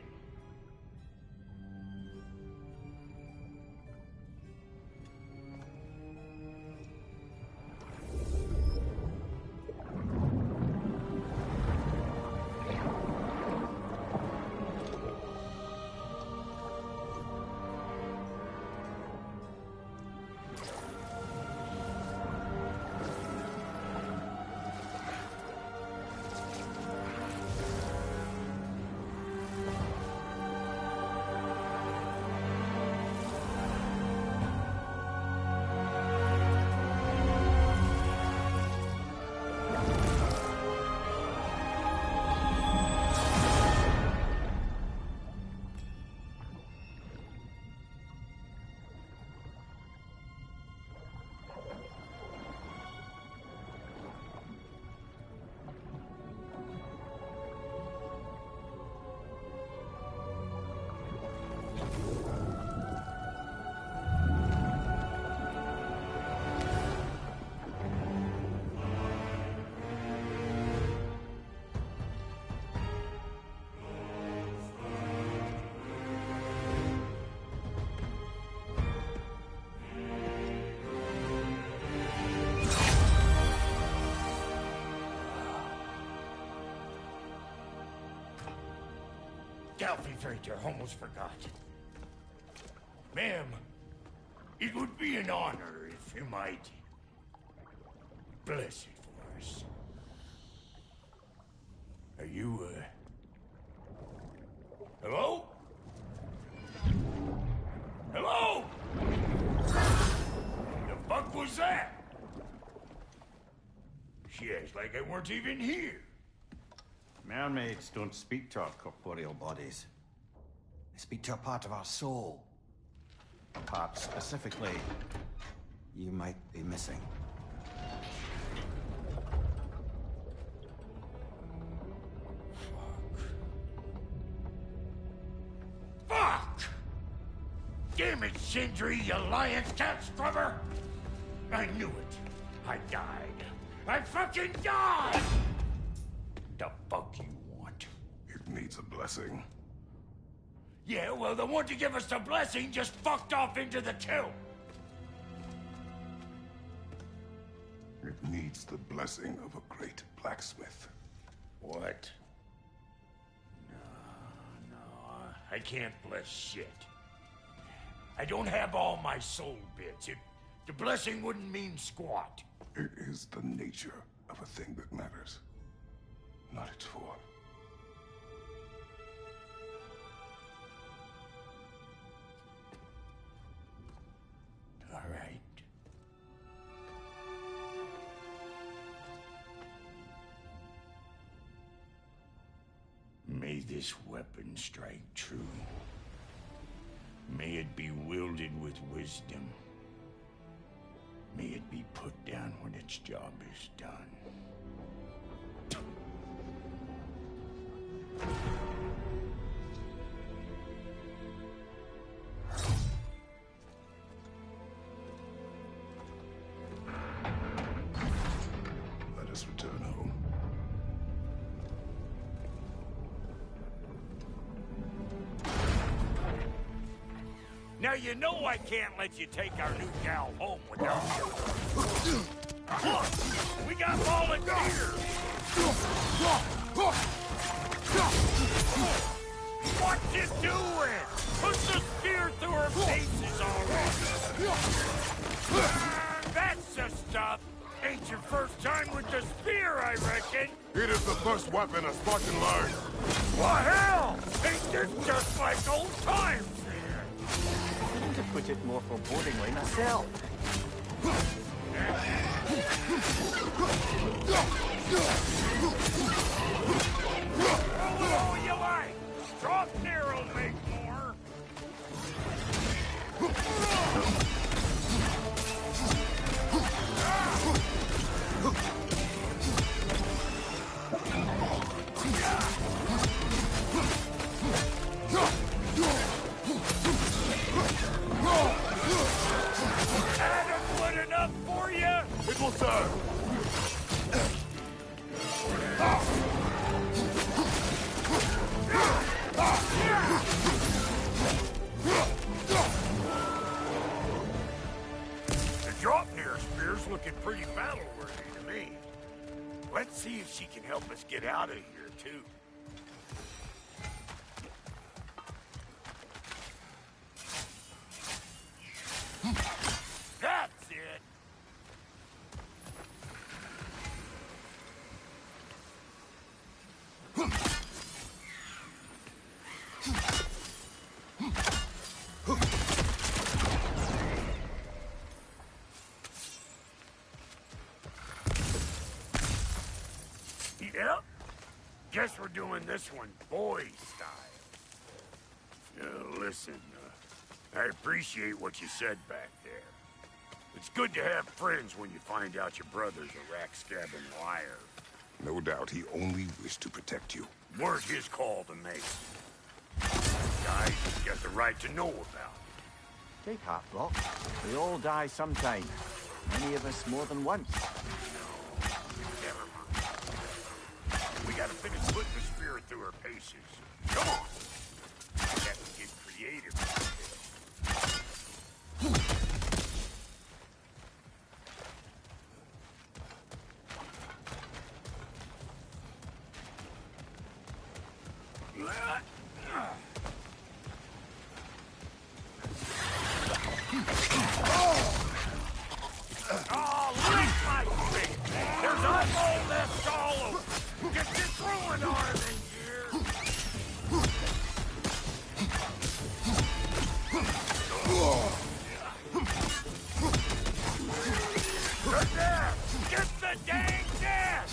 Galfifrater, almost forgot. Ma'am, it would be an honor if you might bless it for us. Are you, hello? Hello? The fuck was that? She acts like I weren't even here. Mermaids don't speak to our corporeal bodies. They speak to a part of our soul. A part specifically you might be missing. Fuck! Damn it, Sindri, you lion cat scrubber! I knew it. I died. I fucking died! The fuck you want? It needs a blessing. Yeah, well, the one to give us the blessing just fucked off into the tomb. It needs the blessing of a great blacksmith. What? No, I can't bless shit. I don't have all my soul bits. The blessing wouldn't mean squat. It is the nature of a thing that matters, not its form. All right. May this weapon strike true. May it be wielded with wisdom. May it be put down when its job is done. Let us return home. Now you know I can't let you take our new gal home without you. Look, we got volunteers. What you doing? Put the spear through her faces already. That's the stuff. Ain't your first time with the spear, I reckon. It is the first weapon a Spartan learned. Well, hell! Ain't this just like old times? To put it more forebodingly myself. Oh, you like? Drop there'll make more. Adam, good enough for you? It will serve. out of here, too. That's it! Yep. Guess we're doing this one boy style. Listen, I appreciate what you said back there. It's good to have friends when you find out your brother's a rack-scabbing liar. No doubt he only wished to protect you. Weren't his call to make. Guys, you got the right to know about it. Take heart, Brock. We all die sometime. Many of us more than once. Never mind. We gotta finish putting the spirit through her paces. Come on! We have to get creative. Oh, lick my feet! There's eyeball left all over! Get your throwing arm in here! Good there! Get the dang death!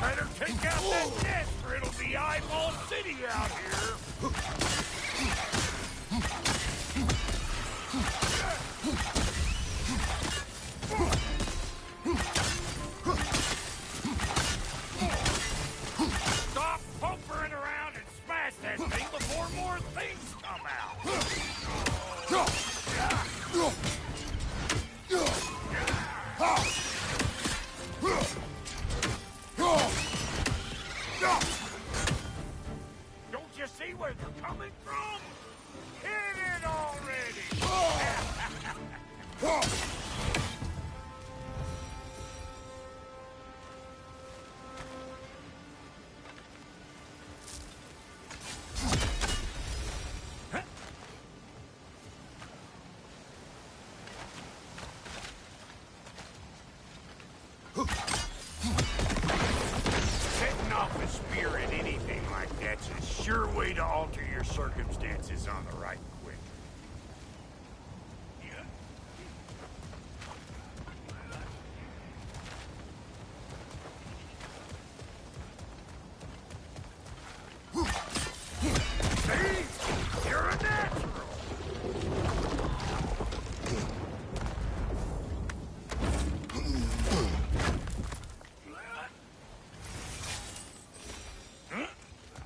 Better take out that nest or it'll be eyeball city out here! Stop pumpering around and smash that thing before more things come out! Don't you see where they're coming from? Hit it already! Setting off a spear at anything like that's a sure way to alter your circumstances on the right quick. See? You're a natural!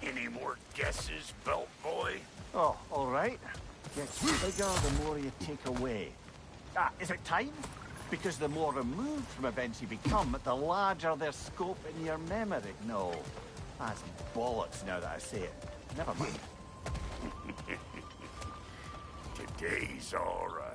Any more guesses, belt boy? Oh, all right. Gets bigger the more you take away. Ah, is it time? Because the more removed from events you become, the larger their scope in your memory. No, that's bollocks now that I say it. Never mind. Today's all right.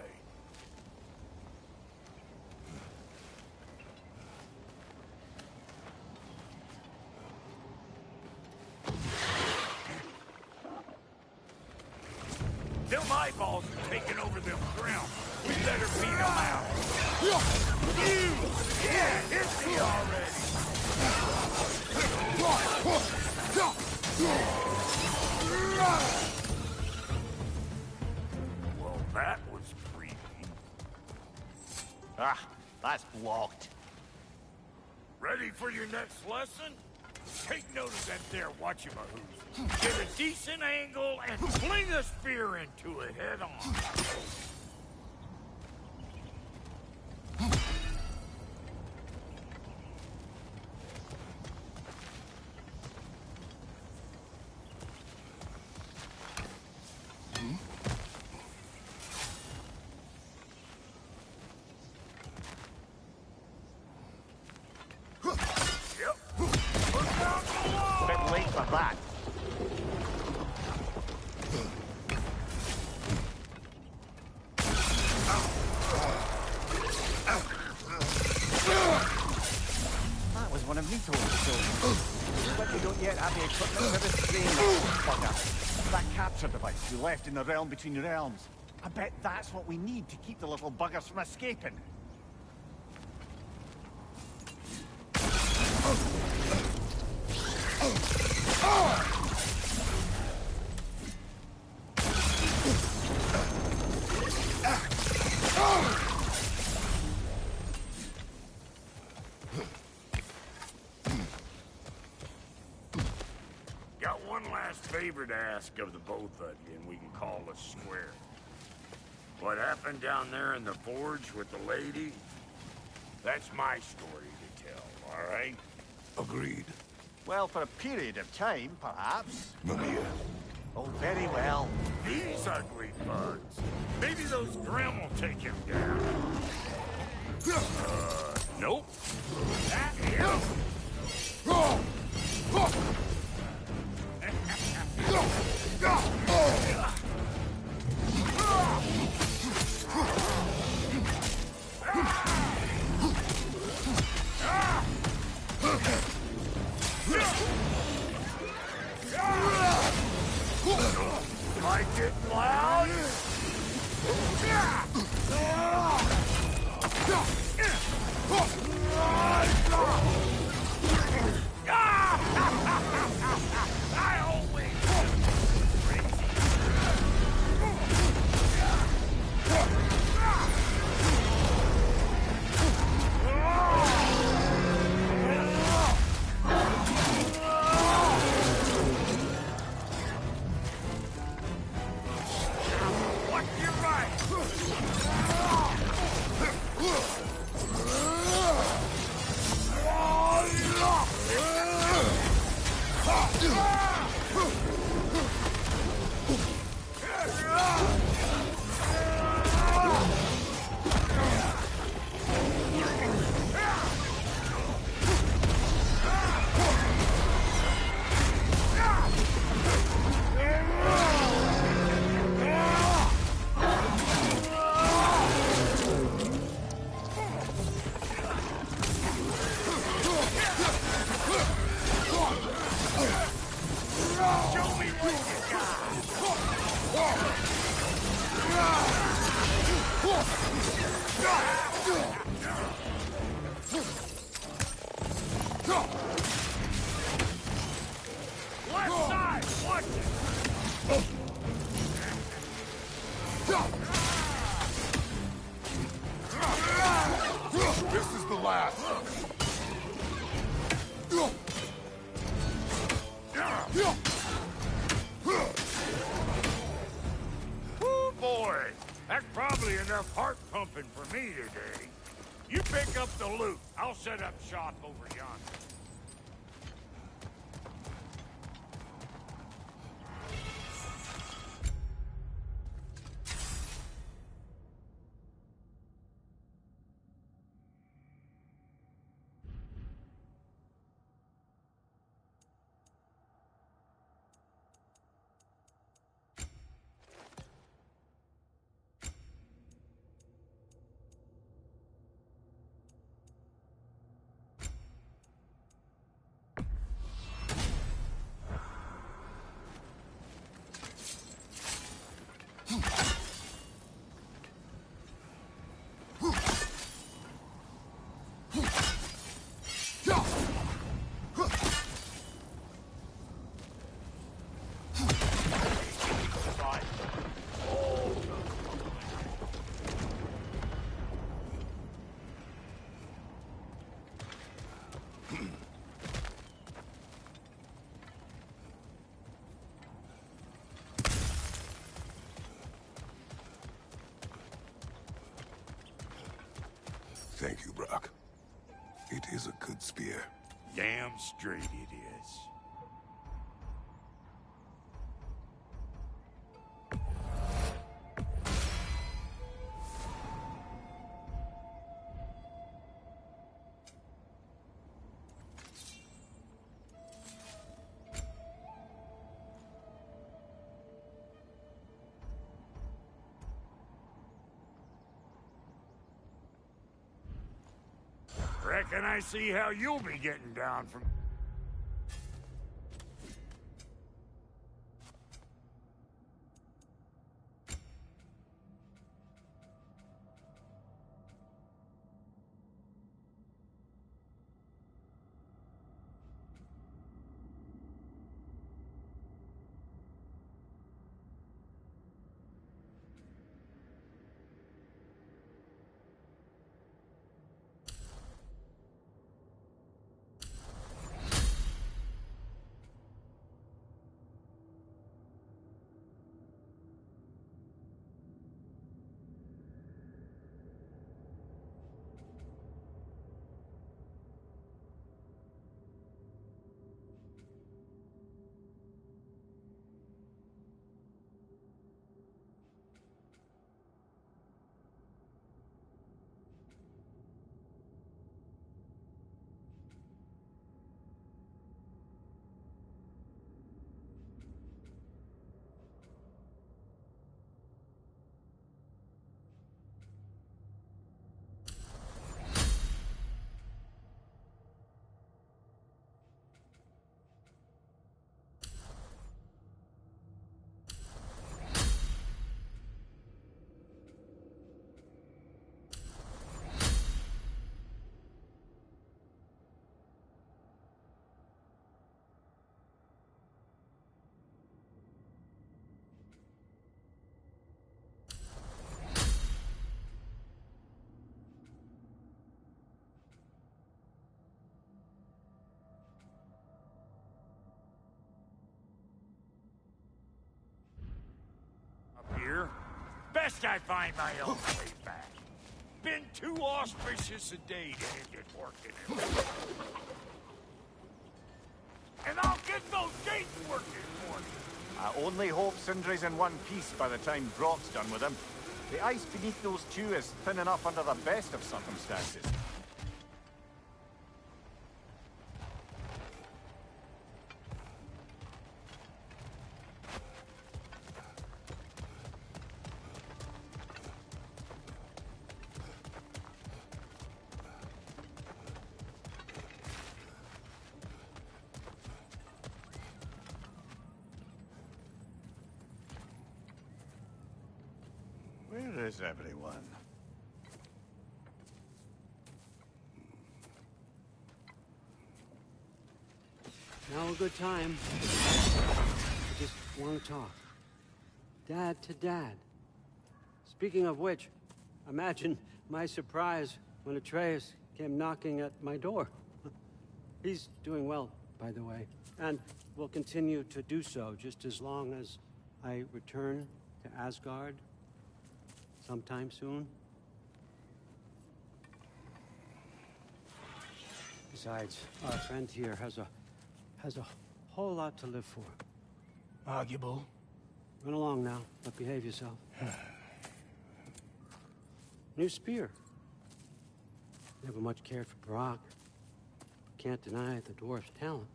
Them eyeballs are taking over them ground. We better beat them out. You! Yeah, hit me already! Well, that was creepy. Ah, that's blocked. Ready for your next lesson? Take note of that there whatchamahoos. Get a decent angle and fling a spear into it head on. Bit late for that. magneto still. But we don't yet have the equipment for the strain. Bugger. That capture device we left in the realm between realms. I bet that's what we need to keep the little buggers from escaping. Got one last favor to ask of the both of you, and we can call us square. What happened down there in the forge with the lady? That's my story to tell, all right? Agreed. Well, for a period of time, perhaps. Mimir. Oh, very well. These ugly bugs. Maybe those Grimm will take him down. Nope. That is. Like it loud? I always This is the last. Woo, boy! That's probably enough heart pumping for me today. You pick up the loot. I'll set up shop over yonder. Thank you, Brock. It is a good spear. Damn straight it is. Reckon I see how you'll be getting down from... Here. Best I find my own way back. Been too auspicious a day to end it working. And I'll get those gates working for you. I only hope Sindri's in one piece by the time Brock's done with him. The ice beneath those two is thin enough under the best of circumstances. Where is everyone? Now a good time. I just want to talk. Dad to Dad. Speaking of which, imagine my surprise when Atreus came knocking at my door. He's doing well, by the way, and will continue to do so just as long as I return to Asgard sometime soon. Besides, our friend here has a whole lot to live for. Arguable. Run along now, but behave yourself. New spear. Never much cared for Brock. Can't deny the dwarf's talent.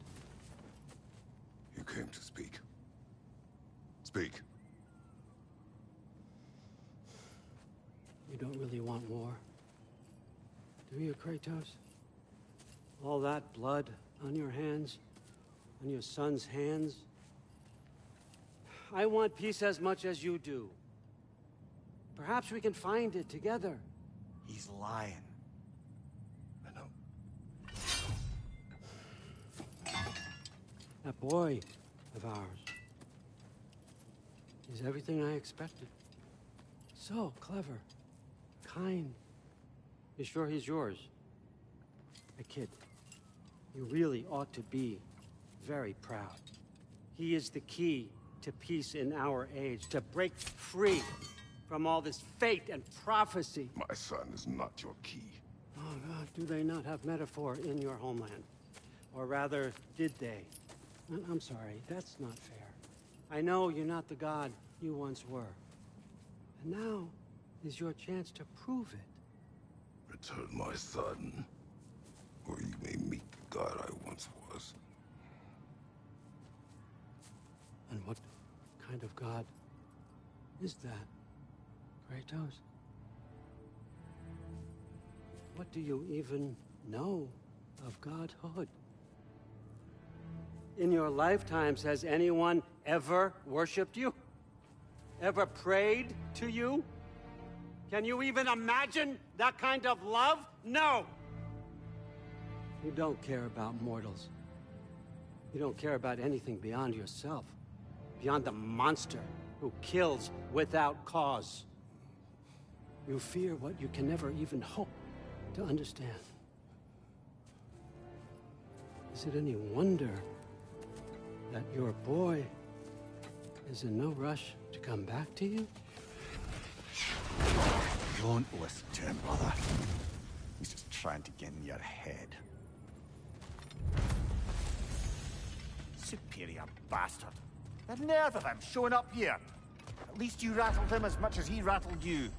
You came to speak. Speak. You don't really want war, do you, Kratos? All that blood on your hands, on your son's hands. I want peace as much as you do. Perhaps we can find it together. He's lying. I know. That boy of ours is everything I expected. So clever, kind. You sure he's yours? A kid. You really ought to be very proud. He is the key to peace in our age, to break free from all this fate and prophecy. My son is not your key. Oh, God, do they not have metaphor in your homeland? Or rather, did they? I'm sorry, that's not fair. I know you're not the god you once were. And now is your chance to prove it. Return my son, or you may meet the god I once was. And what kind of god is that, Kratos? What do you even know of godhood. In your lifetimes, has anyone ever worshipped you? Ever prayed to you? Can you even imagine that kind of love? No! You don't care about mortals. You don't care about anything beyond yourself, beyond the monster who kills without cause. You fear what you can never even hope to understand. Is it any wonder that your boy is in no rush to come back to you? Don't listen to him, brother. He's just trying to get in your head. Superior bastard. The nerve of him showing up here. At least you rattled him as much as he rattled you.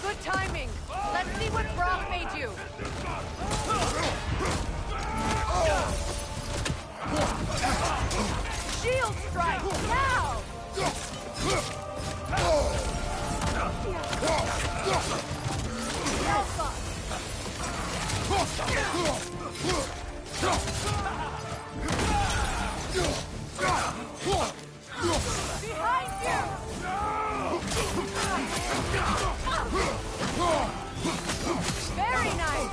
Good timing. Let's see what Brock made you. Shield strike now. Alpha. Behind you! Very nice!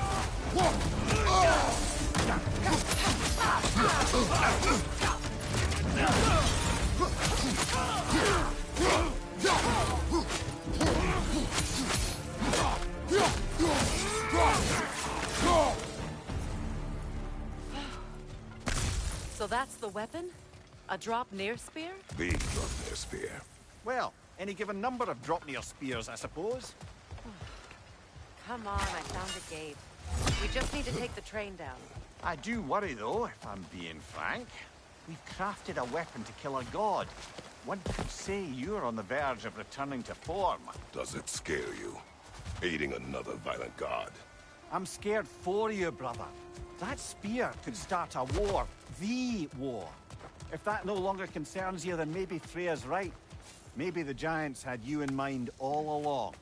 So that's the weapon? A drop near spear? The drop near spear. Well, any given number of Dropnir spears, I suppose. Come on, I found a gate. We just need to take the train down. I do worry, though, if I'm being frank. We've crafted a weapon to kill a god. One could say you're on the verge of returning to form. Does it scare you? Aiding another violent god? I'm scared for you, brother. That spear could start a war. The war. If that no longer concerns you, then maybe Freya's right. Maybe the Giants had you in mind all along.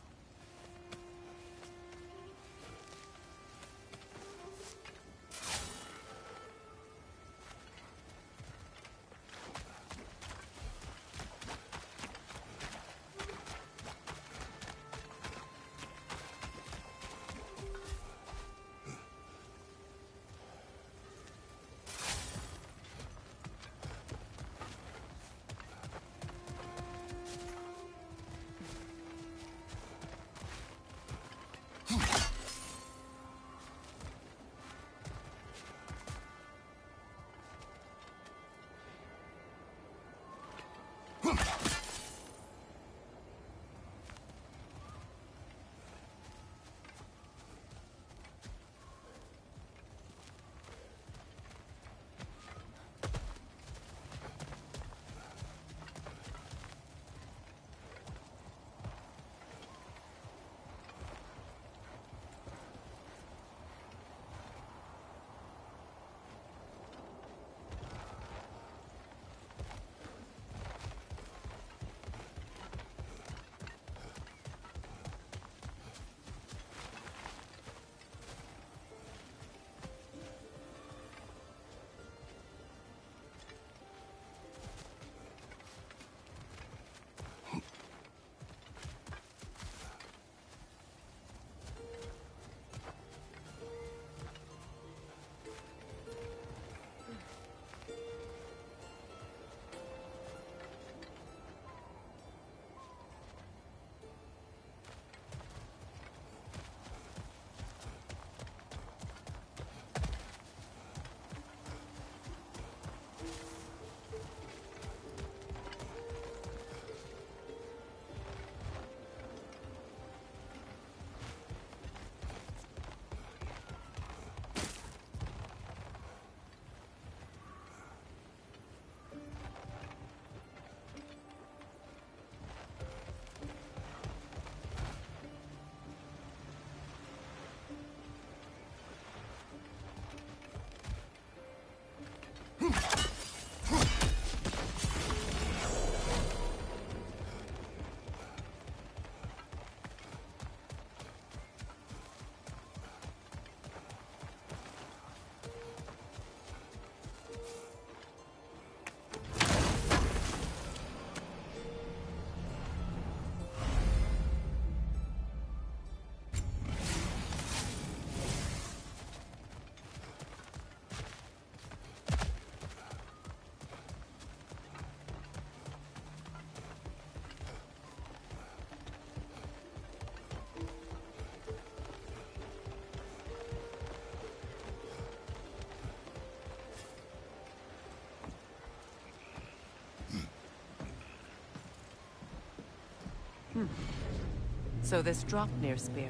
So this Draupnir spear.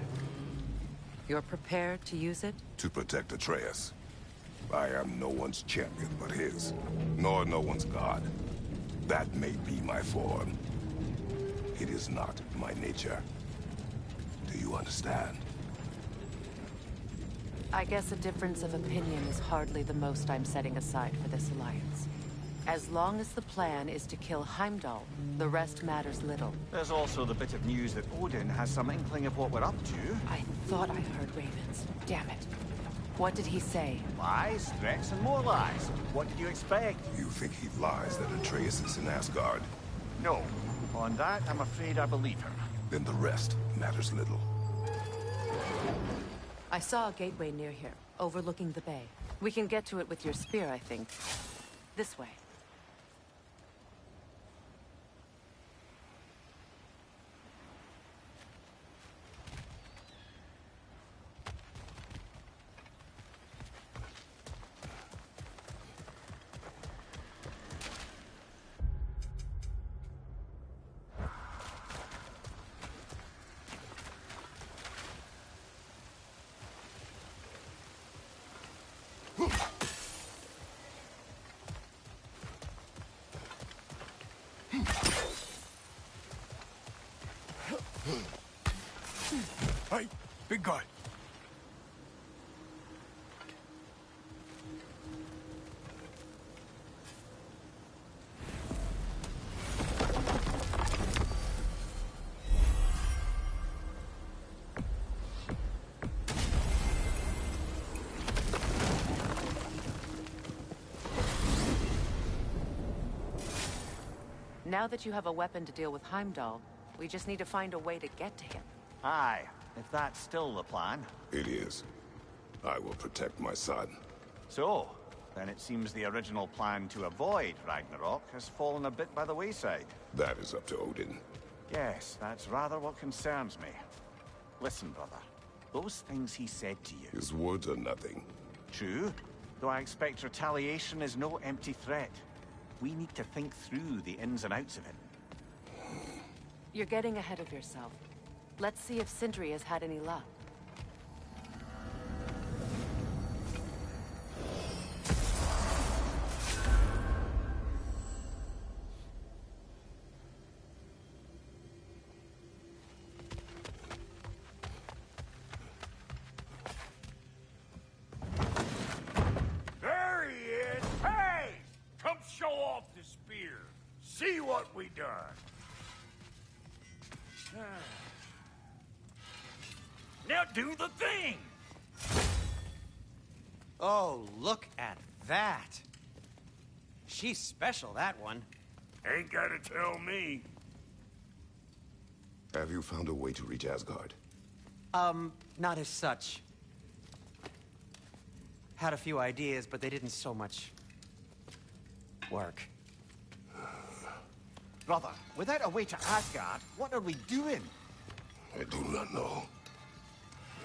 You're prepared to use it? To protect Atreus. I am no one's champion but his, nor no one's god. That may be my form. It is not my nature. Do you understand? I guess a difference of opinion is hardly the most I'm setting aside for this alliance. As long as the plan is to kill Heimdall, the rest matters little. There's also the bit of news that Odin has some inkling of what we're up to. I thought I heard ravens. Damn it. What did he say? Lies, threats, and more lies. What did you expect? You think he lies that Atreus is in Asgard? No. On that, I'm afraid I believe him. Then the rest matters little. I saw a gateway near here, overlooking the bay. We can get to it with your spear, I think. This way. Hey, big guy. Now that you have a weapon to deal with Heimdall, we just need to find a way to get to him. Aye, if that's still the plan. It is. I will protect my son. So, then it seems the original plan to avoid Ragnarok has fallen a bit by the wayside. That is up to Odin. Yes, that's rather what concerns me. Listen, brother. Those things he said to you... His words are nothing. True, though I expect retaliation is no empty threat. We need to think through the ins and outs of it. You're getting ahead of yourself. Let's see if Sindri has had any luck. There he is! Hey! Come show off the spear. See what we done. Now do the thing! Oh, look at that. She's special, that one. Ain't gotta tell me. Have you found a way to reach Asgard? Not as such. Had a few ideas, but they didn't so much work. Brother, without a way to Asgard, what are we doing? I do not know.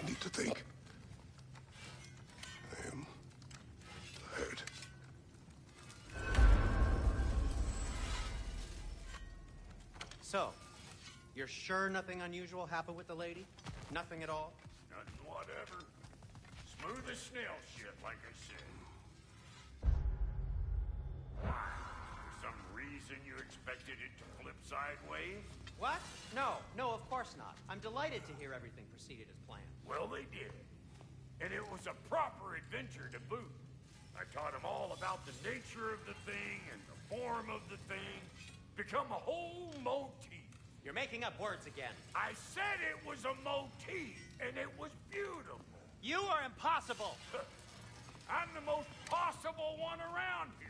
I need to think. I am tired. So, you're sure nothing unusual happened with the lady? Nothing at all? Nothing whatever. Smooth as snail shit, like I said. For some reason you expected it to flip sideways? What? No, of course not. I'm delighted to hear everything proceeded as planned. Well, they did. And it was a proper adventure to boot. I taught them all about the nature of the thing and the form of the thing. Become a whole motif. You're making up words again. I said it was a motif, and it was beautiful. You are impossible. I'm the most possible one around here.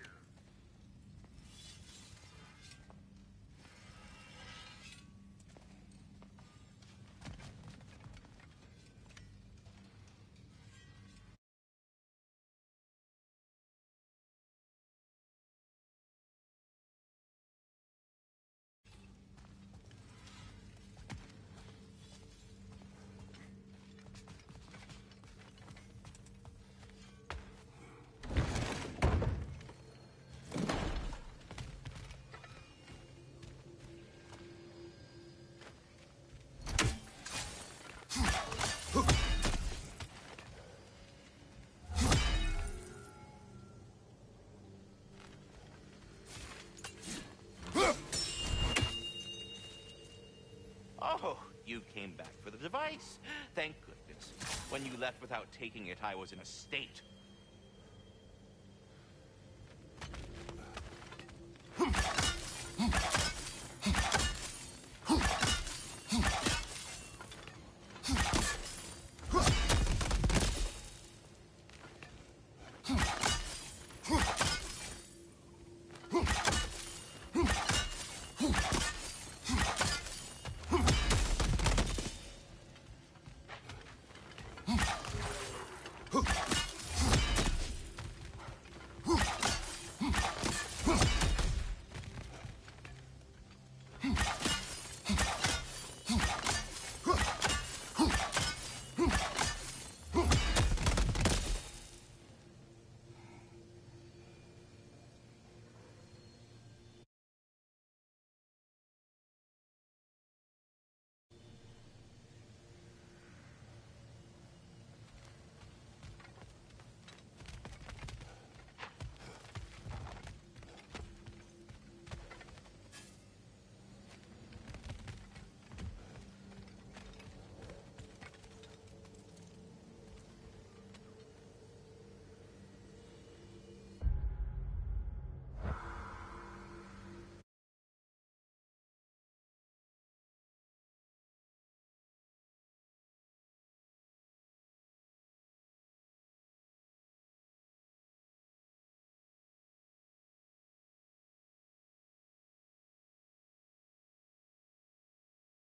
You came back for the device. Thank goodness. When you left without taking it, I was in a state.